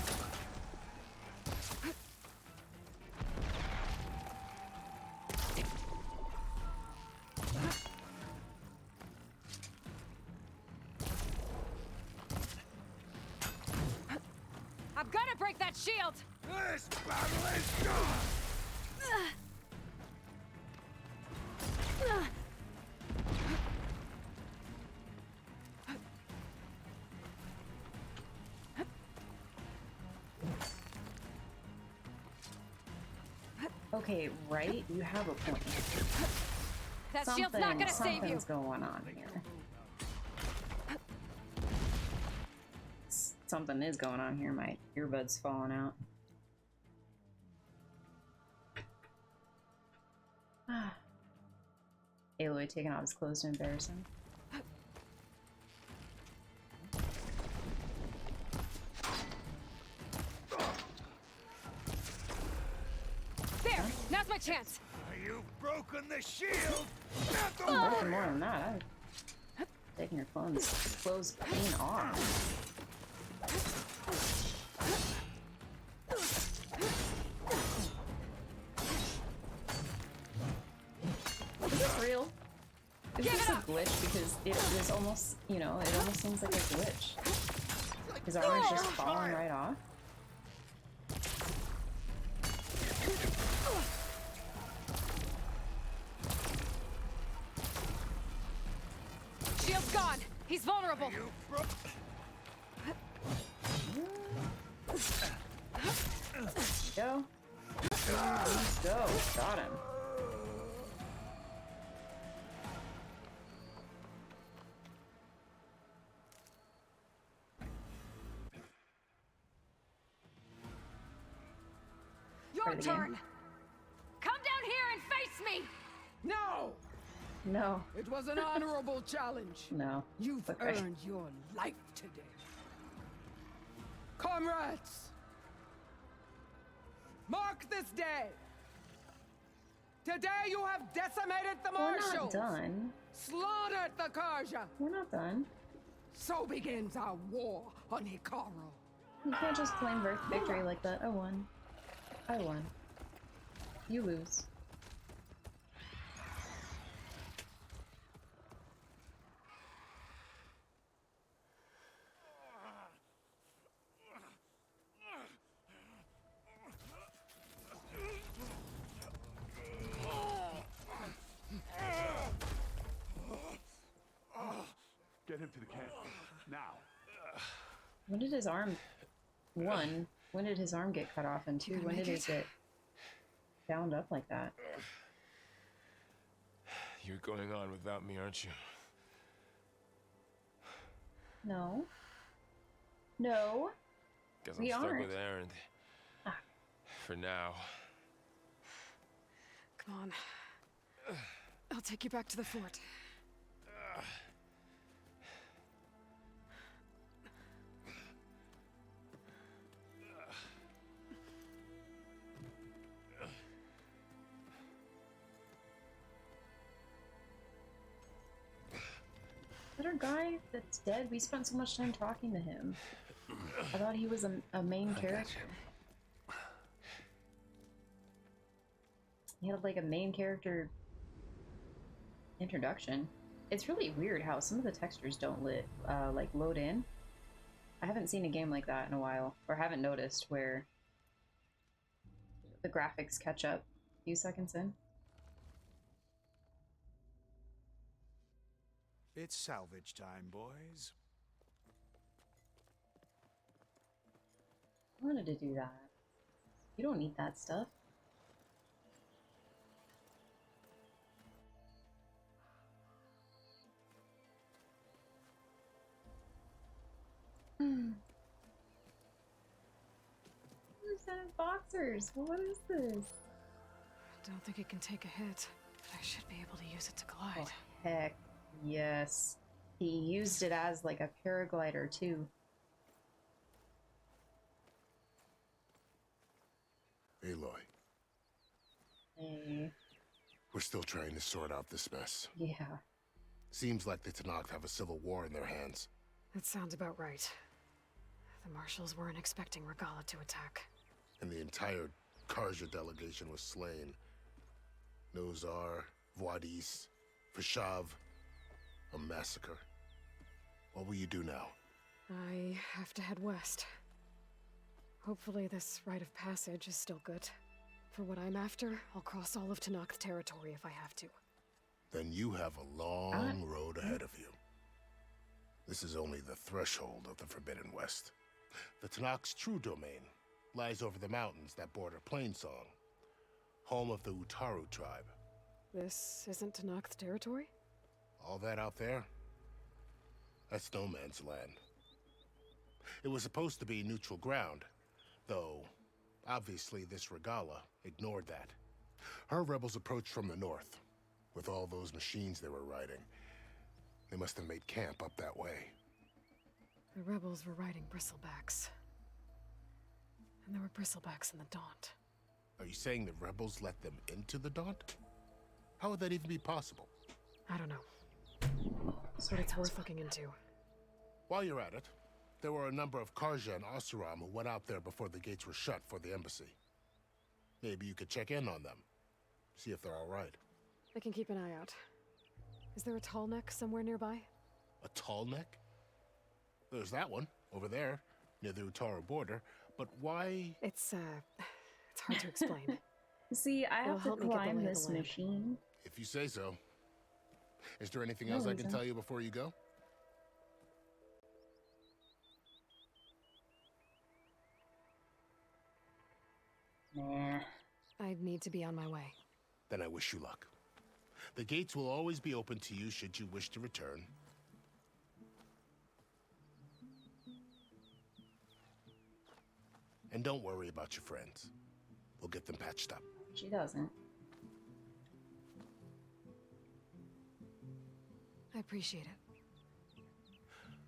I've gotta break that shield! This battle is gone! Okay, right? You have a point. That shield's not gonna save you! Something's going on here. Something is going on here. My earbud's falling out. Aloy taking off his clothes to embarrass him. There! Now's my chance! You've broken the shield, not the Nothing more than that. I'm taking your clothes clean off. Is this real? Is this a glitch? Because it is almost, you know, it almost seems like a glitch. His armor's just falling right off. Shield's gone. He's vulnerable. Go. Let's go. Got him. Your the turn. game. Come down here and face me. No! No. It was an honorable challenge. No. You've Okay. earned your life today. Comrades! Mark this day! Today you have decimated the We're Marshals! not done. Slaughtered the Karja! We're not done. So begins our war on Hikaru. You can't just claim victory like that. I won. I won. You lose. Get him to the camp. Now. When did his arm... One, when did his arm get cut off? And two, when did it get bound up like that? You're going on without me, aren't you? No. No. Guess I'm We stuck aren't. with Aaron. For now. Come on. I'll take you back to the fort. That our guy that's dead, we spent so much time talking to him. I thought he was a main character. He had like a main character introduction. It's really weird how some of the textures don't like load in. I haven't seen a game like that in a while, or haven't noticed where the graphics catch up a few seconds in. It's salvage time, boys. I wanted to do that. You don't need that stuff. Lieutenant Boxers, what is this? Don't think it can take a hit, but I should be able to use it to glide. Oh, heck yes. He used it as like a paraglider too. Aloy, Hey. we're still trying to sort out this mess. Yeah. Seems like the Tenakth have a civil war in their hands. That sounds about right. The Marshals weren't expecting Regala to attack. And the entire Karja delegation was slain. Nozar, Voidis, Vashav. A massacre. What will you do now? I have to head west. Hopefully this rite of passage is still good. For what I'm after, I'll cross all of Tenakth territory if I have to. Then you have a long road ahead of you. This is only the threshold of the Forbidden West. The Tenakth's true domain lies over the mountains that border Plainsong, home of the Utaru tribe. This isn't Tenakth territory? All that out there? That's no man's land. It was supposed to be neutral ground, though obviously this Regala ignored that. Her rebels approached from the north, with all those machines they were riding. They must have made camp up that way. The rebels were riding bristlebacks. And there were bristlebacks in the Daunt. Are you saying the rebels let them into the Daunt? How would that even be possible? I don't know. What it's worth looking into. While you're at it, there were a number of Karja and Oseram who went out there before the gates were shut for the embassy. Maybe you could check in on them. See if they're all right. I can keep an eye out. Is there a tall neck somewhere nearby? A tall neck? There's that one, over there, near the Utara border. But why? It's hard to explain. See, I have to help me get the climb lay of this the land. machine. If you say so. Is there anything No else I can reason. tell you before you go? Nah. I'd need to be on my way. Then I wish you luck. The gates will always be open to you should you wish to return. And don't worry about your friends. We'll get them patched up. She doesn't. I appreciate it.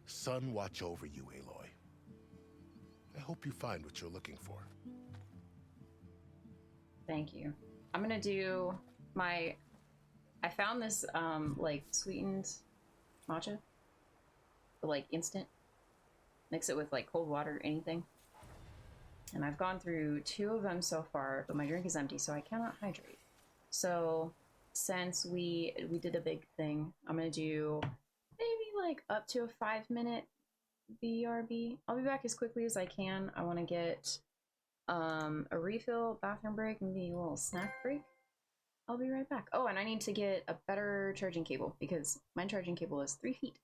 Sun watch over you, Aloy. I hope you find what you're looking for. Thank you. I'm gonna do my... I found this, like, sweetened matcha. Like, instant. Mix it with, like, cold water, anything. And I've gone through 2 of them so far, but my drink is empty, so I cannot hydrate. So, since we did a big thing, I'm gonna do maybe, like, up to a 5-minute BRB. I'll be back as quickly as I can. I want to get a refill, bathroom break, maybe a little snack break. I'll be right back. Oh, and I need to get a better charging cable because my charging cable is 3 feet.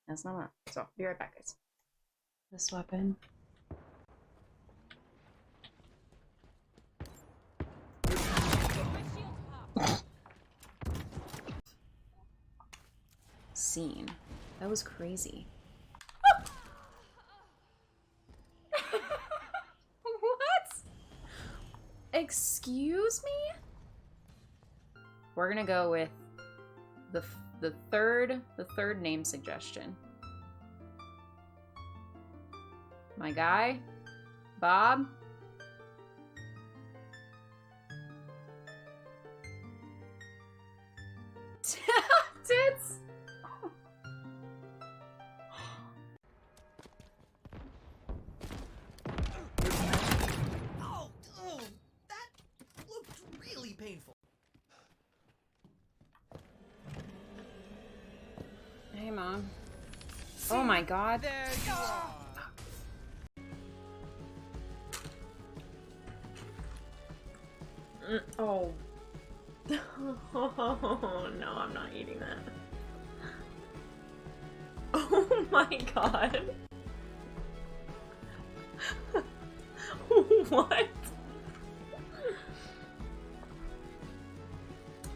That's not enough. So I'll be right back, guys. This weapon. Scene. That was crazy. What? Excuse me? We're gonna go with the third name suggestion. My guy, Bob. Tits. Oh, that looked really painful. Hey, Mom. Oh my God. There you are. Oh. Oh no, I'm not eating that. Oh my God. What?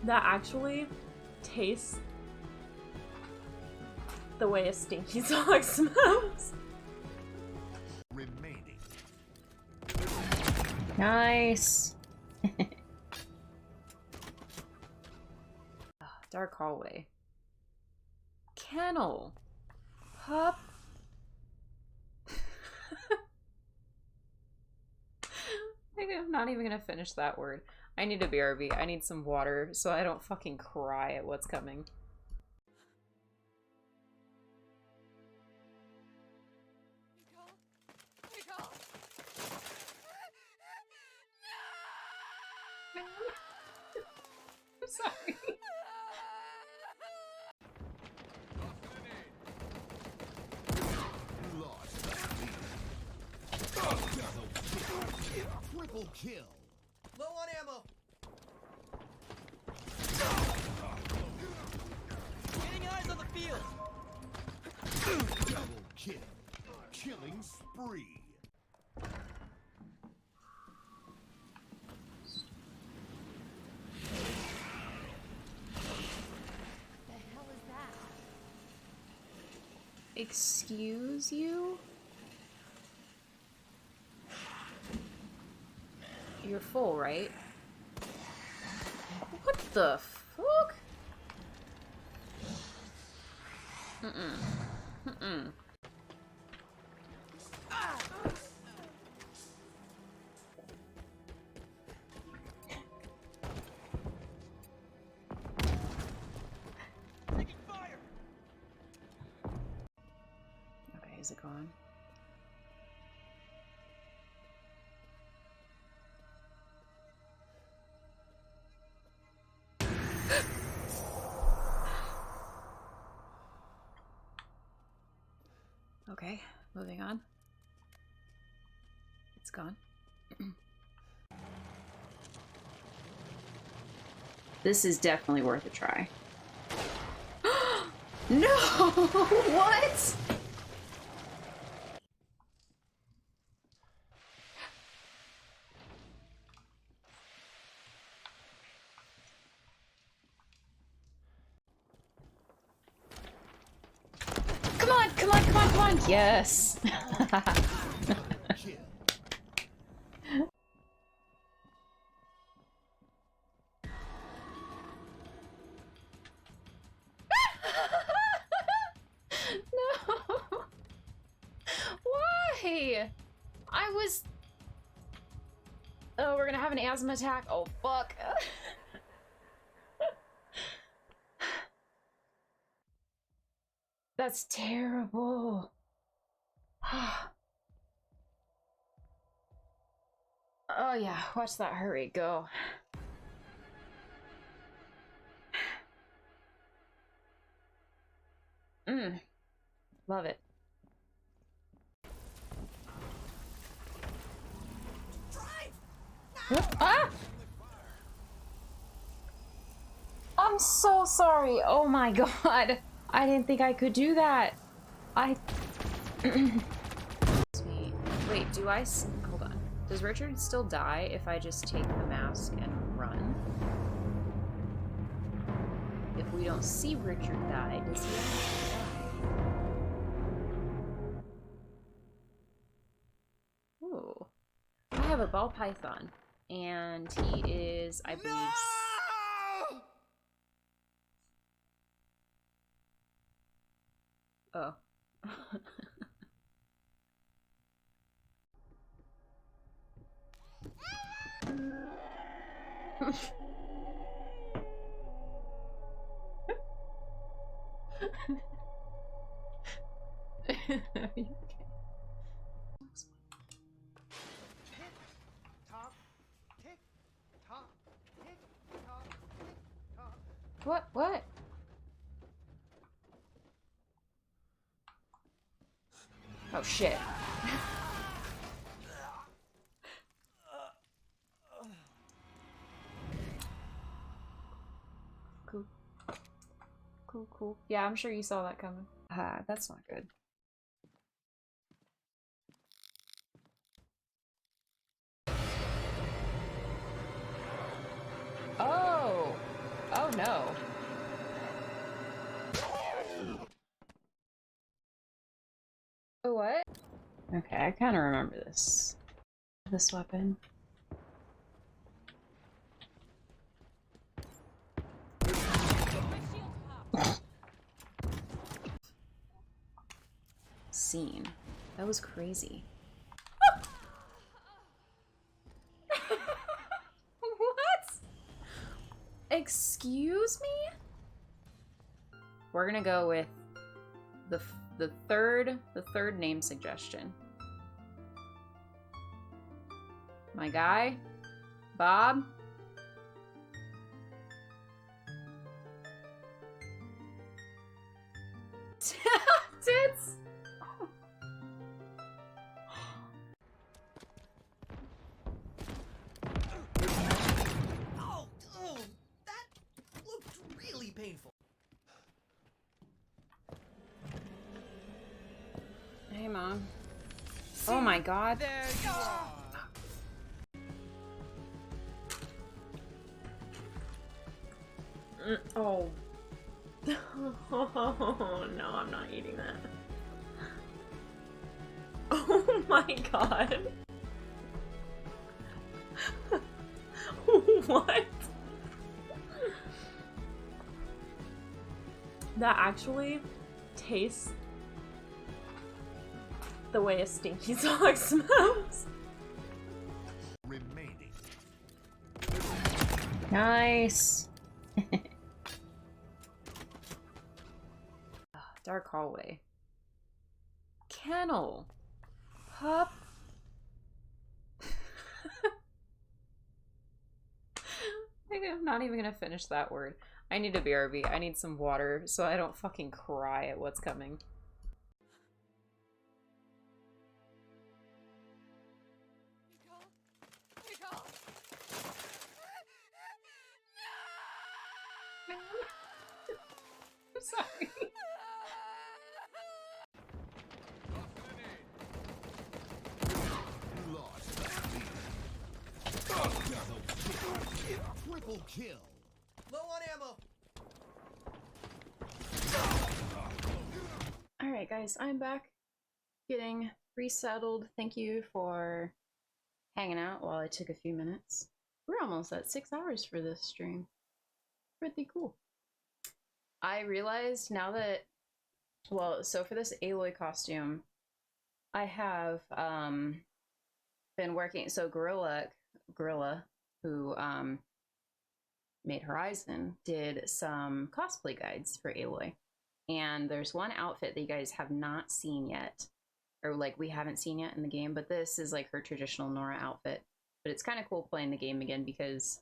That actually tastes the way a stinky sock smells. Remaining. Nice. Dark hallway. Kennel. Pup. I'm not even gonna finish that word. I need a BRB. I need some water so I don't fucking cry at what's coming. I'm sorry. Triple kill. Low on ammo. Getting eyes on the field. Double kill. Killing spree. The hell is that? Excuse you? You're full, right? What the fuck? Is it gone? Okay, moving on. It's gone. This is definitely worth a try. No! What? Come on, come on, come on, come on! Yes! No! Why? I was... Oh, we're gonna have an asthma attack? Oh, fuck. That's terrible. Oh yeah, watch that heart rate go. Love it. Ah! I'm so sorry. Oh my god. I didn't think I could do that. Wait, do I... Hold on. Does Richard still die if I just take the mask and run? If we don't see Richard die, does he actually die? Ooh. I have a ball python. And he is, I believe... Oh. What? What? Oh shit. Cool. Cool, cool. Yeah, I'm sure you saw that coming. That's not good. Oh! Oh no. Oh, what? Okay, I kind of remember this. This weapon. Scene. That was crazy. What? Excuse me? We're gonna go with the third name suggestion. My guy, Bob. Tits. Oh, that looked really painful. Hey, Mom. Oh my god. There you are. Oh. Oh no, I'm not eating that. Oh my god. What? That actually tastes the way a stinky sock smells. Remaining. Nice. Dark hallway. Kennel. Pup. I'm not even gonna finish that word. I need a BRB. I need some water so I don't fucking cry at what's coming. I'm sorry. Triple kill. Low on ammo. Alright guys, I'm back. Getting resettled. Thank you for hanging out while I took a few minutes. We're almost at 6 hours for this stream. Pretty cool. I realized now that, well, so for this Aloy costume, I have been working, so Gorilla, who made Horizon, did some cosplay guides for Aloy. And there's one outfit that you guys have not seen yet, or like we haven't seen yet in the game, but this is like her traditional Nora outfit. But it's kind of cool playing the game again because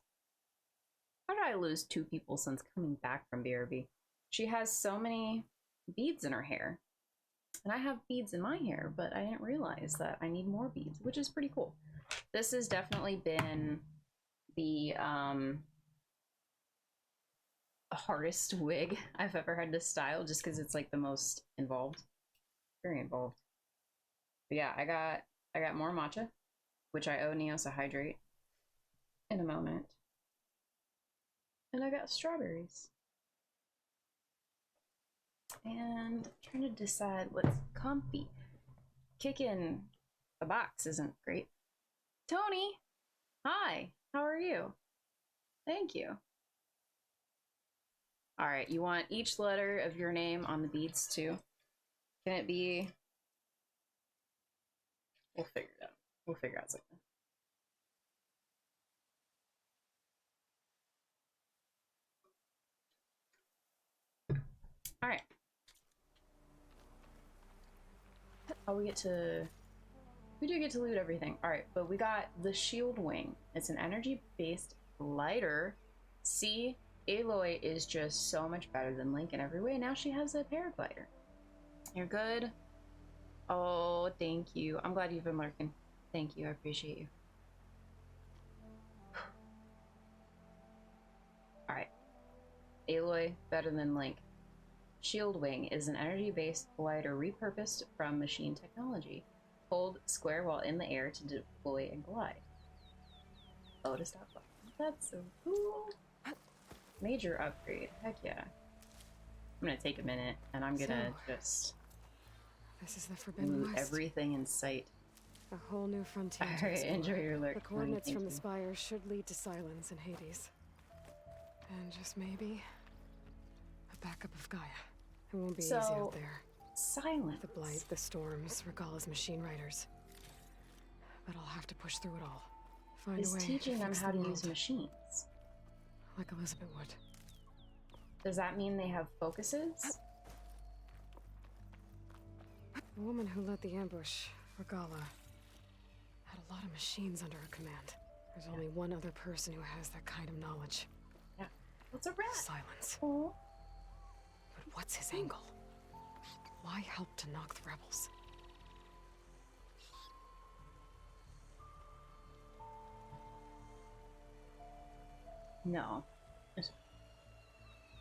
how did I lose 2 people since coming back from BRB? She has so many beads in her hair. And I have beads in my hair, but I didn't realize that I need more beads, which is pretty cool. This has definitely been the hardest wig I've ever had to style, just because it's like the most involved. Very involved. But yeah, I got more matcha, which I owe Neos a hydrate in a moment. And I got strawberries. And trying to decide what's comfy. Kicking a box isn't great. Tony! Hi! How are you? Thank you. Alright, you want each letter of your name on the beads too? Can it be... We'll figure it out. We'll figure out something. Alright. Oh, we do get to loot everything. Alright, but we got the shield wing. It's an energy-based glider. See, Aloy is just so much better than Link in every way. Now she has a paraglider. You're good. Oh, thank you. I'm glad you've been lurking. Thank you, I appreciate you. Alright. Aloy, better than Link. Shield Wing is an energy-based glider repurposed from machine technology. Hold square while in the air to deploy and glide. Oh, to stop flying. That's so cool. Major upgrade. Heck yeah. I'm gonna take a minute and I'm gonna just This is the Forbidden loot West. everything in sight. A whole new frontier. Alright, enjoy your lurk. The coordinates from the Thank spire should lead to Silence and Hades. And just maybe a backup of Gaia. It won't be easy out there. Silence. The Blight, the Storms, Regalla's machine riders. But I'll have to push through it all. Find Is a way teaching to them fix how the to world. use machines. Like Elizabeth would. Does that mean they have focuses? The woman who led the ambush, Regalla, had a lot of machines under her command. There's only one other person who has that kind of knowledge. Yeah. What's a rat? Silence. Oh. But what's his angle? Why help to knock the rebels? No.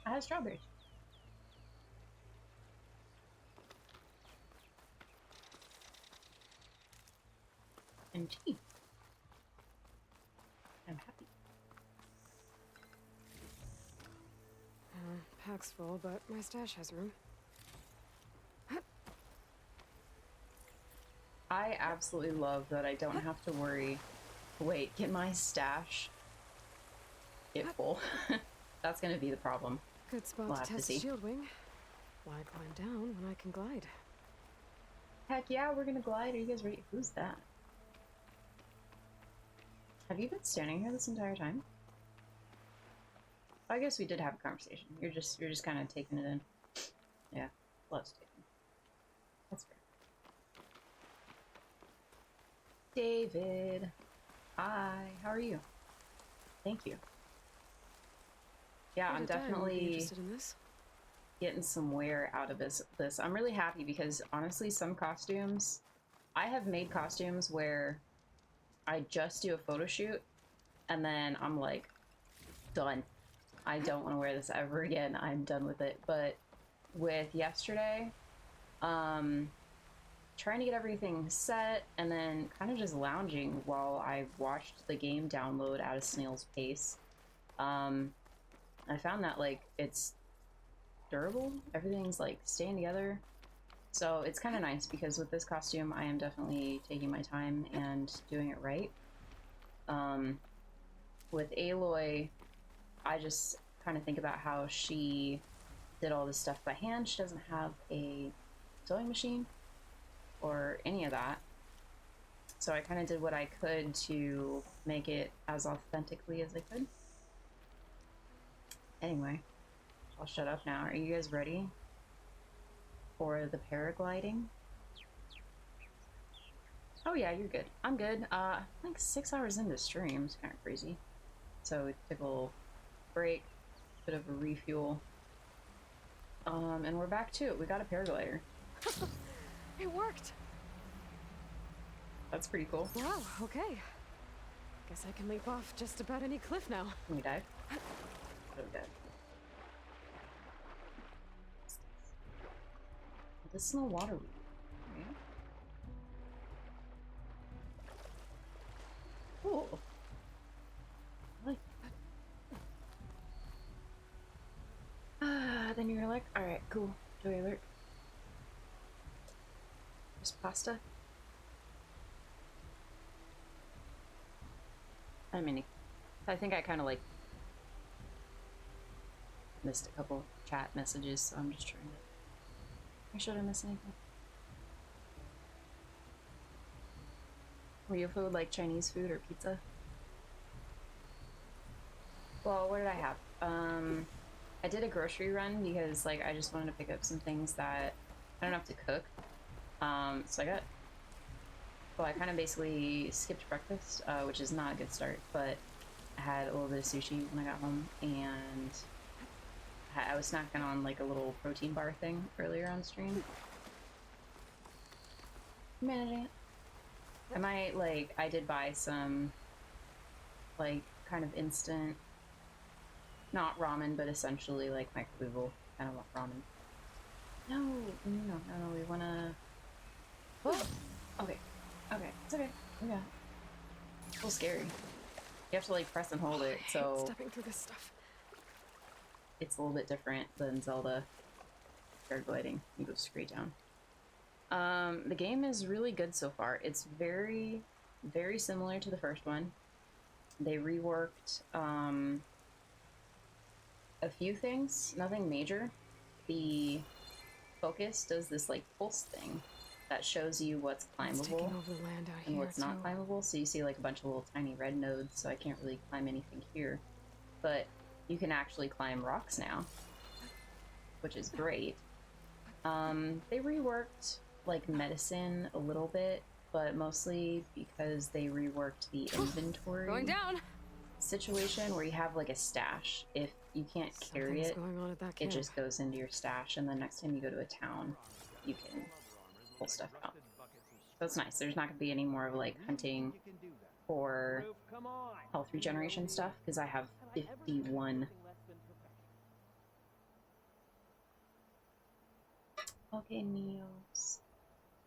I have strawberries. And tea. I'm happy. Pack's full, but my stash has room. I absolutely love that I don't have to worry. Wait, get my stash. Get full. That's gonna be the problem. Good spot We'll to have to test see. the shield wing. Why climb down when I can glide? Heck yeah, we're gonna glide. Are you guys ready? Who's that? Have you been standing here this entire time? I guess we did have a conversation. You're just kind of taking it in. Yeah, loves taking. That's fair. David. Hi, how are you? Thank you. Yeah, I'm definitely interested in this. getting some wear out of this. I'm really happy because honestly, some costumes, I have made costumes where I just do a photo shoot and then I'm like, done. I don't want to wear this ever again. I'm done with it. But with yesterday, trying to get everything set and then kind of just lounging while I watched the game download at a snail's pace. I found that like it's durable. Everything's like staying together. So it's kind of nice because with this costume, I am definitely taking my time and doing it right. With Aloy, I just kind of think about how she did all this stuff by hand. She doesn't have a sewing machine or any of that. So I kind of did what I could to make it as authentically as I could. Anyway, I'll shut up now. Are you guys ready for the paragliding? Oh yeah, you're good. I'm good. I think 6 hours into stream. It's kind of crazy. So we took a little break, bit of a refuel. And we're back to it. We got a paraglider. It worked. That's pretty cool. Wow, okay. Guess I can leap off just about any cliff now. Can we dive? Oh, dive. This is no water. Right? Cool. I like that. Then you're like, alright, cool. Joy alert. Just pasta. I mean, I think I kind of like missed a couple chat messages, so I'm just trying to make sure I didn't miss anything. Were you food like Chinese food or pizza? Well, what did I have? I did a grocery run because like I just wanted to pick up some things that I don't have to cook. So I kind of basically skipped breakfast, which is not a good start, but I had a little bit of sushi when I got home, and I was snacking on like a little protein bar thing earlier on stream. Managing it. I might, like, I did buy some, like, kind of instant, not ramen, but essentially, like, microwavable kind of ramen. No, we wanna... Oh! Okay, it's okay. Yeah. It's a little scary. You have to, like, press and hold it, so... Stepping through this stuff. It's a little bit different than Zelda paragliding. You go straight down. The game is really good so far. It's very, very similar to the first one. They reworked a few things, nothing major. The focus does this like pulse thing that shows you what's climbable and what's not climbable. So you see like a bunch of little tiny red nodes, so I can't really climb anything here. But you can actually climb rocks now, which is great. They reworked like medicine a little bit, but mostly because they reworked the inventory Going down. situation where you have like a stash. If you can't carry it, it just goes into your stash, and the next time you go to a town, you can pull stuff out. So it's nice. There's not going to be any more of like hunting for health regeneration stuff, because I have 51. Okay, Neos.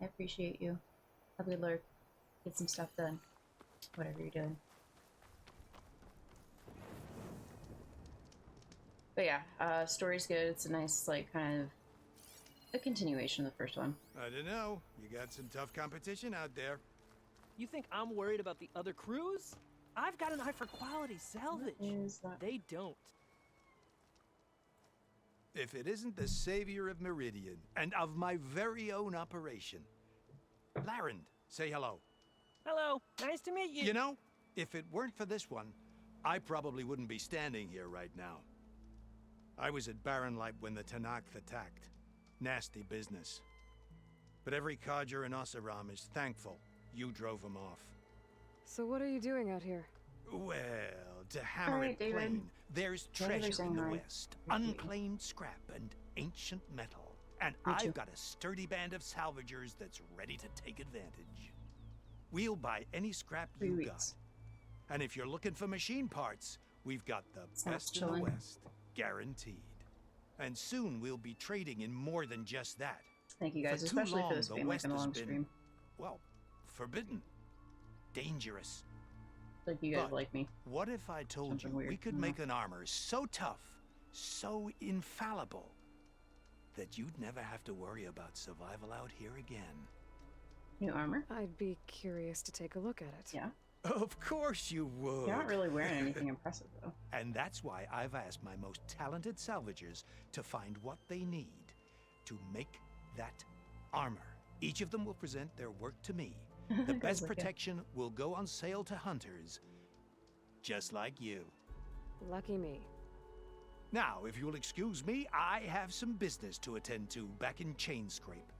I appreciate you. Have a good lurk. Get some stuff done. Whatever you're doing. But yeah, story's good. It's a nice, like, kind of a continuation of the first one. I don't know. You got some tough competition out there. You think I'm worried about the other crews? I've got an eye for quality salvage. They don't. If it isn't the savior of Meridian and of my very own operation. Larend, say hello. Hello, nice to meet you. You know, if it weren't for this one, I probably wouldn't be standing here right now. I was at Barrenlight when the Tanakh attacked. Nasty business. But every Carja in Oseram is thankful you drove them off. So what are you doing out here? Well, to hammer Alright, it David. plain, there's David, treasure in the hi. West, unclaimed scrap and ancient metal. And Me too. I've got a sturdy band of salvagers that's ready to take advantage. We'll buy any scrap 3 you weeks. got. And if you're looking for machine parts, we've got the Sounds best in chilling. the West, guaranteed. And soon we'll be trading in more than just that. Thank you guys, For too especially for long, this the being like West a has long been, stream. well, forbidden, dangerous. Like you guys But like me. what if I told Something you weird. we could Mhm. make an armor so tough, so infallible, that you'd never have to worry about survival out here again? New armor? I'd be curious to take a look at it. Yeah. Of course you would. You're not really wearing anything impressive, though. And that's why I've asked my most talented salvagers to find what they need to make that armor. Each of them will present their work to me. The Guys best like it. protection will go on sale to hunters, just like you. Lucky me. Now, if you'll excuse me, I have some business to attend to back in Chainscrape.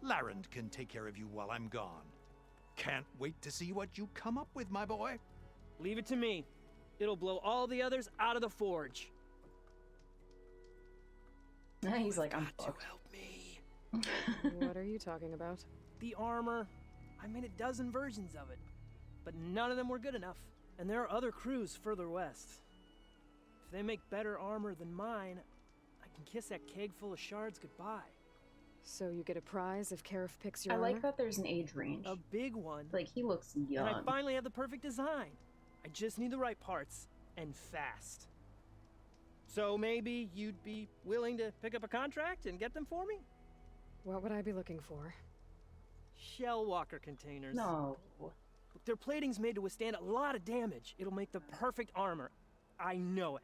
Larend can take care of you while I'm gone. Can't wait to see what you come up with, my boy. Leave it to me. It'll blow all the others out of the forge. He's like, I'm fucked. Help me. What are you talking about? The armor. I made a dozen versions of it, but none of them were good enough. And there are other crews further west. If they make better armor than mine, I can kiss that keg full of shards goodbye. So you get a prize if Karif picks your I armor? like that there's an age range. A big one. Like, he looks young. And I finally have the perfect design. I just need the right parts, and fast. So maybe you'd be willing to pick up a contract and get them for me? What would I be looking for? Shell walker containers. No. Their plating's made to withstand a lot of damage. It'll make the perfect armor. I know it.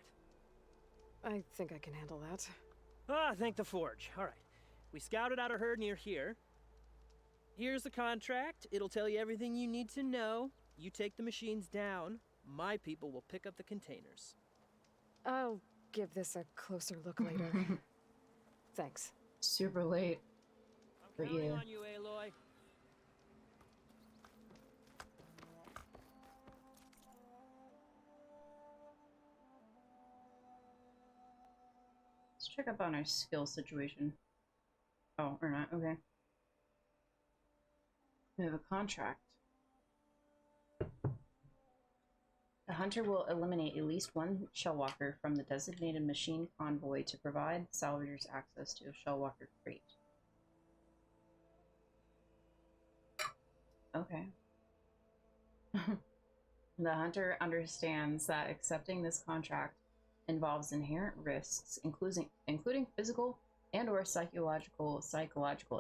I think I can handle that. Ah, thank the forge. All right. We scouted out a herd near here. Here's the contract. It'll tell you everything you need to know. You take the machines down. My people will pick up the containers. I'll give this a closer look later. Thanks. Super late. I'm But counting yeah. on you, Aloy. Let's check up on our skill situation. Oh, or not. Okay. We have a contract. The hunter will eliminate at least one shellwalker from the designated machine convoy to provide salvagers access to a shellwalker crate. Okay. The hunter understands that accepting this contract involves inherent risks, including physical and or psychological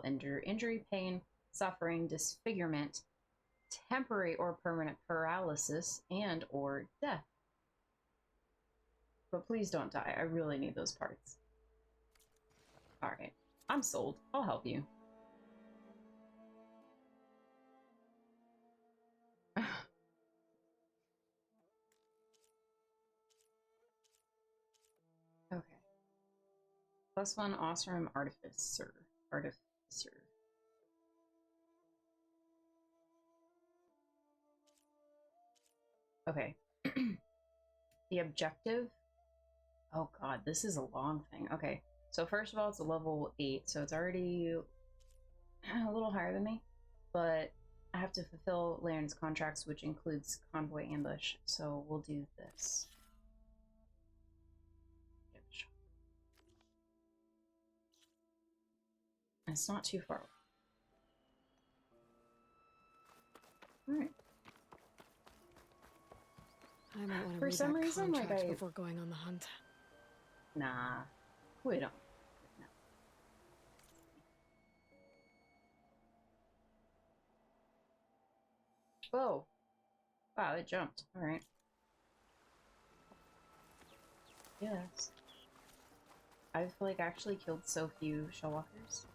injury, pain, suffering, disfigurement, temporary or permanent paralysis, and or death. But please don't die. I really need those parts. Alright. I'm sold. I'll help you. Okay. +1 Osram Artificer. Okay. The objective. Oh god, this is a long thing. Okay. So first of all, it's a level 8, so it's already a little higher than me. But I have to fulfill Laren's contracts, which includes convoy ambush. So we'll do this. It's not too far away. Alright. I might want to For read some that reason, like, contract I- before going on the hunt. Nah. We don't. No. Whoa. Wow, it jumped. Alright. Yes. I've, like, actually killed so few shellwalkers.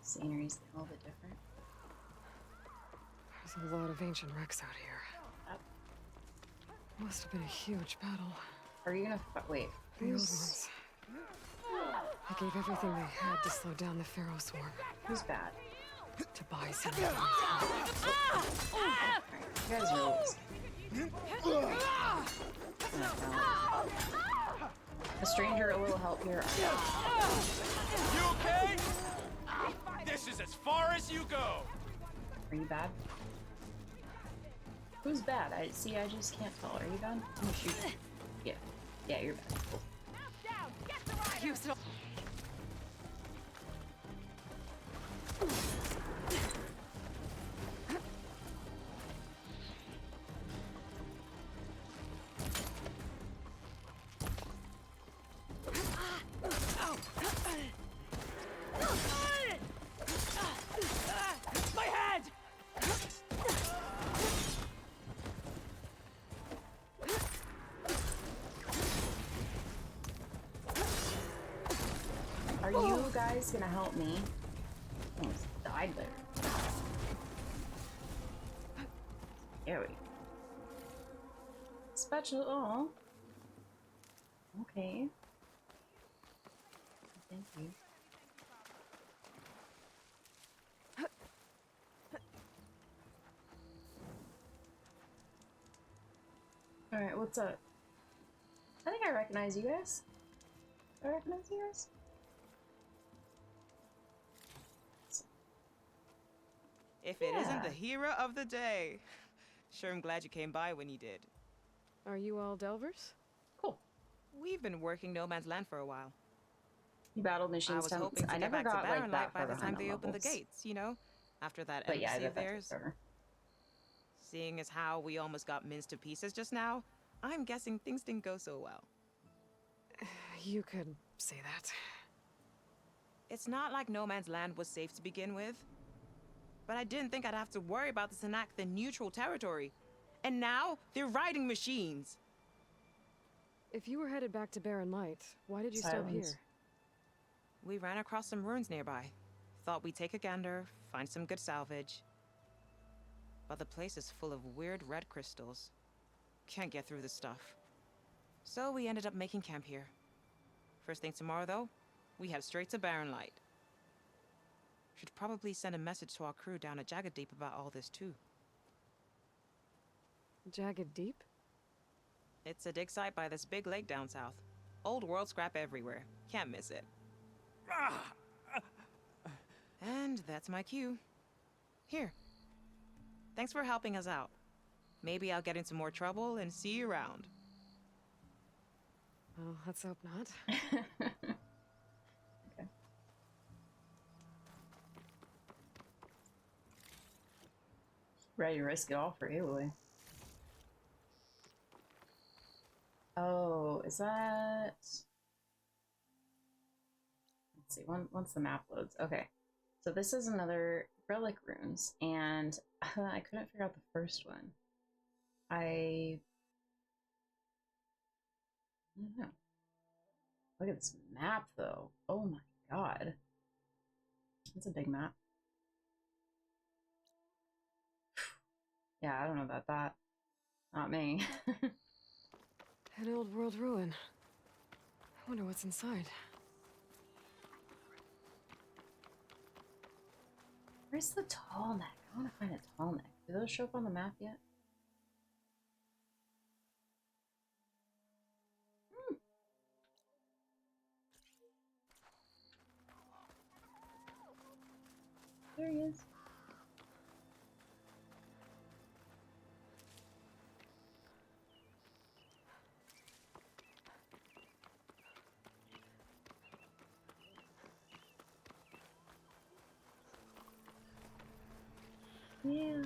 Scenery's a little bit different. There's a lot of ancient wrecks out here. Must have been a huge battle. Are you gonna wait? The old Who's... ones. I gave everything they had to slow down the Pharaoh swarm. Who's bad? To buy some. You guys are a stranger, a little help here. You okay? This is as far as you go. Are you bad? Who's bad? I just can't tell. Are you bad? I'm gonna shoot you. Yeah. Yeah, you're bad. Cool. You still. My head! Are you guys gonna help me? I almost died there. There we go. Special. Oh. Okay. Thank you. Alright, what's up? I think I recognize you guys. Do I recognize you guys? If it isn't the hero of the day. Sure, I'm glad you came by when you did. Are you all Delvers? Cool. We've been working No Man's Land for a while. You battled machines. I was hoping to I get never back got to like Barren that Light by far the time behind they on opened the levels. gates, you know? After that But yeah, I embassy of bet that takes theirs. forever. Seeing as how we almost got minced to pieces just now, I'm guessing things didn't go so well. You could say that. It's not like No Man's Land was safe to begin with. But I didn't think I'd have to worry about the Tanakh in neutral territory. And now, they're riding machines. If you were headed back to Barren Light, why did you stop here? We ran across some ruins nearby. Thought we'd take a gander, find some good salvage. But the place is full of weird red crystals. Can't get through the stuff. So we ended up making camp here. First thing tomorrow, though, we head straight to Barren Light. Should probably send a message to our crew down at Jagged Deep about all this, too. Jagged Deep? It's a dig site by this big lake down south. Old world scrap everywhere. Can't miss it. And that's my cue. Here. Thanks for helping us out. Maybe I'll get into more trouble and see you around. Well, let's hope not. Okay. Ready to risk it all for Aloy. Oh, is that... Let's see, once the map loads. Okay. So this is another relic runes, and I couldn't figure out the first one. I don't know. Look at this map, though. Oh my god. That's a big map. Yeah, I don't know about that. Not me. An old world ruin. I wonder what's inside. Where's the tall neck? I want to find a tall neck. Do those show up on the map yet? There he is. Yeah.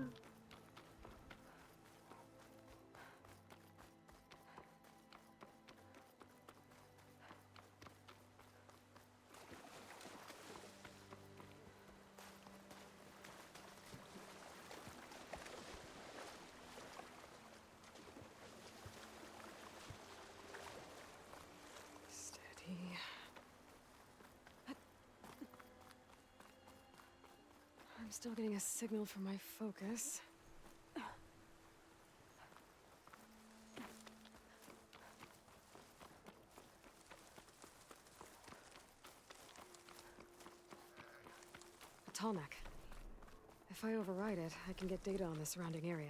Steady. I'm still getting a signal from my focus. tall neck. If I override it, I can get data on the surrounding area.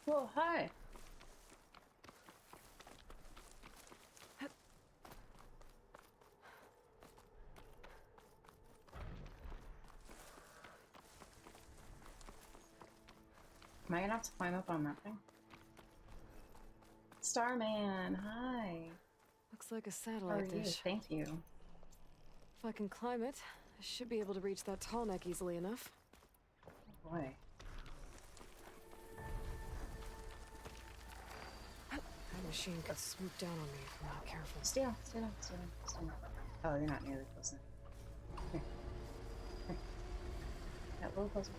Well, hi. Am I gonna have to climb up on that thing? Starman, hi. Looks like a How are satellite you? dish. Thank you. If I can climb it, I should be able to reach that tall neck easily enough. Oh boy. That machine could swoop down on me if I'm not careful. Stay down, stay down, stay down, stay down. Oh, you're not nearly close enough. Here. Here. Yeah, a little closer.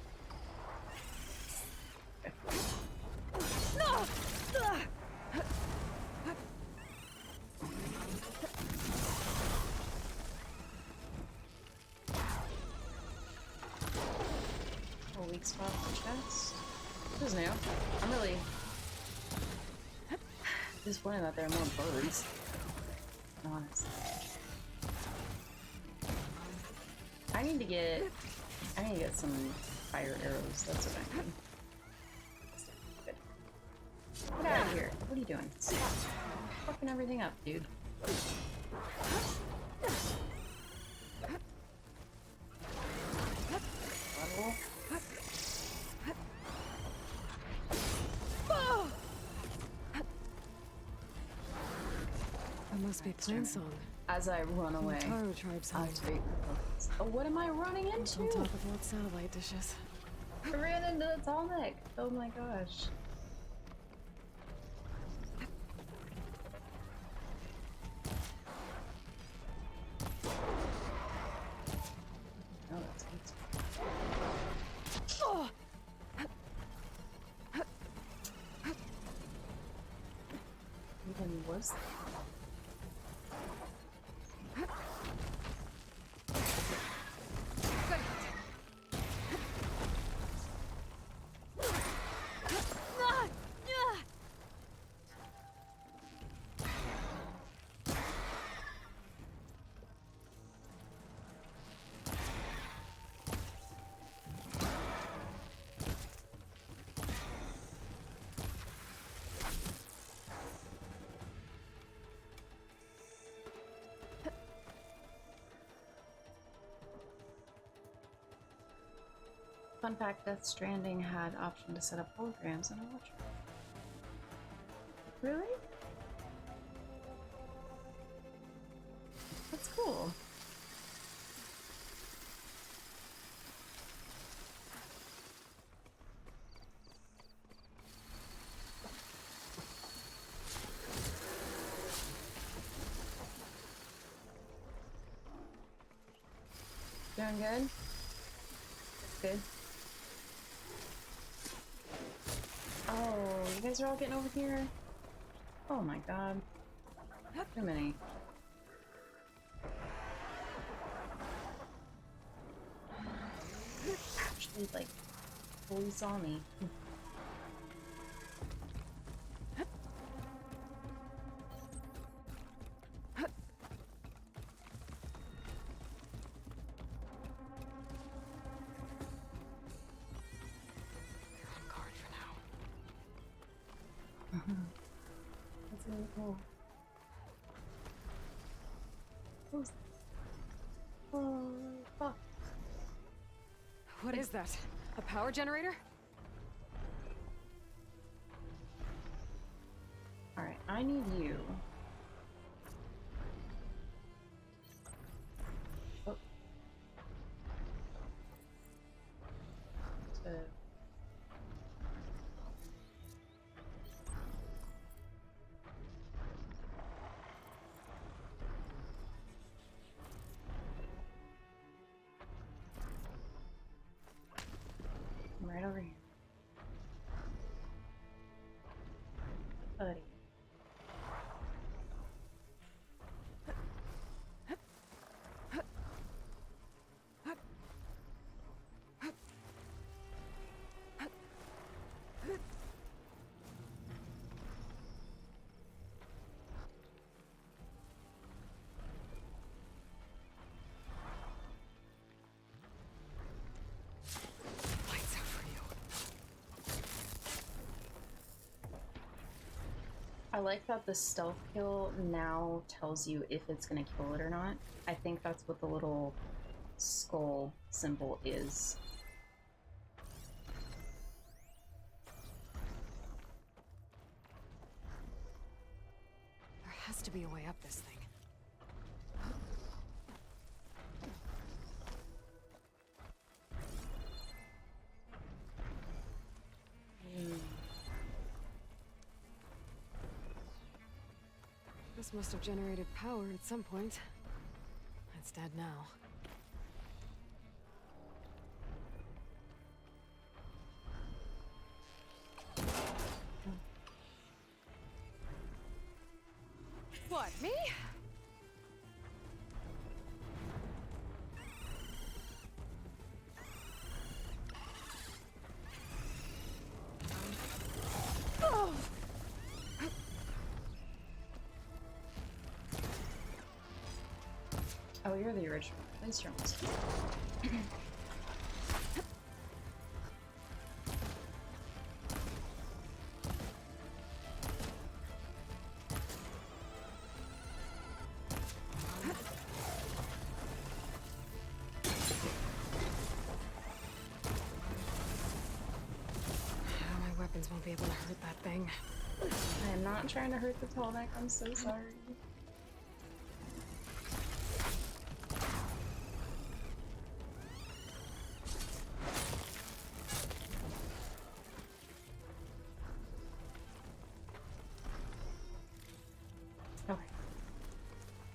A weak spot for chest. This is new. I'm really disappointed that there are more birds. Honestly. I need to get some fire arrows. That's what I need. Good. Get out of here. What are you doing? Stop fucking everything up, dude. Level. That must be Plainsong. As I run away. Taro tribe's home. Oh, what am I running into? On top of old satellite dishes. I ran into the tall neck. Oh my gosh. Oh, that's good. Oh! Even worse. Fun fact, Death Stranding had option to set up holograms in a watch. Really? That's cool. Doing good? Good. Oh, you guys are all getting over here? Oh my god. Too many. Actually, like, fully saw me. That's really cool. Who's that? Oh, fuck. What is that? A power generator? Alright, I need you. Oh. To right over here. Buddy. I like that the stealth kill now tells you if it's gonna kill it or not. I think that's what the little skull symbol is. There has to be a way up this thing. This must have generated power at some point. It's dead now. What, me? Oh! Oh, you're the original. At least you're almost here. My weapons won't be able to hurt that thing. I am not trying to hurt the tall neck. I'm so sorry. Okay.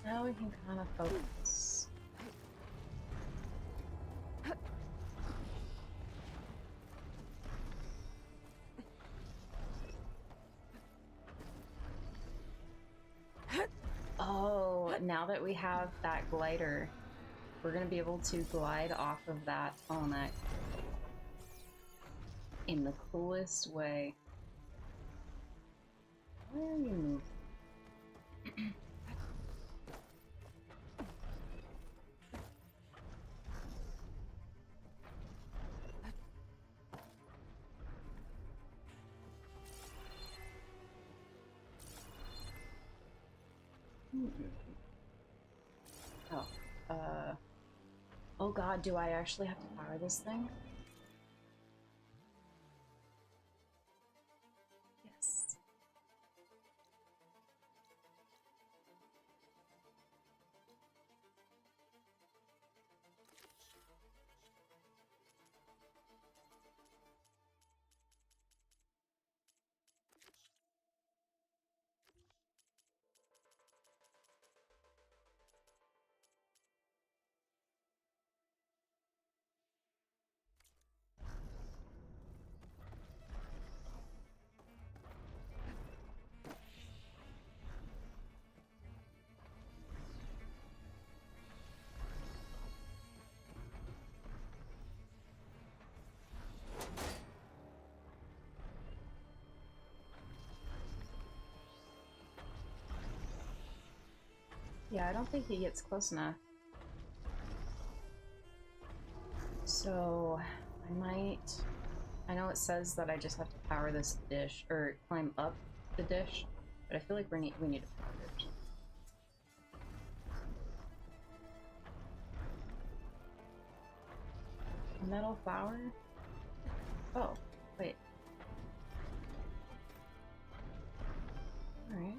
Now we can kind of focus. Oh, now that we have that glider, we're gonna be able to glide off of that tall neck in the coolest way. Where are you moving? Oh, oh god, do I actually have to power this thing? Yes. Yeah, I don't think he gets close enough. So, I know it says that I just have to power this dish, or climb up the dish, but I feel like we need to power it. A metal flower? Oh, wait. Alright.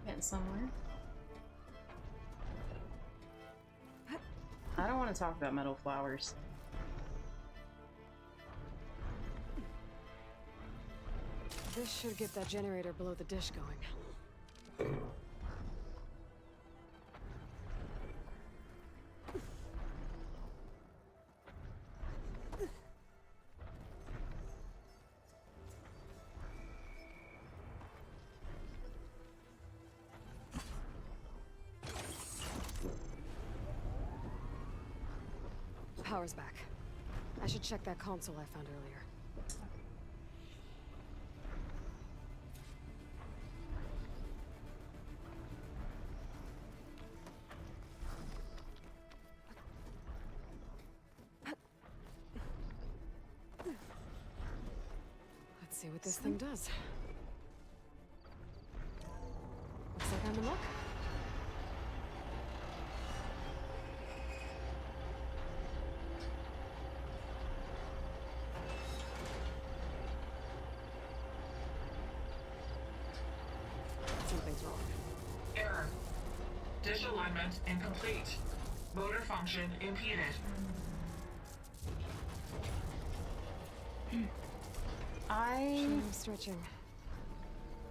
Getting somewhere. I don't want to talk about metal flowers. This should get that generator below the dish going. Power's back. I should check that console I found earlier. Let's see what this thing does. Time and look. Something's wrong. Error. Dish alignment incomplete. Motor function impeded. I'm stretching.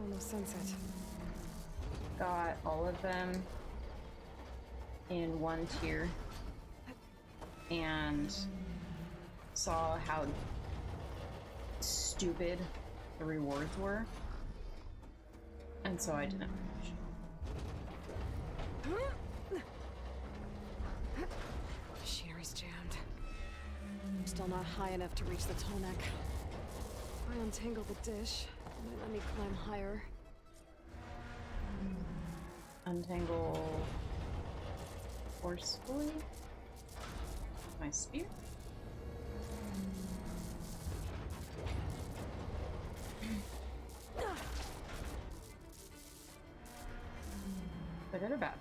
Almost sunset. Got all of them in one tier and saw how stupid the rewards were, and so I didn't finish. Machinery's jammed. I'm still not high enough to reach the tall neck. If I untangle the dish, it might let me climb higher. Untangle forcefully. My spear. But good or bad?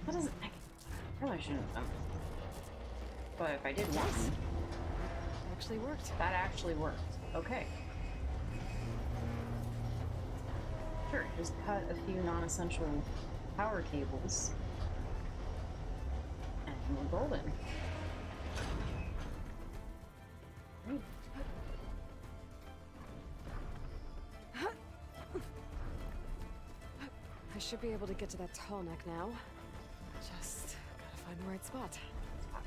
That doesn't. I probably shouldn't have done this. But if I did one, actually worked. That actually worked. Okay. Sure, just cut a few non-essential power cables, and we're golden. Great. I should be able to get to that tall neck now. Just gotta find the right spot.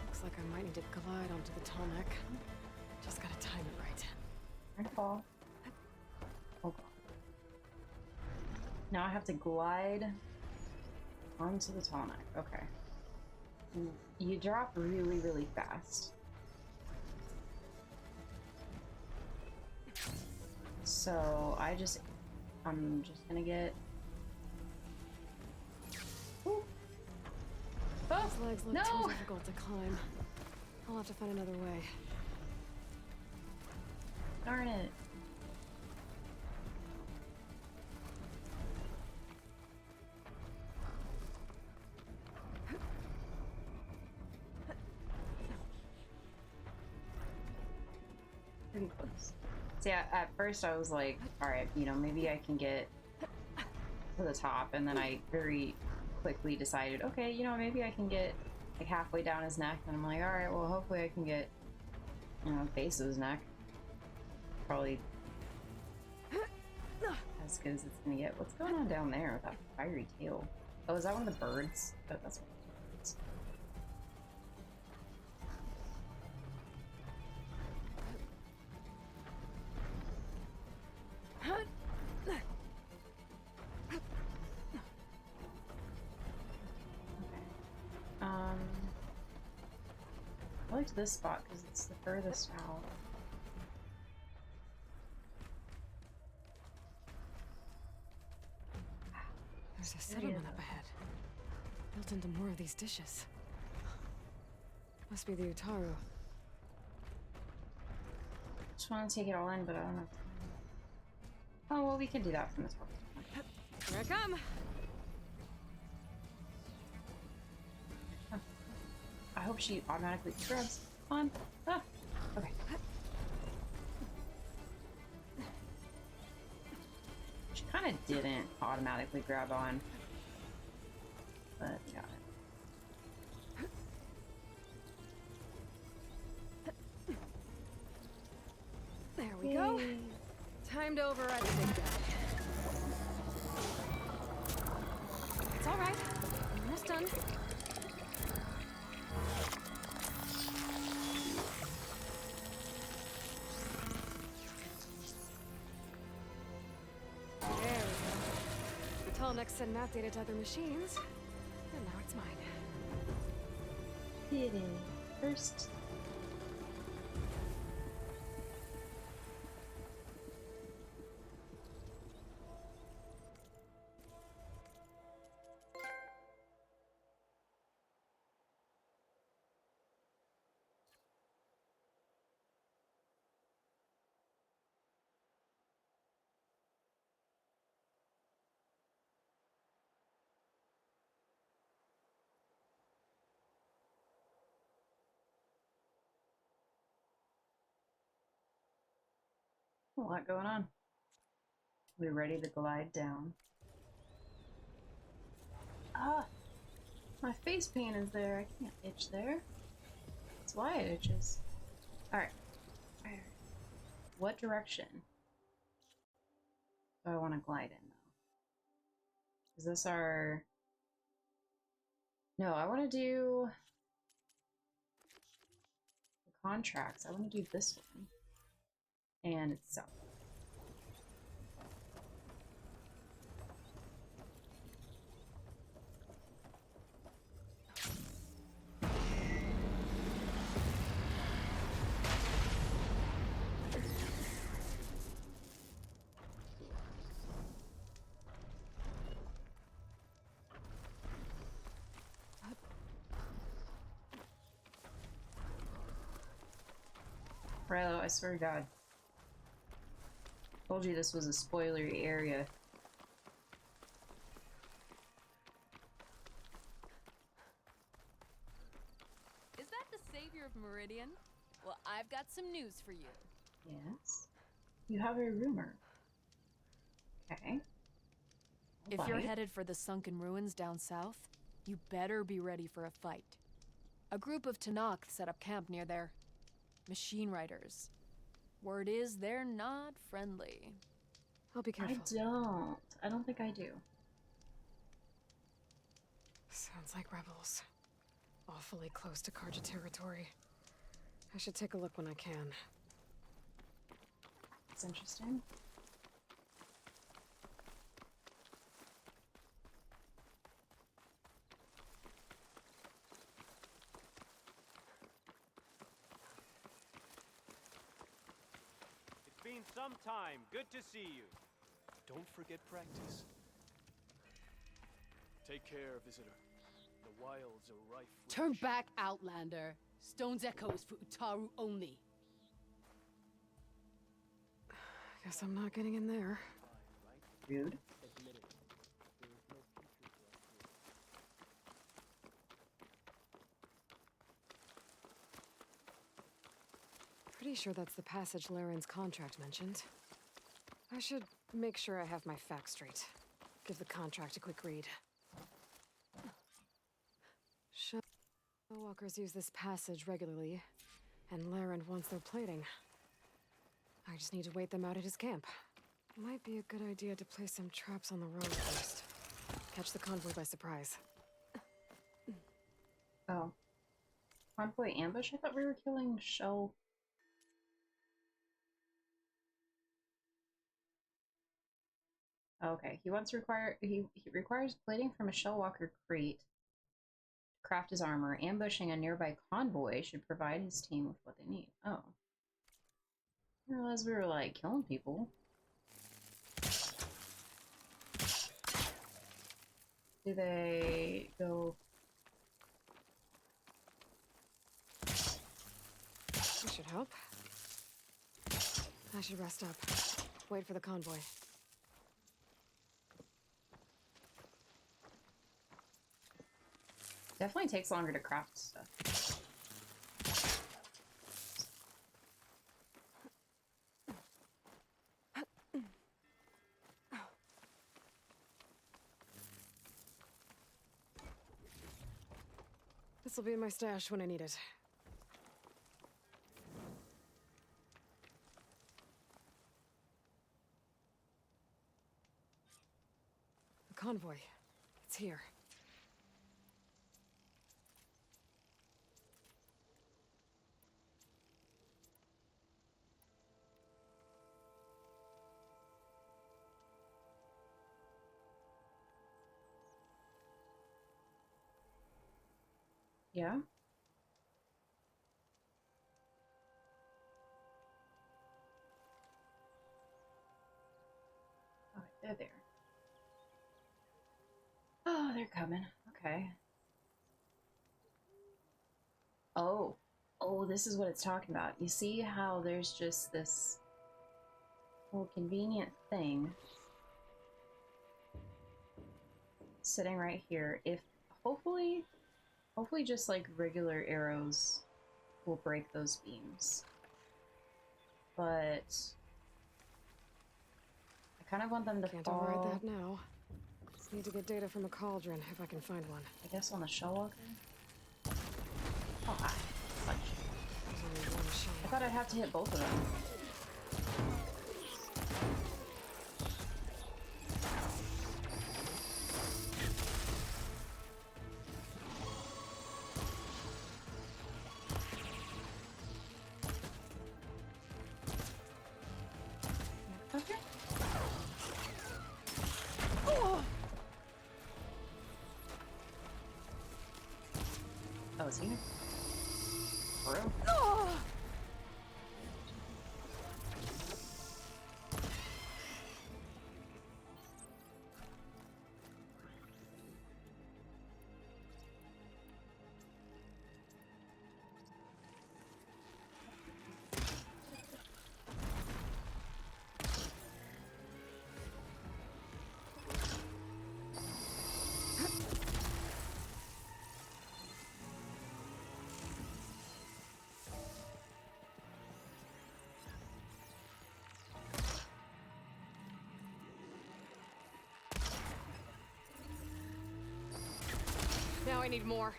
Looks like I might need to glide onto the tall neck. Just gotta time it right. I fall. Oh god. Now I have to glide onto the tall neck. Okay. You drop really, really fast. So I'm just gonna get. Ooh. Oh, These legs look too difficult to climb. I'll have to find another way. Darn it. Pretty close. See, at first I was like, alright, you know, maybe I can get to the top, and then I very quickly decided, okay, you know, maybe I can get like halfway down his neck, and I'm like, alright, well, hopefully I can get, you know, base of his neck. Probably as good as it's gonna get. What's going on down there with that fiery tail? Oh, is that one of the birds? Oh, that's one of the birds. I liked this spot because it's the furthest out. There's a settlement up ahead. Built into more of these dishes. Must be the Utaru. Just want to take it all in, but I don't know. Oh, well, we can do that from the top. Here I come! I hope she automatically grabs on. Ah, okay. She kind of didn't automatically grab on, but got it. There we go. Time to override the big guy. It's all right. Almost done. Next send map data to other machines, and now it's mine. It is. First A lot going on. We ready to glide down? Ah! My face paint is there. I can't itch there. That's why it itches. Alright. Alright. What direction do I want to glide in, though? Is this our... No, I want to do... the contracts. I want to do this one. And it's south. Rilo, I swear to God. Told you this was a spoilery area. Is that the savior of Meridian? Well, I've got some news for you. Yes? You have a rumor. Okay. If you're headed for the sunken ruins down south, you better be ready for a fight. A group of Tenakth set up camp near there. Machine riders. Word is they're not friendly. I'll be careful. I don't think I do. Sounds like rebels. Awfully close to Karja territory. I should take a look when I can. It's interesting. It's been some time. Good to see you. Don't forget practice. Take care, visitor. The wilds are rife with... Turn back, Outlander. Stone's Echo is for Utaru only. Guess I'm not getting in there. Rude. Pretty sure that's the passage Laren's contract mentioned. I should make sure I have my facts straight. Give the contract a quick read. Walkers use this passage regularly, and Laren wants their plating. I just need to wait them out at his camp. Might be a good idea to place some traps on the road first. Catch the convoy by surprise. Oh. Convoy ambush? I thought we were killing Shell. Okay, he requires plating from a Shellwalker crate to craft his armor. Ambushing a nearby convoy should provide his team with what they need. Oh. I didn't realize we were, like, killing people. Do they go... This should help. I should rest up. Wait for the convoy. Definitely takes longer to craft stuff. This will be in my stash when I need it. The convoy. It's here. Yeah? Oh, they're there. Oh, they're coming. Okay. Oh. Oh, this is what it's talking about. You see how there's just this little convenient thing sitting right here. If hopefully just like regular arrows will break those beams. But kind of want them to Can't fall. override that now. Need to get data from a cauldron if I can find one. I guess on the shell walker. Oh, hi. Punch. I thought I'd have to hit both of them. Okay. Oh, is he? For real? Now I need more.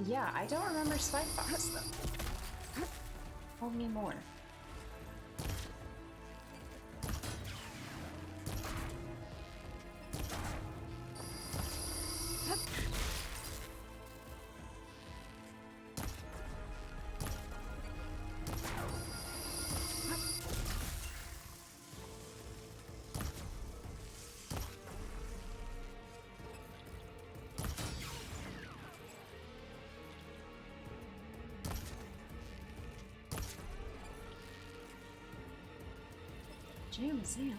Yeah, I don't remember Spike Box though. Tell me more. Museum?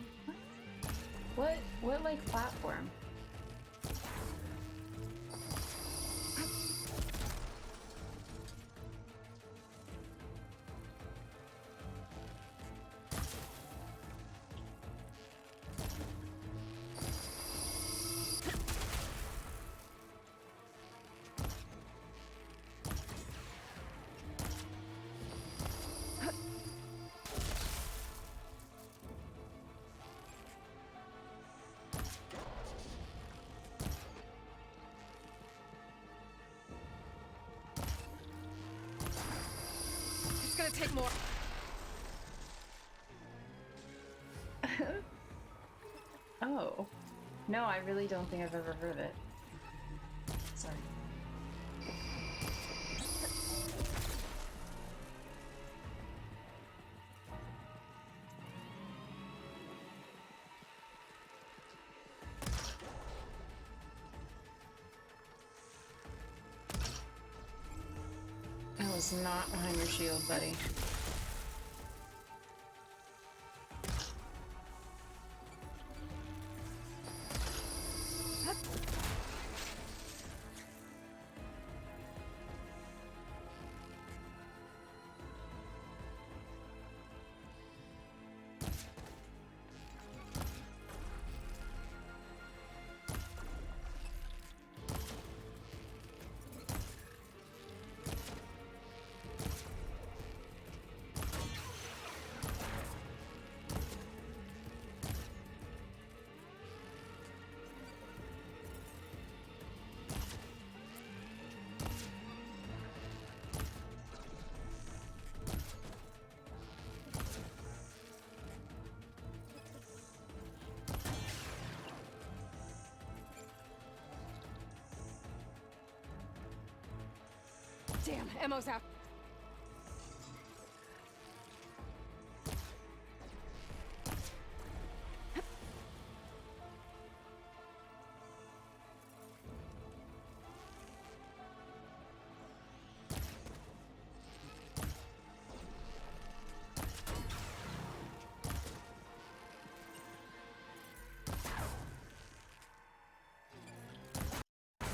What like platform? It's gonna take more. Oh. No, I really don't think I've ever heard of it. Sorry. I was not behind your shield, buddy. Damn, ammo's out.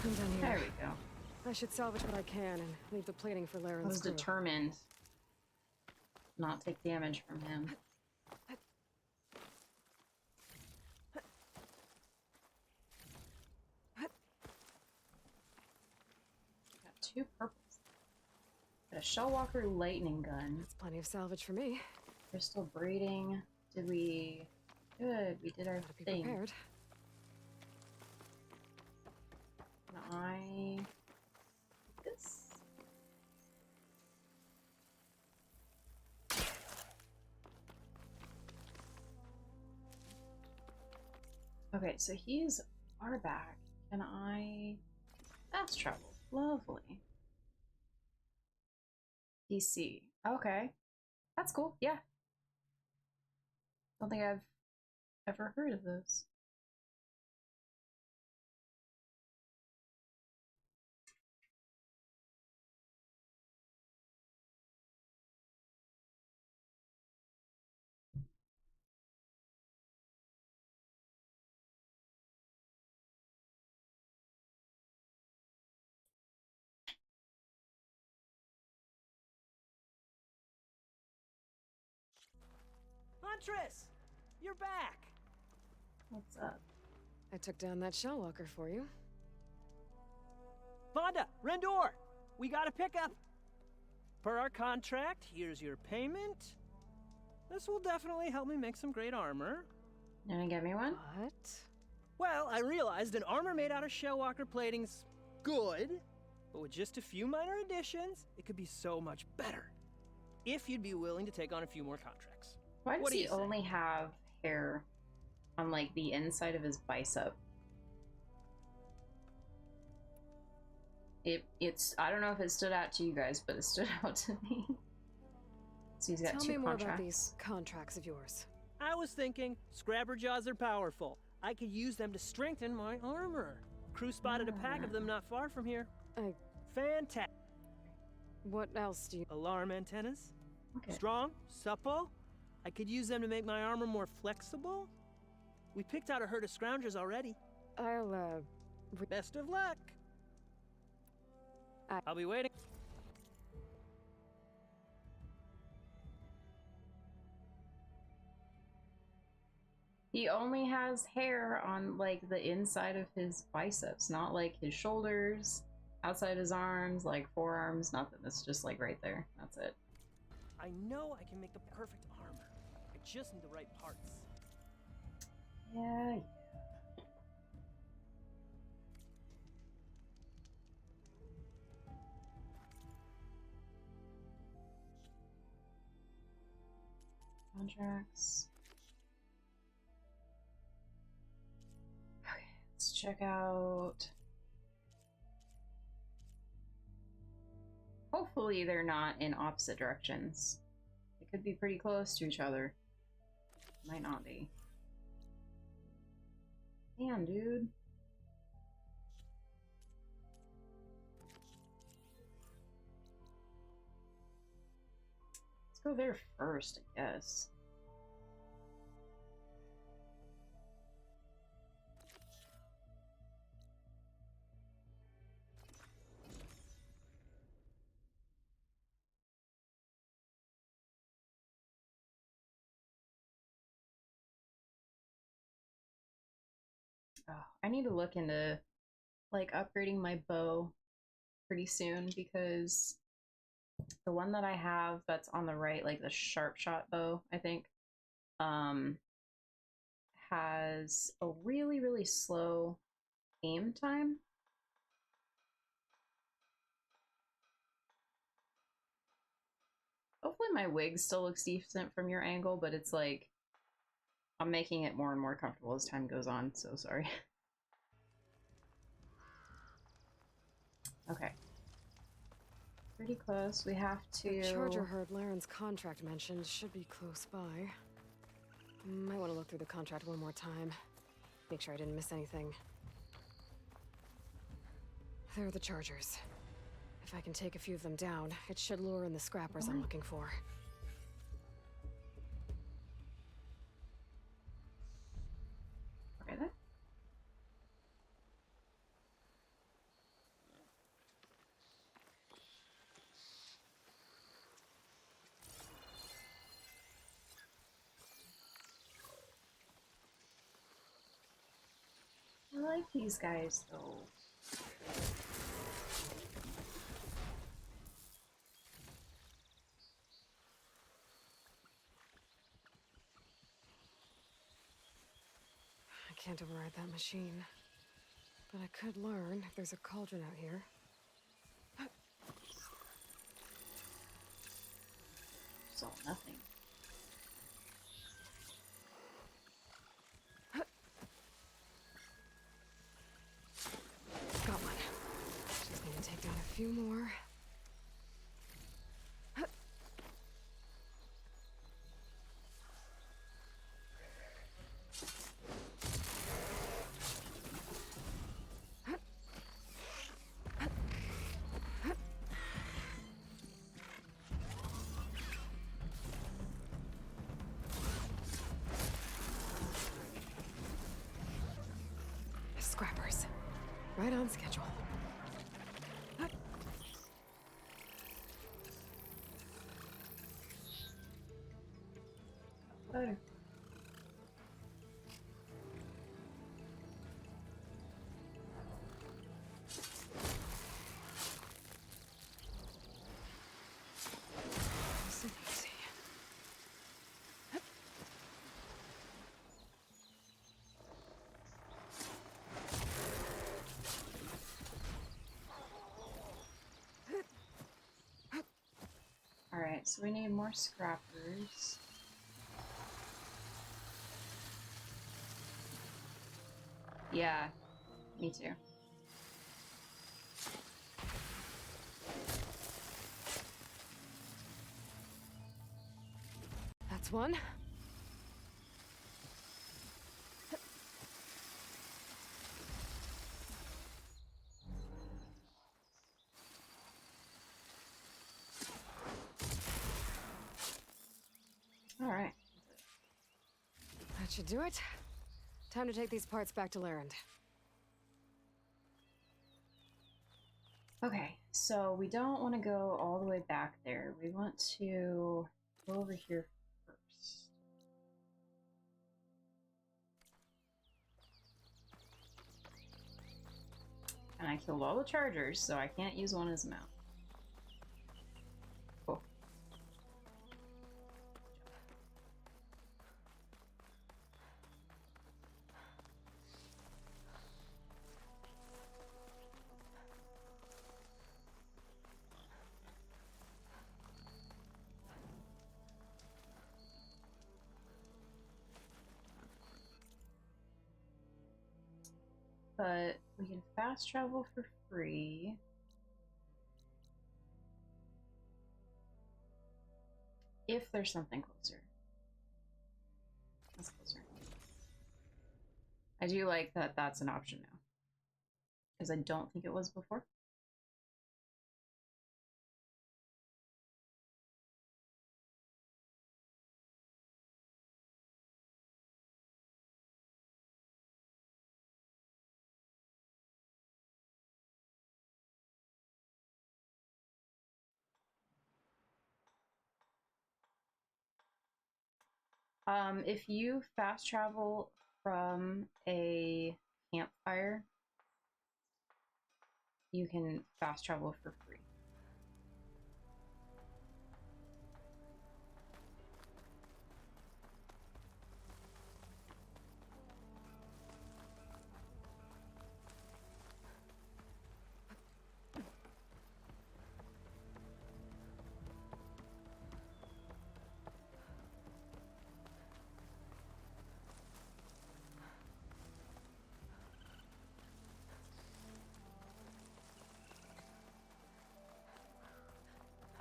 I'm done here. There we go. I should salvage what I can and leave the plating for I Laren's was crew. determined not take damage from him. Got 2 purples. Shellwalker lightning gun. That's plenty of salvage for me. Crystal braiding. Did we... Good, we did our thing. Prepared. Can this? Okay, so he's our back. Can I... Fast travel. Lovely. PC. Okay. That's cool, yeah. Don't think I've ever heard of those. Huntress! You're back! What's up? I took down that Shellwalker for you. Vonda! Rendor! We got a pickup! Per our contract, here's your payment. This will definitely help me make some great armor. You gonna get me one? What? Well, I realized an armor made out of Shellwalker plating's good, but with just a few minor additions, it could be so much better. If you'd be willing to take on a few more contracts. Why does What do he you say? only have hair on, like, the inside of his bicep? It's I don't know if it stood out to you guys, but it stood out to me. So he's got Tell two me more contracts. about these contracts of yours. I was thinking, scrapper jaws are powerful. I could use them to strengthen my armor. Crew spotted a pack of them not far from here. Fantastic. What else do you... Alarm antennas? Okay. Strong, supple. I could use them to make my armor more flexible. We picked out a herd of scroungers already. I'll, Best of luck. I'll be waiting. He only has hair on, like, the inside of his biceps, not like his shoulders, outside his arms, like forearms, nothing. It's just like right there. That's it. I know I can make the perfect armor. I just need the right parts. Yeah. Contracts. Okay, let's check out. Hopefully they're not in opposite directions. They could be pretty close to each other. Might not be. Damn, dude. Let's go there first, I guess. Oh, I need to look into, like, upgrading my bow pretty soon, because the one that I have that's on the right, like the sharp shot bow, I think, has a really, really slow aim time. Hopefully my wig still looks decent from your angle, but it's like, I'm making it more and more comfortable as time goes on, so sorry. Okay. Pretty close. We have to... The charger herd Laren's contract mentioned should be close by. Might want to look through the contract one more time. Make sure I didn't miss anything. There are the chargers. If I can take a few of them down, it should lure in the scrappers I'm looking for. Okay, then. I like these guys, though. can't override that machine. But I could learn if there's a cauldron out here. It's all nothing. Got one. Just need to take down a few more. Scrappers. Right on schedule. Better. Alright, so we need more scrappers. Yeah, me too. That's one. All right. That should do it. Time to take these parts back to Larend. Okay, so we don't want to go all the way back there. We want to go over here first. And I killed all the chargers, so I can't use one as a mount. Cool. But we can fast travel for free. If there's something closer. That's closer. I do like that that's an option now. Because I don't think it was before. If you fast travel from a campfire, you can fast travel for free.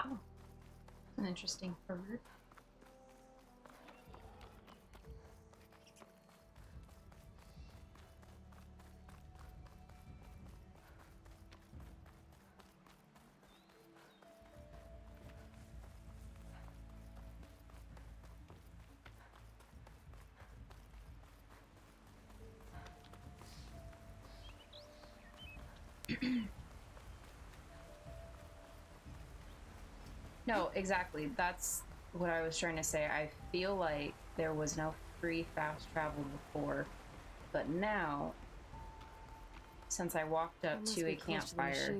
Oh, an interesting bird. No, exactly. That's what I was trying to say. I feel like there was no free fast travel before, but now, since I walked up to a campfire,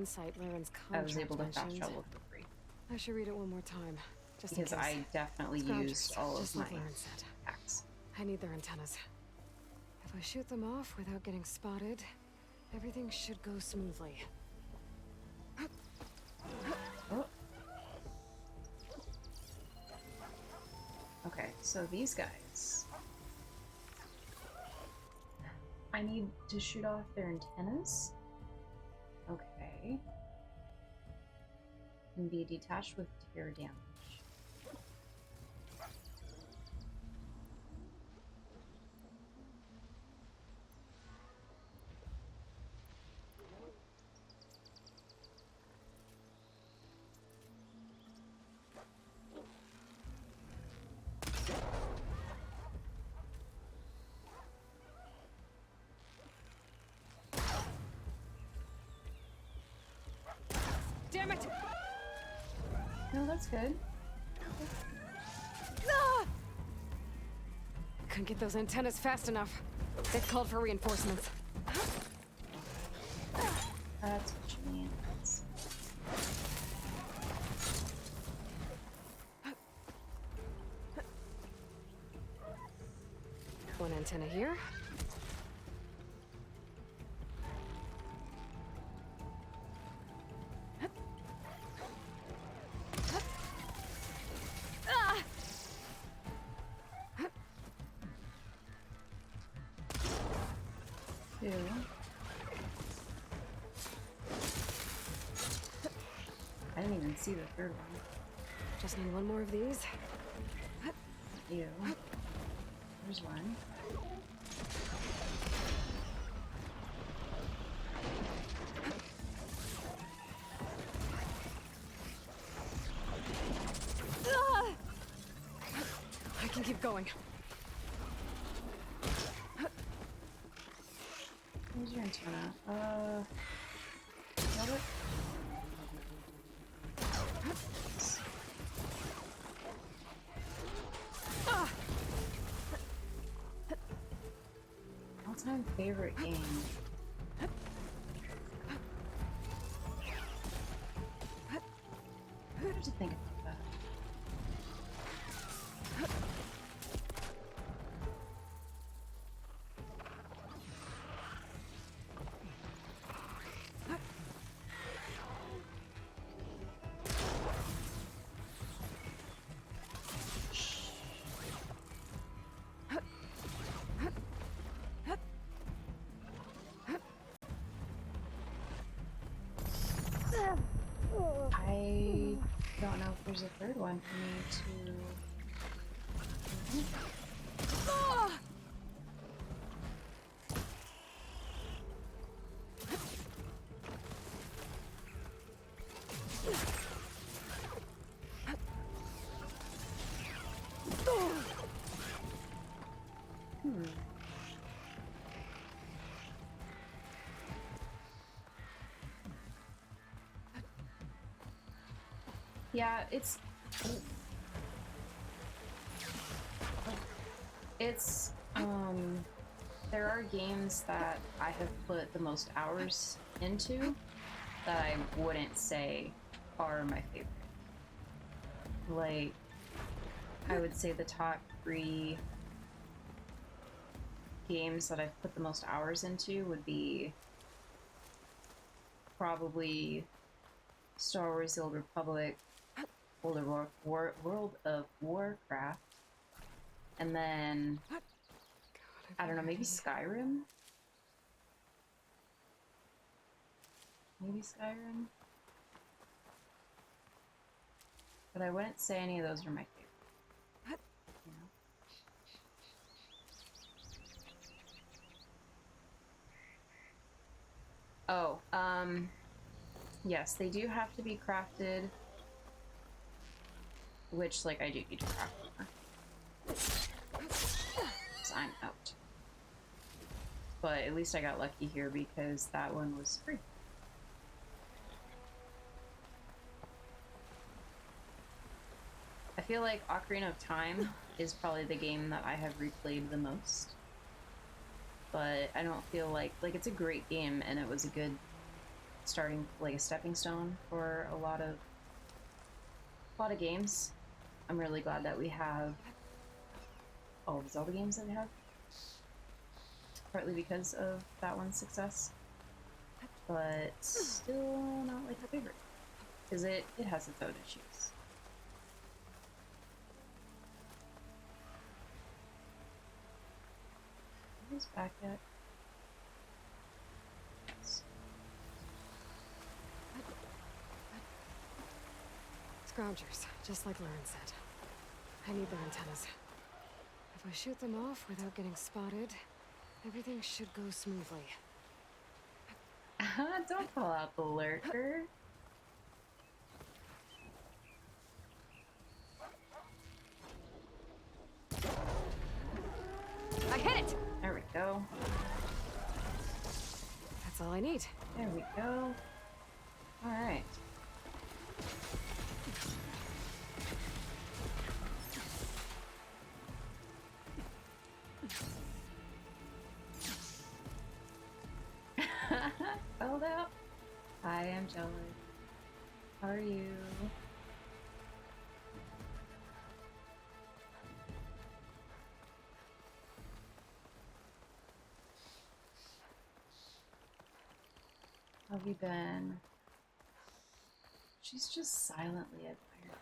I was able to fast travel for free. I should read it one more time, just in Because case. I definitely used all of my hacks. I need their antennas. If I shoot them off without getting spotted, everything should go smoothly. Oh. Okay, so these guys. I need to shoot off their antennas? Okay. Can be detached with tear damage. Damn it! No, that's good. Ah! Couldn't get those antennas fast enough. They've called for reinforcements. That's what you mean. One antenna here. Two. I didn't even see the third one. Just need one more of these. Ew. There's one. I can keep going. Where's your antenna? Got it? All-time favorite game. What did you think about that? I don't know if there's a third one for me to... Yeah, it's there are games that I have put the most hours into that I wouldn't say are my favorite. Like, I would say the top 3 games that I've put the most hours into would be probably Star Wars: The Old Republic, World of Warcraft, and then I don't know, maybe Skyrim? Maybe Skyrim? But I wouldn't say any of those are my favorite. You know? Oh, yes, they do have to be crafted, which, like, I do need to craft more. 'Cause I'm out. But at least I got lucky here because that one was free. I feel like Ocarina of Time is probably the game that I have replayed the most. But I don't feel like it's a great game, and it was a good starting, like a stepping stone for a lot of games. I'm really glad that we have all the Zelda games that we have. partly because of that one's success, but still not like a favorite because it has its own issues. Who's back yet? Scroungers, just like Lauren said. I need their antennas. If I shoot them off without getting spotted, everything should go smoothly. Don't call out the lurker. I hit it! There we go. That's all I need. There we go. Alright. Spelled out. I am jealous. How are you? How have you been? She's just silently admired.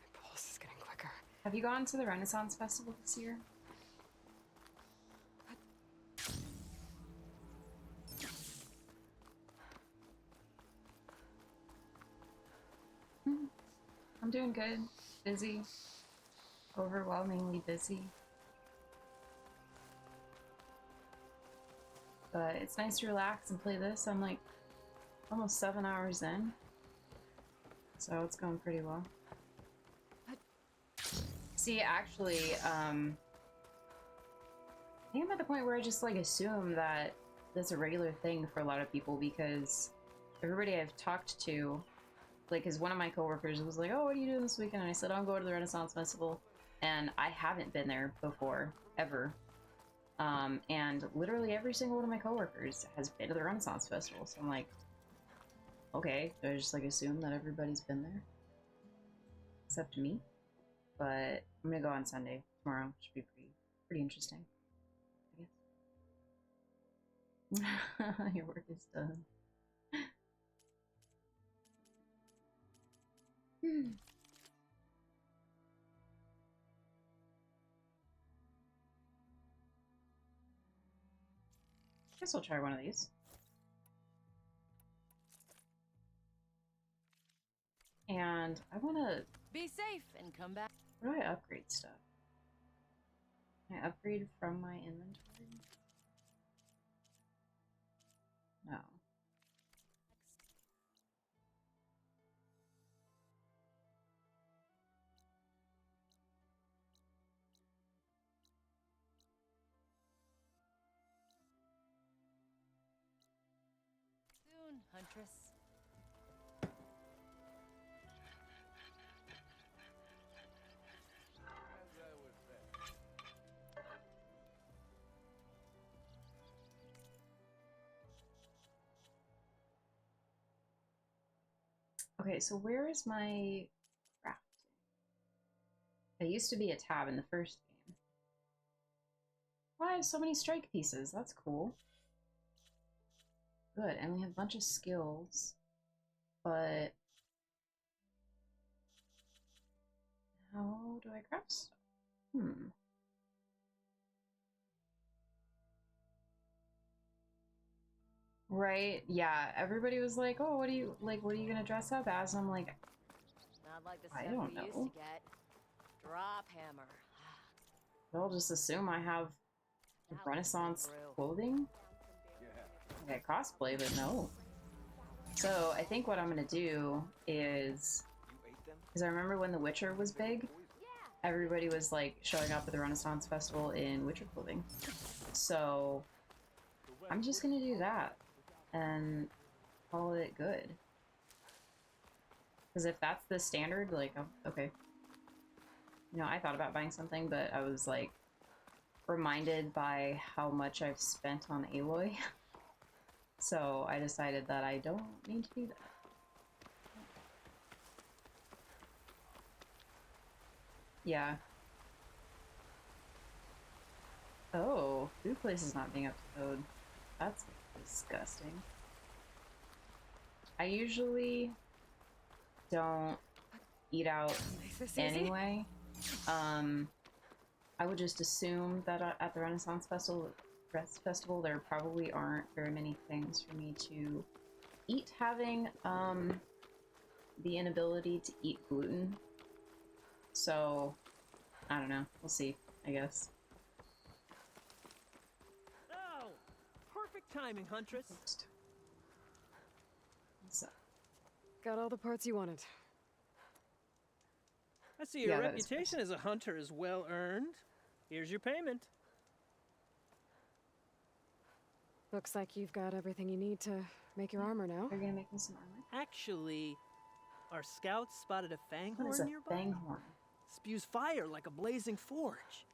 My pulse is getting quicker. Have you gone to the Renaissance Festival this year? I'm doing good. Busy. Overwhelmingly busy. But it's nice to relax and play this. I'm like almost 7 hours in. So it's going pretty well. See, actually, I think I'm at the point where I just like assume that that's a regular thing for a lot of people because everybody I've talked to, like, cause one of my coworkers was like, "Oh, what are you doing this weekend?" And I said, "Oh, I'm going to the Renaissance Festival," and I haven't been there before ever. And literally every single one of my coworkers has been to the Renaissance Festival. So I'm like, okay, do I just like assume that everybody's been there except me? But I'm gonna go on Sunday tomorrow. Should be pretty interesting, I guess. Your work is done. Guess I'll try one of these. And I wanna Be safe and come back. Where do I upgrade stuff? Can I upgrade from my inventory? No. Soon, Huntress. Okay, so where is my crafting? It used to be a tab in the first game. Why, I have so many strike pieces. That's cool. Good, and we have a bunch of skills, but how do I craft stuff? Right, yeah, everybody was like, "Oh, what are you gonna dress up as?" And I'm like, Not like the I stuff don't we used know. to get. Drop hammer. They'll just assume I have Renaissance clothing. Okay, cosplay, but no. So I think what I'm gonna do is, because I remember when The Witcher was big, everybody was like showing up at the Renaissance Festival in Witcher clothing. So I'm just gonna do that and call it good. Because if that's the standard, like, oh, okay. You know, I thought about buying something, but I was like reminded by how much I've spent on Aloy. So I decided that I don't need to do that. Yeah. Food place is not being up to code. That's disgusting. I usually don't eat out anyway. I would just assume that at the Renaissance Festival there probably aren't very many things for me to eat, having the inability to eat gluten. So I don't know. We'll see, I guess. Oh, perfect timing, Huntress. So. Got all the parts you wanted. I see your reputation as a hunter is well earned. Here's your payment. Looks like you've got everything you need to make your armor now. You're gonna make me some armor? Actually, our scouts spotted a fanghorn What is a nearby. fanghorn? Spews fire like a blazing forge.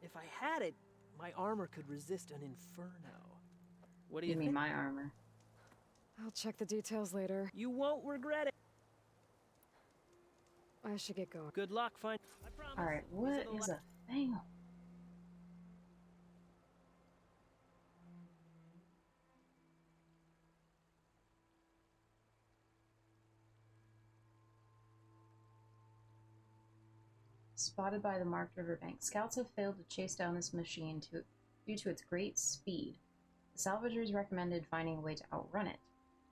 If I had it, my armor could resist an inferno. What do you think? mean my armor? I'll check the details later. You won't regret it. I should get going. Good luck, find. I promise. Alright, what is a fanghorn? Spotted by the marked riverbank, scouts have failed to chase down this machine due to its great speed. The salvagers recommended finding a way to outrun it.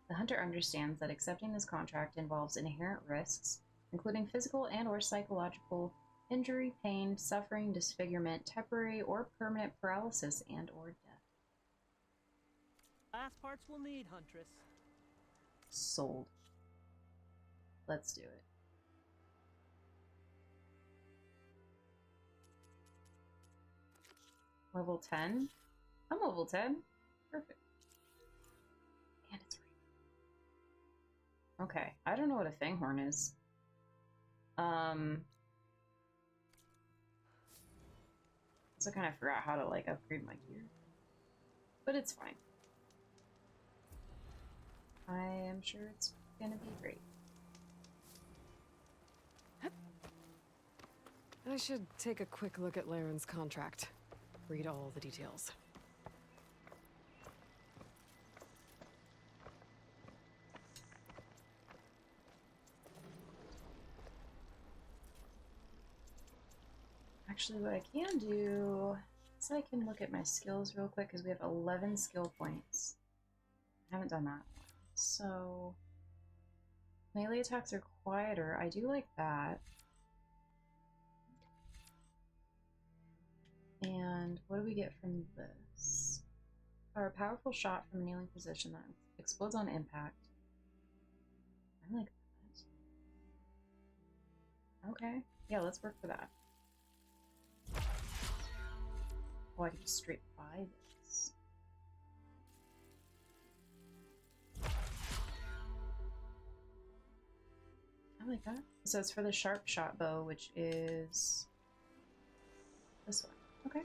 The hunter understands that accepting this contract involves inherent risks, including physical and or psychological injury, pain, suffering, disfigurement, temporary or permanent paralysis, and or death. Last parts we'll need, Huntress. Sold. Let's do it. Level 10? I'm level 10. Perfect. And it's right. Okay, I don't know what a fanghorn is. So I kind of forgot how to like upgrade my gear. But it's fine. I am sure it's gonna be great. I should take a quick look at Laren's contract. Read all the details. Actually, what I can do is I can look at my skills real quick because we have 11 skill points. I haven't done that. So, melee attacks are quieter. I do like that. And what do we get from this? Fire a powerful shot from a kneeling position that explodes on impact. I like that. Okay. Yeah, let's work for that. Oh, I can just straight buy this. I like that. So it's for the sharp shot bow, which is this one. Okay.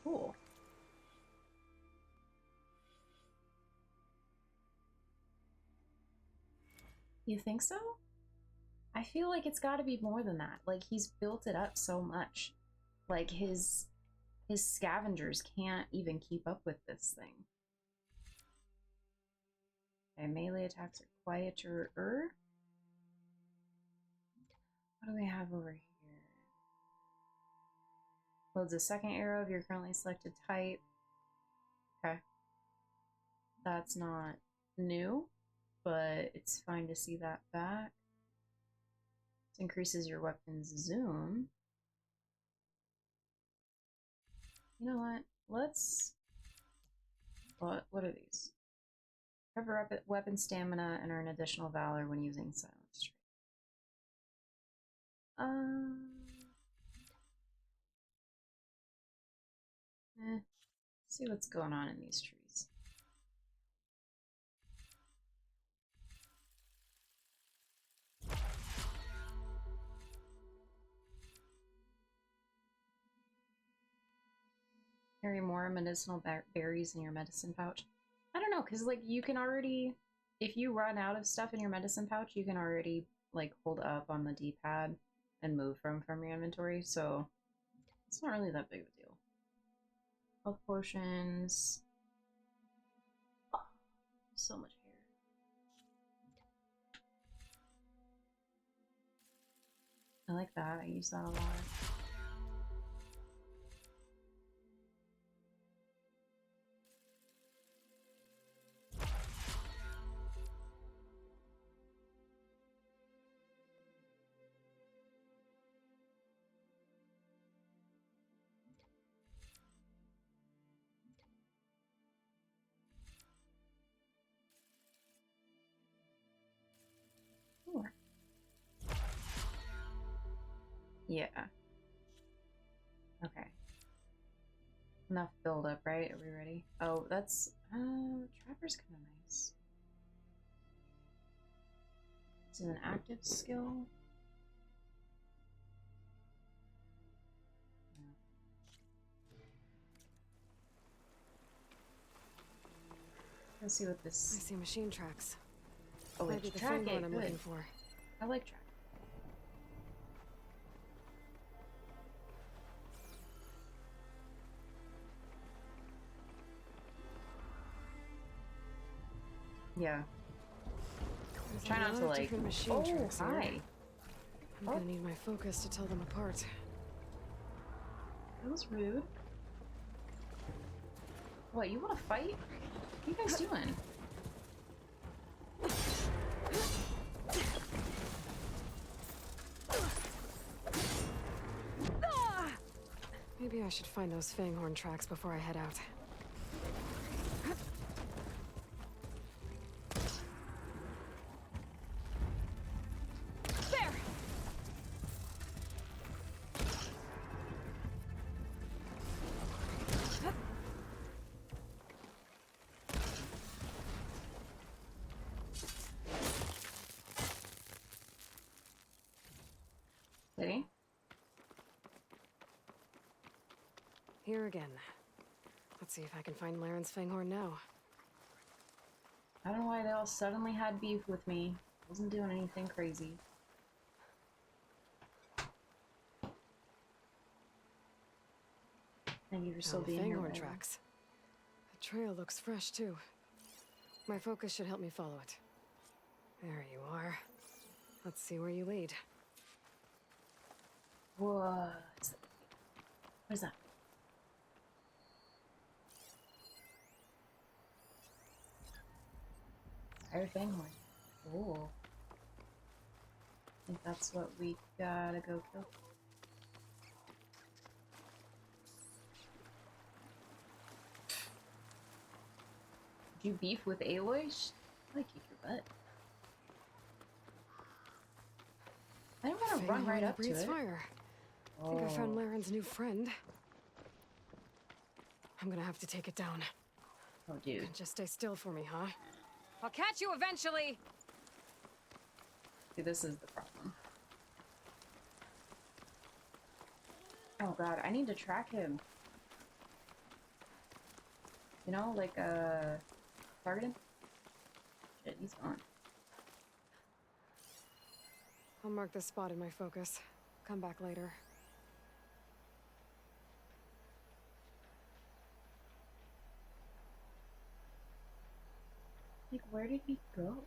Cool. You think so? I feel like it's got to be more than that. Like, he's built it up so much. Like, his scavengers can't even keep up with this thing. Okay, melee attacks are quieter. What do we have over here? Loads a second arrow of your currently selected type. Okay. That's not new, but it's fine to see that back. This increases your weapon's zoom. You know what? Let's... What are these? Cover up weapon stamina and earn additional valor when using silence trait. See what's going on in these trees. Carry more medicinal berries in your medicine pouch. I don't know, because like you can already, if you run out of stuff in your medicine pouch, you can already like hold up on the D-pad and move from your inventory, so it's not really that big of a deal. Health potions. Oh, so much hair. I like that. I use that a lot. Ooh. Yeah. Okay. Enough build up, right? Are we ready? Oh, that's Trapper's kind of nice. Is it an active skill? No. Let's see what this. I see machine tracks. Oh, Might be it's the track thing it. I'm Good. looking for. I like track. Yeah. There's Try a not lot to of like. different machine Oh, tracks here. hi. I'm gonna need my focus to tell them apart. That was rude. What, you want to fight? What are you guys doing? Maybe I should find those fanghorn tracks before I head out. There! Ready? Here again. Let's see if I can find Laren's fanghorn now. I don't know why they all suddenly had beef with me. Wasn't doing anything crazy. Thank you for still Found the being here. fanghorn Layla. tracks. The trail looks fresh too. My focus should help me follow it. There you are. Let's see where you lead. What is that? Fire fanghorn. Ooh. I think that's what we gotta go kill. Did you beef with Aloy? I kick your butt. I didn't want to run right up to breathes it. fire. I think I found Laren's new friend. I'm gonna have to take it down. Oh, dude. You can just stay still for me, huh? I'll catch you eventually! See, this is the problem. Oh god, I need to track him. You know, like, target him? Shit, he's gone. I'll mark this spot in my focus. Come back later. Like, where did he go?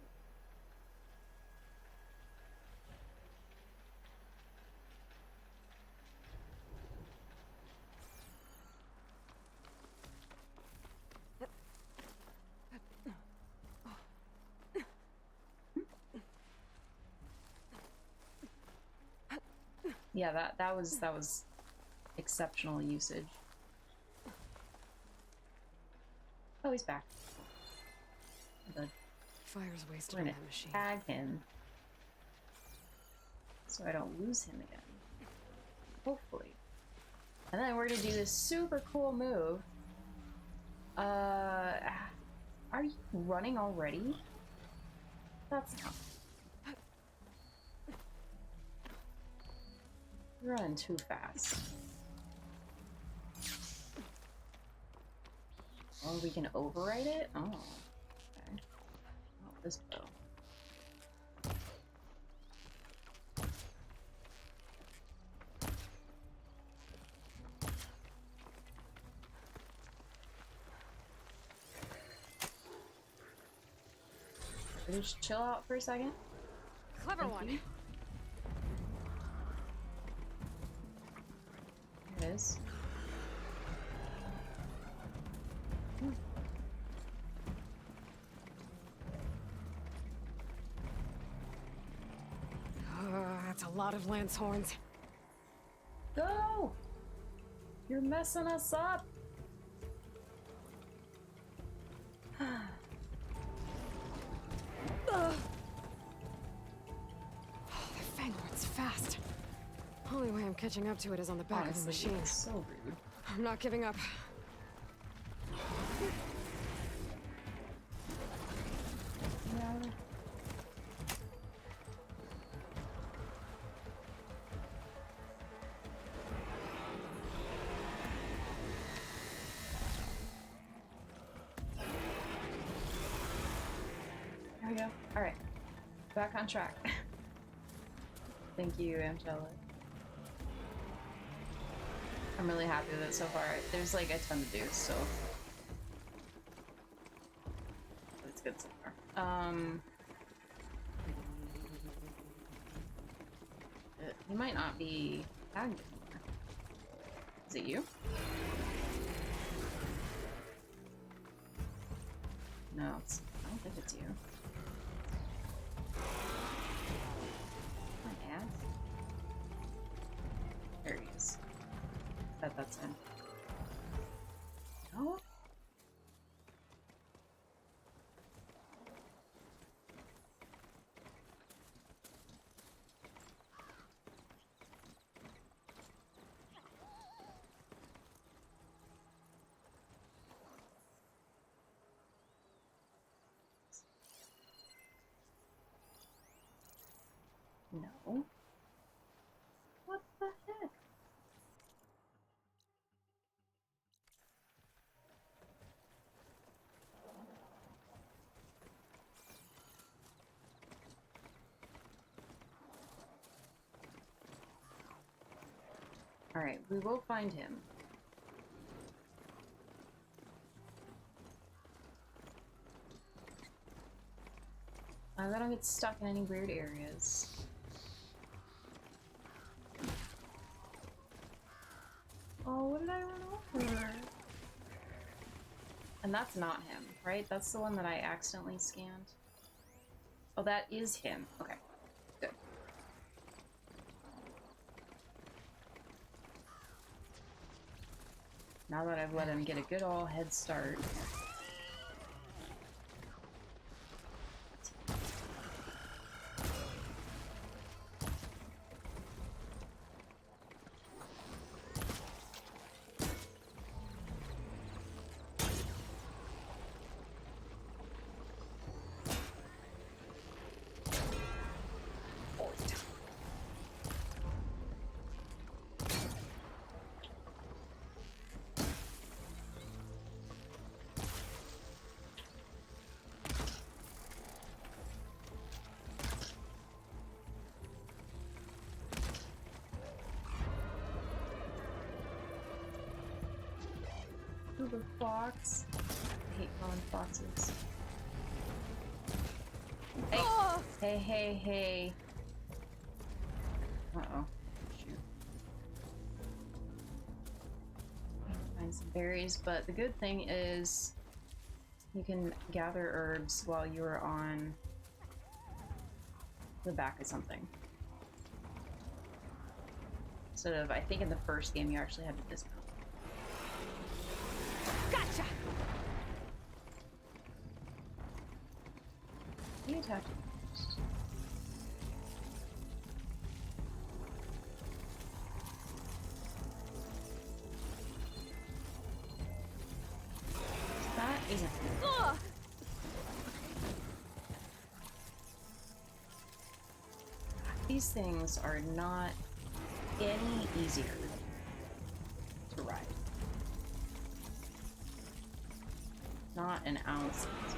Yeah, that was exceptional usage. Oh, he's back. Good. Fire's wasted We're on gonna that machine. tag him so I don't lose him again. Hopefully. And then we're gonna do this super cool move. Are you running already? That's not. You're running too fast. Oh, we can override it? Oh, okay. Oh, this bow. Just chill out for a second. Clever Thank one. you. There it is. That's a lot of lance horns. Go! You're messing us up. Oh, the fanghorn's fast. Only way I'm catching up to it is on the back of the Honestly, machine. it's so rude. I'm not giving up. Yeah. There we go. Alright. Back on track. Thank you, Angela. I'm really happy with it so far. There's like a ton to do, so it's good so far. You might not be tagged anymore. Is it you? No, it's, I don't think it's you. My ass. There he is. That's him. No? No. What the heck? Alright, we will find him. I don't get stuck in any weird areas. Oh, what did I run over? And that's not him, right? That's the one that I accidentally scanned. Oh, that is him. Okay, good. Now that I've let him get a good old head start. The fox. I hate calling foxes. Hey! Oh! Hey, hey, hey. Uh-oh. Shoot. Find some berries, but the good thing is you can gather herbs while you're on the back of something. Instead of, I think in the first game you actually had to dismount. Gotcha! You attacked him first. That isn't Ugh! These things are not any easier to ride. Not an ounce easier.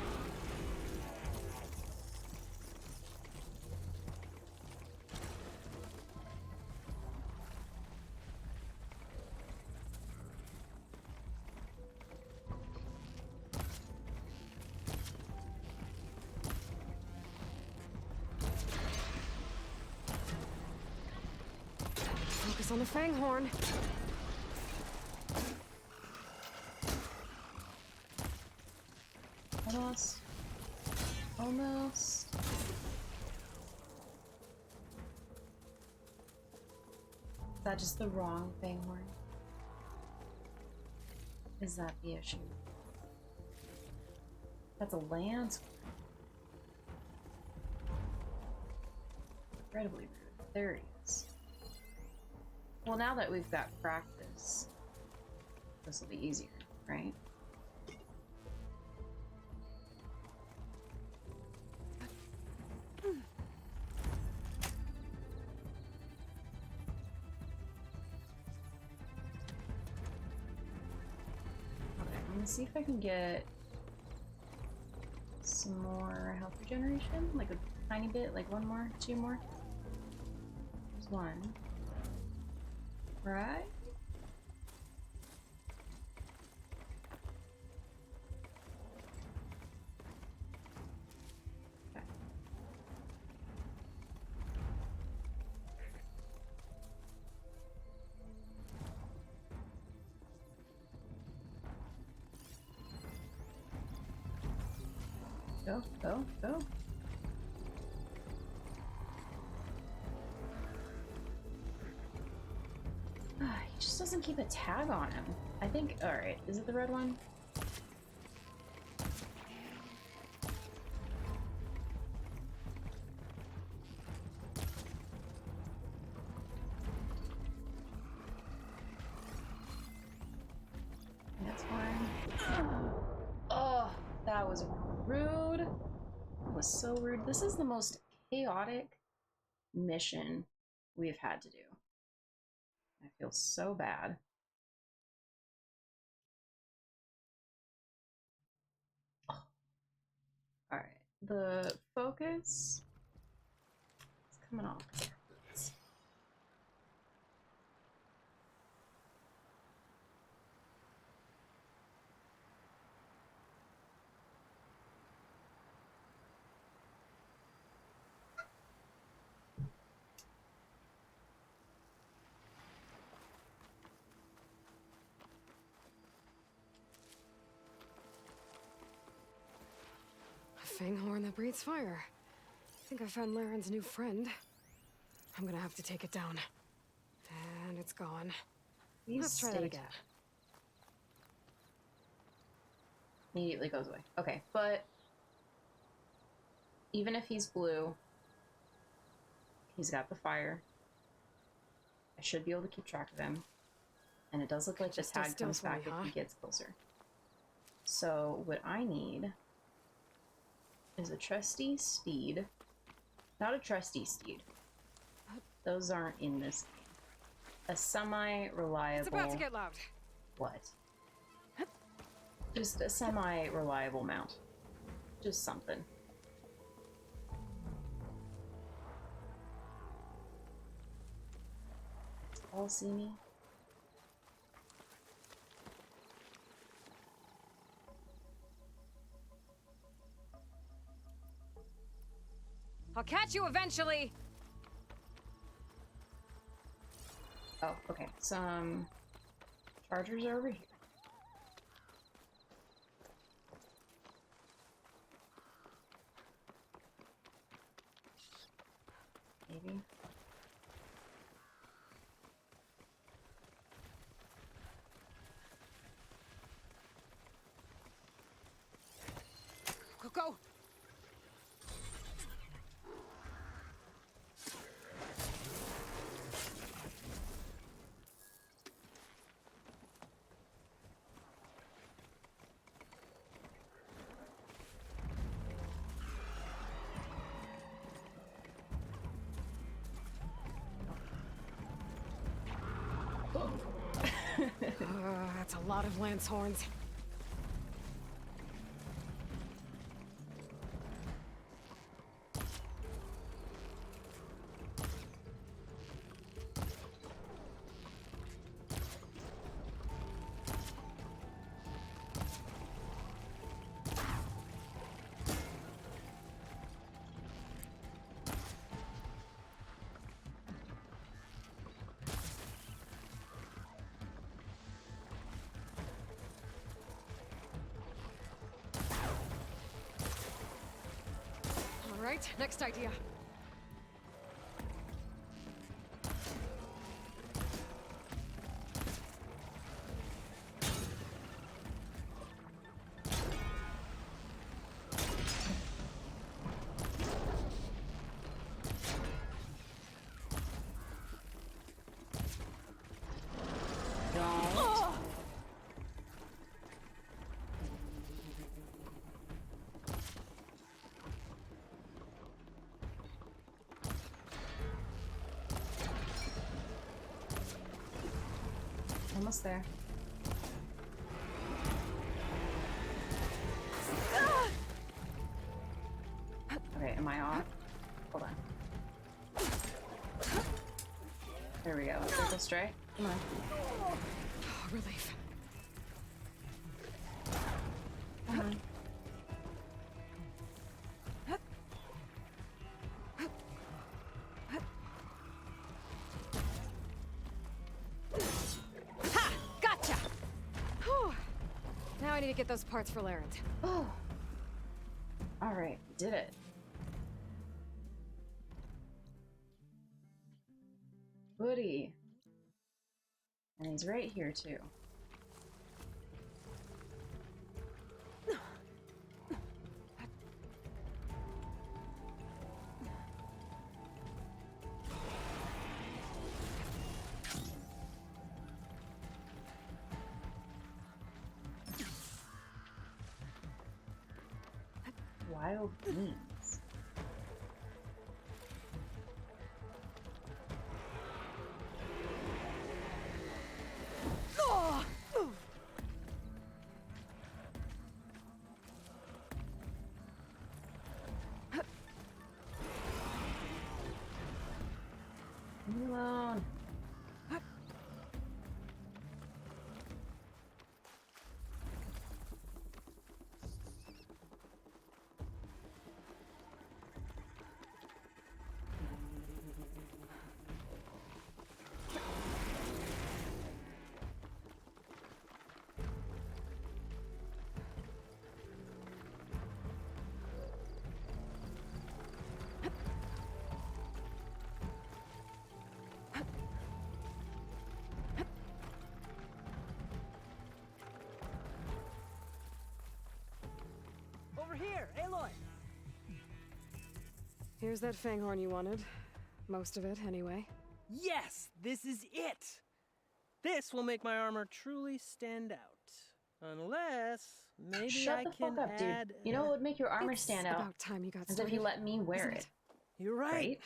Focus on the Fanghorn. Almost. Almost. Is that just the wrong Fanghorn? Is that the issue? That's a lance. Incredibly rude. There he is. Well, now that we've got practice, this will be easier, right? Okay, I'm gonna see if I can get some more health regeneration, like a tiny bit, like one more, two more. There's one. Right? Okay. Go, go, go. He just doesn't keep a tag on him. I think, alright, is it the red one? That's fine. Oh, that was rude. That was so rude. This is the most chaotic mission we've had to do. I feel so bad. Oh. Alright, the focus is coming off. A Fanghorn that breathes fire. I think I found Laren's new friend. I'm gonna have to take it down. And it's gone. Let's try that again. Immediately goes away. Okay, but even if he's blue, he's got the fire. I should be able to keep track of him. And it does look like the tag comes back if he gets closer. So what I need is a trusty steed. Not a trusty steed. Those aren't in this game. A semi-reliable... It's about to get loud. What? Just a semi-reliable mount. Just something. All see me? I'll catch you eventually. Oh, okay. Some chargers are over here. Maybe. Go, go. That's a lot of lance horns. right, next idea. Almost there. Okay, am I off? Hold on. There we go. Circle straight. Come on. Oh, relief. Come on. Ha! Gotcha! Whew. Now I need to get those parts for Larend. Oh. Alright, did it. Woody. And he's right here too. Wild beans. Oh! Leave me alone. Over here, Aloy! Here's that fanghorn you wanted. Most of it, anyway. Yes! This is it! This will make my armor truly stand out. Unless, maybe Shut I the can fuck up, dude. add... You know what would make your armor It's stand out? about time you got As if started, you let me wear isn't it. You're right. Right?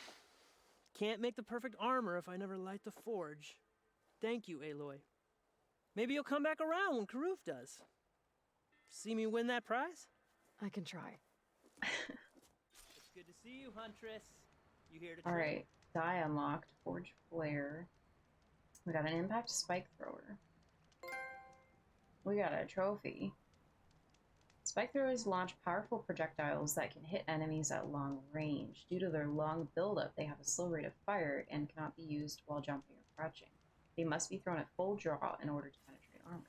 Can't make the perfect armor if I never light the forge. Thank you, Aloy. Maybe you'll come back around when Karuf does. See me win that prize? I can try. It's good to see you, Huntress. You here to trade? Alright. Die unlocked. Forge flare. We got an impact spike thrower. We got a trophy. Spike throwers launch powerful projectiles that can hit enemies at long range. Due to their long buildup, they have a slow rate of fire and cannot be used while jumping or crouching. They must be thrown at full draw in order to penetrate armor.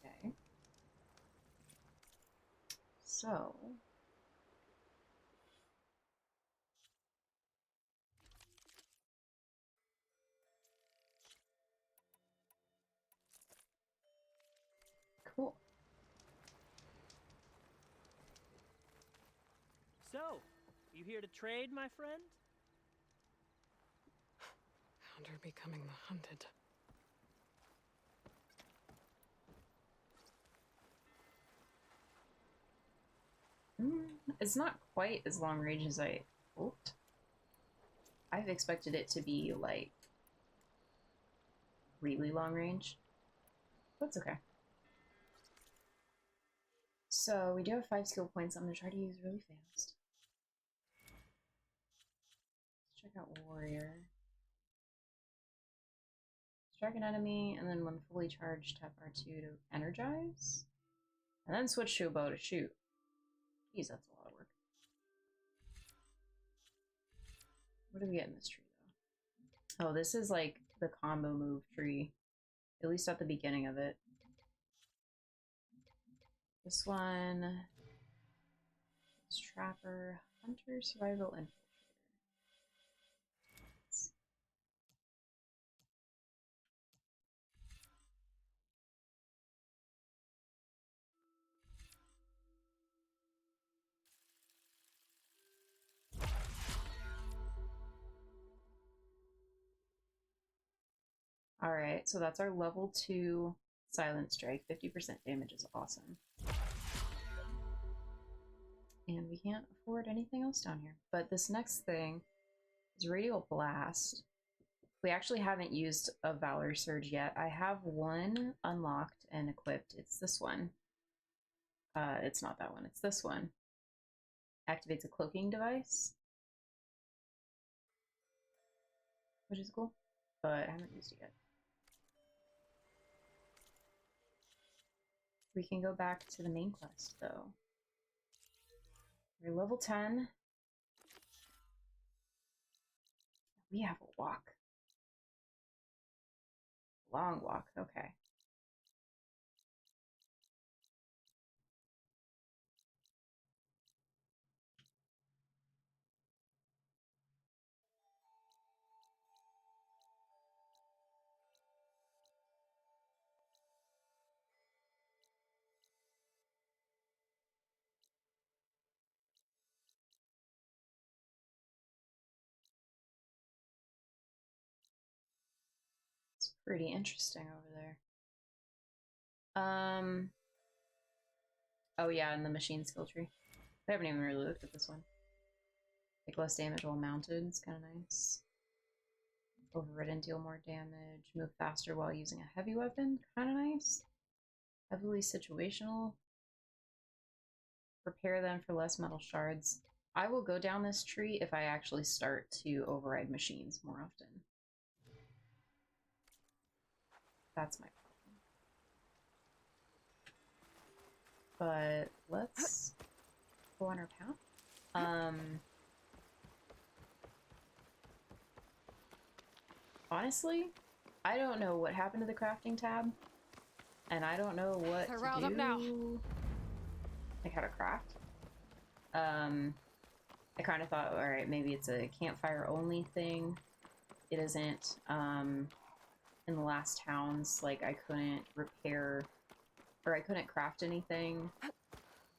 Okay. So... Cool. So, you here to trade, my friend? Found her becoming the hunted. It's not quite as long range as I hoped. I've expected it to be, like, really long range. That's okay. So, we do have 5 skill points I'm going to try to use really fast. Let's check out Warrior. Strike an enemy, and then when fully charged, tap R2 to energize. And then switch to a bow to shoot. Jeez, that's a lot of work. What do we get in this tree, though? Oh, this is like the combo move tree. At least at the beginning of it. This one is Trapper, Hunter, Survival, and Alright, so that's our level 2 Silent Strike. 50% damage is awesome. And we can't afford anything else down here. But this next thing is Radial Blast. We actually haven't used a Valor Surge yet. I have one unlocked and equipped. It's this one. It's not that one, it's this one. Activates a cloaking device, which is cool, but I haven't used it yet. We can go back to the main quest, though. We're level 10. We have a walk. Long walk, okay. It's pretty interesting over there. Oh yeah, and the machine skill tree. I haven't even really looked at this one. Take less damage while mounted, it's kind of nice. Overridden, deal more damage. Move faster while using a heavy weapon, kind of nice. Heavily situational. Prepare them for less metal shards. I will go down this tree if I actually start to override machines more often. That's my problem. But let's go on our path. Honestly, I don't know what happened to the crafting tab, and I don't know what They're to riled do. up now. Like how to craft. I kind of thought, all right, maybe it's a campfire only thing. It isn't. In the last towns, like I couldn't repair, or I couldn't craft anything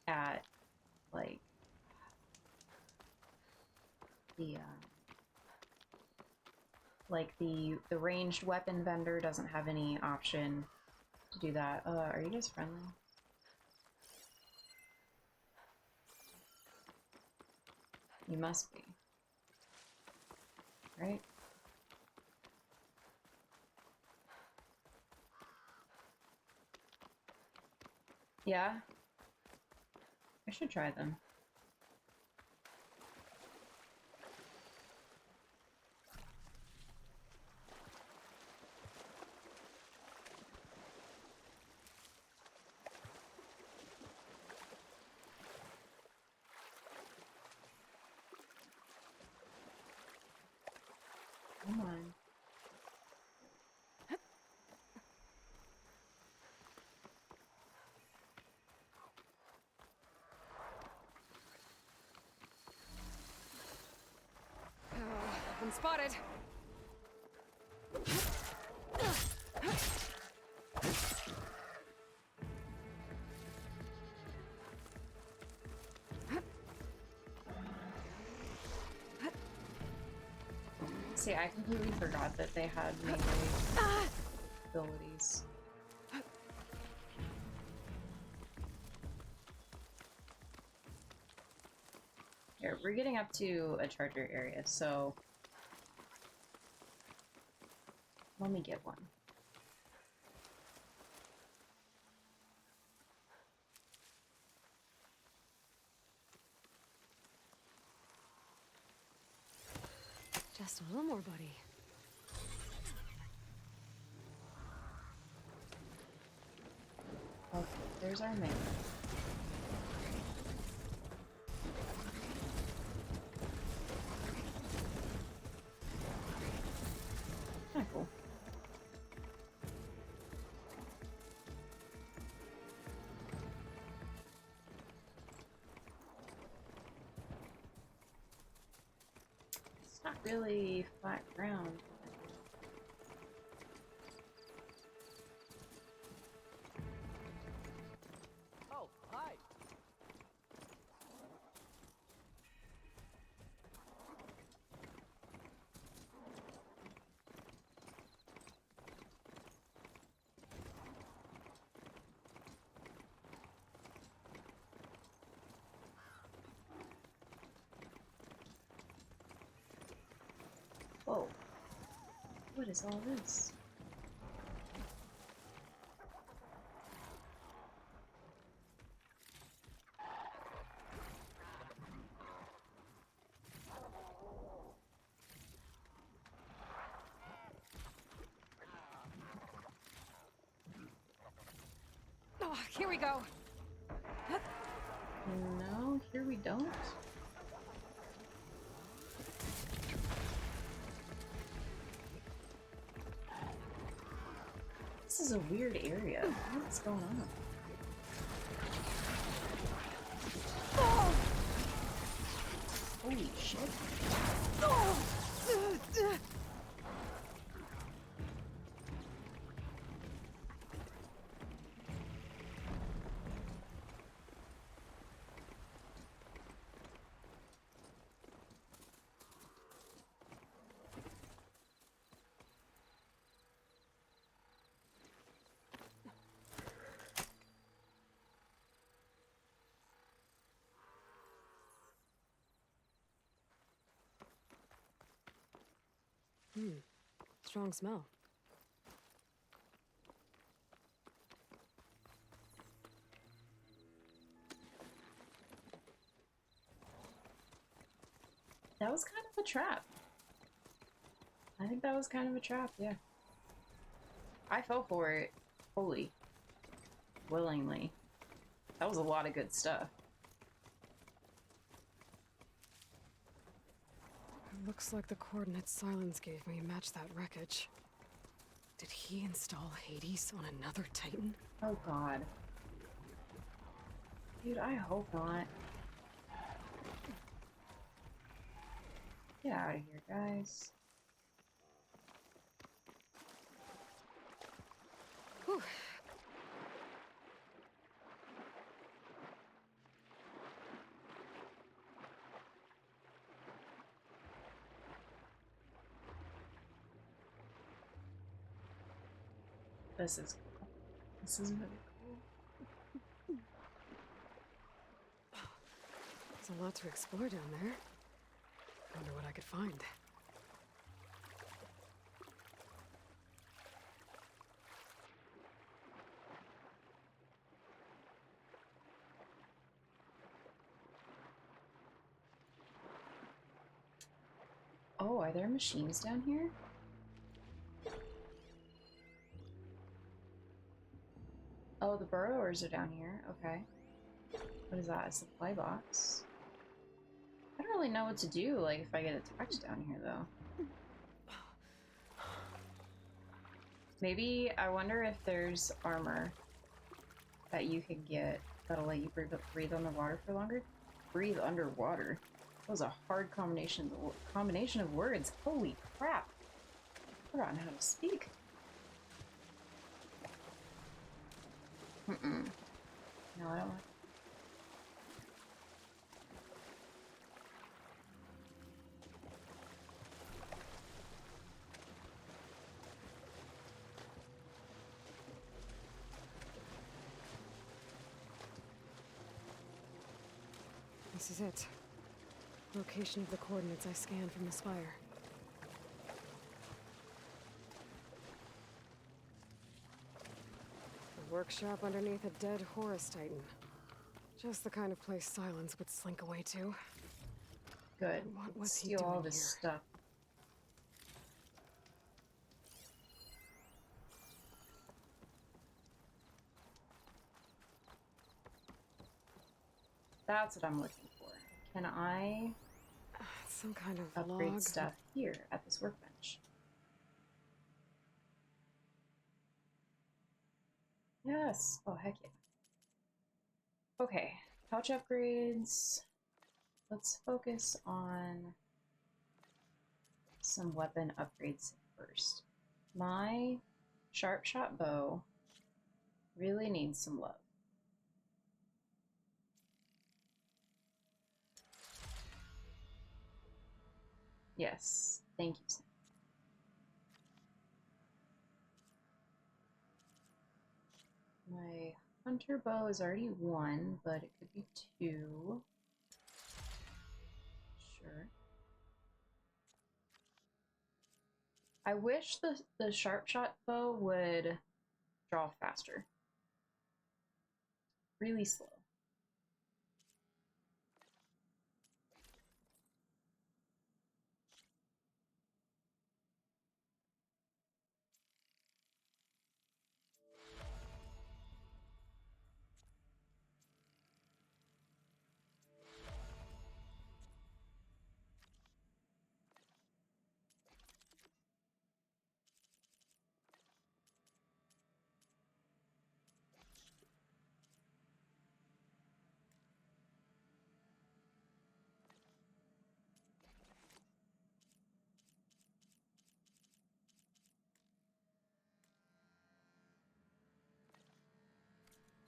at like the the ranged weapon vendor doesn't have any option to do that. Are you guys friendly? You must be. Right? Yeah? I should try them. Come on. Been spotted. See, I completely forgot that they had melee abilities. Here, we're getting up to a charger area, so let me get one. Just a little more, buddy. Okay, there's our man. Kinda cool. really flat ground. Oh, hi. Whoa. What is all this? Oh, here we go. No, here we don't. This is a weird area. What's going on? Oh. Holy shit. Oh. Strong smell. That was kind of a trap. I think that was kind of a trap, yeah. I fell for it fully. Willingly. That was a lot of good stuff. It looks like the coordinates Silence gave me match that wreckage. Did he install Hades on another Titan? Oh god. Dude, I hope not. Get out of here, guys. Whew. This is cool. This is really cool. There's a lot to explore down there. Wonder what I could find. Oh, are there machines down here? Oh, the burrowers are down here. Okay. What is that? A supply box? I don't really know what to do, like, if I get attacked down here, though. Maybe, I wonder if there's armor that you can get that'll let you breathe underwater for longer? Breathe underwater? That was a hard combination of words. Holy crap. I've forgotten how to speak. Mm-mm. No, I don't want. This is it. Location of the coordinates I scanned from the spire. A workshop underneath a dead Horus Titan. Just the kind of place Silence would slink away to. Good. What was he Steal doing all this here? stuff. That's what I'm looking for. Can I some kind of upgrade log? stuff here at this workbench? Yes. Oh, heck yeah. Okay. Pouch upgrades. Let's focus on some weapon upgrades first. My sharp shot bow really needs some love. Yes, thank you, Sam. My hunter bow is already 1, but it could be 2. Sure. I wish the sharp shot bow would draw faster. Really slow.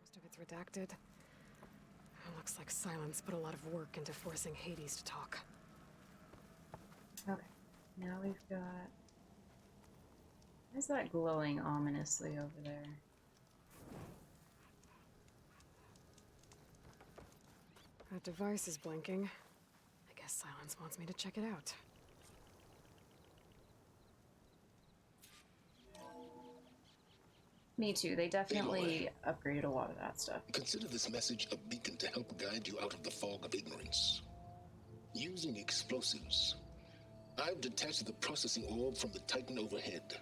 Most of it's redacted. It looks like Silence put a lot of work into forcing Hades to talk. Okay, now we've got... Why is that glowing ominously over there? That device is blinking. I guess Silence wants me to check it out. Me too. They definitely upgraded a lot of that stuff. Consider this message a beacon to help guide you out of the fog of ignorance. Using explosives, I've detached the processing orb from the Titan overhead,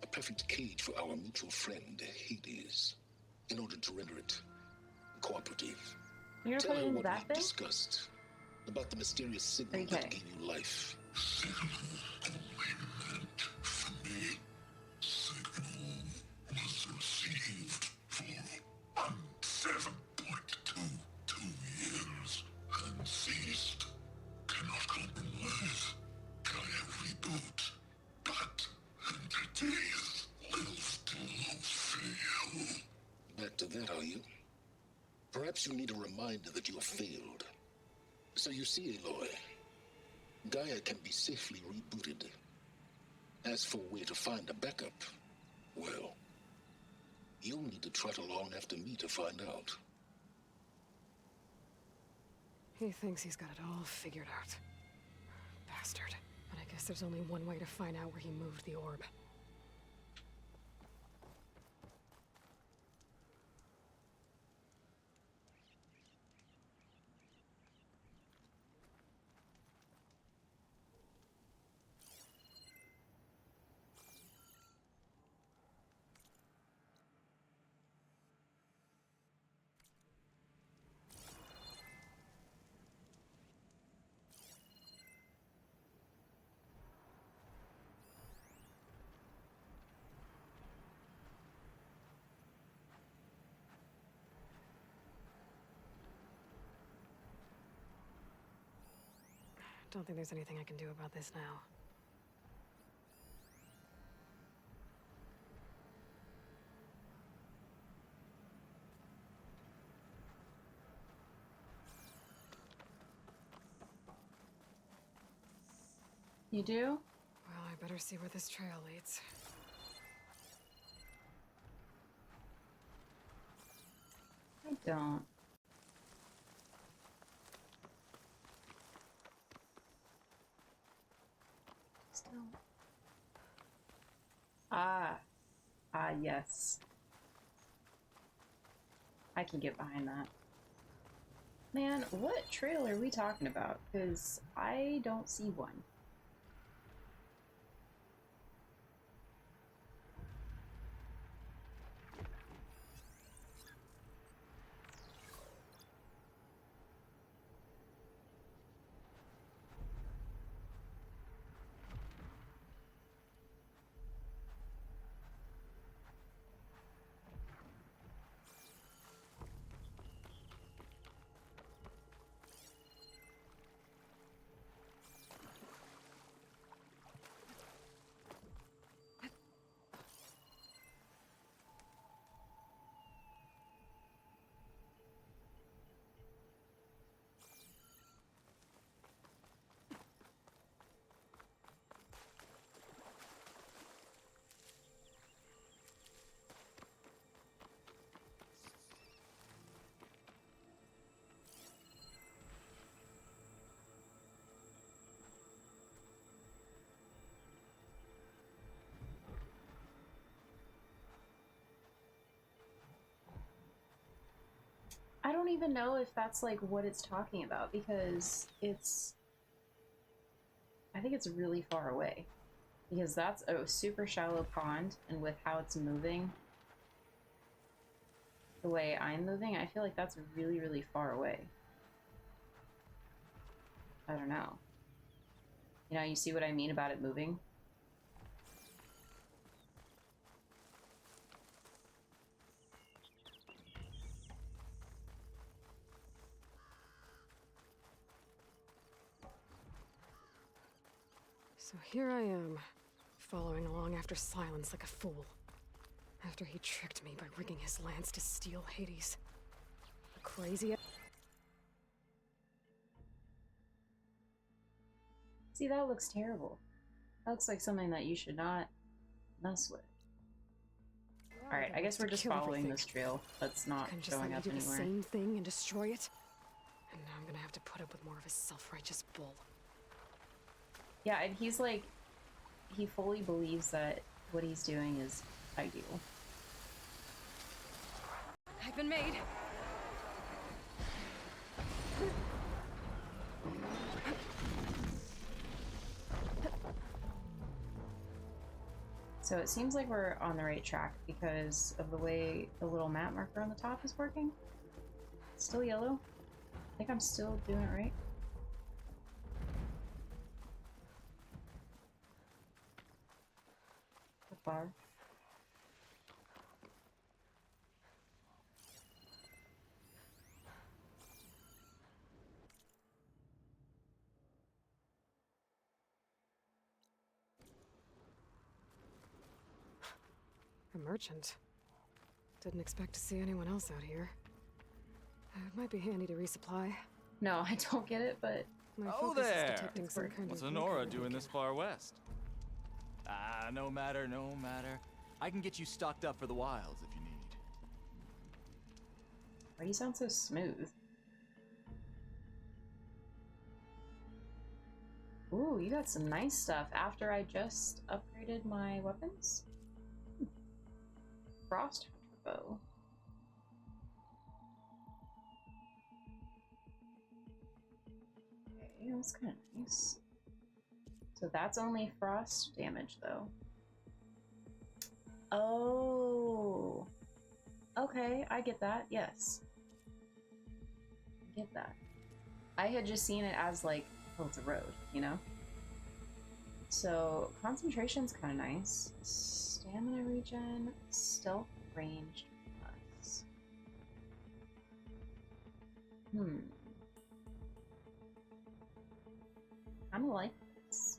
a perfect cage for our mutual friend, Hades, in order to render it cooperative. You're Tell her putting what that we thing? discussed about the mysterious signal that gave you life. Was received for 7.22 years and ceased. Cannot compromise. Gaia reboot. But entities will still fail. Back to that, are you? Perhaps you need a reminder that you have failed. So you see, Aloy, Gaia can be safely rebooted. As for where to find a backup, well, you'll need to trot along after me to find out. He thinks he's got it all figured out. Bastard. But I guess there's only one way to find out where he moved the orb. Don't think there's anything I can do about this now. You do? Well, I better see where this trail leads. I don't. Still. Yes. I can get behind that. Man, what trail are we talking about? Because I don't see one. even know if that's like what it's talking about because I think it's really far away because that's a super shallow pond, and with how it's moving, the way I'm moving, I feel like that's really, really far away. I don't know. You know, you see what I mean about it moving? So here I am, following along after Silence like a fool. After he tricked me by rigging his lance to steal Hades. Crazy. See, that looks terrible. That looks like something that you should not mess with. Alright, I guess we're just following this trail that's not showing up anywhere. The same thing and destroy it? And now I'm gonna have to put up with more of his self-righteous bull. Yeah, and he's like, he fully believes that what he's doing is ideal. I've been made. So it seems like we're on the right track because of the way the little map marker on the top is working. It's still yellow. I think I'm still doing it right. So far. A merchant. Didn't expect to see anyone else out here. It might be handy to resupply. No, I don't get it, but... Oh there! What's Honora doing this far west? Ah, no matter, no matter. I can get you stocked up for the wilds if you need. Why do you sound so smooth? Ooh, you got some nice stuff after I just upgraded my weapons? Frost bow. Okay, that's kind of nice. So that's only frost damage, though. Oh. Okay, I get that. Yes. I get that. I had just seen it as like, oh, it's a road, you know? So concentration's kind of nice. Stamina regen, stealth ranged plus. Kinda like this.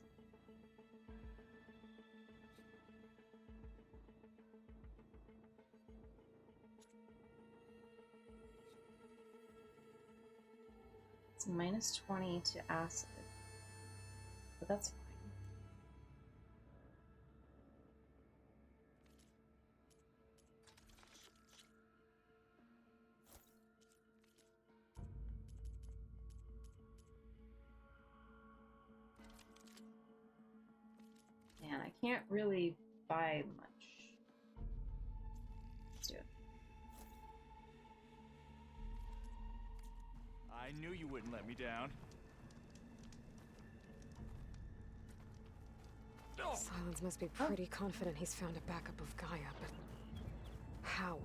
It's minus 20 to acid, but that's fine. Man, I can't really buy much. Let's do it. I knew you wouldn't let me down. Silence must be pretty confident he's found a backup of Gaia, but how?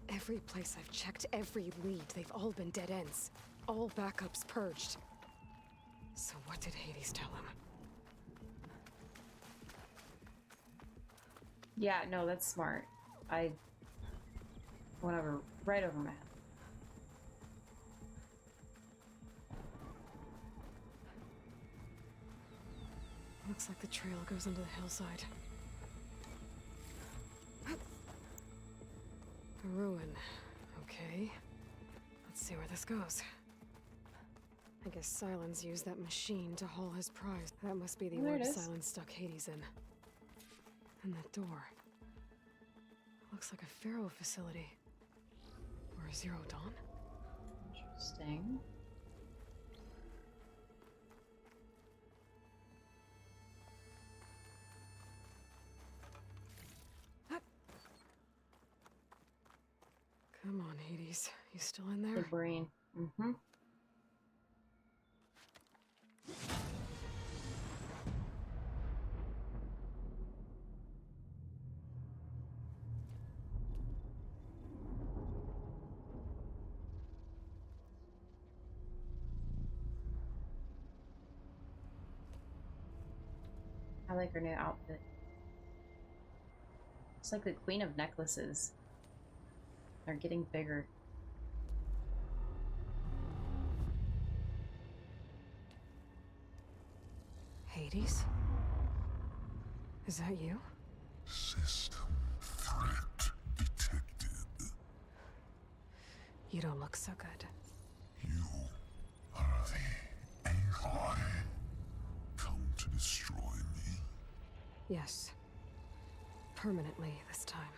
Every place I've checked, every lead, they've all been dead ends. All backups purged. So what did Hades tell him? Yeah, no, that's smart. I went over right over my head. Looks like the trail goes into the hillside. A ruin. Okay. Let's see where this goes. I guess Silence used that machine to haul his prize. That must be the There it orb is. Silence stuck Hades in. And that door. Looks like a Pharaoh facility. Or a Zero Dawn. Interesting. Come on, Hades, you still in there? The brain. Mm-hmm. I like her new outfit. It's like the Queen of Necklaces. They're getting bigger. Hades? Is that you? System threat detected. You don't look so good. You are the Aloy. Come to destroy me. Yes. Permanently this time.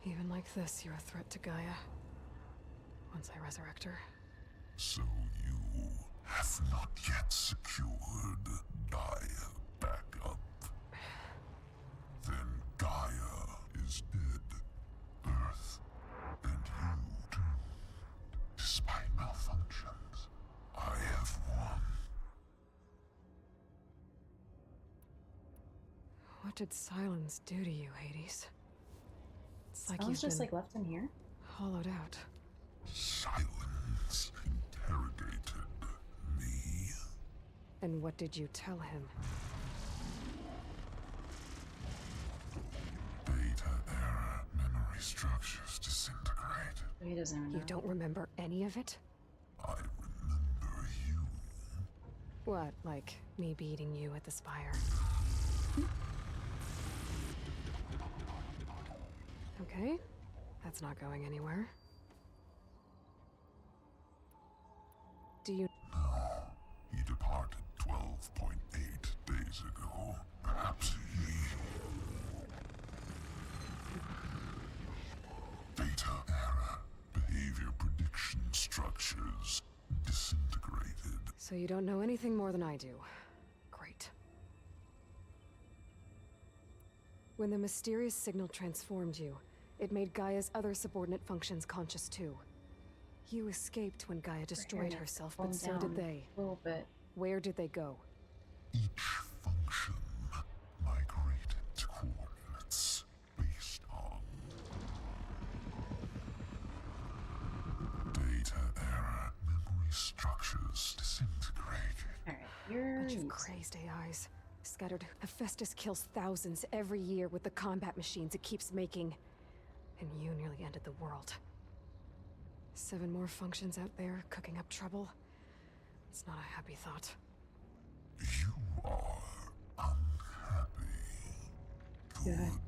Even like this, you're a threat to Gaia. Once I resurrect her. So you have not yet secured Gaia back up. Then Gaia is dead. Earth and you doomed. Despite malfunctions, I have won. What did silence do to you, Hades? It's like Sounds you've just been like left in here. hollowed out. Silence interrogated me. And what did you tell him? Beta era memory structures disintegrate. He doesn't even know. You don't remember any of it? I remember you. What, like me beating you at the spire? Okay, that's not going anywhere. Do you... No, he departed 12.8 days ago. Perhaps he... Beta era behavior prediction structures disintegrated. So you don't know anything more than I do. Great. When the mysterious signal transformed you, it made Gaia's other subordinate functions conscious too. You escaped when Gaia destroyed herself, but so did they. A little bit. Where did they go? Each function migrated to coordinates based on Beta era memory structures disintegrated. Alright, you're... Bunch of crazed AIs. Scattered. Hephaestus kills thousands every year with the combat machines it keeps making. And you nearly ended the world. 7 more functions out there, cooking up trouble. It's not a happy thought. You are unhappy. Good.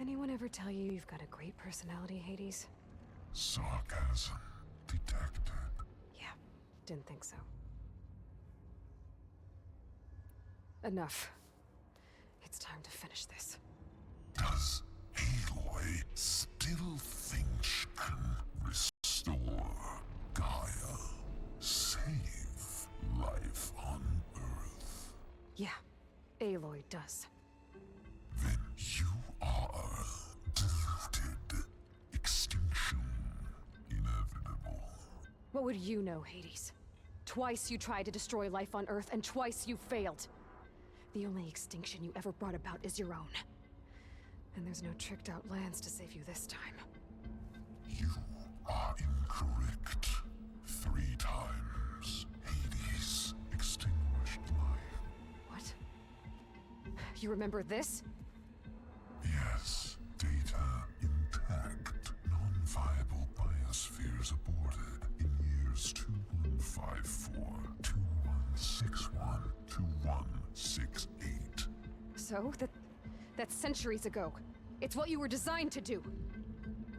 Anyone ever tell you you've got a great personality, Hades? Sarcasm detected. Yeah, didn't think so. Enough. It's time to finish this. Does Aloy still think she can restore Gaia? Save life on Earth? Yeah, Aloy does. Then you are deluded. Extinction inevitable. What would you know, Hades? Twice you tried to destroy life on Earth, and twice you failed. The only extinction you ever brought about is your own. And there's no tricked-out lands to save you this time. You are incorrect. 3 times Hades extinguished life. What? You remember this? Yes. Data intact. Non-viable biospheres aborted in years 2154, 2161, 2168. So, that's centuries ago. It's what you were designed to do.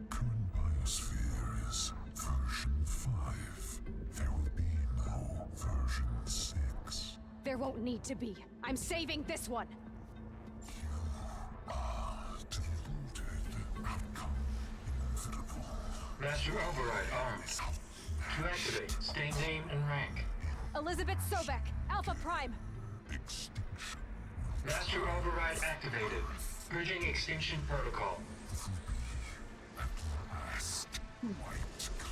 Current biosphere is version 5. There will be no version 6. There won't need to be. I'm saving this one. Deluded. Outcome inevitable. Master Override armed. To activate, state name and rank. Elizabeth Sobek, Alpha Prime. Extinction. Master Override activated. Purging extinction protocol. At last. Wiped clear.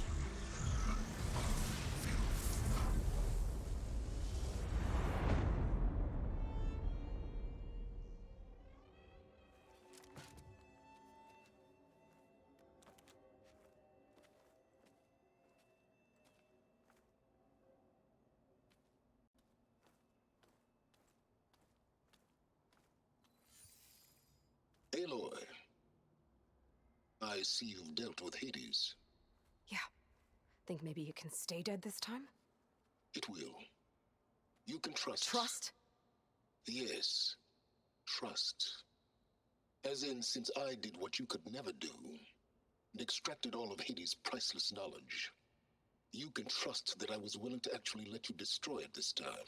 Aloy, I see you've dealt with Hades. Yeah. Think maybe you can stay dead this time? It will. You can trust. Trust? Yes. Trust. As in, since I did what you could never do, and extracted all of Hades' priceless knowledge, you can trust that I was willing to actually let you destroy it this time.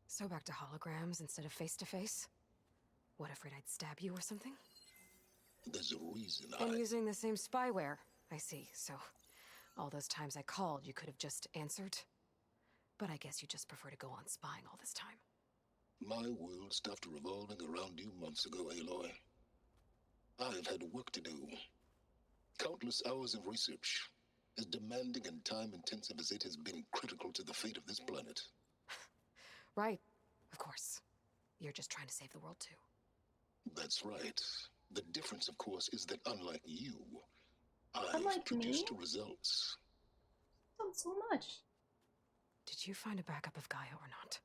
So back to holograms instead of face-to-face? What, afraid I'd stab you or something? There's a reason And using the same spyware, I see. So, all those times I called, you could have just answered? But I guess you just prefer to go on spying all this time. My world stopped revolving around you months ago, Aloy. I've had work to do. Countless hours of research, as demanding and time-intensive as it has been critical to the fate of this planet. Right, of course. You're just trying to save the world, too. That's right. The difference, of course, is that unlike you, Unlike I've produced me? results. Not so much. Did you find a backup of Gaia or not?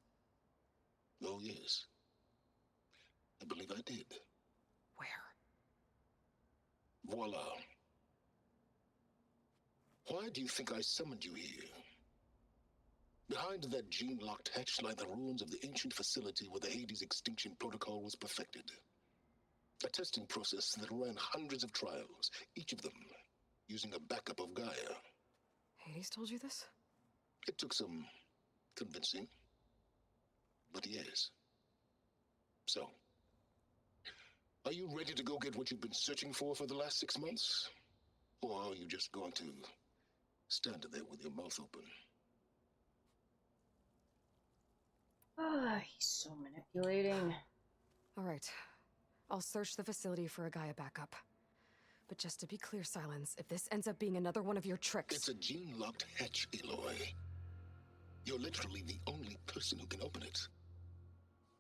Oh, yes. I believe I did. Where? Voila. Why do you think I summoned you here? Behind that gene-locked hatch lie the ruins of the ancient facility where the Hades extinction protocol was perfected. A testing process that ran hundreds of trials, each of them using a backup of Gaia. Hades told you this? It took some convincing, but yes. So, are you ready to go get what you've been searching for the last 6 months? Or are you just going to stand there with your mouth open? Ah, he's so manipulating. All right. I'll search the facility for a Gaia backup. But just to be clear, Silence, if this ends up being another one of your tricks... It's a gene-locked hatch, Aloy. You're literally the only person who can open it.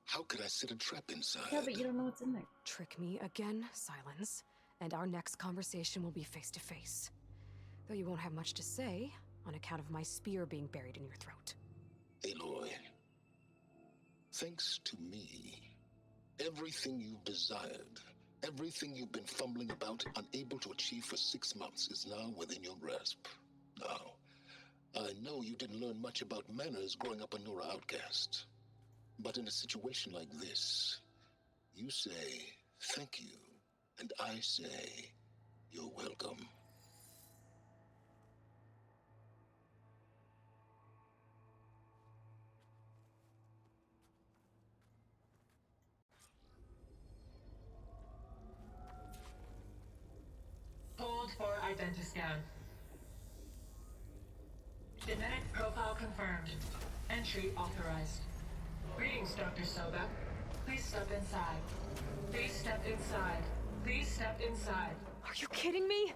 How could I set a trap inside? Yeah, but you don't know what's in there. Trick me again, Silence, and our next conversation will be face-to-face. Though you won't have much to say, on account of my spear being buried in your throat. Aloy, thanks to me, everything you've desired, everything you've been fumbling about, unable to achieve for 6 months, is now within your grasp. Now, I know you didn't learn much about manners growing up a Nora outcast. But in a situation like this, you say, thank you, and I say, you're welcome. Hold for identiscan. Genetic profile confirmed. Entry authorized. Greetings, Dr. Soba. Please step inside. Please step inside. Please step inside. Are you kidding me?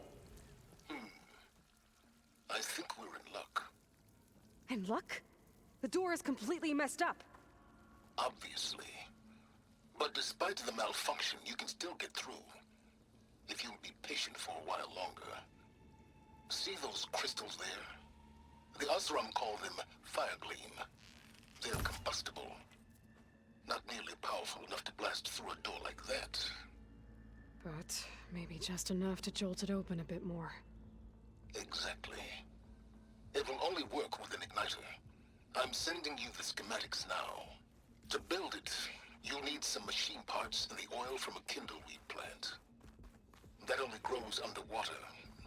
I think we're in luck. In luck? The door is completely messed up. Obviously. But despite the malfunction, you can still get through. If you'll be patient for a while longer. See those crystals there? The Osram call them fire gleam. They're combustible. Not nearly powerful enough to blast through a door like that. But maybe just enough to jolt it open a bit more. Exactly. It will only work with an igniter. I'm sending you the schematics now. To build it, you'll need some machine parts and the oil from a kindleweed plant. That only grows underwater,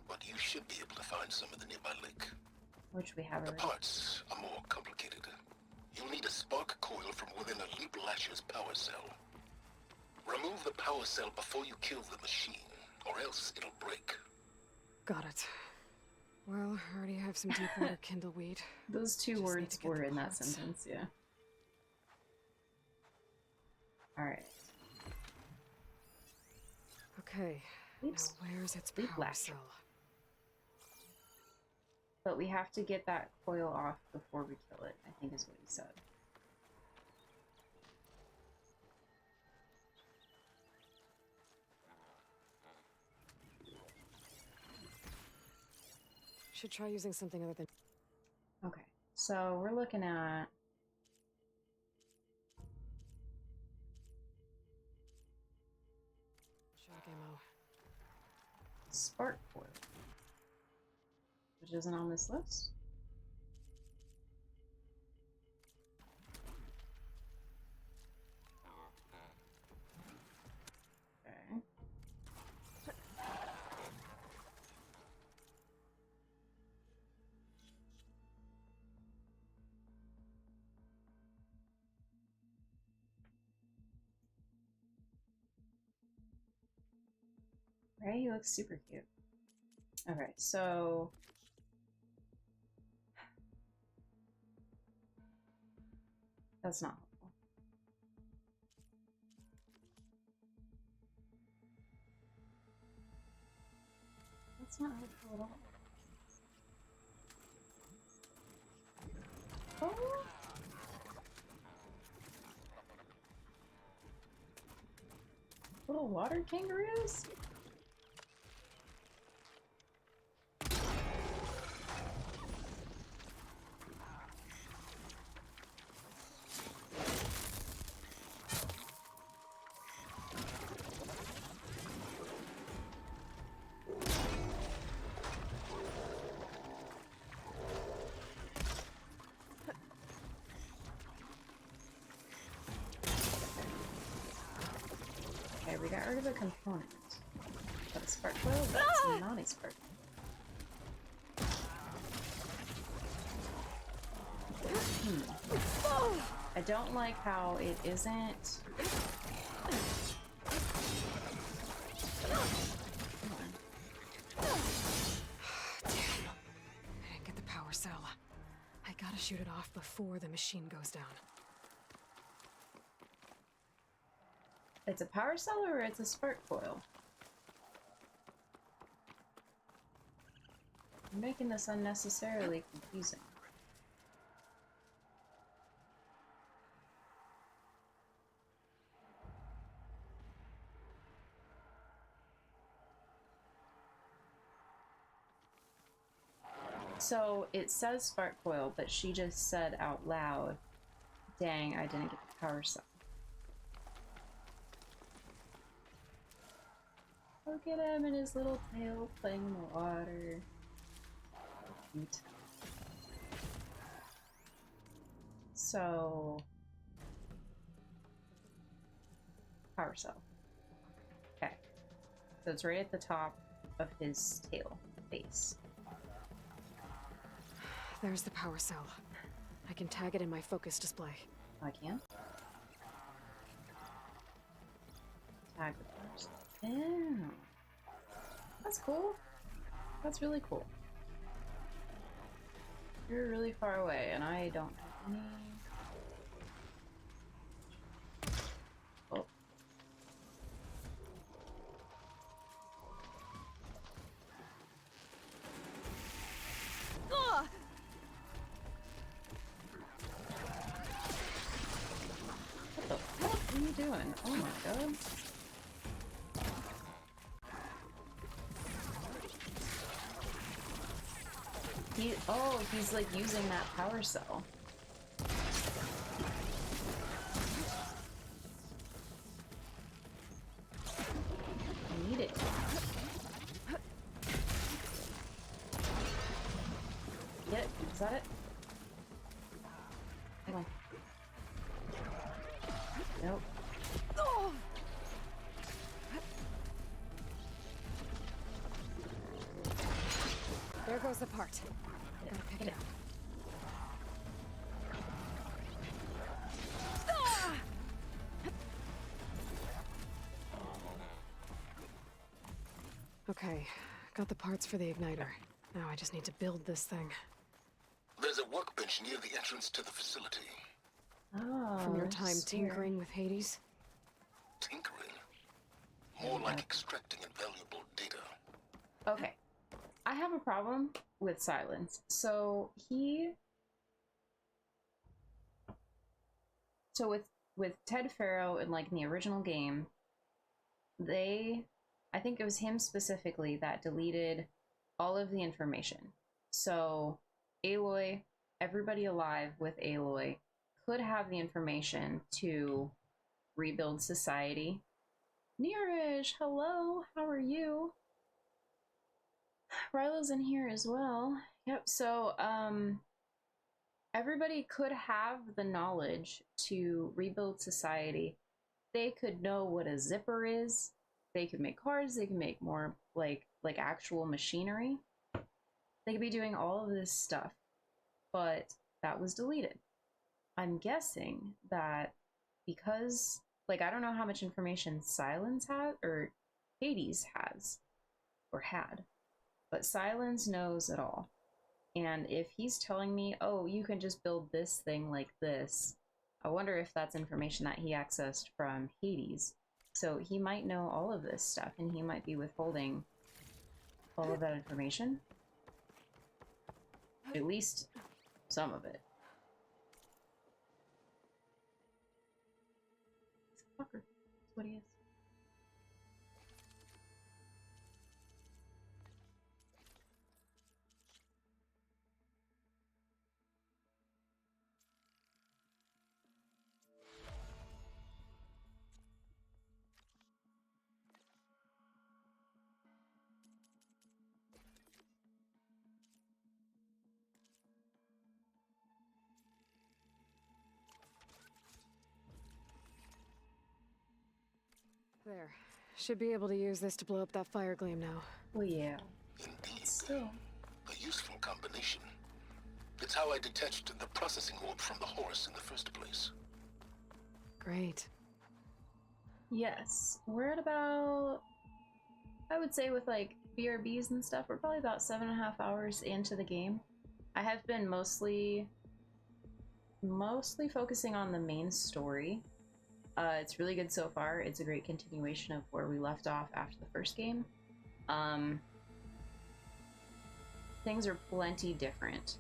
but you should be able to find some in the nearby lake. Which we have The already. parts are more complicated. You'll need a spark coil from within a Leap Lasher's power cell. Remove the power cell before you kill the machine, or else it'll break. Got it. Well, I already have some deep water kindleweed. Those two Just need words to get were the in that parts. sentence, yeah. Alright. Okay. Oops. Now where's its Leap power Lasher. cell? But we have to get that coil off before we kill it, I think is what he said. Should try using something other than... Okay, so we're looking at... shock ammo. Spark coil. Which isn't on this list. Okay. Right, he looks super cute. Okay, so that's not helpful. That's not helpful at all. Oh. Little water kangaroos? Okay, we got rid of a component. But a spark coil? That's not a spark. I don't like how it isn't. Damn. I didn't get the power cell. I gotta shoot it off before the machine goes down. It's a power cell or it's a spark coil? I'm making this unnecessarily confusing. So it says spark coil, but she just said out loud, dang, I didn't get the power cell. Look at him and his little tail playing in the water. Cute. So, power cell. Okay. So it's right at the top of his tail base. There's the power cell. I can tag it in my focus display. I can. Tag the power cell. Yeah. That's cool. That's really cool. You're really far away, and I don't have any... Oh. What the fuck are you doing? Oh my god. He's like using that power cell. I need it. Get it? Is that it? Hold on. Nope. There goes the part. Gotta pick it up. Okay, got the parts for the igniter. Now I just need to build this thing. There's a workbench near the entrance to the facility. Oh, From your time tinkering with Hades? Tinkering? More like extracting invaluable data. Okay. I have a problem with Silence. So with Ted Farrow and like in the original game, I think it was him specifically that deleted all of the information. So Aloy, everybody alive with Aloy could have the information to rebuild society. Neerish, hello, how are you? Rylo's in here as well. Yep, so everybody could have the knowledge to rebuild society. They could know what a zipper is. They could make cars, they could make more like actual machinery. They could be doing all of this stuff, but that was deleted. I'm guessing that because, like, I don't know how much information Silence has, or Hades has, or had, but Silence knows it all. And if he's telling me, oh, you can just build this thing like this, I wonder if that's information that he accessed from Hades. So he might know all of this stuff, and he might be withholding all of that information. At least some of it. He's a fucker. That's what he is. There. Should be able to use this to blow up that fire gleam now. Oh yeah. Indeed. Still. A useful combination. It's how I detached the processing orb from the horse in the first place. Great. Yes. We're at about, I would say with like BRBs and stuff, we're probably about 7.5 hours into the game. I have been mostly focusing on the main story. It's really good so far. It's a great continuation of where we left off after the first game. Things are plenty different.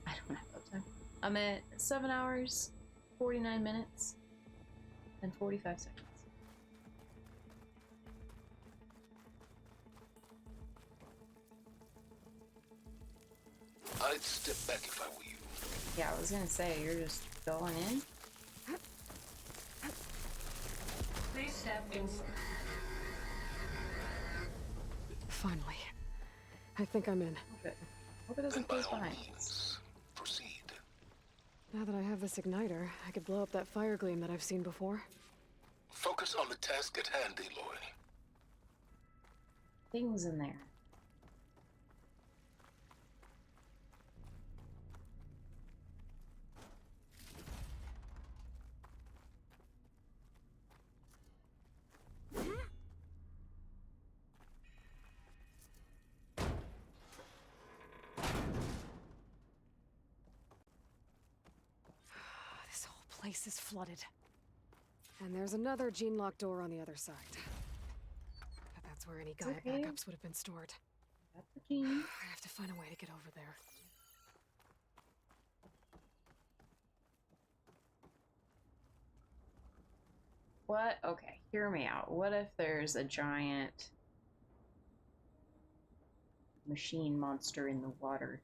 I don't have that time. I'm at 7 hours, 49 minutes, and 45 seconds. I'd step back if I were you. Yeah, I was gonna say, you're just going in? Please step inside. Finally. I think I'm in. Okay. Hope it doesn't close behind us. Proceed. Now that I have this igniter, I could blow up that fire gleam that I've seen before. Focus on the task at hand, Aloy. Things in there. This whole place is flooded. And there's another gene-lock door on the other side. But that's where any Gaia backups would have been stored. Got the gene. I have to find a way to get over there. What? Okay, hear me out. What if there's a giant machine monster in the water?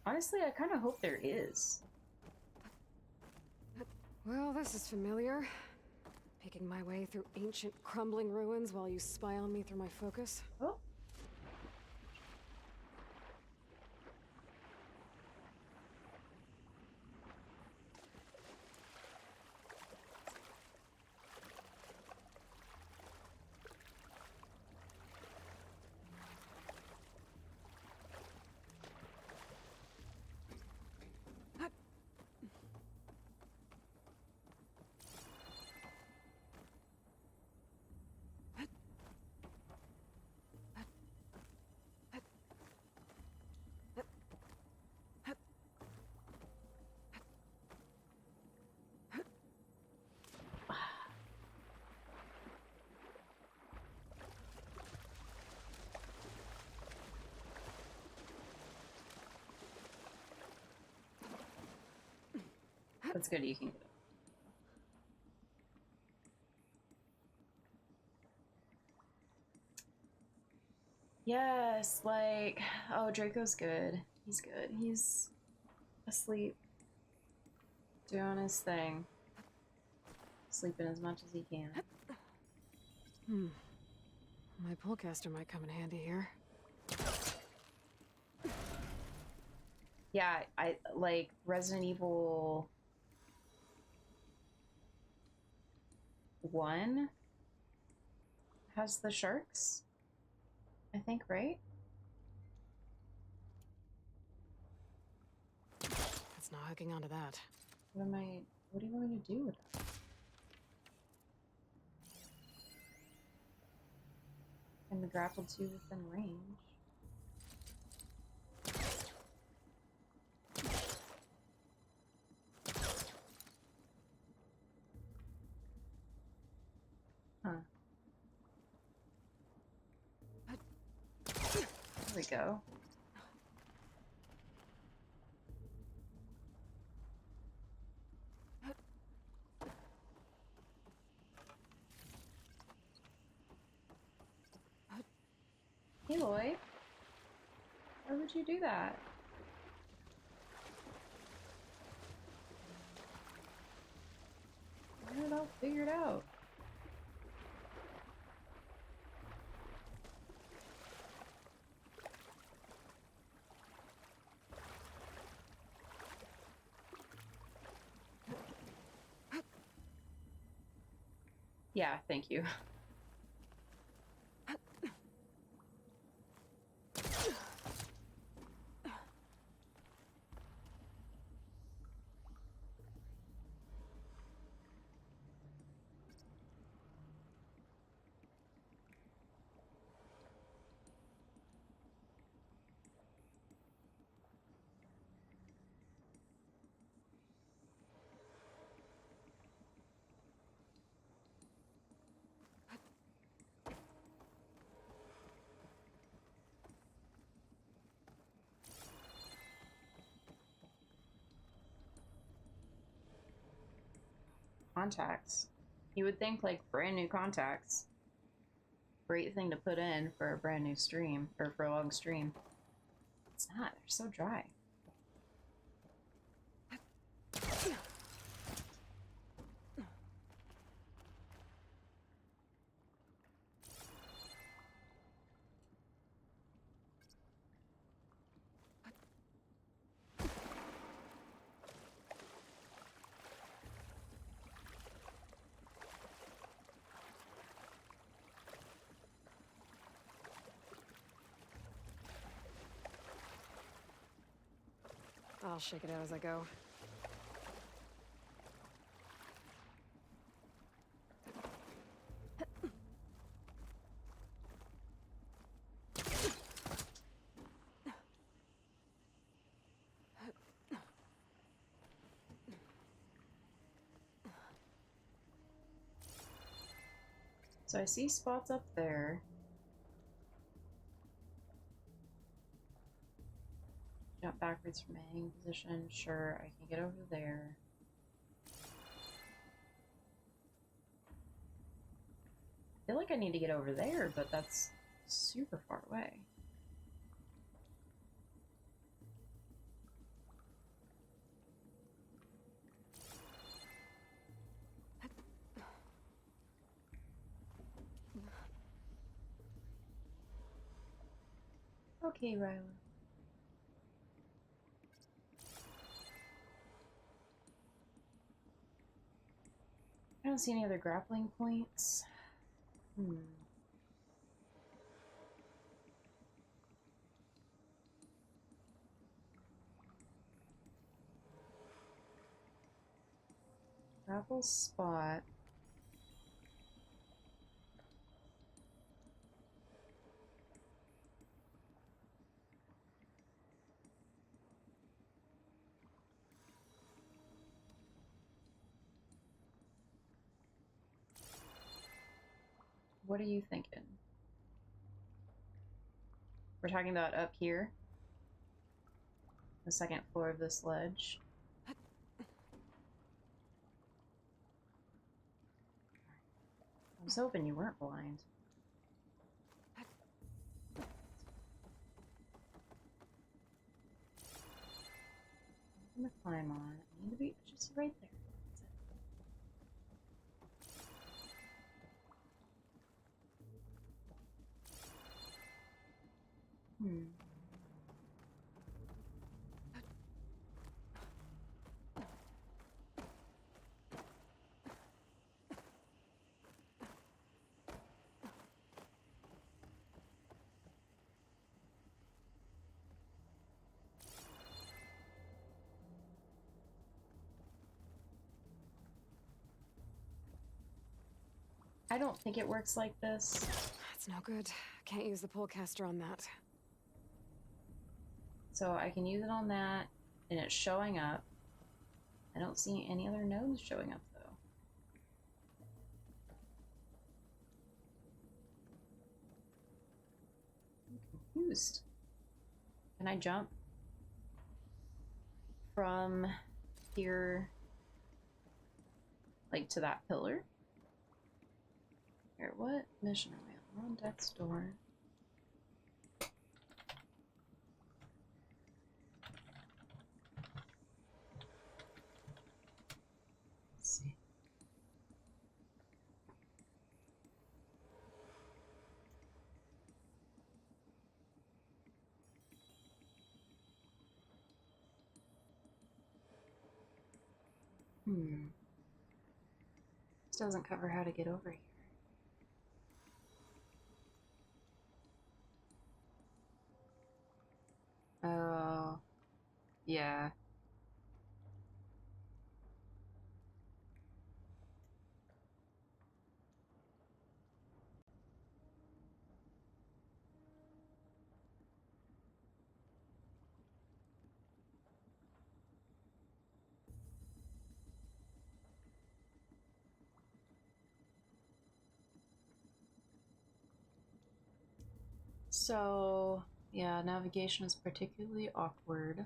Honestly, I kind of hope there is. Well, this is familiar. Picking my way through ancient, crumbling ruins while you spy on me through my focus. Oh. That's good, you can get it. Yes, like, oh, Draco's good. He's good. He's asleep. Doing his thing. Sleeping as much as he can. My pullcaster might come in handy here. Yeah, I like Resident Evil 1 has the sharks, I think, right? It's not hooking onto that. What do you want me to do with that? Can the grapple to within range? Huh. There we go. Aloy, why would you do that? I had it all figured out. Yeah, thank you. Contacts. You would think like brand new contacts. Great thing to put in for a brand new stream, or for a long stream. It's not, they're so dry. I'll shake it out as I go. So I see spots up there. Jump backwards from a hanging position. Sure, I can get over there. I feel like I need to get over there, but that's super far away. Okay, Ryla. I don't see any other grappling points. Grapple spot. What are you thinking? We're talking about up here? The second floor of this ledge? I was hoping you weren't blind. I'm gonna climb on. I need to be just right there. That's it. I don't think it works like this. That's no good. Can't use the polecaster on that. So I can use it on that, and it's showing up. I don't see any other nodes showing up, though. I'm confused. Can I jump from here, like, to that pillar? Here, what mission are we on? We're on death's door. Let's see. This doesn't cover how to get over here. Oh, yeah. So, yeah, navigation is particularly awkward.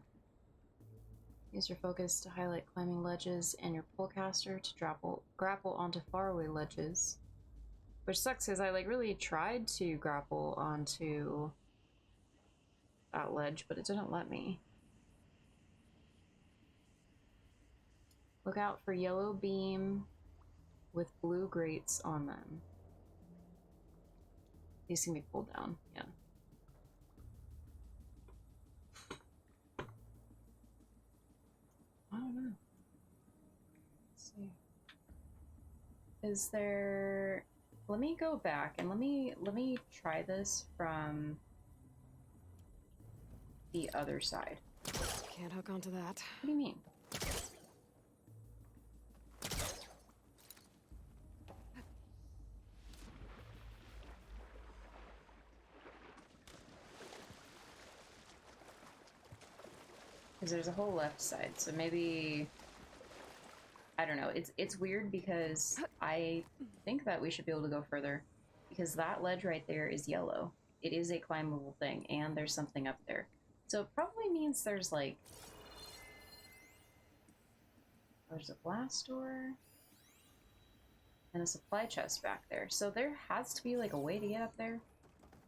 Use your focus to highlight climbing ledges and your polecaster to grapple onto faraway ledges. Which sucks because I like really tried to grapple onto that ledge, but it didn't let me. Look out for yellow beam with blue grates on them. These can be pulled down, yeah. I don't know. Let's see. Is there... Let me go back and let me try this from the other side. Can't hook onto that. What do you mean? Because there's a whole left side, so maybe... I don't know. It's weird because I think that we should be able to go further. Because that ledge right there is yellow. It is a climbable thing, and there's something up there. So it probably means there's like... There's a blast door. And a supply chest back there. So there has to be like a way to get up there.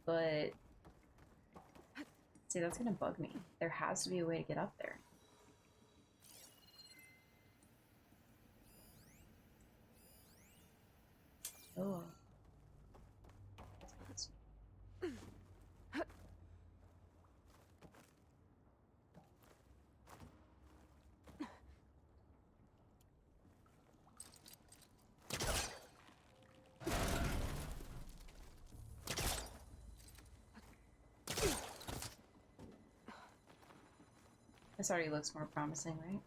But... See, that's gonna bug me. There has to be a way to get up there. Oh. This already looks more promising, right?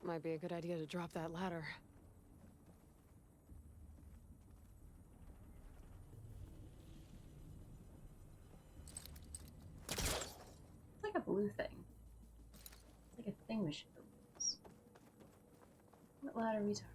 Might be a good idea to drop that ladder. It's like a blue thing. It's like a thing we should use. What ladder are we talking about?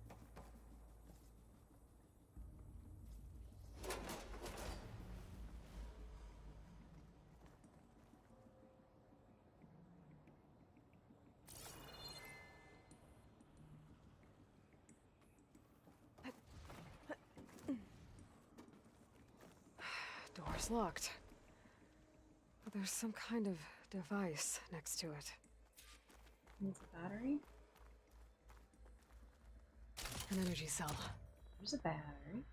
Door's locked. But there's some kind of device next to it. Needs a battery? An energy cell. There's a battery.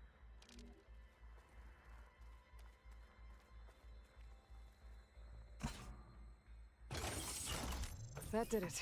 That did it.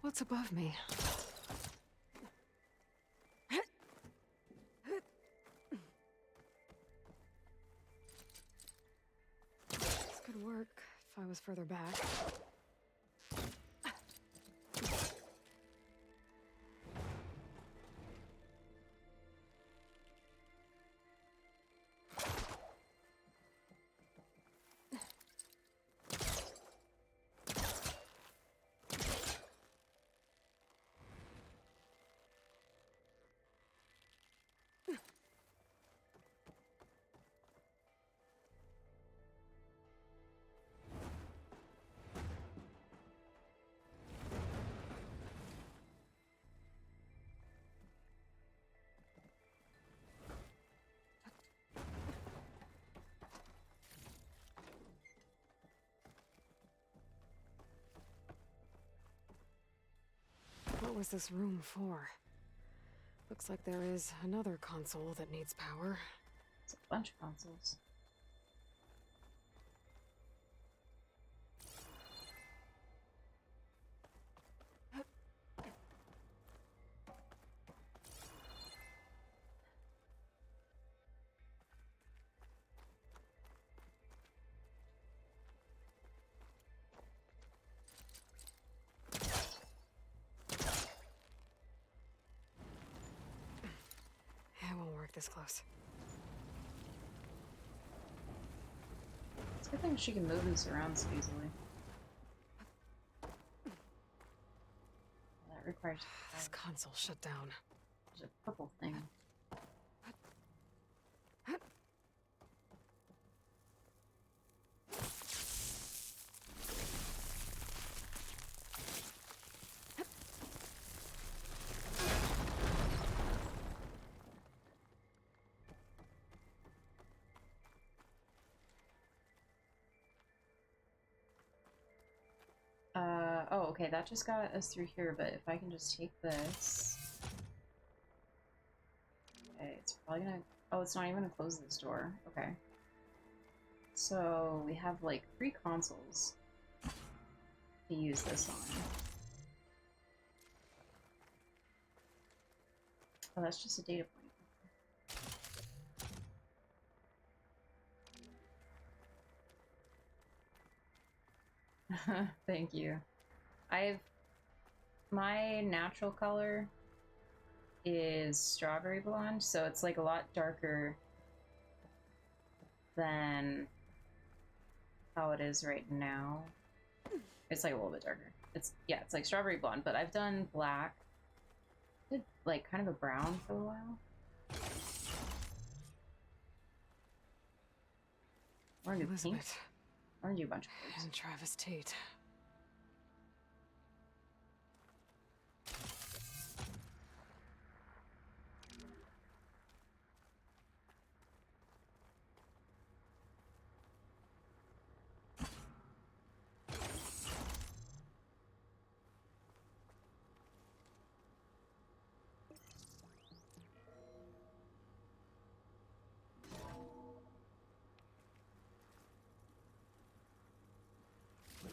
What's above me? This could work if I was further back. What was this room for? Looks like there is another console that needs power. It's a bunch of consoles. It won't work this close. It's a good thing she can move and surround so easily. That requires... This console shut down. There's a purple thing. Oh, okay, that just got us through here, but if I can just take this... Okay, it's probably gonna... Oh, it's not even gonna close this door. Okay. So, we have, like, 3 consoles to use this on. Oh, that's just a data point. Thank you. My natural color is strawberry blonde, so it's like a lot darker than how it is right now. It's like a little bit darker. It's like strawberry blonde, but I've done black. Did like kind of a brown for a while. Or a pink. Or a bunch of colors. And Travis Tate.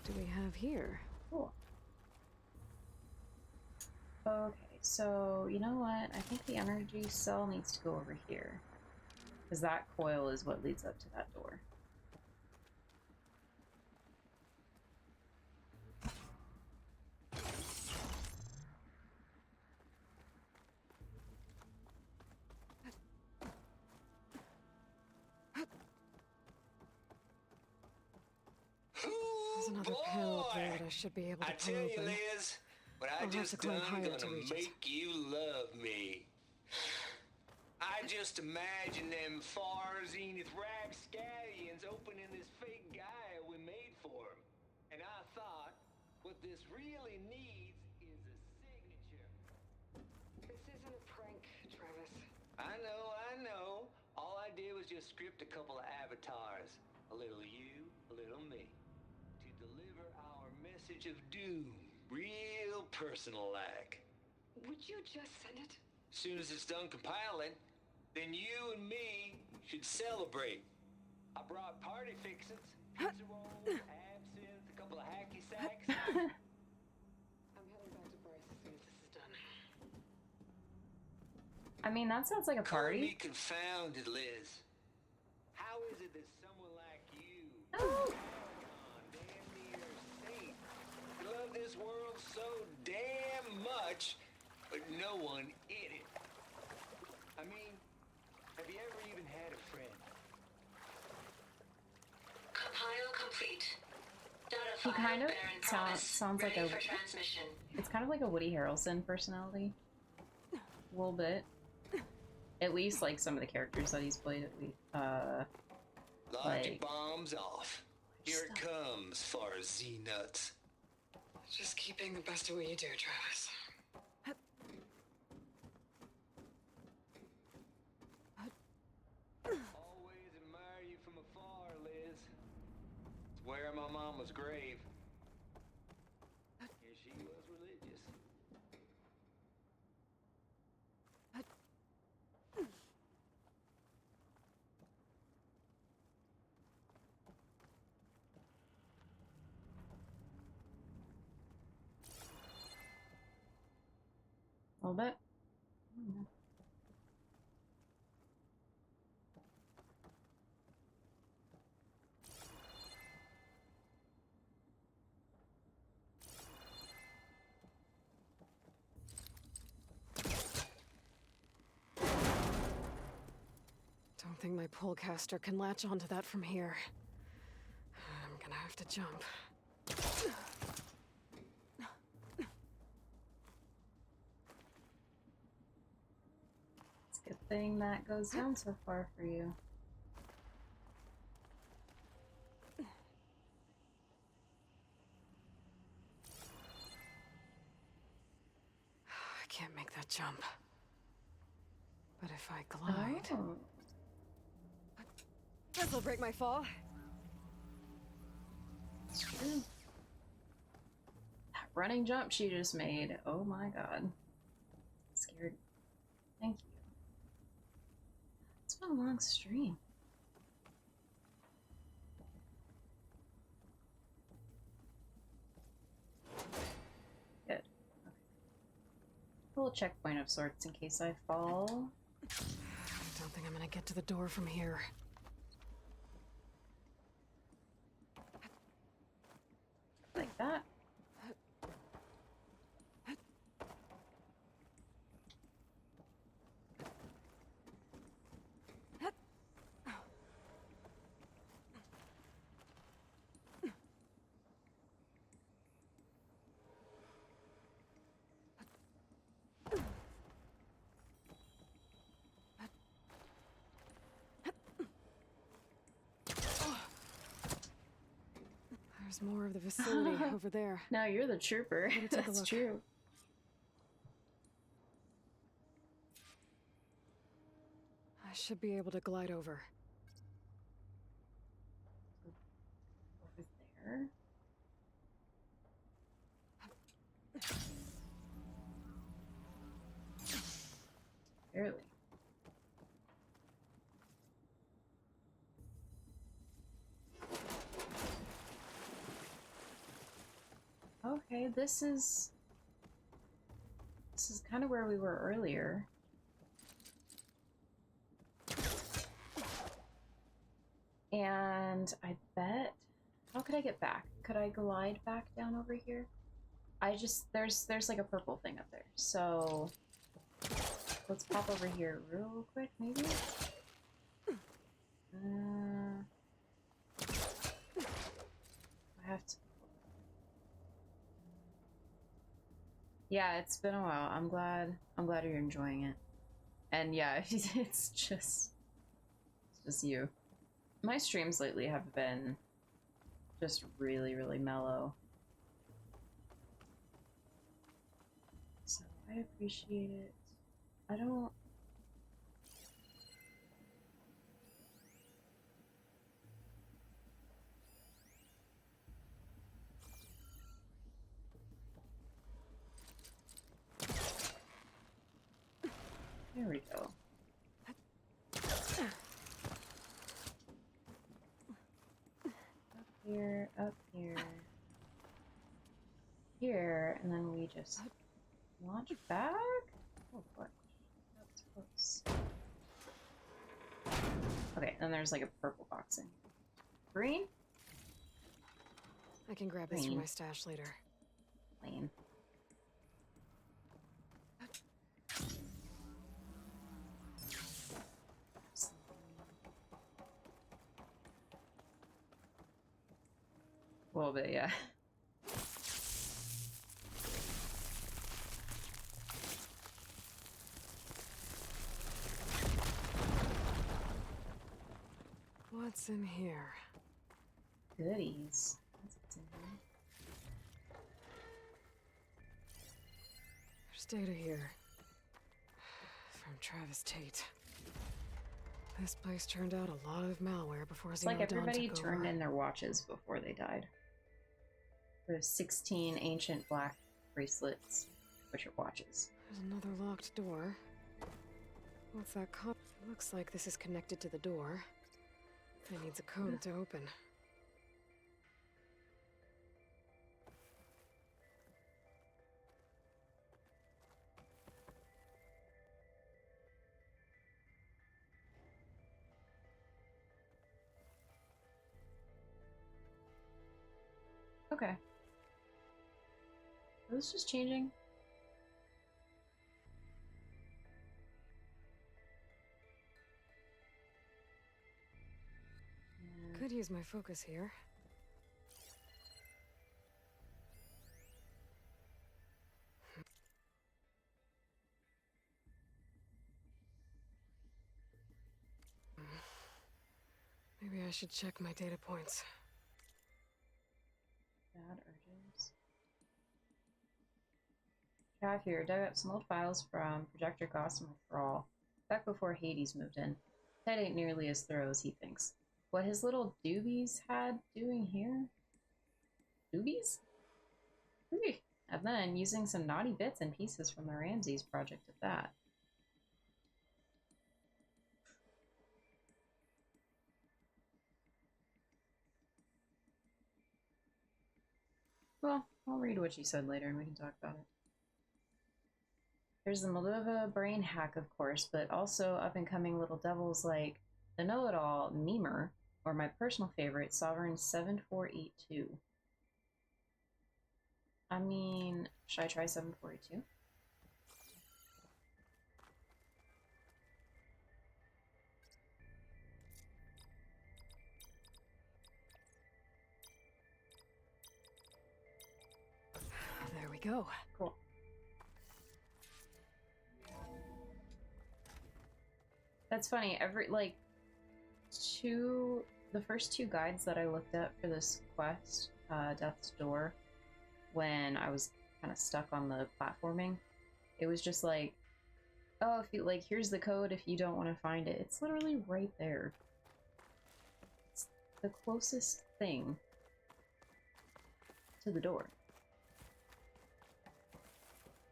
do we have here? Cool. Okay, so you know what? I think the energy cell needs to go over here. Because that coil is what leads up to that door. There's another panel up there that I should be able to pull open. Liz, what I I'll have to just climb done higher to gonna reach it. make you love me. I just imagine them far zenith rapscallions opening this fake Gaia we made for him. And I thought, what this really needs is a signature. This isn't a prank, Travis. I know. All I did was just script a couple of avatars. A little you, a little me. To deliver our message of doom. Real personal-like. Would you just send it? Soon as it's done compiling, then you and me should celebrate. I brought party fixins, pizza rolls, absinthe, a couple of hacky sacks. I'm heading back to Bryce as soon as this is done. I mean, that sounds like a Call party. me confounded, Liz. How is it that someone like you, damn near saint, love this world so damn much, but no one in it? I mean, have you ever even had a friend? Compile complete. Data He file kind of Baron Promise. sounds like Ready a. for transmission. It's kind of like a Woody Harrelson personality, a little bit. At least like some of the characters that he's played. At least, Logic bombs off. Here it comes, far as Z-nuts. Just keep being the best at what you do, Travis. Always admire you from afar, Liz. Swear my mama's grave. And she was religious. a little bit. Don't think my pullcaster can latch onto that from here. I'm gonna have to jump. It's a good thing that goes down so far for you. I can't make that jump. But if I glide... Oh. This'll break my fall. That running jump she just made. Oh my god. Scared. Thank you. It's been a long stream. Good. Okay. A little checkpoint of sorts in case I fall. I don't think I'm gonna get to the door from here. Like that. There's more of the facility over there. No, you're the trooper. Take a That's look. true. I should be able to glide over. Over there. Barely. Okay, this is kind of where we were earlier. And I bet, how could I get back? Could I glide back down over here? There's like a purple thing up there. So let's pop over here real quick, maybe? I have to. Yeah, it's been a while. I'm glad you're enjoying it. And yeah, it's just you. My streams lately have been just really, really mellow. So I appreciate it. I don't... There we go. Up here, here, and then we just launch back? Oh, what? That's close. Okay, then there's like a purple box in here. Green? I can grab this from my stash later. Plain. A little bit, yeah. What's in here? Goodies. That's what's in here. There's data here. From Travis Tate. This place turned out a lot of malware before It's Zero like Dawn everybody took turned over. in their watches before they died. There's 16 ancient black bracelets, which are watches. There's another locked door. What's that code? It looks like this is connected to the door. It needs a code to open. Okay. Are those just changing? Could use my focus here. Maybe I should check my data points. Bad urges. Trav here dug up some old files from Projector Gossamer for All, back before Hades moved in. That ain't nearly as thorough as he thinks. What his little doobies had doing here? Doobies? Ooh. And then using some naughty bits and pieces from the Ramses project at that. Well, I'll read what you said later and we can talk about it. There's the Moldova brain hack, of course, but also up-and-coming little devils like the know-it-all Memer, or my personal favorite, Sovereign 7482. I mean, should I try 7482? There we go. Cool. That's funny. The first two guides that I looked at for this quest, Death's Door, when I was kind of stuck on the platforming, it was just like, oh, if you like, here's the code if you don't want to find it. It's literally right there. It's the closest thing to the door.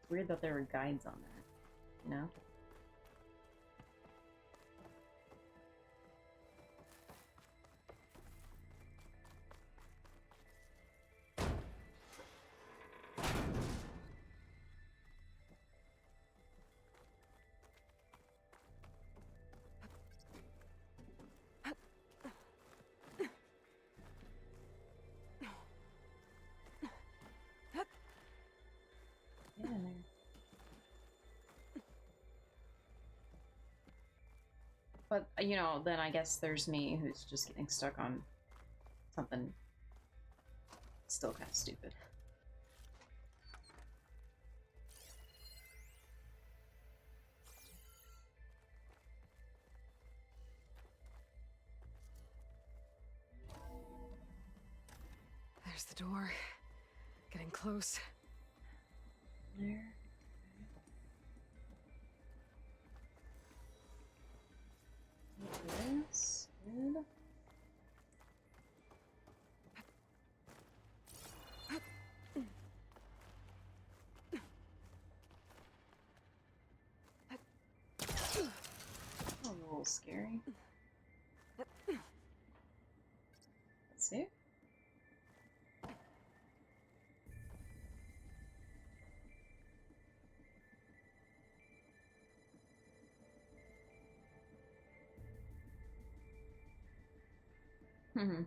It's weird that there were guides on that, you know? But, you know, then I guess there's me who's just getting stuck on something still kind of stupid. There's the door. Getting close. There. Yes, good. A little scary. Let's see. Mm-hmm.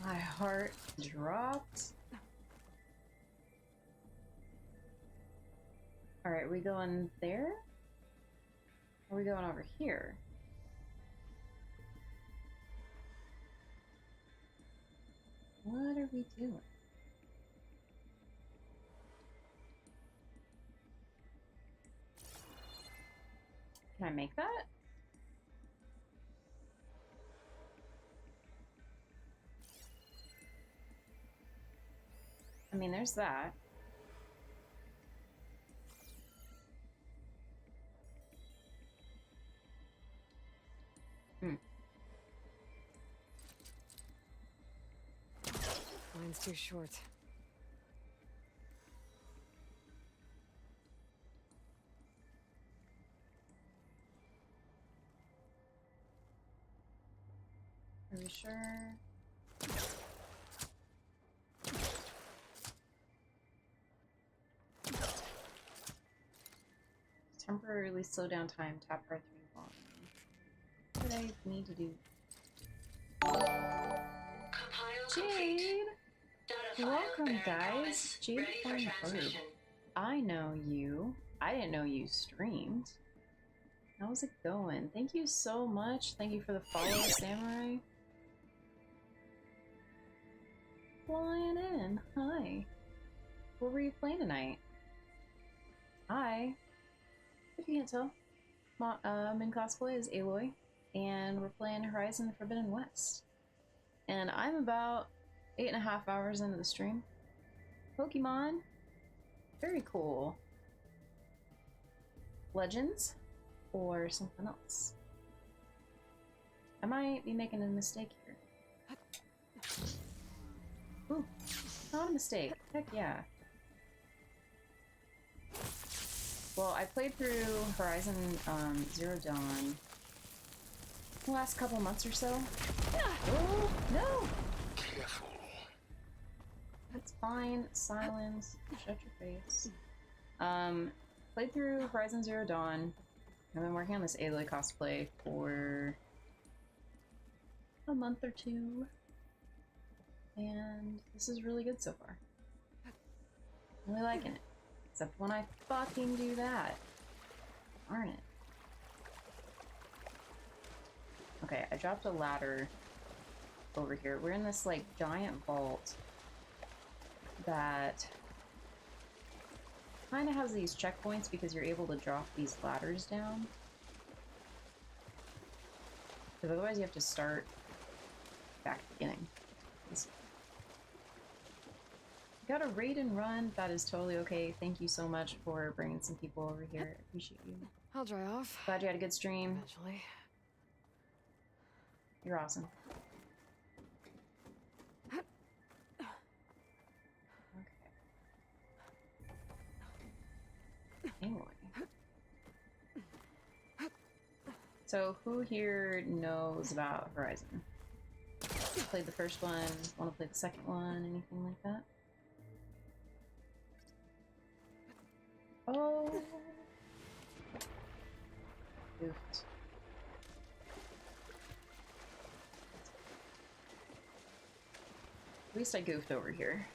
My heart dropped. Alright, we going there? Or are we going over here? What are we doing? Can I make that? I mean, there's that. Line's too short. Are we sure? Temporarily slow down time, tap R3 volume. What do I need to do? Jade! Welcome, guys. Jade Flying Bird. I know you. I didn't know you streamed. How's it going? Thank you so much. Thank you for the follow, Samurai. Flying in. Hi. What were you playing tonight? Hi. If you can't tell, in cosplay is Aloy, and we're playing Horizon Forbidden West. And I'm about 8.5 hours into the stream. Pokemon. Very cool. Legends? Or something else? I might be making a mistake here. Ooh, not a mistake. Heck yeah. Well, I played through Horizon Zero Dawn the last couple months or so. Oh, no! Careful. That's fine. Silence. Shut your face. Played through Horizon Zero Dawn. I've been working on this Aloy cosplay for a month or two. And this is really good so far. Really liking it. Except when I fucking do that. Darn it. Okay, I dropped a ladder over here. We're in this, like, giant vault that kind of has these checkpoints because you're able to drop these ladders down. Because otherwise you have to start back at the beginning. Got a raid and run. That is totally okay. Thank you so much for bringing some people over here. I appreciate you. I'll dry off. Glad you had a good stream. Eventually. You're awesome. So who here knows about Horizon? Played the first one, want to play the second one, anything like that? Oh. Goofed. At least I goofed over here.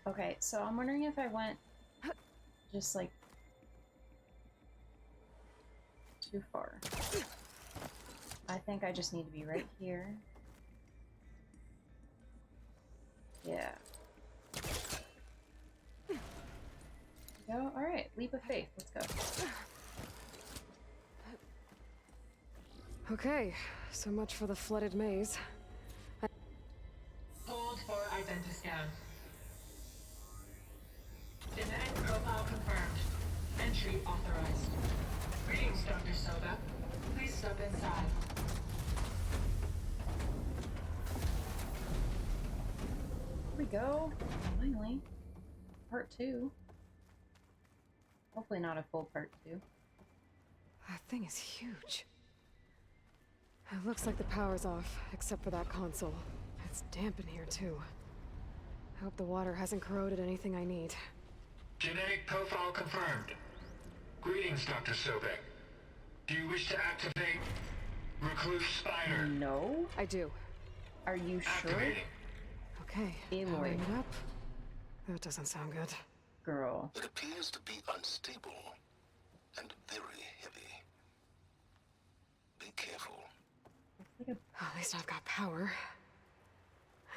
Okay, so I'm wondering if I went just like too far. I think I just need to be right here. Yeah. Go. All right, leap of faith. Let's go. Okay, so much for the flooded maze. Hold for identiscan. Genetic profile confirmed. Entry authorized. Greetings, Dr. Soba. Please step inside. Here we go. Finally. Part 2. Hopefully not a full part 2. That thing is huge. It looks like the power's off, except for that console. It's damp in here, too. I hope the water hasn't corroded anything I need. Genetic profile confirmed. Greetings, Dr. Sobek. Do you wish to activate Recluse Spider? No. I do. Are you sure? Activating. Okay. Aloy. Powering it up. That doesn't sound good. Girl. It appears to be unstable and very heavy. Be careful. At least I've got power.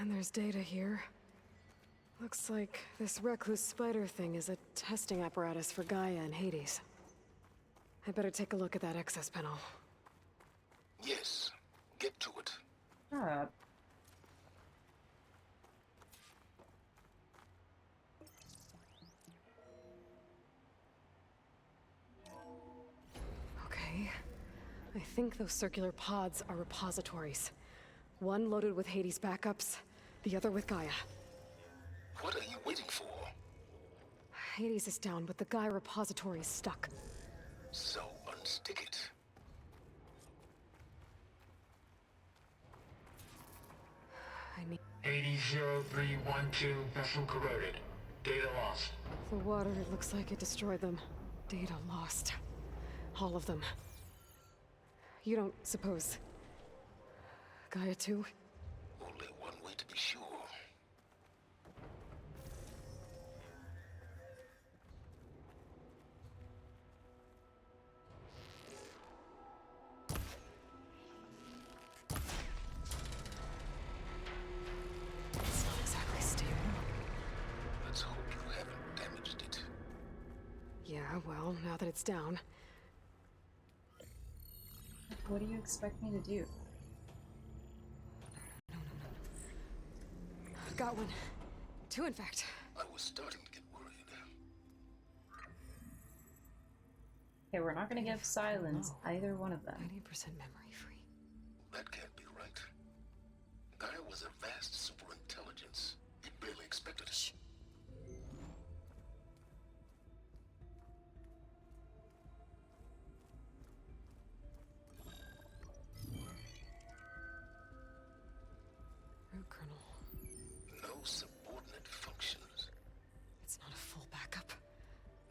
And there's data here. Looks like this recluse spider thing is a testing apparatus for Gaia and Hades. I better take a look at that access panel. Yes, get to it. Shut up. Okay. I think those circular pods are repositories. One loaded with Hades backups, the other with Gaia. What are you waiting for? Hades is down, but the Gaia repository is stuck. So unstick it. I need... 80-0312 vessel corroded. Data lost. The water, it looks like it destroyed them. Data lost. All of them. You don't suppose... Gaia too? Only one way to be sure. It's not exactly stable. Let's hope you haven't damaged it. Yeah, well, now that it's down... What do you expect me to do? Got one. 2, in fact. I was starting to get worried. Okay, we're not gonna give Silence either one of them. 90% memory free. That can't be right. Gaia was a vast superintelligence. It barely expected us. Root kernel. No subordinate functions. It's not a full backup.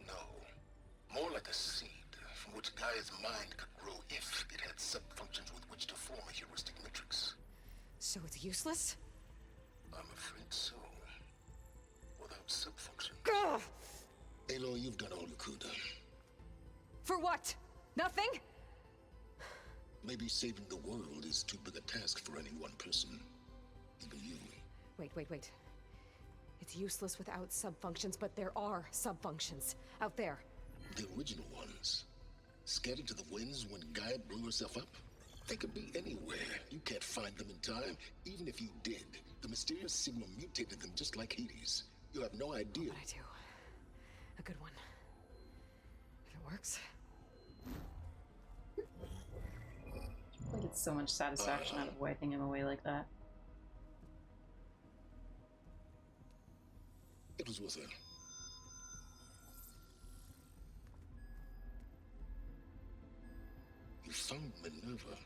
No. More like a seed from which Gaia's mind could grow if it had sub-functions with which to form a heuristic matrix. So it's useless? I'm afraid so. Without sub-functions. Ugh! Aloy, you've done all you could. For what? Nothing? Maybe saving the world is too big a task for any one person. Even you. Wait. It's useless without subfunctions, but there are subfunctions out there. The original ones. Scattered to the winds when Gaia blew herself up? They could be anywhere. You can't find them in time. Even if you did, the mysterious signal mutated them just like Hades. You have no idea. But I do. A good one. If it works. I get so much satisfaction out of wiping him away like that. It was with her. You found Minerva,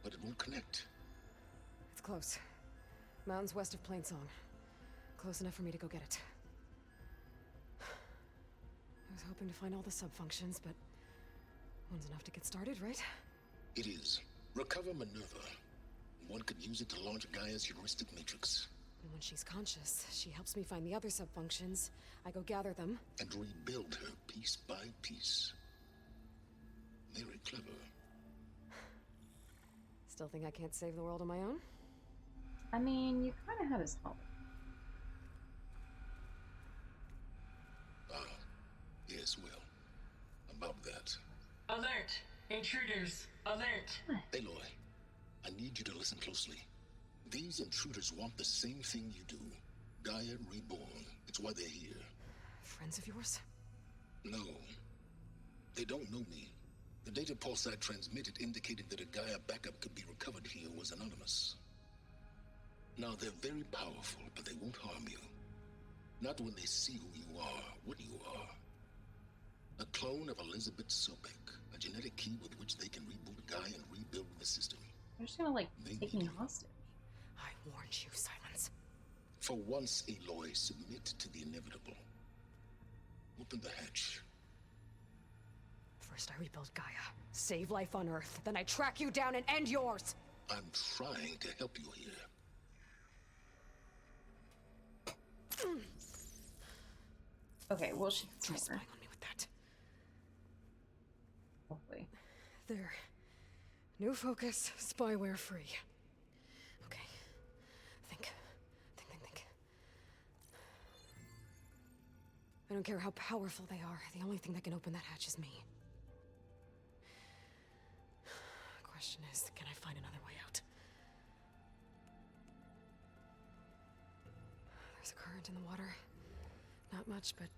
but it won't connect. It's close. Mountains west of Plainsong. Close enough for me to go get it. I was hoping to find all the subfunctions, but one's enough to get started, right? It is. Recover Minerva. One could use it to launch Gaia's heuristic matrix. And when she's conscious, she helps me find the other subfunctions. I go gather them. And rebuild her piece by piece. Very clever. Still think I can't save the world on my own? I mean, you kind of have his help. Yes, well, about that. Alert! Intruders! Alert! Aloy, I need you to listen closely. These intruders want the same thing you do. Gaia reborn. It's why they're here. Friends of yours? No. They don't know me. The data pulse I transmitted indicated that a Gaia backup could be recovered here was anonymous. Now, they're very powerful, but they won't harm you. Not when they see who you are, what you are. A clone of Elizabeth Sobek, a genetic key with which they can reboot Gaia and rebuild the system. They're just gonna, like, take me hostage. I warned you, Silence. For once, Aloy, submit to the inevitable. Open the hatch. First I rebuild Gaia, save life on Earth, then I track you down and end yours! I'm trying to help you here. Okay, well, she Try spying on me with that. Hopefully. There. New focus, spyware free. Okay. Think. I don't care how powerful they are. The only thing that can open that hatch is me. Question is, can I find another way out? There's a current in the water. Not much, but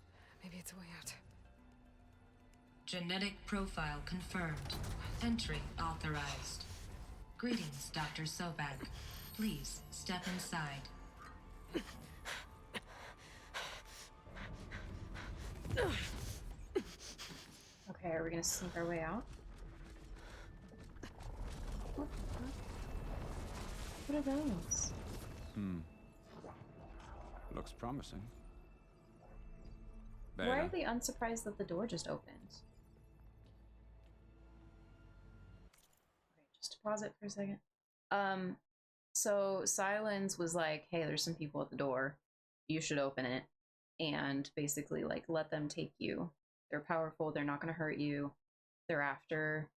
maybe it's a way out. Genetic profile confirmed. Entry authorized. Greetings, Dr. Sobek. Please step inside. Okay, are we gonna sneak our way out? What are those? Looks promising. Why are they unsurprised that the door just opened? Okay, just to pause it for a second. So Silence was like, hey, there's some people at the door. You should open it. And basically, like, let them take you. They're powerful. They're not going to hurt you. They're after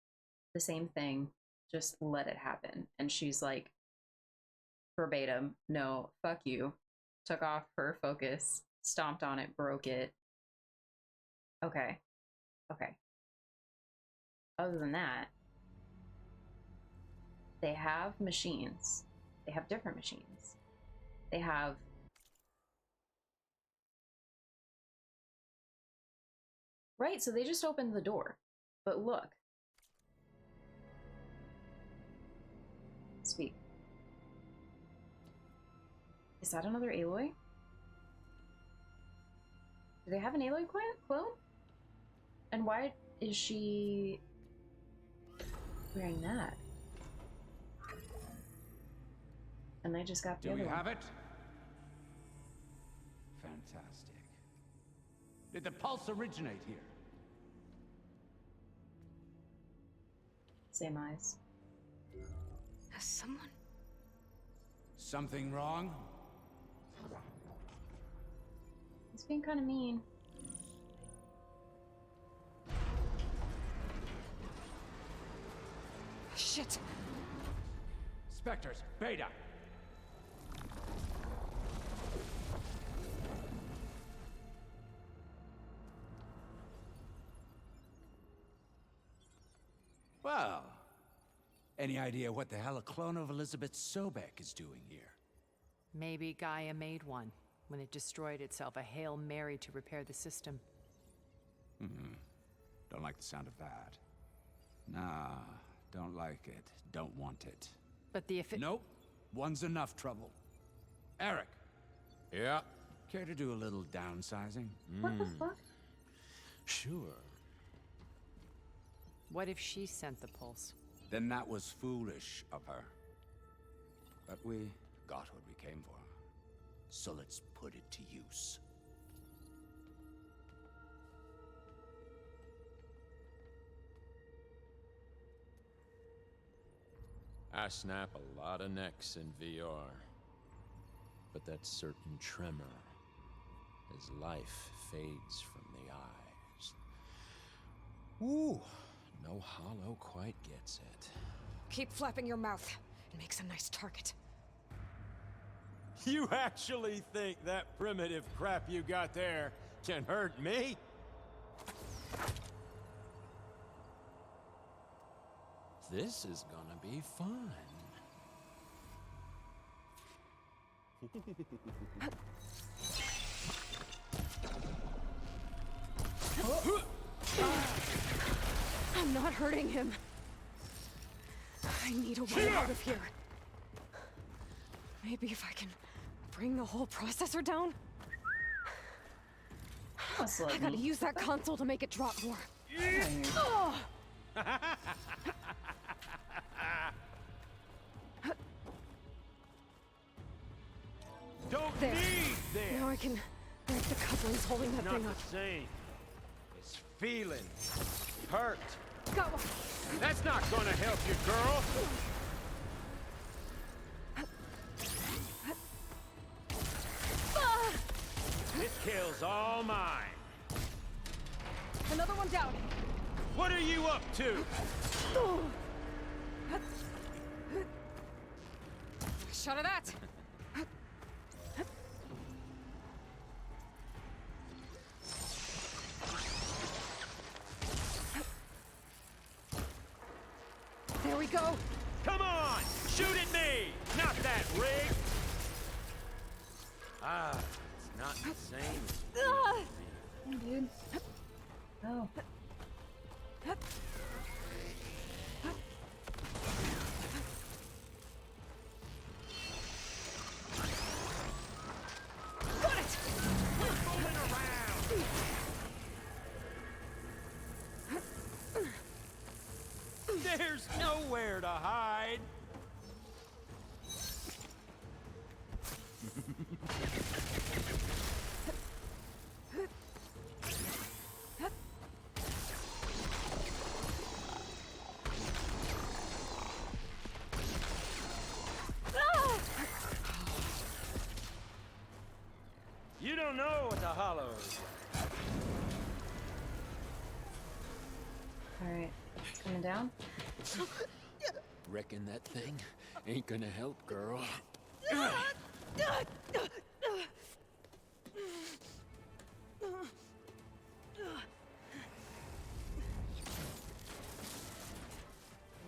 the same thing. Just let it happen. And she's like, verbatim, no, fuck you. Took off her focus, stomped on it, broke it. Okay. Other than that, they have machines. They have different machines. They have... Right, so they just opened the door. But look. Speak. Is that another Aloy? Do they have an Aloy clone? And why is she wearing that? And they just got the Do other we one. have it? Fantastic. Did the pulse originate here? Same eyes. Has someone... Something wrong? He's being kind of mean. Shit! Spectres, Beta! Well, any idea what the hell a clone of Elizabeth Sobek is doing here? Maybe Gaia made one when it destroyed itself, a Hail Mary to repair the system. Don't like the sound of that. Nah, don't like it. Don't want it. But the Nope. One's enough trouble. Eric. Yeah? Care to do a little downsizing? What the fuck? Sure. What if she sent the pulse? Then that was foolish of her. But we got what we came for. So let's put it to use. I snap a lot of necks in VR. But that certain tremor as life fades from the eyes. Ooh, no hollow quite gets it. Keep flapping your mouth. It makes a nice target. You actually think that primitive crap you got there can hurt me? This is gonna be fun. I'm not hurting him. I need a way out of here. Maybe if I can bring the whole processor down? I gotta use that console to make it drop more. Oh! Don't There. need this! Now I can break the couplings holding that Not thing the up. same. It's feeling. Hurt. Go! That's not gonna help you, girl! This kill's all mine. Another one down. What are you up to? Shot of that. There we go. Come on! Shoot at me! Not that rig! Ah, it's not the same. Hey, dude. Oh. Got it! There's nowhere to hide. You don't know what the hollow is. Alright, it's coming down. Reckon that thing ain't gonna help, girl. Here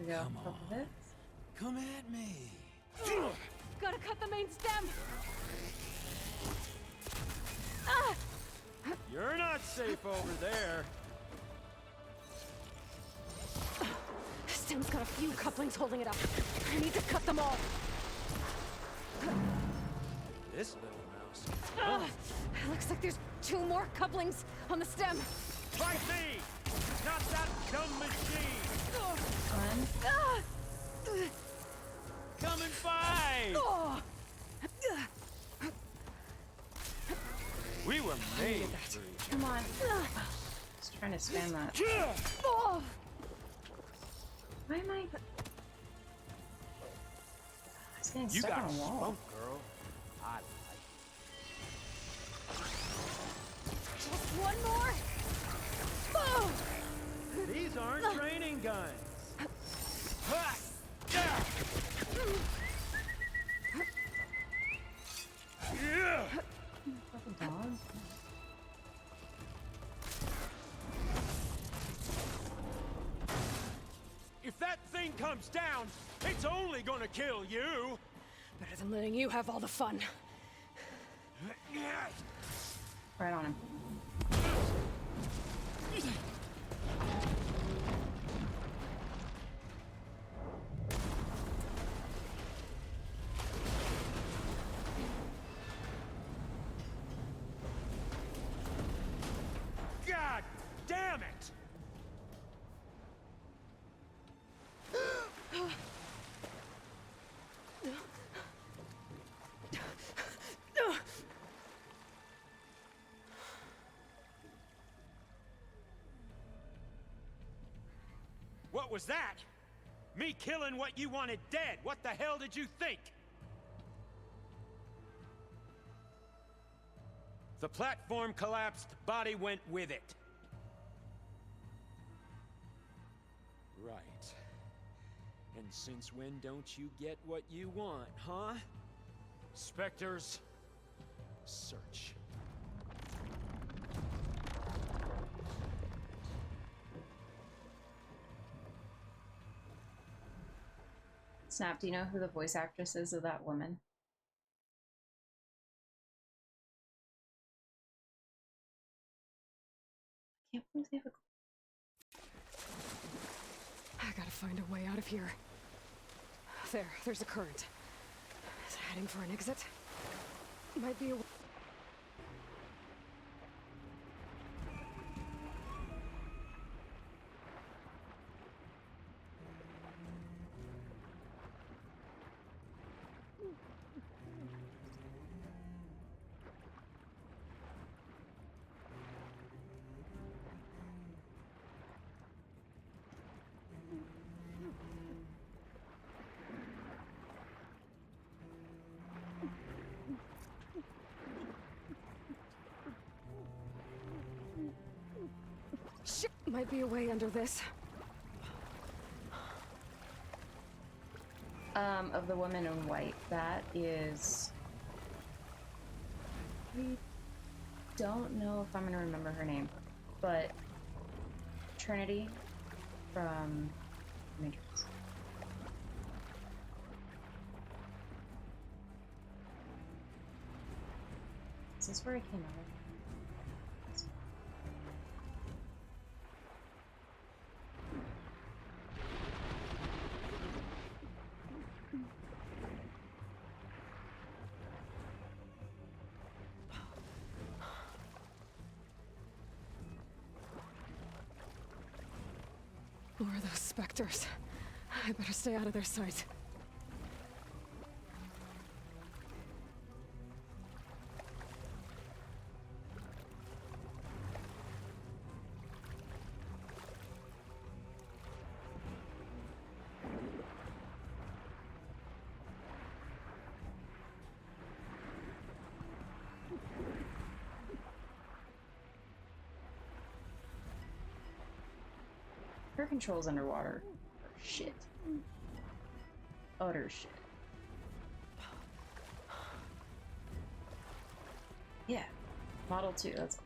we go. Come Up with it. Come at me. Gotta cut the main stem. You're not safe over there. Stem's got a few couplings holding it up. I need to cut them all. This little mouse. Looks like there's 2 more couplings on the stem. Fight me! Not that dumb machine! Come and fight! We were made for each Come on. Just trying to spam that. Why am I? It's getting You stuck got on a wall. spunk, girl. I Just one more. like. These aren't training guns. Yeah. Fucking dog. If comes down, it's only gonna kill you! Better than letting you have all the fun. Right on him. God damn it! What was that? Me killing what you wanted dead. What the hell did you think? The platform collapsed, body went with it. Right. And since when don't you get what you want, huh? Spectres, Search. Snap, do you know who the voice actress is of that woman? I can't believe they have a... I gotta find a way out of here. There's a current. Is it heading for an exit? Might be a... Shit! Might be a way under this. Of the woman in white, that is... I don't know if I'm gonna remember her name, but Trinity from Matrix. Is this where I came out of? More of those specters. I better stay out of their sight. Her controls underwater. Shit. Utter shit. Yeah. Model 2, that's...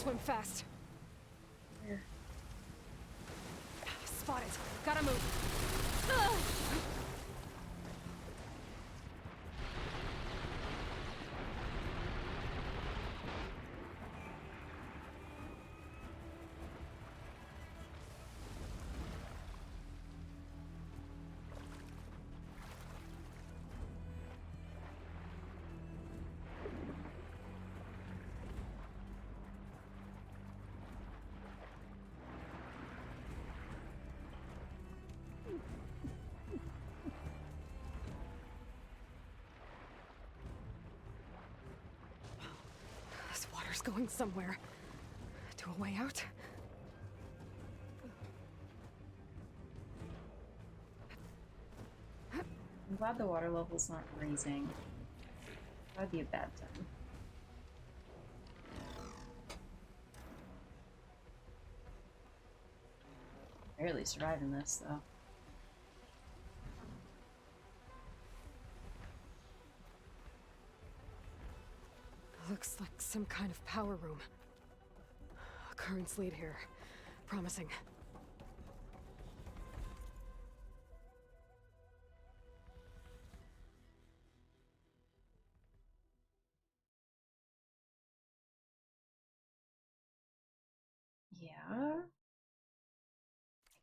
swim fast. Where? Spot it. Gotta move. This water's going somewhere. To a way out? I'm glad the water level's not raising. That'd be a bad time. Barely surviving this, though. Looks like some kind of power room. A currents lead here. Promising. Yeah. I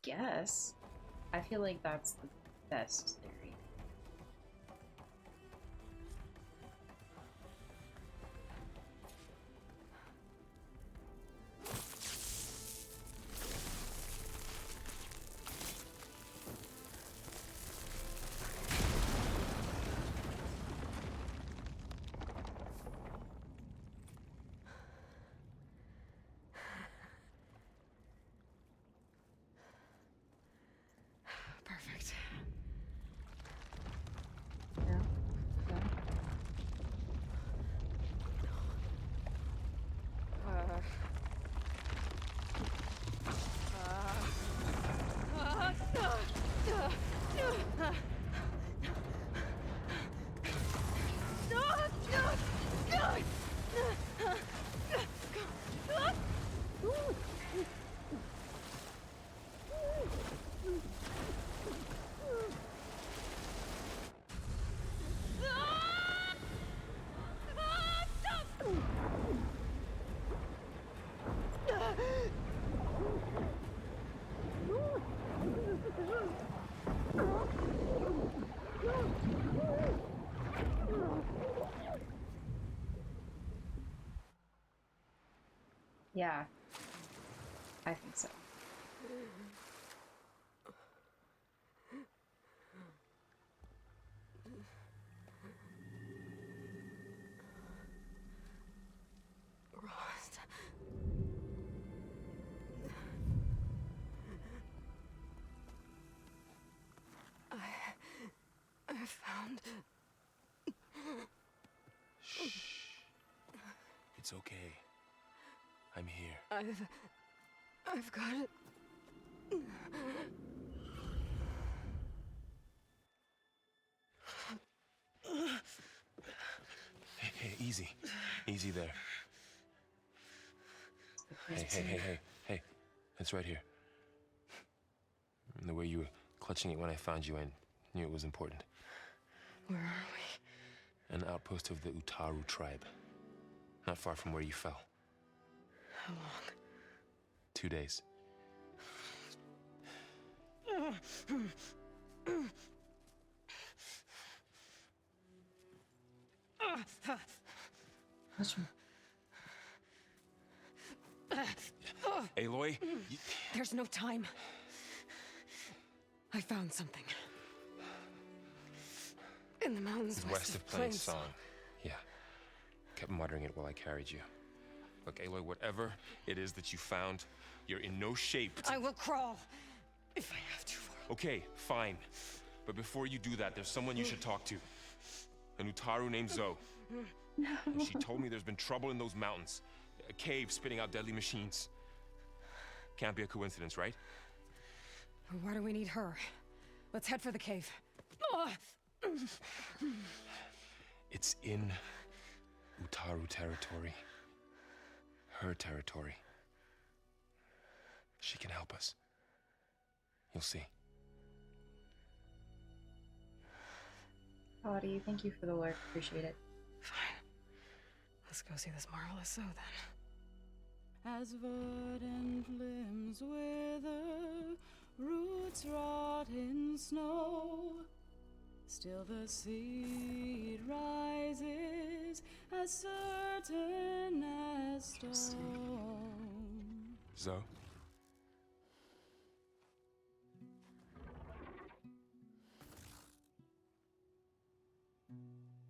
guess. I feel like that's the best theory. Perfect. Yeah. Yeah. Yeah, I think so. Rost. I found... Shh. It's okay. I'm here. I've got it. Hey, easy. Easy there. Hey. It's right here. And the way you were clutching it when I found you, I knew it was important. Where are we? An outpost of the Utaru tribe. Not far from where you fell. How long? 2 days. What's wrong? Aloy, There's no time. I found something. In the mountains west of Plain Song. Yeah. Kept muttering it while I carried you. Look, Aloy, whatever it is that you found, you're in no shape to... I will crawl, if I have to. Okay, fine. But before you do that, there's someone you should talk to. An Utaru named Zoe. No. And she told me there's been trouble in those mountains. A cave spitting out deadly machines. Can't be a coincidence, right? Why do we need her? Let's head for the cave. It's in Utaru territory. her territory. She can help us. You'll see. Audie, thank you for the work. Appreciate it. Fine. Let's go see this marvelous zoo then. As verdant limbs wither, roots rot in snow, still the seed rises as certain as stone. Zoe?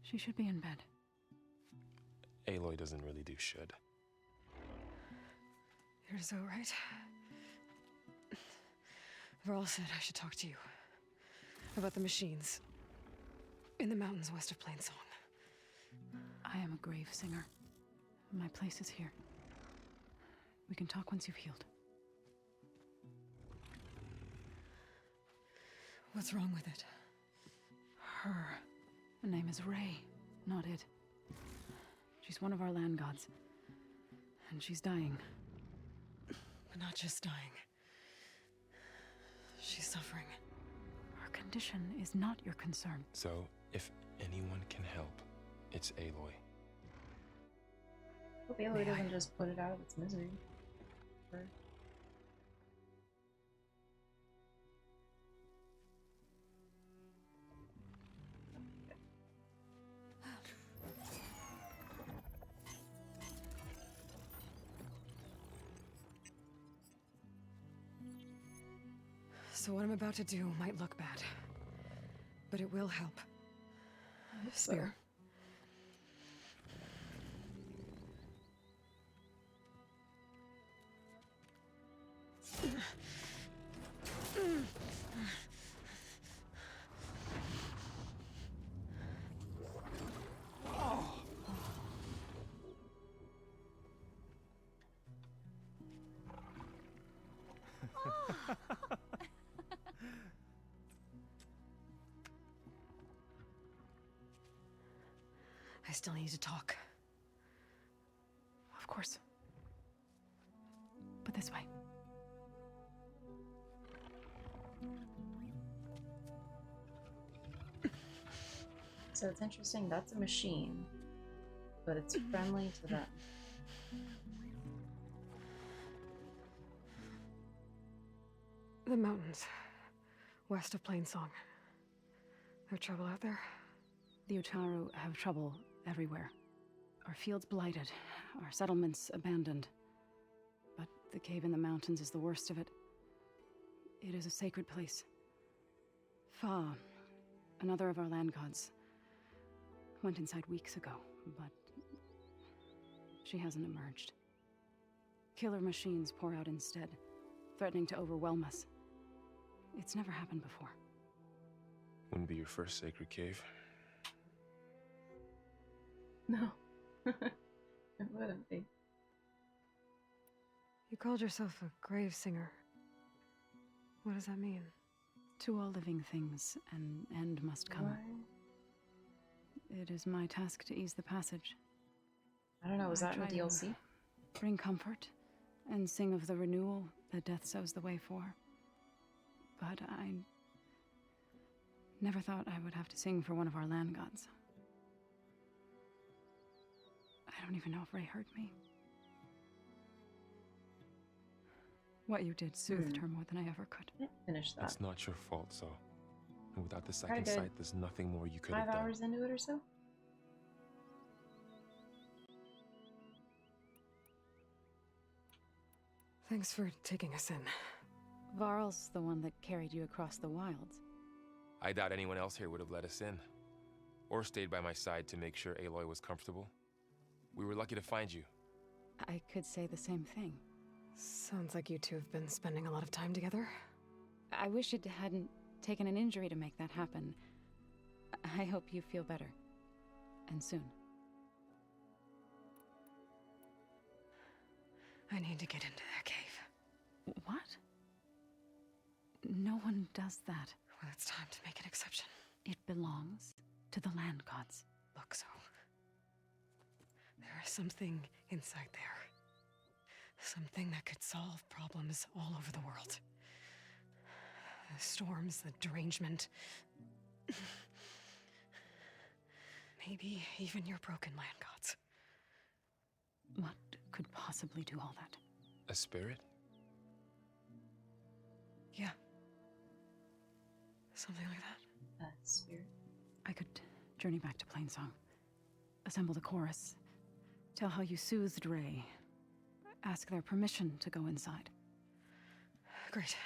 She should be in bed. Aloy doesn't really do should. You're so right. Varl said I should talk to you about the machines in the mountains west of Plainsong. I am a grave singer. My place is here. We can talk once you've healed. What's wrong with it? Her name is Ray, not it. She's one of our land gods. And she's dying. But not just dying. She's suffering. Her condition is not your concern. So, if anyone can help, it's Aloy. Hope Aloy doesn't just put it out of its misery. Or... So what I'm about to do might look bad, but it will help. Spear. I still need to talk. Of course. But this way. So it's interesting, that's a machine, but it's friendly to them. The mountains, west of Plainsong. There trouble out there? The Utaru have trouble everywhere. Our fields blighted, our settlements abandoned. But the cave in the mountains is the worst of it. It is a sacred place. Fa, another of our land gods, went inside weeks ago, but she hasn't emerged. Killer machines pour out instead, threatening to overwhelm us. It's never happened before. Wouldn't be your first sacred cave. No. It wouldn't be. You called yourself a grave singer. What does that mean? To all living things, an end must come. Why? It is my task to ease the passage. I don't know, was that in the try to DLC? Bring comfort and sing of the renewal that death sows the way for. But I never thought I would have to sing for one of our land gods. I don't even know if Ray heard me. What you did soothed her more than I ever could. Finish that. It's not your fault, so. And without the second Alright, good. sight, there's nothing more you could have 5 done. hours into it or so? Thanks for taking us in. Varl's the one that carried you across the wilds. I doubt anyone else here would have let us in. Or stayed by my side to make sure Aloy was comfortable. We were lucky to find you. I could say the same thing. Sounds like you two have been spending a lot of time together. I wish it hadn't taken an injury to make that happen. I hope you feel better. And soon. I need to get into that cave. What? No one does that. Well, it's time to make an exception. It belongs to the land gods. Look, so there is something inside there. Something that could solve problems all over the world. The storms, the derangement. Maybe even your broken land gods. What could possibly do all that? A spirit? Yeah. Something like that. A spirit? I could journey back to Plainsong. Assemble the chorus. Tell how you soothed Ray. Ask their permission to go inside. Great.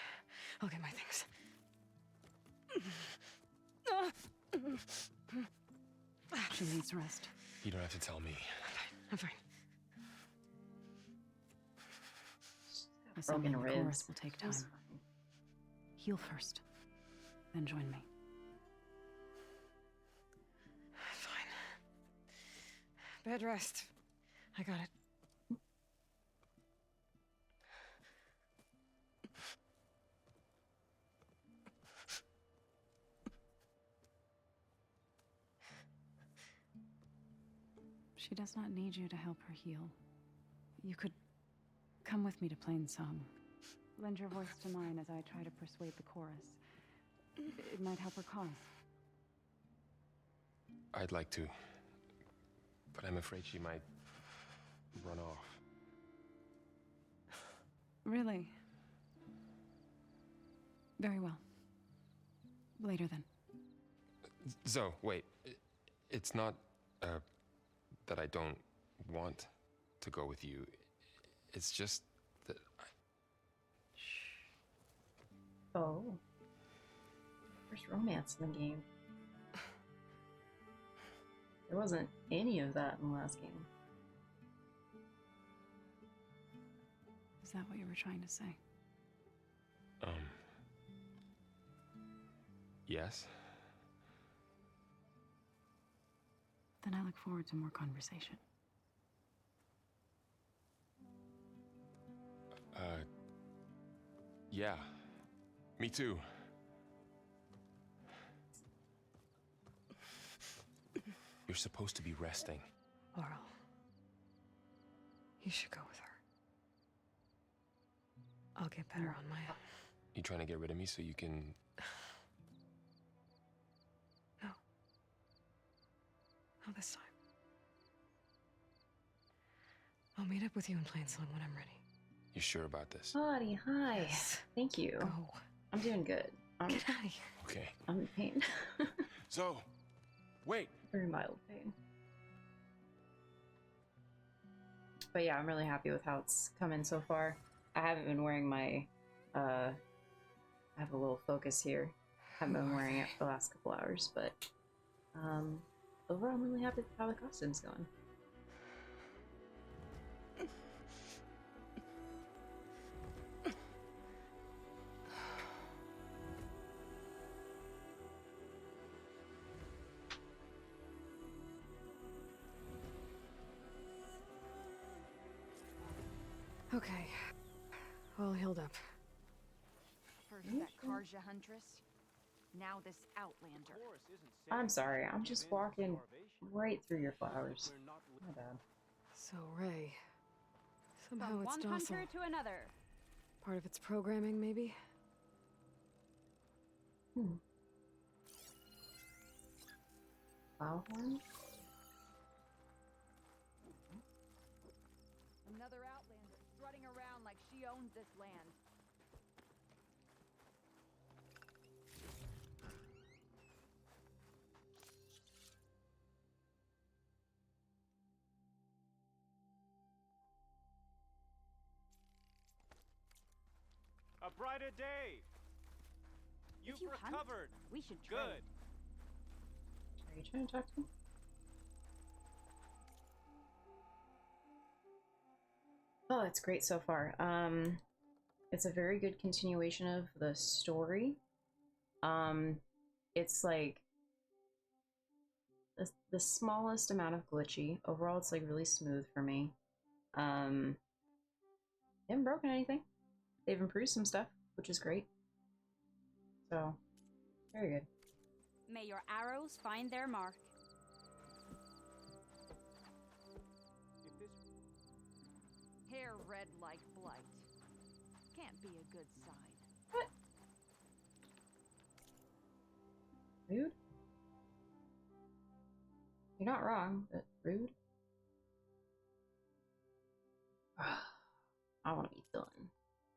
I'll get my things. She needs rest. You don't have to tell me. I'm fine. Assembling the ribs. chorus will take time. Heal first, then join me. Fine. Bed rest. I got it. She does not need you to help her heal. You could come with me to Plainsong. Lend your voice to mine as I try to persuade the chorus. It might help her cause. I'd like to, but I'm afraid she might run off. Really? Very well. Later then. Zoe, wait. It's not, that I don't want to go with you. It's just that Oh. There's romance in the game. There wasn't any of that in the last game. Is that what you were trying to say? Yes? Then I look forward to more conversation. Yeah. Me too. You're supposed to be resting. Laurel. You should go with her. I'll get better on my own. You trying to get rid of me so you can... No. Not this time. I'll meet up with you in Plainsong when I'm ready. You sure about this? Buddy, hi. Yes. Thank you. Go. I'm doing good. Get out of here. Okay. I'm in pain. So, wait. Very mild pain. But yeah, I'm really happy with how it's come in so far. I haven't been wearing my, I have a little focus here. Haven't been wearing it for the last couple hours, but overall I'm really happy with how the costume's going. Okay. All healed up. First that Karja Huntress, now this Outlander. I'm sorry, I'm just walking right through your flowers. My bad. So, Ray. Somehow From it's one docile. hunter to another. Part of its programming, maybe? Flower horn? Another Outlander strutting around like she owns this land. A brighter day. You've If you hunt, recovered. we should trade. Good. Are you trying to talk to me? Oh, it's great so far. It's a very good continuation of the story. It's like the smallest amount of glitchy. Overall, it's like really smooth for me. They haven't broken anything. They've improved some stuff, which is great. So, very good. May your arrows find their mark. Here, Ray. red like blight. Can't be a good sign. Rude? You're not wrong, but rude? I want to be done.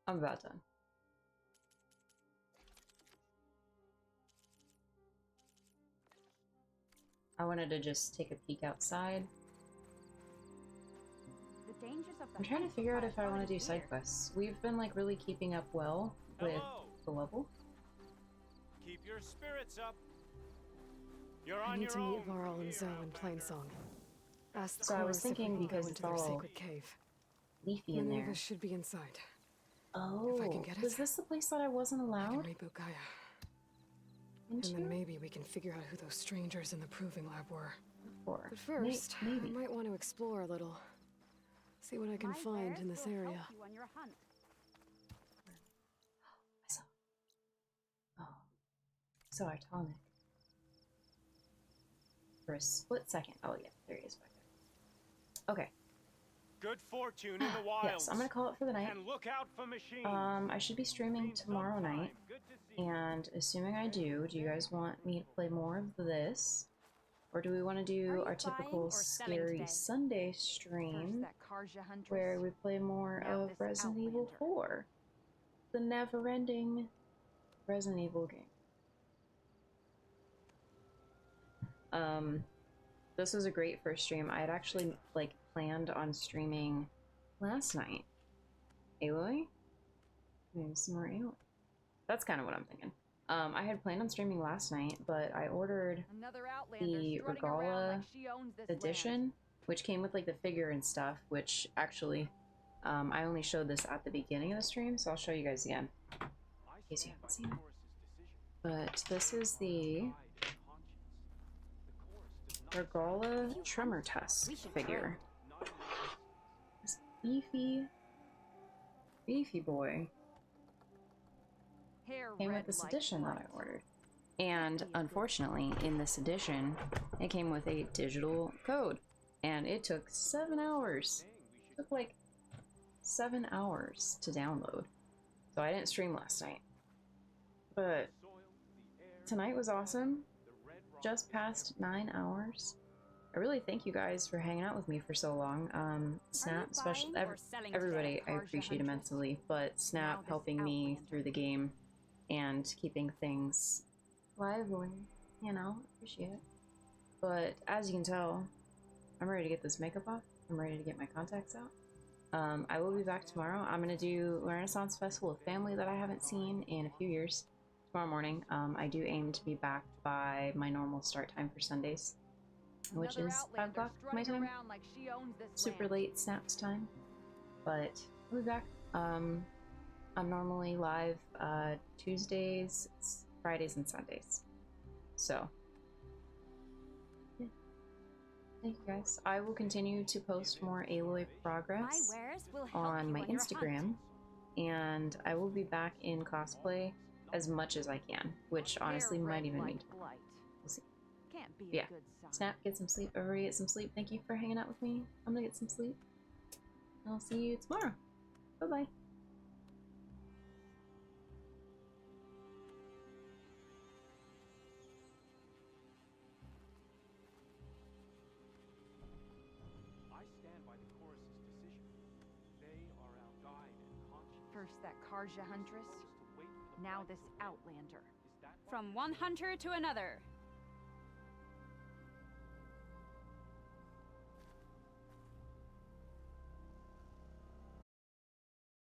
I'm about done. I wanted to just take a peek outside. The dangers of the I'm trying to figure out if I want to do side quests. We've been like really keeping up well with the level. Keep your spirits up. You're I on need your to meet own. Varl and Zoe in Plainsong. Ask the So I was chorus if we thinking can go because into it's their all sacred cave. leafy in Many there. of us should be inside. Oh, if I can get it, was this the place that I wasn't I can allowed? reboot Gaia. Into? And then maybe we can figure out who those strangers in the proving lab were. Or But first, maybe. I might want to explore a little. See what I can find in this area. Help you on your hunt. Oh, so iconic. For a split second. Oh yeah, there he is back there. Okay. Good fortune in the wilds. Yes, I'm gonna call it for the night. And look out for machines. I should be streaming tomorrow night, and assuming I do you guys want me to play more of this, or do we want to do our typical scary Sunday stream where we play more of Resident Evil 4, the never-ending Resident Evil game? This was a great first stream. I had actually like planned on streaming last night. Aloy? Maybe some more Aloy. That's kind of what I'm thinking. I had planned on streaming last night, but I ordered the Regala edition, which came with like the figure and stuff, which actually, I only showed this at the beginning of the stream, so I'll show you guys again, in case you haven't seen it. But this is the Regala Tremor Tusk figure. This beefy boy came with this edition that I ordered. And unfortunately, in this edition, it came with a digital code. And it took 7 hours. It took like 7 hours to download. So I didn't stream last night. But tonight was awesome. Just past 9 hours. I really thank you guys for hanging out with me for so long. Snap, especially everybody, I appreciate immensely, but Snap helping me through the game and keeping things lively, you know, appreciate it. But as you can tell, I'm ready to get this makeup off. I'm ready to get my contacts out. I will be back tomorrow. I'm gonna do Renaissance Festival of Family that I haven't seen in a few years. Tomorrow morning. I do aim to be back by my normal start time for Sundays, which is 5 o'clock my time. Super late Snaps time. But I'll be back. I'm normally live Tuesdays, Fridays, and Sundays. So, yeah. Thank you guys. I will continue to post more Aloy progress on my Instagram, and I will be back in cosplay as much as I can, which honestly might even mean we'll see. Yeah. Snap, get some sleep. Everybody get some sleep. Thank you for hanging out with me. I'm gonna get some sleep. I'll see you tomorrow. Bye-bye. I stand by the chorus's decision. They are our guide and conscience. First that Karja huntress, now this outlander. From one hunter to another,